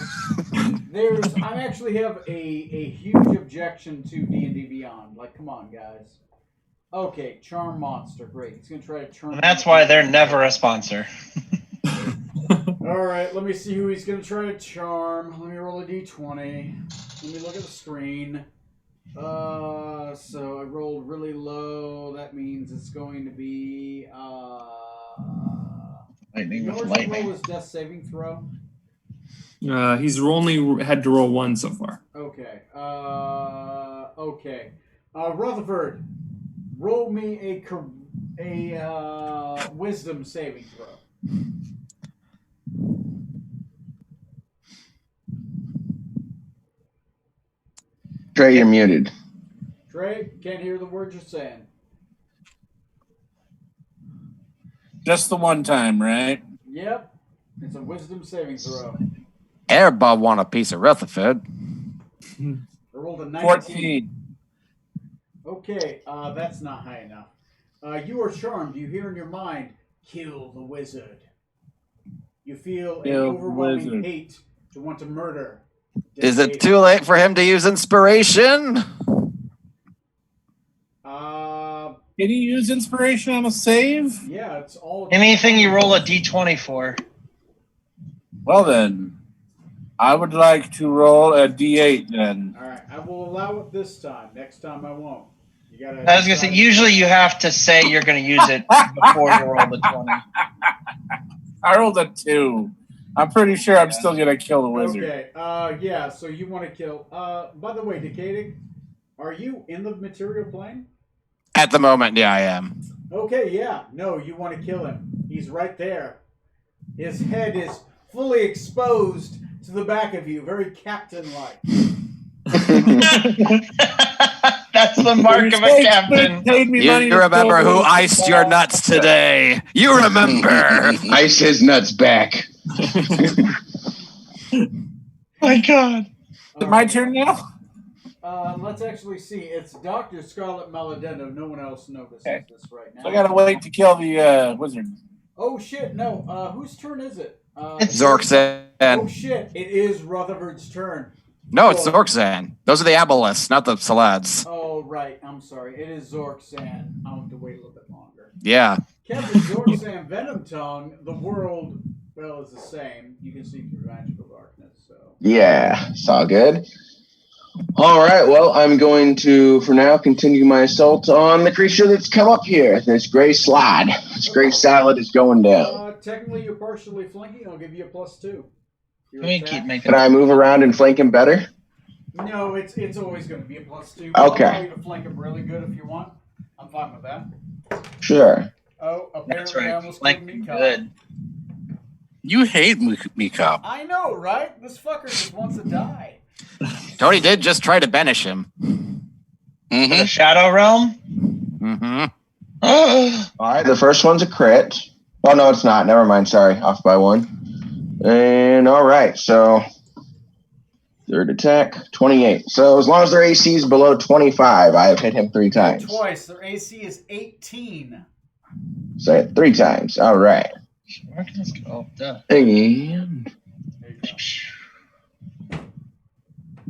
I actually have a huge objection to D&D Beyond. Like, come on, guys. Okay, Charm Monster. Great. He's going to try to turn... And that's why they're never a sponsor. All right, let me see who he's going to try to charm. Let me roll a D20. Let me look at the screen. So I rolled really low. That means it's going to be... Lightning with Yours lightning. roll his death saving throw? He's only had to roll 1 so far. Okay. Okay. Rutherford, roll me a wisdom saving throw. Trey, you're muted. Trey, can't hear the words you're saying. Just the one time, right? Yep. It's a wisdom saving throw. Everybody want a piece of Rutherford. I rolled a 19. 14. Okay, that's not high enough. You are charmed. You hear in your mind, kill the wizard. You feel an Kill the overwhelming wizard. hate to want to murder. Is it too late for him to use inspiration? Can you use inspiration on a save? Yeah, it's all... Anything you roll a d20 for. Well then, I would like to roll a d8 then. All right, I will allow it this time. Next time I won't. You gotta... I was going to say, usually you have to say you're going to use it before you roll the 20. I rolled a 2. I'm pretty sure I'm still going to kill the wizard. Okay, yeah, so you want to kill... by the way, Decading, are you in the material plane? At the moment, yeah, I am. Okay, yeah. No, you want to kill him. He's right there. His head is fully exposed to the back of you, very captain-like. That's the mark of a captain. You remember who iced your nuts today. You remember. Ice his nuts back. My God. Is it my turn now? Let's actually see. It's Dr. Scarlet Maledetto. No one else notices this right now. So I gotta wait to kill the wizard. Oh, shit. No. Whose turn is it? It's Zorkzan. Oh, shit. It is Rutherford's turn. No, it's Zorkzan. Those are the Abelisks, not the Salads. Oh, right. I'm sorry. It is Zorkzan. I'll have to wait a little bit longer. Yeah. Captain Zorkzan Venom Tongue, the world, well, is the same. You can see through magical darkness, so... Yeah, it's all good. All right, well, I'm going to, for now, continue my assault on the creature that's come up here. This gray slide. This gray salad is going down. Technically, you're partially flanking. I'll give you a +2. Let me keep making Can I move around and flank him better? No, it's always going to be a +2. Okay. I'll allow you to flank him really good if you want. I'm fine with that. Sure. Oh, apparently That's I right. almost Like killed me. Cop. good. You hate me, cop. I know, right? This fucker just wants to die. Tony did just try to banish him. The Shadow Realm? Mm-hmm. All right, the first one's a crit. Oh, no, it's not. Never mind. Sorry. Off by 1. And all right, so Third attack, 28. So as long as their AC is below 25, I have hit him 3 times. Twice. Their AC is 18. So 3 times. All right. Where can this go? Duh. And There you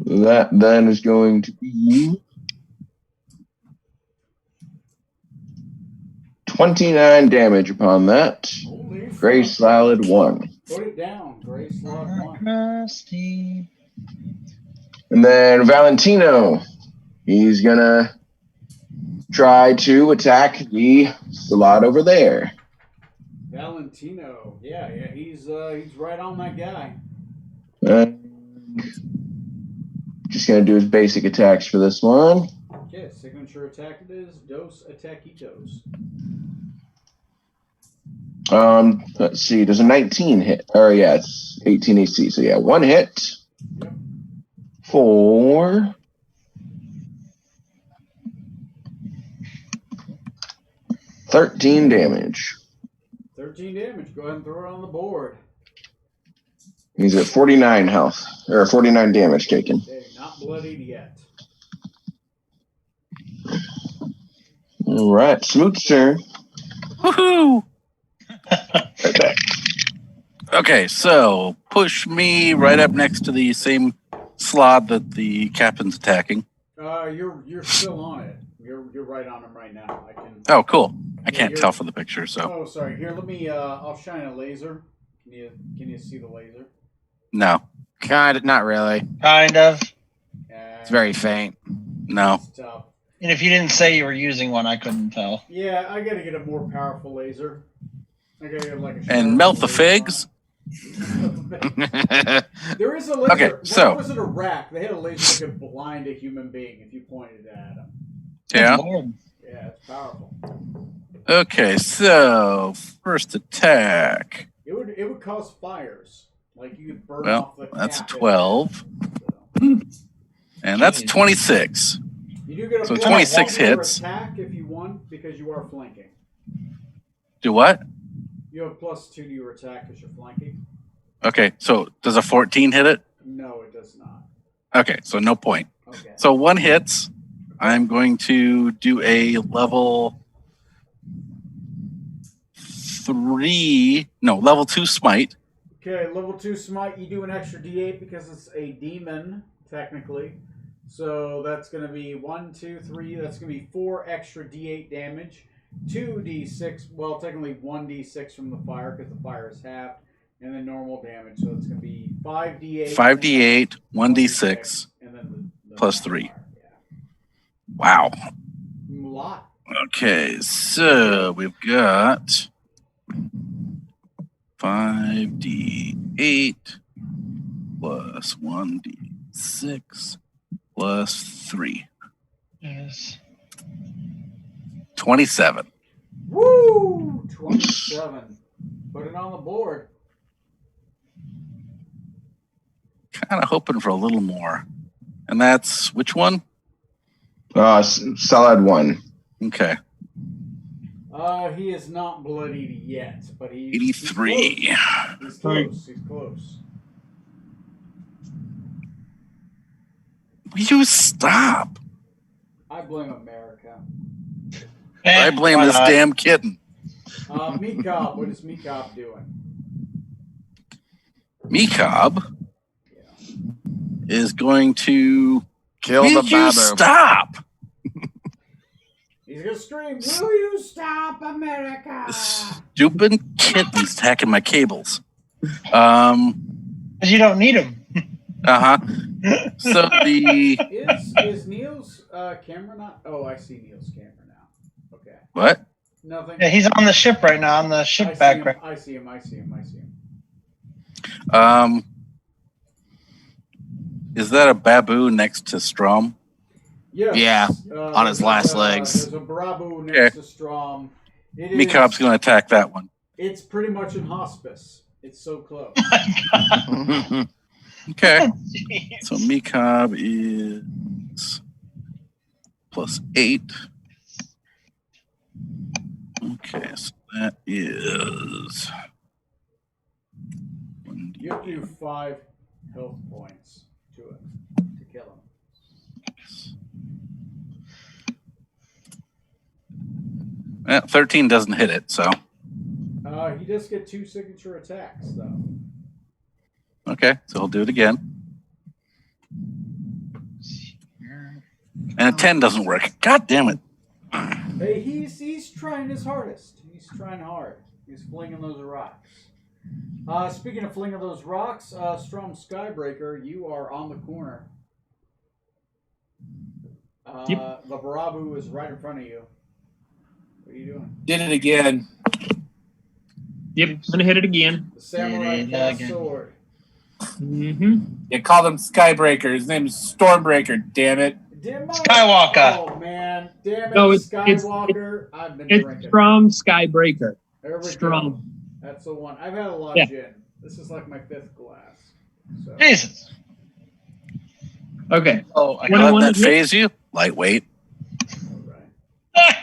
go. that then is going to be 29 damage upon that. Holy Gray fuck. Salad 1. Put it down. Gray slot 1. Rusty. And then Valentino, he's gonna try to attack the slot over there. Valentino. Yeah, he's right on that guy. Just gonna do his basic attacks for this one. Okay, signature attack it is. Dos attackitos. Let's see. Does a 19 hit? Or yeah, it's 18 AC. So yeah, 1 hit. Yep. For 13 damage. 13 damage. Go ahead and throw it on the board. He's at 49 health, or 49 damage taken. Okay, not bloodied yet. All right, Smoot's turn. Woohoo! Right back. Okay, so push me right up next to the same slot that the captain's attacking. You're still on it. You're right on him right now. I can. Oh, cool. I Yeah, can't you're- tell from the picture, so Oh, sorry. Here, let me. I'll shine a laser. Can you see the laser? no, Kind of, not really. Kind of. It's very faint. no. It's tough. And if you didn't say you were using one, I couldn't tell. Yeah, I gotta get a more powerful laser. I gotta get like a. And sharper melt the laser figs. on it. There is a laser. Okay, What so- was it a rack? They had a laser that could blind a human being if you pointed it at him. Yeah. Lord. Yeah, it's powerful. Okay, so first attack. It would cause fires. Like you could burn Well, off the. that's cap 12. So. And that's Jeez. 26. You do get a So plus 26 1 to your hits. attack if you want because you are flanking. Do what? You have +2 to your attack because you're flanking. Okay, so does a 14 hit it? No, it does not. Okay, so no point. Okay. So 1 hits. I'm going to do a level 2 smite. Okay, level 2 smite. You do an extra D8 because it's a demon technically. So that's going to be 1, 2, 3. That's going to be 4 extra D8 damage. 2d6. Well, technically 1d6 from the fire because the fire is halved, and then normal damage. So it's going to be 5d8. 5d8, 1d6. and then the plus 3. fire. Yeah. Wow. A lot. Okay, so we've got 5d8 plus 1d6 plus 3. Yes. 27. Woo! 27. Put it on the board. Kind of hoping for a little more. And that's which one? Salad 1. Okay. He is not bloodied yet, but he's 83. He's close. He's close. Will you stop? I blame America. I blame why this not? damn kitten. Meekob, what is Meekob doing? Meekob Yeah. is going to Kill Will the you babu. stop? He's gonna scream, "Will you stop, America?" Stupid kitten's attacking my cables. 'Cause you don't need them. Uh-huh. So the Is Neil's camera not? Oh, I see Neil's camera now. Okay. what? Nothing. Yeah, he's on the ship right now, on the I ship see him. background. I see him. I see him. I see him. Is that a baboon next to Strom? Yes. Yeah, on his there's last a, legs. There's a Brabu next to Strom. It is, Meekob's going to attack that one. It's pretty much in hospice. It's so close. Okay. Jeez. So Meekob is +8. Okay, so that is You have to do 5 health points to it. 13 doesn't hit it, so. He does get 2 signature attacks, though. Okay, so he'll do it again. And a 10 doesn't work. God damn it. Hey, he's trying his hardest. He's trying hard. He's flinging those rocks. Speaking of flinging those rocks, Strom Skybreaker, you are on the corner. Yep. The Barabu is right in front of you. What are you doing? Did it again. Yep, I'm gonna hit it again. The Samurai cast sword. Mm-hmm. You call him Skybreaker. His name is Stormbreaker, damn it. Skywalker. Oh, man. Damn it, No, it's Skywalker. I've been It's drinking. from Skybreaker. There we go. Strom. That's the one. I've had a lot Yeah. of gin. This is like my 5th glass. So. Jesus. Okay. Oh, I What do you Let want that to hit? phase you? Lightweight. All right.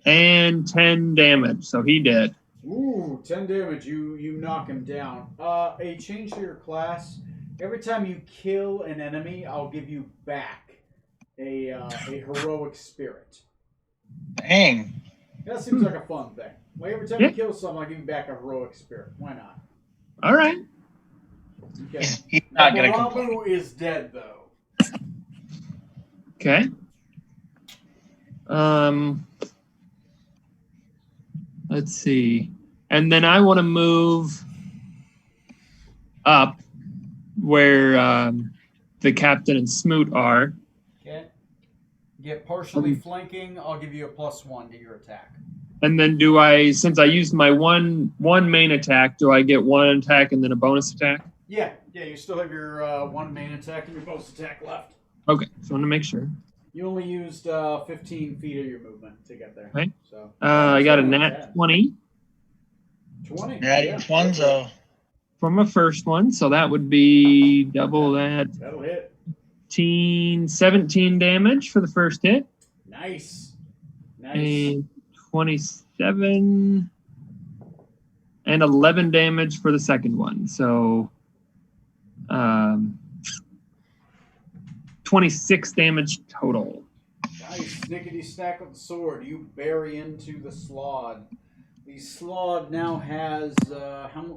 And 10 damage, so he did. Ooh, 10 damage. You knock him down. A change to your class. Every time you kill an enemy, I'll give you back a heroic spirit. Dang. That seems like a fun thing. Like every time you kill someone, I'll give you back a heroic spirit. Why not? All right. Okay. He's not going to Barabu complain. is dead, though. Okay. Let's see. And then I want to move up where the captain and Smoot are. Okay. Get partially flanking. I'll give you a +1 to your attack. And then do I, since I used my one main attack, do I get one attack and then a bonus attack? Yeah. You still have your 1 main attack and your bonus attack left. Okay, so I want to make sure. You only used 15 feet of your movement to get there. Right. So I got a nat 20 20. Yeah, each one, so. for my first one, so that would be double that. That'll hit. 17 damage for the first hit. Nice. And 27 and 11 damage for the second one. So 26 damage total. Nice. Snickety snack with the sword. You bury into the slod. The slod now has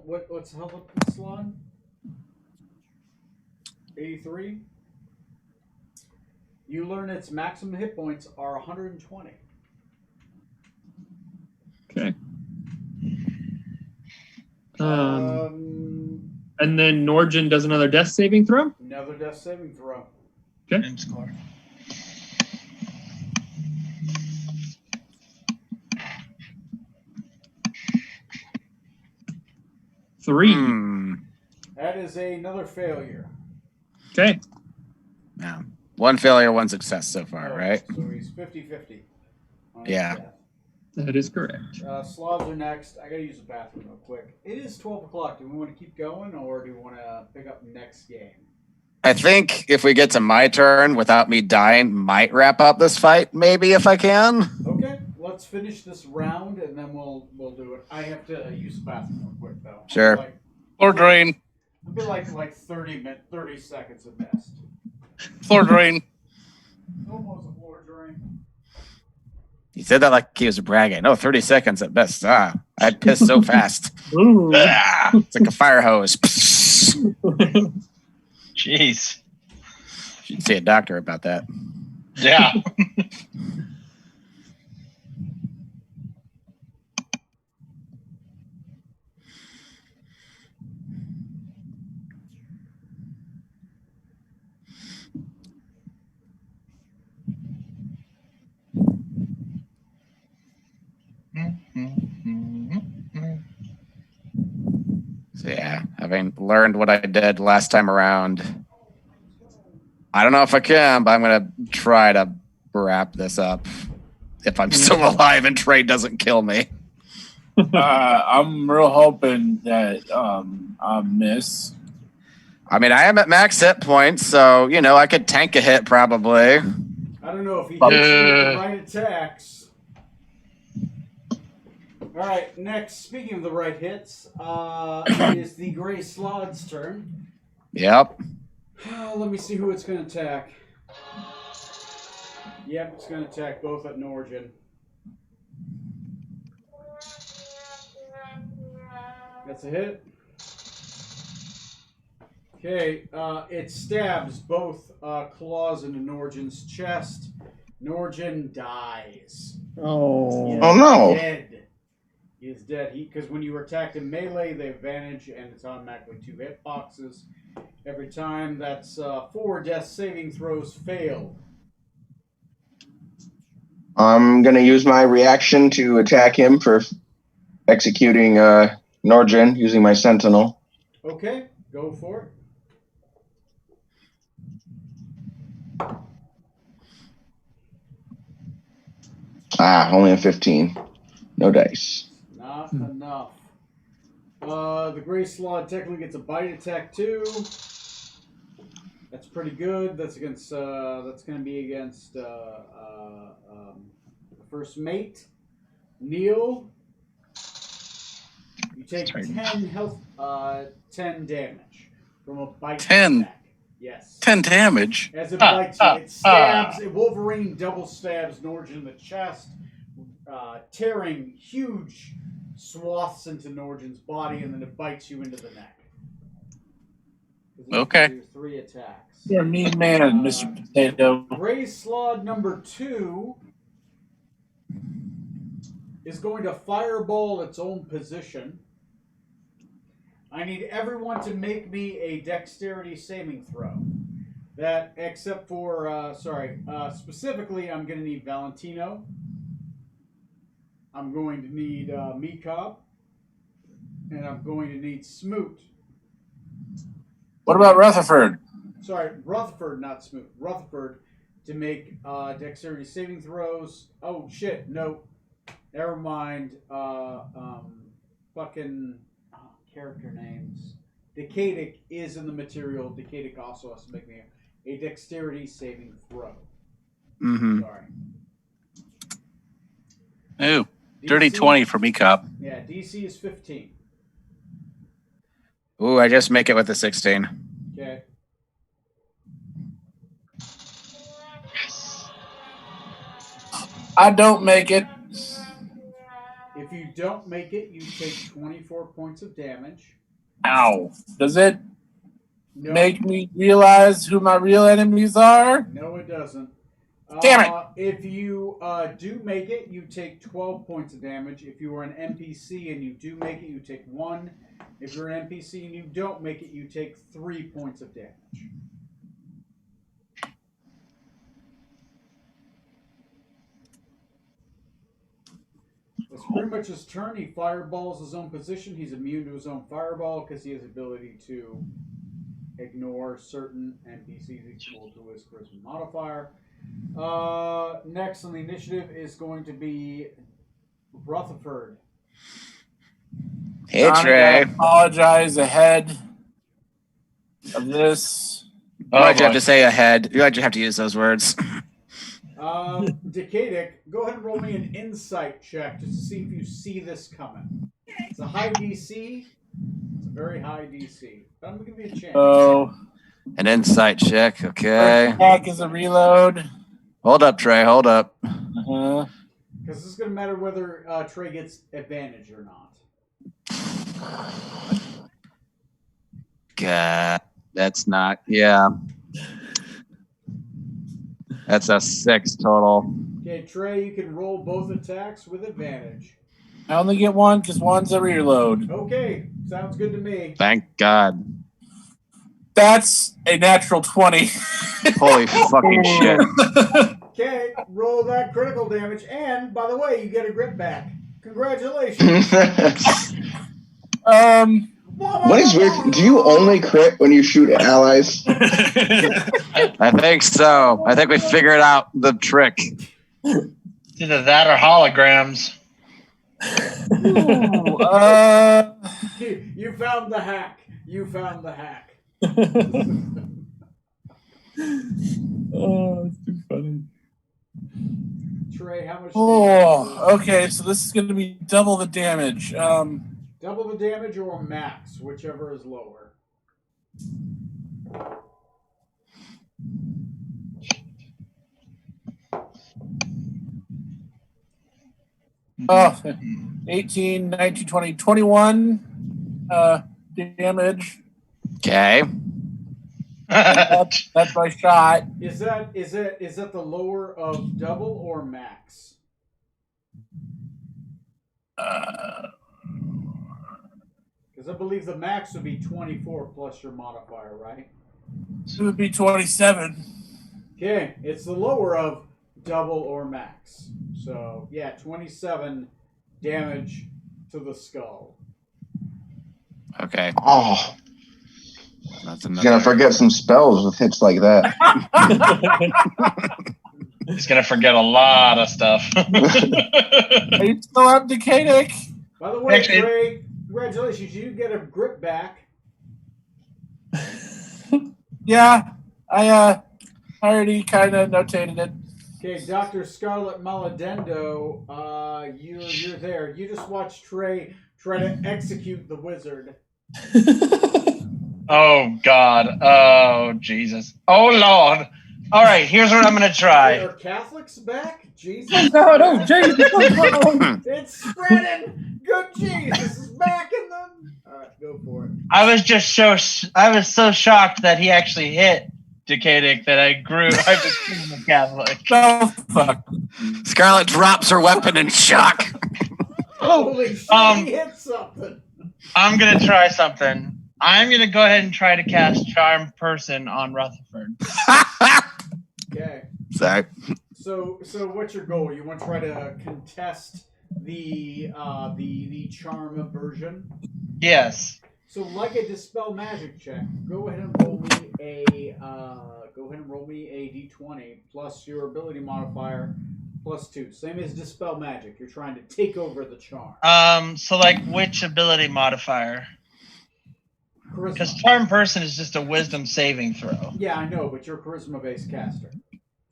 what's the health of the slod? 83. You learn its maximum hit points are 120. Okay. And then Norgin does another death saving throw. Another death saving throw. Okay. And score. Three. That is another failure. Okay. Yeah. One failure, one success so far, Oh, right? So he's 50-50. on his Yeah. death. That is correct. Sloths are next. I gotta use the bathroom real quick. It is 12 o'clock. Do we want to keep going or do we want to pick up next game? I think if we get to my turn without me dying, might wrap up this fight, maybe if I can. Okay, let's finish this round and then we'll do it. I have to use the bathroom real quick though. Sure. Floor drain. I'll be like 30 seconds at best. Floor drain. Almost a floor drain. He said that like he was bragging. No, 30 seconds at best. I'd piss so fast. Ooh. It's like a fire hose. Jeez. Should see a doctor about that. Yeah. So yeah, having learned what I did last time around, I don't know if I can, but I'm gonna try to wrap this up if I'm still alive and Trey doesn't kill me. I'm real hoping that I miss. I mean, I am at max hit points, so I could tank a hit probably. I don't know if he hits you with the right attacks. All right, next, speaking of the right hits, it is the Gray Slod's turn. Yep. Let me see who it's going to attack. Yep, it's going to attack both at Norgin. That's a hit. Okay, it stabs both claws into Norjan's chest. Norjan dies. Oh. He is Oh, no. dead. He is dead. Because when you were attacked in melee, they advantage, and it's automatically 2 hitboxes. Every time, that's 4 death saving throws failed. I'm going to use my reaction to attack him for executing Norjan using my Sentinel. Okay, go for it. Only a 15. No dice. Not enough. The Gray Slot technically gets a bite attack too. That's pretty good. That's against. That's going to be against the first mate, Neil. You take 10 health, 10 damage from a bite 10? attack. Yes. 10 damage. As it bites you, it stabs. Wolverine double stabs Norjan in the chest, tearing huge swaths into Norjan's body, and then it bites you into the neck. Okay. Do 3 attacks. You're a mean man, Mr. Potato. Gray Slod number 2 is going to fireball its own position. I need everyone to make me a dexterity saving throw. That, except for, specifically, I'm going to need Valentino. I'm going to need Meekob. And I'm going to need Smoot. What about Rutherford? Sorry, Rutherford, not Smoot. Rutherford to make dexterity saving throws. Oh, shit, no. Never mind. Character names. Decadic is in the material. Decadic also has to make me a dexterity saving throw. Mm-hmm. Sorry. Ooh, dirty 20 for me, cop. Yeah, DC is 15. Ooh, I just make it with a 16. Okay. I don't make it. If you don't make it, you take 24 points of damage. Ow. Does it No. make me realize who my real enemies are? No, it doesn't. Damn it! If you do make it, you take 12 points of damage. If you are an NPC and you do make it, you take 1. If you're an NPC and you don't make it, you take 3 points of damage. It's pretty much his turn. He fireballs his own position. He's immune to his own fireball because he has the ability to ignore certain NPCs equal to his charisma modifier. Next on the initiative is going to be Rutherford. Hey, Trey. I apologize ahead of this. Why'd you have to say ahead? Why'd you have to use those words? Decadic, go ahead and roll me an insight check just to see if you see this coming. It's a high DC. It's a very high DC. But I'm going to give you a chance. Oh. An insight check, okay. Attack is a reload. Hold up, Trey, hold up. Uh-huh. Because this is going to matter whether Trey gets advantage or not. God, that's not, yeah. That's a 6 total. Okay, Trey, you can roll both attacks with advantage. I only get one because one's a reload. Okay, sounds good to me. Thank God. That's a natural 20. Holy fucking shit. Okay, roll that critical damage, and by the way, you get a grip back. Congratulations. What is weird? Do you only crit when you shoot allies? I think so. I think we figured out the trick. Either that or holograms. You found the hack. You found the hack. Oh, it's too funny. Trey, how much? Oh, okay. So this is going to be double the damage. Double the damage or max, whichever is lower. Oh, 18, 19, 20, 21. damage. Okay. That's my shot. Is that the lower of double or max? Because I believe the max would be 24 plus your modifier, right? It would be 27. Okay, it's the lower of double or max. So yeah, 27 damage to the skull. Okay. Oh, That's he's gonna forget some spells with hits like that. He's gonna forget a lot of stuff. Are you still up, Decadic? By the way, Actually- Trey, congratulations, you get a grip back. Yeah, I already kind of notated it. Okay, Dr. Scarlet Maladendo, you're there. You just watch Trey try to execute the wizard. Oh God. Oh Jesus. Oh Lord. All right, here's what I'm gonna try. Are Catholics back? Jesus. No, Jesus. It's spreading. Good Jesus is back in them. All right, go for it. I was so shocked that he actually hit Decadic that I became a Catholic. No, fuck. Scarlet drops her weapon in shock. Holy shit, he hit something. I'm gonna try something. I'm gonna go ahead and try to cast Charm Person on Rutherford. Okay. Sorry. So what's your goal? You want to try to contest the charm aversion? Yes. So like a dispel magic check, go ahead and roll me a d20 plus your ability modifier plus 2. Same as dispel magic. You're trying to take over the charm. So like which ability modifier? Because Charisma. Charm Person is just a wisdom saving throw. Yeah, I know, but you're a charisma based caster.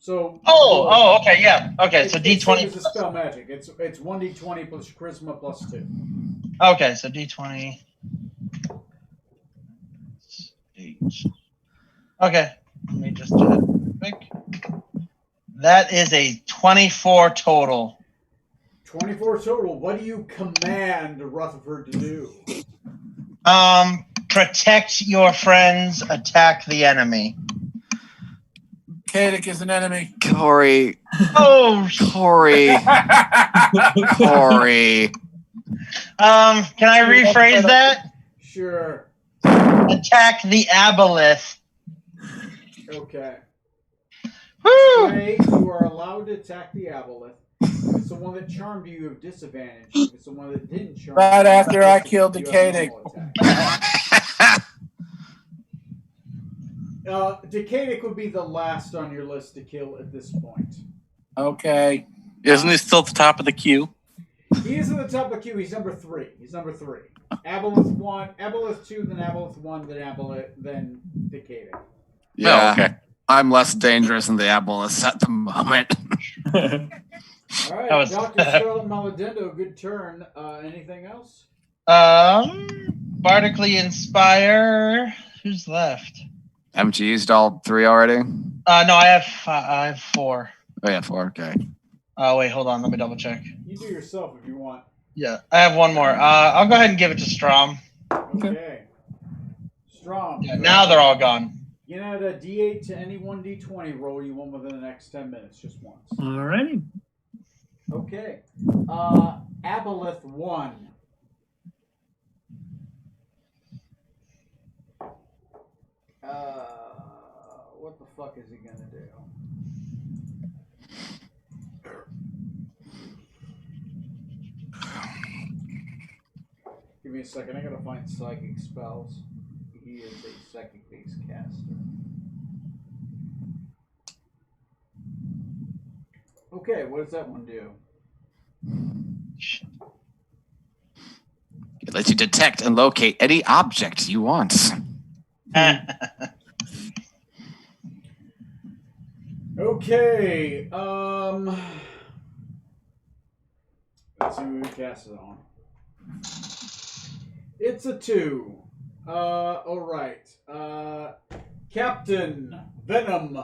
So Okay, yeah. Okay, so it's D20. same as dispel magic. It's 1d20 plus charisma plus 2. Okay, so D20. 8. Okay, let me just do that quick. That is a 24 total. 24 total. What do you command Rutherford to do? Protect your friends, attack the enemy. Decadic is an enemy. Corey. Oh, Corey. Corey. can I rephrase that? Sure. Attack the aboleth. Okay. Woo! Ray, you are allowed to attack the aboleth. If it's the one that charmed you, you have disadvantage. If it's the one that didn't charm Right you, after I killed you have Decadic. normal attack. Decadic would be the last on your list to kill at this point. Okay. Isn't he still at the top of the queue? He is at the top of the queue. He's number 3. Aboleth 1, Aboleth 2, then Aboleth 1, then Decadic. Yeah. Oh, okay. I'm less dangerous than the aboleths at the moment. All right, That was- Dr. Scarlet Maladendo, good turn. Anything else? Bardically Inspire. Who's left? Haven't you used all 3 already? No, I have 4. Oh, yeah, 4. Okay. Wait, hold on. Let me double check. You do yourself if you want. Yeah, I have one more. I'll go ahead and give it to Strom. Okay. Strom. Yeah, now they're all gone. You can add a D8 to any 1D20 roll you want within the next 10 minutes, just once. Alrighty. Okay. Aboleth 1. What the fuck is he gonna do? Give me a second, I gotta find psychic spells. He is a psychic based caster. Okay, what does that one do? It lets you detect and locate any object you want. Okay, let's see who we cast it on. It's a 2. Alright. Captain Venom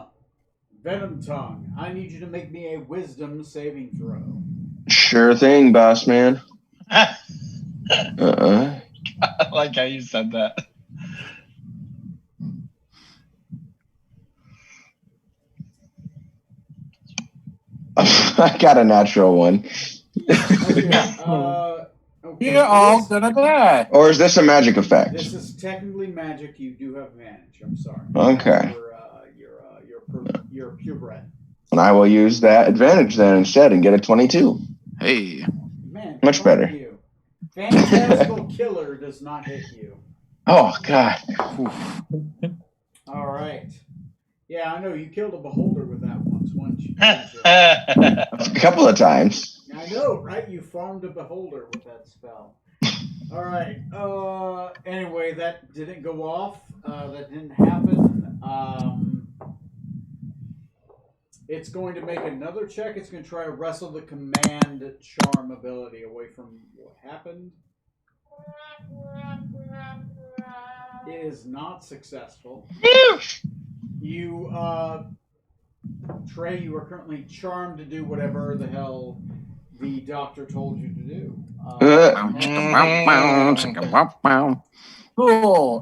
Tongue, I need you to make me a wisdom saving throw. Sure thing, boss man. I like how you said that. I got a natural one. Okay. You're all gonna die. Or is this a magic effect? This is technically magic. You do have advantage. I'm sorry. Okay. You're purebred. And I will use that advantage then instead and get a 22. Hey. Man, Much better. You. Phantasmal Killer does not hit you. Oh, God. All right. Yeah, I know. You killed a beholder with that once, you? A couple of times. I know, right? You farmed a beholder with that spell. All right. Anyway, that didn't go off. That didn't happen. It's going to make another check. It's going to try to wrestle the command charm ability away from what happened. It is not successful. You, Trey, you are currently charmed to do whatever the hell the doctor told you to do. Cool.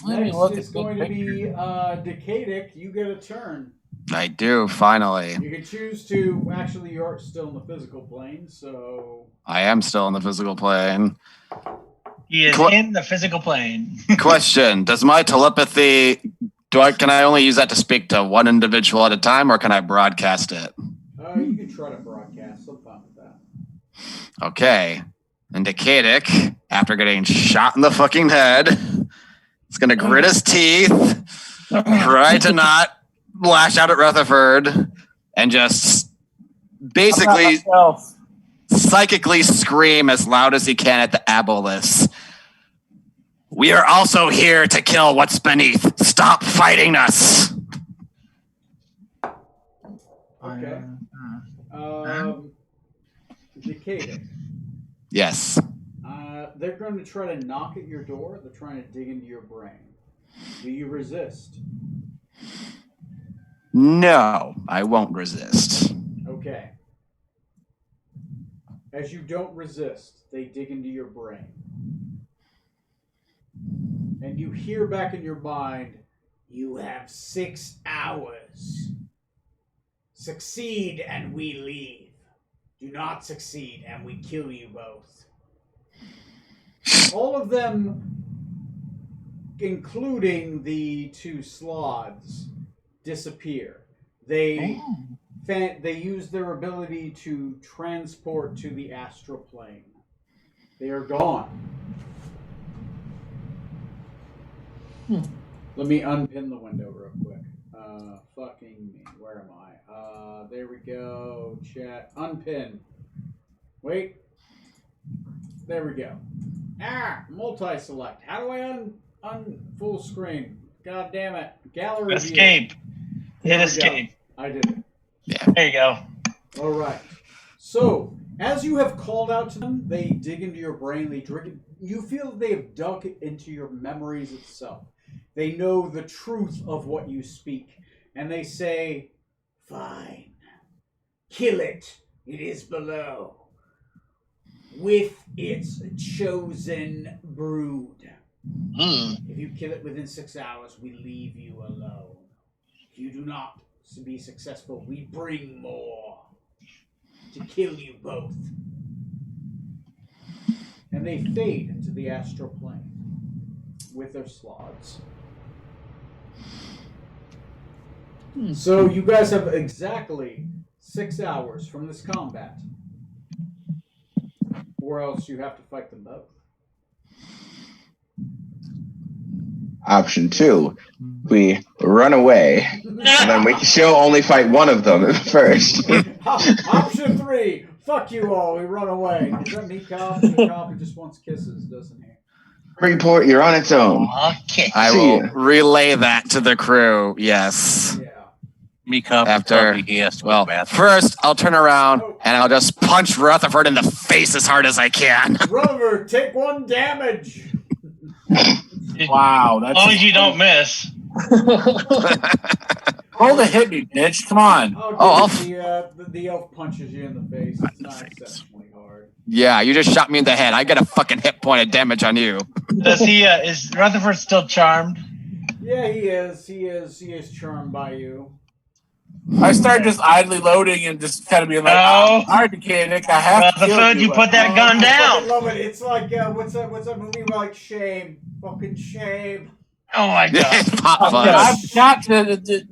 Let me Next look is at going to be Decadic. You get a turn. I do, finally. You can choose to. Actually, you're still in the physical plane, so. I am still in the physical plane. He is in the physical plane. Question: does my telepathy? Can I only use that to speak to one individual at a time, or can I broadcast it? You can try to broadcast. I'm fine with that. Okay. And Decadic, after getting shot in the fucking head, is going to grit his teeth, try to not lash out at Rutherford, and just basically psychically scream as loud as he can at the aboleths. We are also here to kill what's beneath. Stop fighting us. Okay. Decadic. Yes. They're going to try to knock at your door. They're trying to dig into your brain. Do you resist? No, I won't resist. Okay. As you don't resist, they dig into your brain. And you hear back in your mind, you have 6 hours. Succeed and we leave. Do not succeed and we kill you both. All of them, including the 2 sloths, disappear. They use their ability to transport to the astral plane. They are gone. Let me unpin the window real quick. Fucking me. Where am I? There we go. Chat. Unpin. Wait. There we go. Multi-select. How do I full screen? God damn it. Gallery view. Escape. Hit escape. I did it. Yeah. There you go. All right. So, as you have called out to them, they dig into your brain. They drink it. You feel that they have dug into your memories itself. They know the truth of what you speak. And they say, fine. Kill it. It is below. With its chosen brood. If you kill it within 6 hours, we leave you alone. If you do not be successful, we bring more to kill you both. And they fade into the astral plane with their sloths. So you guys have exactly 6 hours from this combat. Or else you have to fight them both. Option 2, we run away, and then we still only fight one of them first. Option 3, fuck you all, we run away. Is that me, Cobb? Cobb just wants kisses, doesn't he? Freeport, you're on its own. Okay. I will relay that to the crew, yes. Yeah. After, well, first I'll turn around and I'll just punch Rutherford in the face as hard as I can. Rutherford, take 1 damage. Wow, that's as long as you don't miss. Roll to hit me, bitch. Come on. The elf punches you in the face. It's not exceptionally hard. Yeah, you just shot me in the head. I get a fucking hit point of damage on you. Does he? Is Rutherford still charmed? Yeah, he is. He is charmed by you. I start just idly loading and just kind of being like, No. "I'm hard mechanic. I have to kill Rutherford, you." you put that gun I down. fucking love it. It's like what's that movie about? Like Shame, fucking Shame. Oh my god. Pop fuzz. I've got to.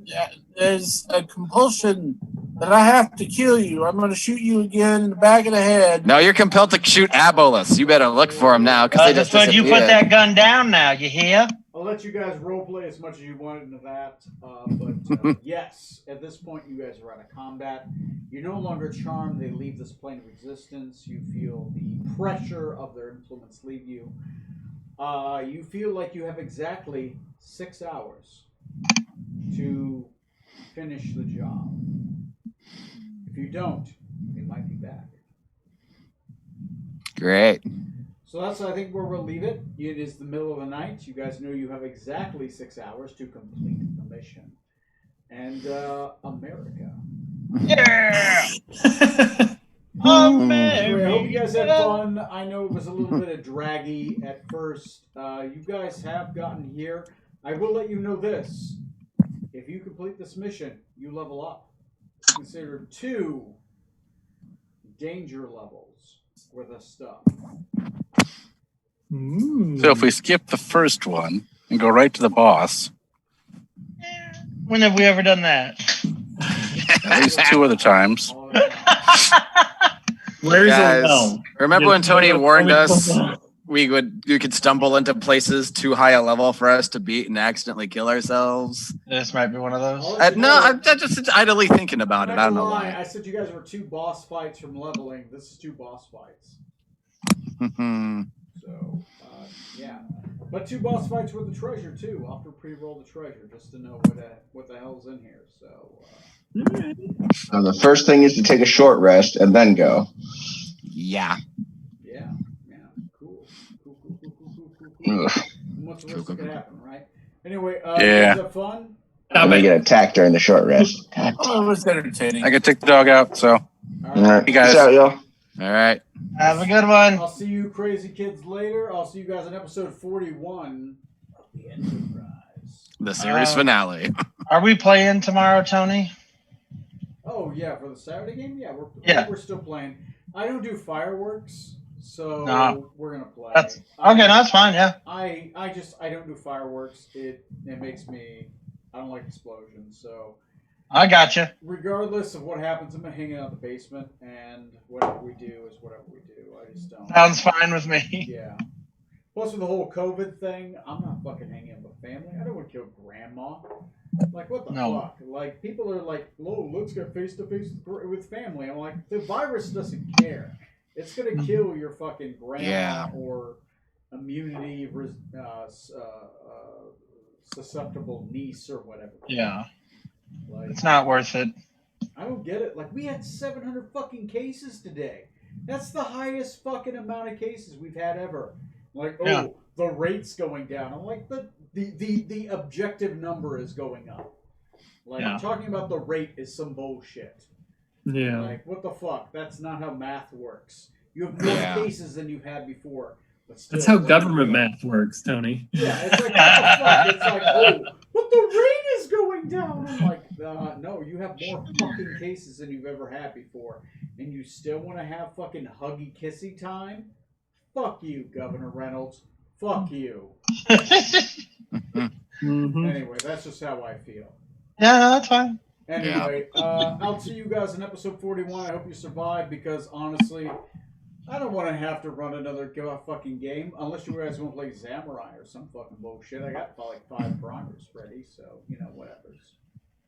There's a compulsion that I have to kill you. I'm going to shoot you again in the back of the head. No, you're compelled to shoot Abolus. You better look for him now because they just Rutherford, you disappeared. put that gun down now. You hear? I'll let you guys roleplay as much as you want into that, but yes, at this point you guys are out of combat. You're no longer charmed. They leave this plane of existence. You feel the pressure of their influence leave you. You feel like you have exactly 6 hours to finish the job. If you don't, they might be back. Great. So that's, I think, where we'll leave it. It is the middle of the night. You guys know you have exactly 6 hours to complete the mission. And America. Yeah. Anyway, I hope you guys had fun. I know it was a little bit of draggy at first. You guys have gotten here. I will let you know this. If you complete this mission, you level up. Consider 2 danger levels worth of stuff. So if we skip the first one and go right to the boss, When have we ever done that? at least 2 other times. All the time. Where's Guys, the well? remember when Tony warned us Well, we could stumble into places too high a level for us to beat and accidentally kill ourselves? This might be one of those. I'll let you No, know. I'm just idly thinking about it. I'm I not don't know gonna lie, why. I said you guys were 2 boss fights from leveling. This is 2 boss fights. So, yeah. But 2 boss fights with the treasure, too. I'll have to pre-roll the treasure just to know what the hell's in here. So, So the first thing is to take a short rest and then go. Yeah. yeah. Cool. Ugh. What's the worst that could happen, right? Anyway, Yeah. you guys have fun? I'm gonna get attacked during the short rest. God. Oh, it was entertaining. I could take the dog out, so All All right, Hey, guys. peace out, y'all. All right. Have a good one. I'll see you crazy kids later. I'll see you guys in episode 41 of the Enterprise. The series finale. Are we playing tomorrow, Tony? Oh yeah, for the Saturday game, yeah, we're still playing. I don't do fireworks, so No. we're gonna play. That's okay. No, that's fine. Yeah. I don't do fireworks. It makes me. I don't like explosions, so I got you. regardless of what happens, I'm gonna hang out in the basement, and whatever we do is whatever we do. I just don't. Sounds fine with me. Yeah. Plus, with the whole COVID thing, I'm not fucking hanging out with family. I don't want to kill grandma. Like, what the No. fuck? Like, people are like, "Whoa, let's get face to face with family." I'm like, the virus doesn't care. It's gonna kill your fucking grandma Yeah. or immunity susceptible niece or whatever. Yeah. Like, It's not worth it. I don't get it. Like, we had 700 fucking cases today. That's the highest fucking amount of cases we've had ever. Like, oh, Yeah. the rate's going down. I'm like, the objective number is going up. Like, Yeah. talking about the rate is some bullshit. yeah. Like, what the fuck? That's not how math works. You have more Yeah. cases than you've had before. But still, That's how like, government math works, Tony. Yeah, it's like, what the fuck? It's like, oh, but the rate is going down. I'm like, no, you have more fucking cases than you've ever had before. And you still want to have fucking huggy kissy time? Fuck you, Governor Reynolds. Fuck you. Mm-hmm. Anyway, that's just how I feel. Yeah, no, that's fine. Anyway, I'll see you guys in episode 41. I hope you survive because honestly, I don't want to have to run another fucking game unless you guys want to play Samurai or some fucking bullshit. I got like 5 primers ready, so you know whatever.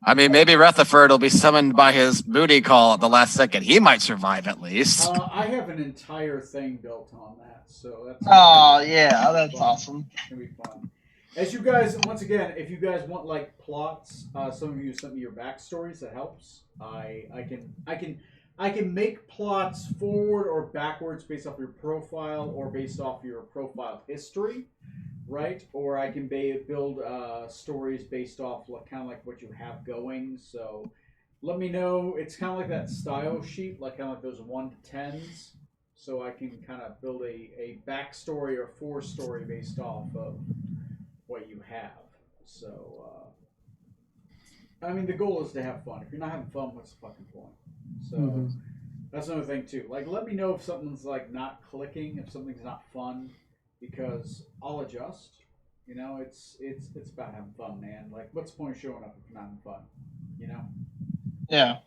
I mean, maybe Rutherford will be summoned by his booty call at the last second. He might survive at least. I have an entire thing built on that, so that's. Oh yeah, that's awesome. It's gonna be fun. As you guys, once again, if you guys want like plots, some of you sent me your backstories. That helps. I can make plots forward or backwards based off your profile or based off your profile history, right? Or I can build stories based off kind of like what you have going. So let me know. It's kind of like that style sheet, like kind of like those 1 to 10s. so I can kind of build a backstory or forestory based off of what you have. So, I mean, the goal is to have fun. If you're not having fun, what's the fucking point? So that's another thing too. Like, let me know if something's like not clicking, if something's not fun, because I'll adjust. You know, it's about having fun, man. Like, what's the point of showing up if you're not having fun? You know. Yeah.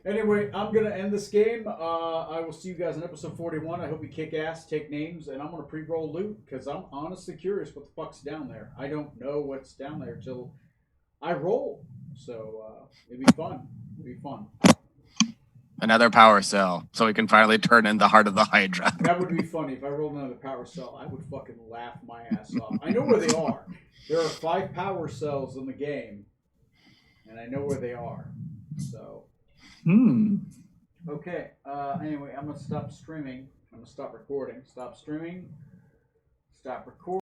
Anyway, I'm gonna end this game. I will see you guys in episode 41. I hope you kick ass, take names, and I'm gonna pre-roll loot because I'm honestly curious what the fuck's down there. I don't know what's down there till I roll. So it'd be fun. It'd be fun. Another power cell, so we can finally turn in the heart of the Hydra. That would be funny if I rolled another power cell. I would fucking laugh my ass off. I know where they are. There are 5 power cells in the game, and I know where they are. So. Okay. Anyway, I'm gonna stop streaming. I'm gonna stop recording. Stop streaming. Stop recording.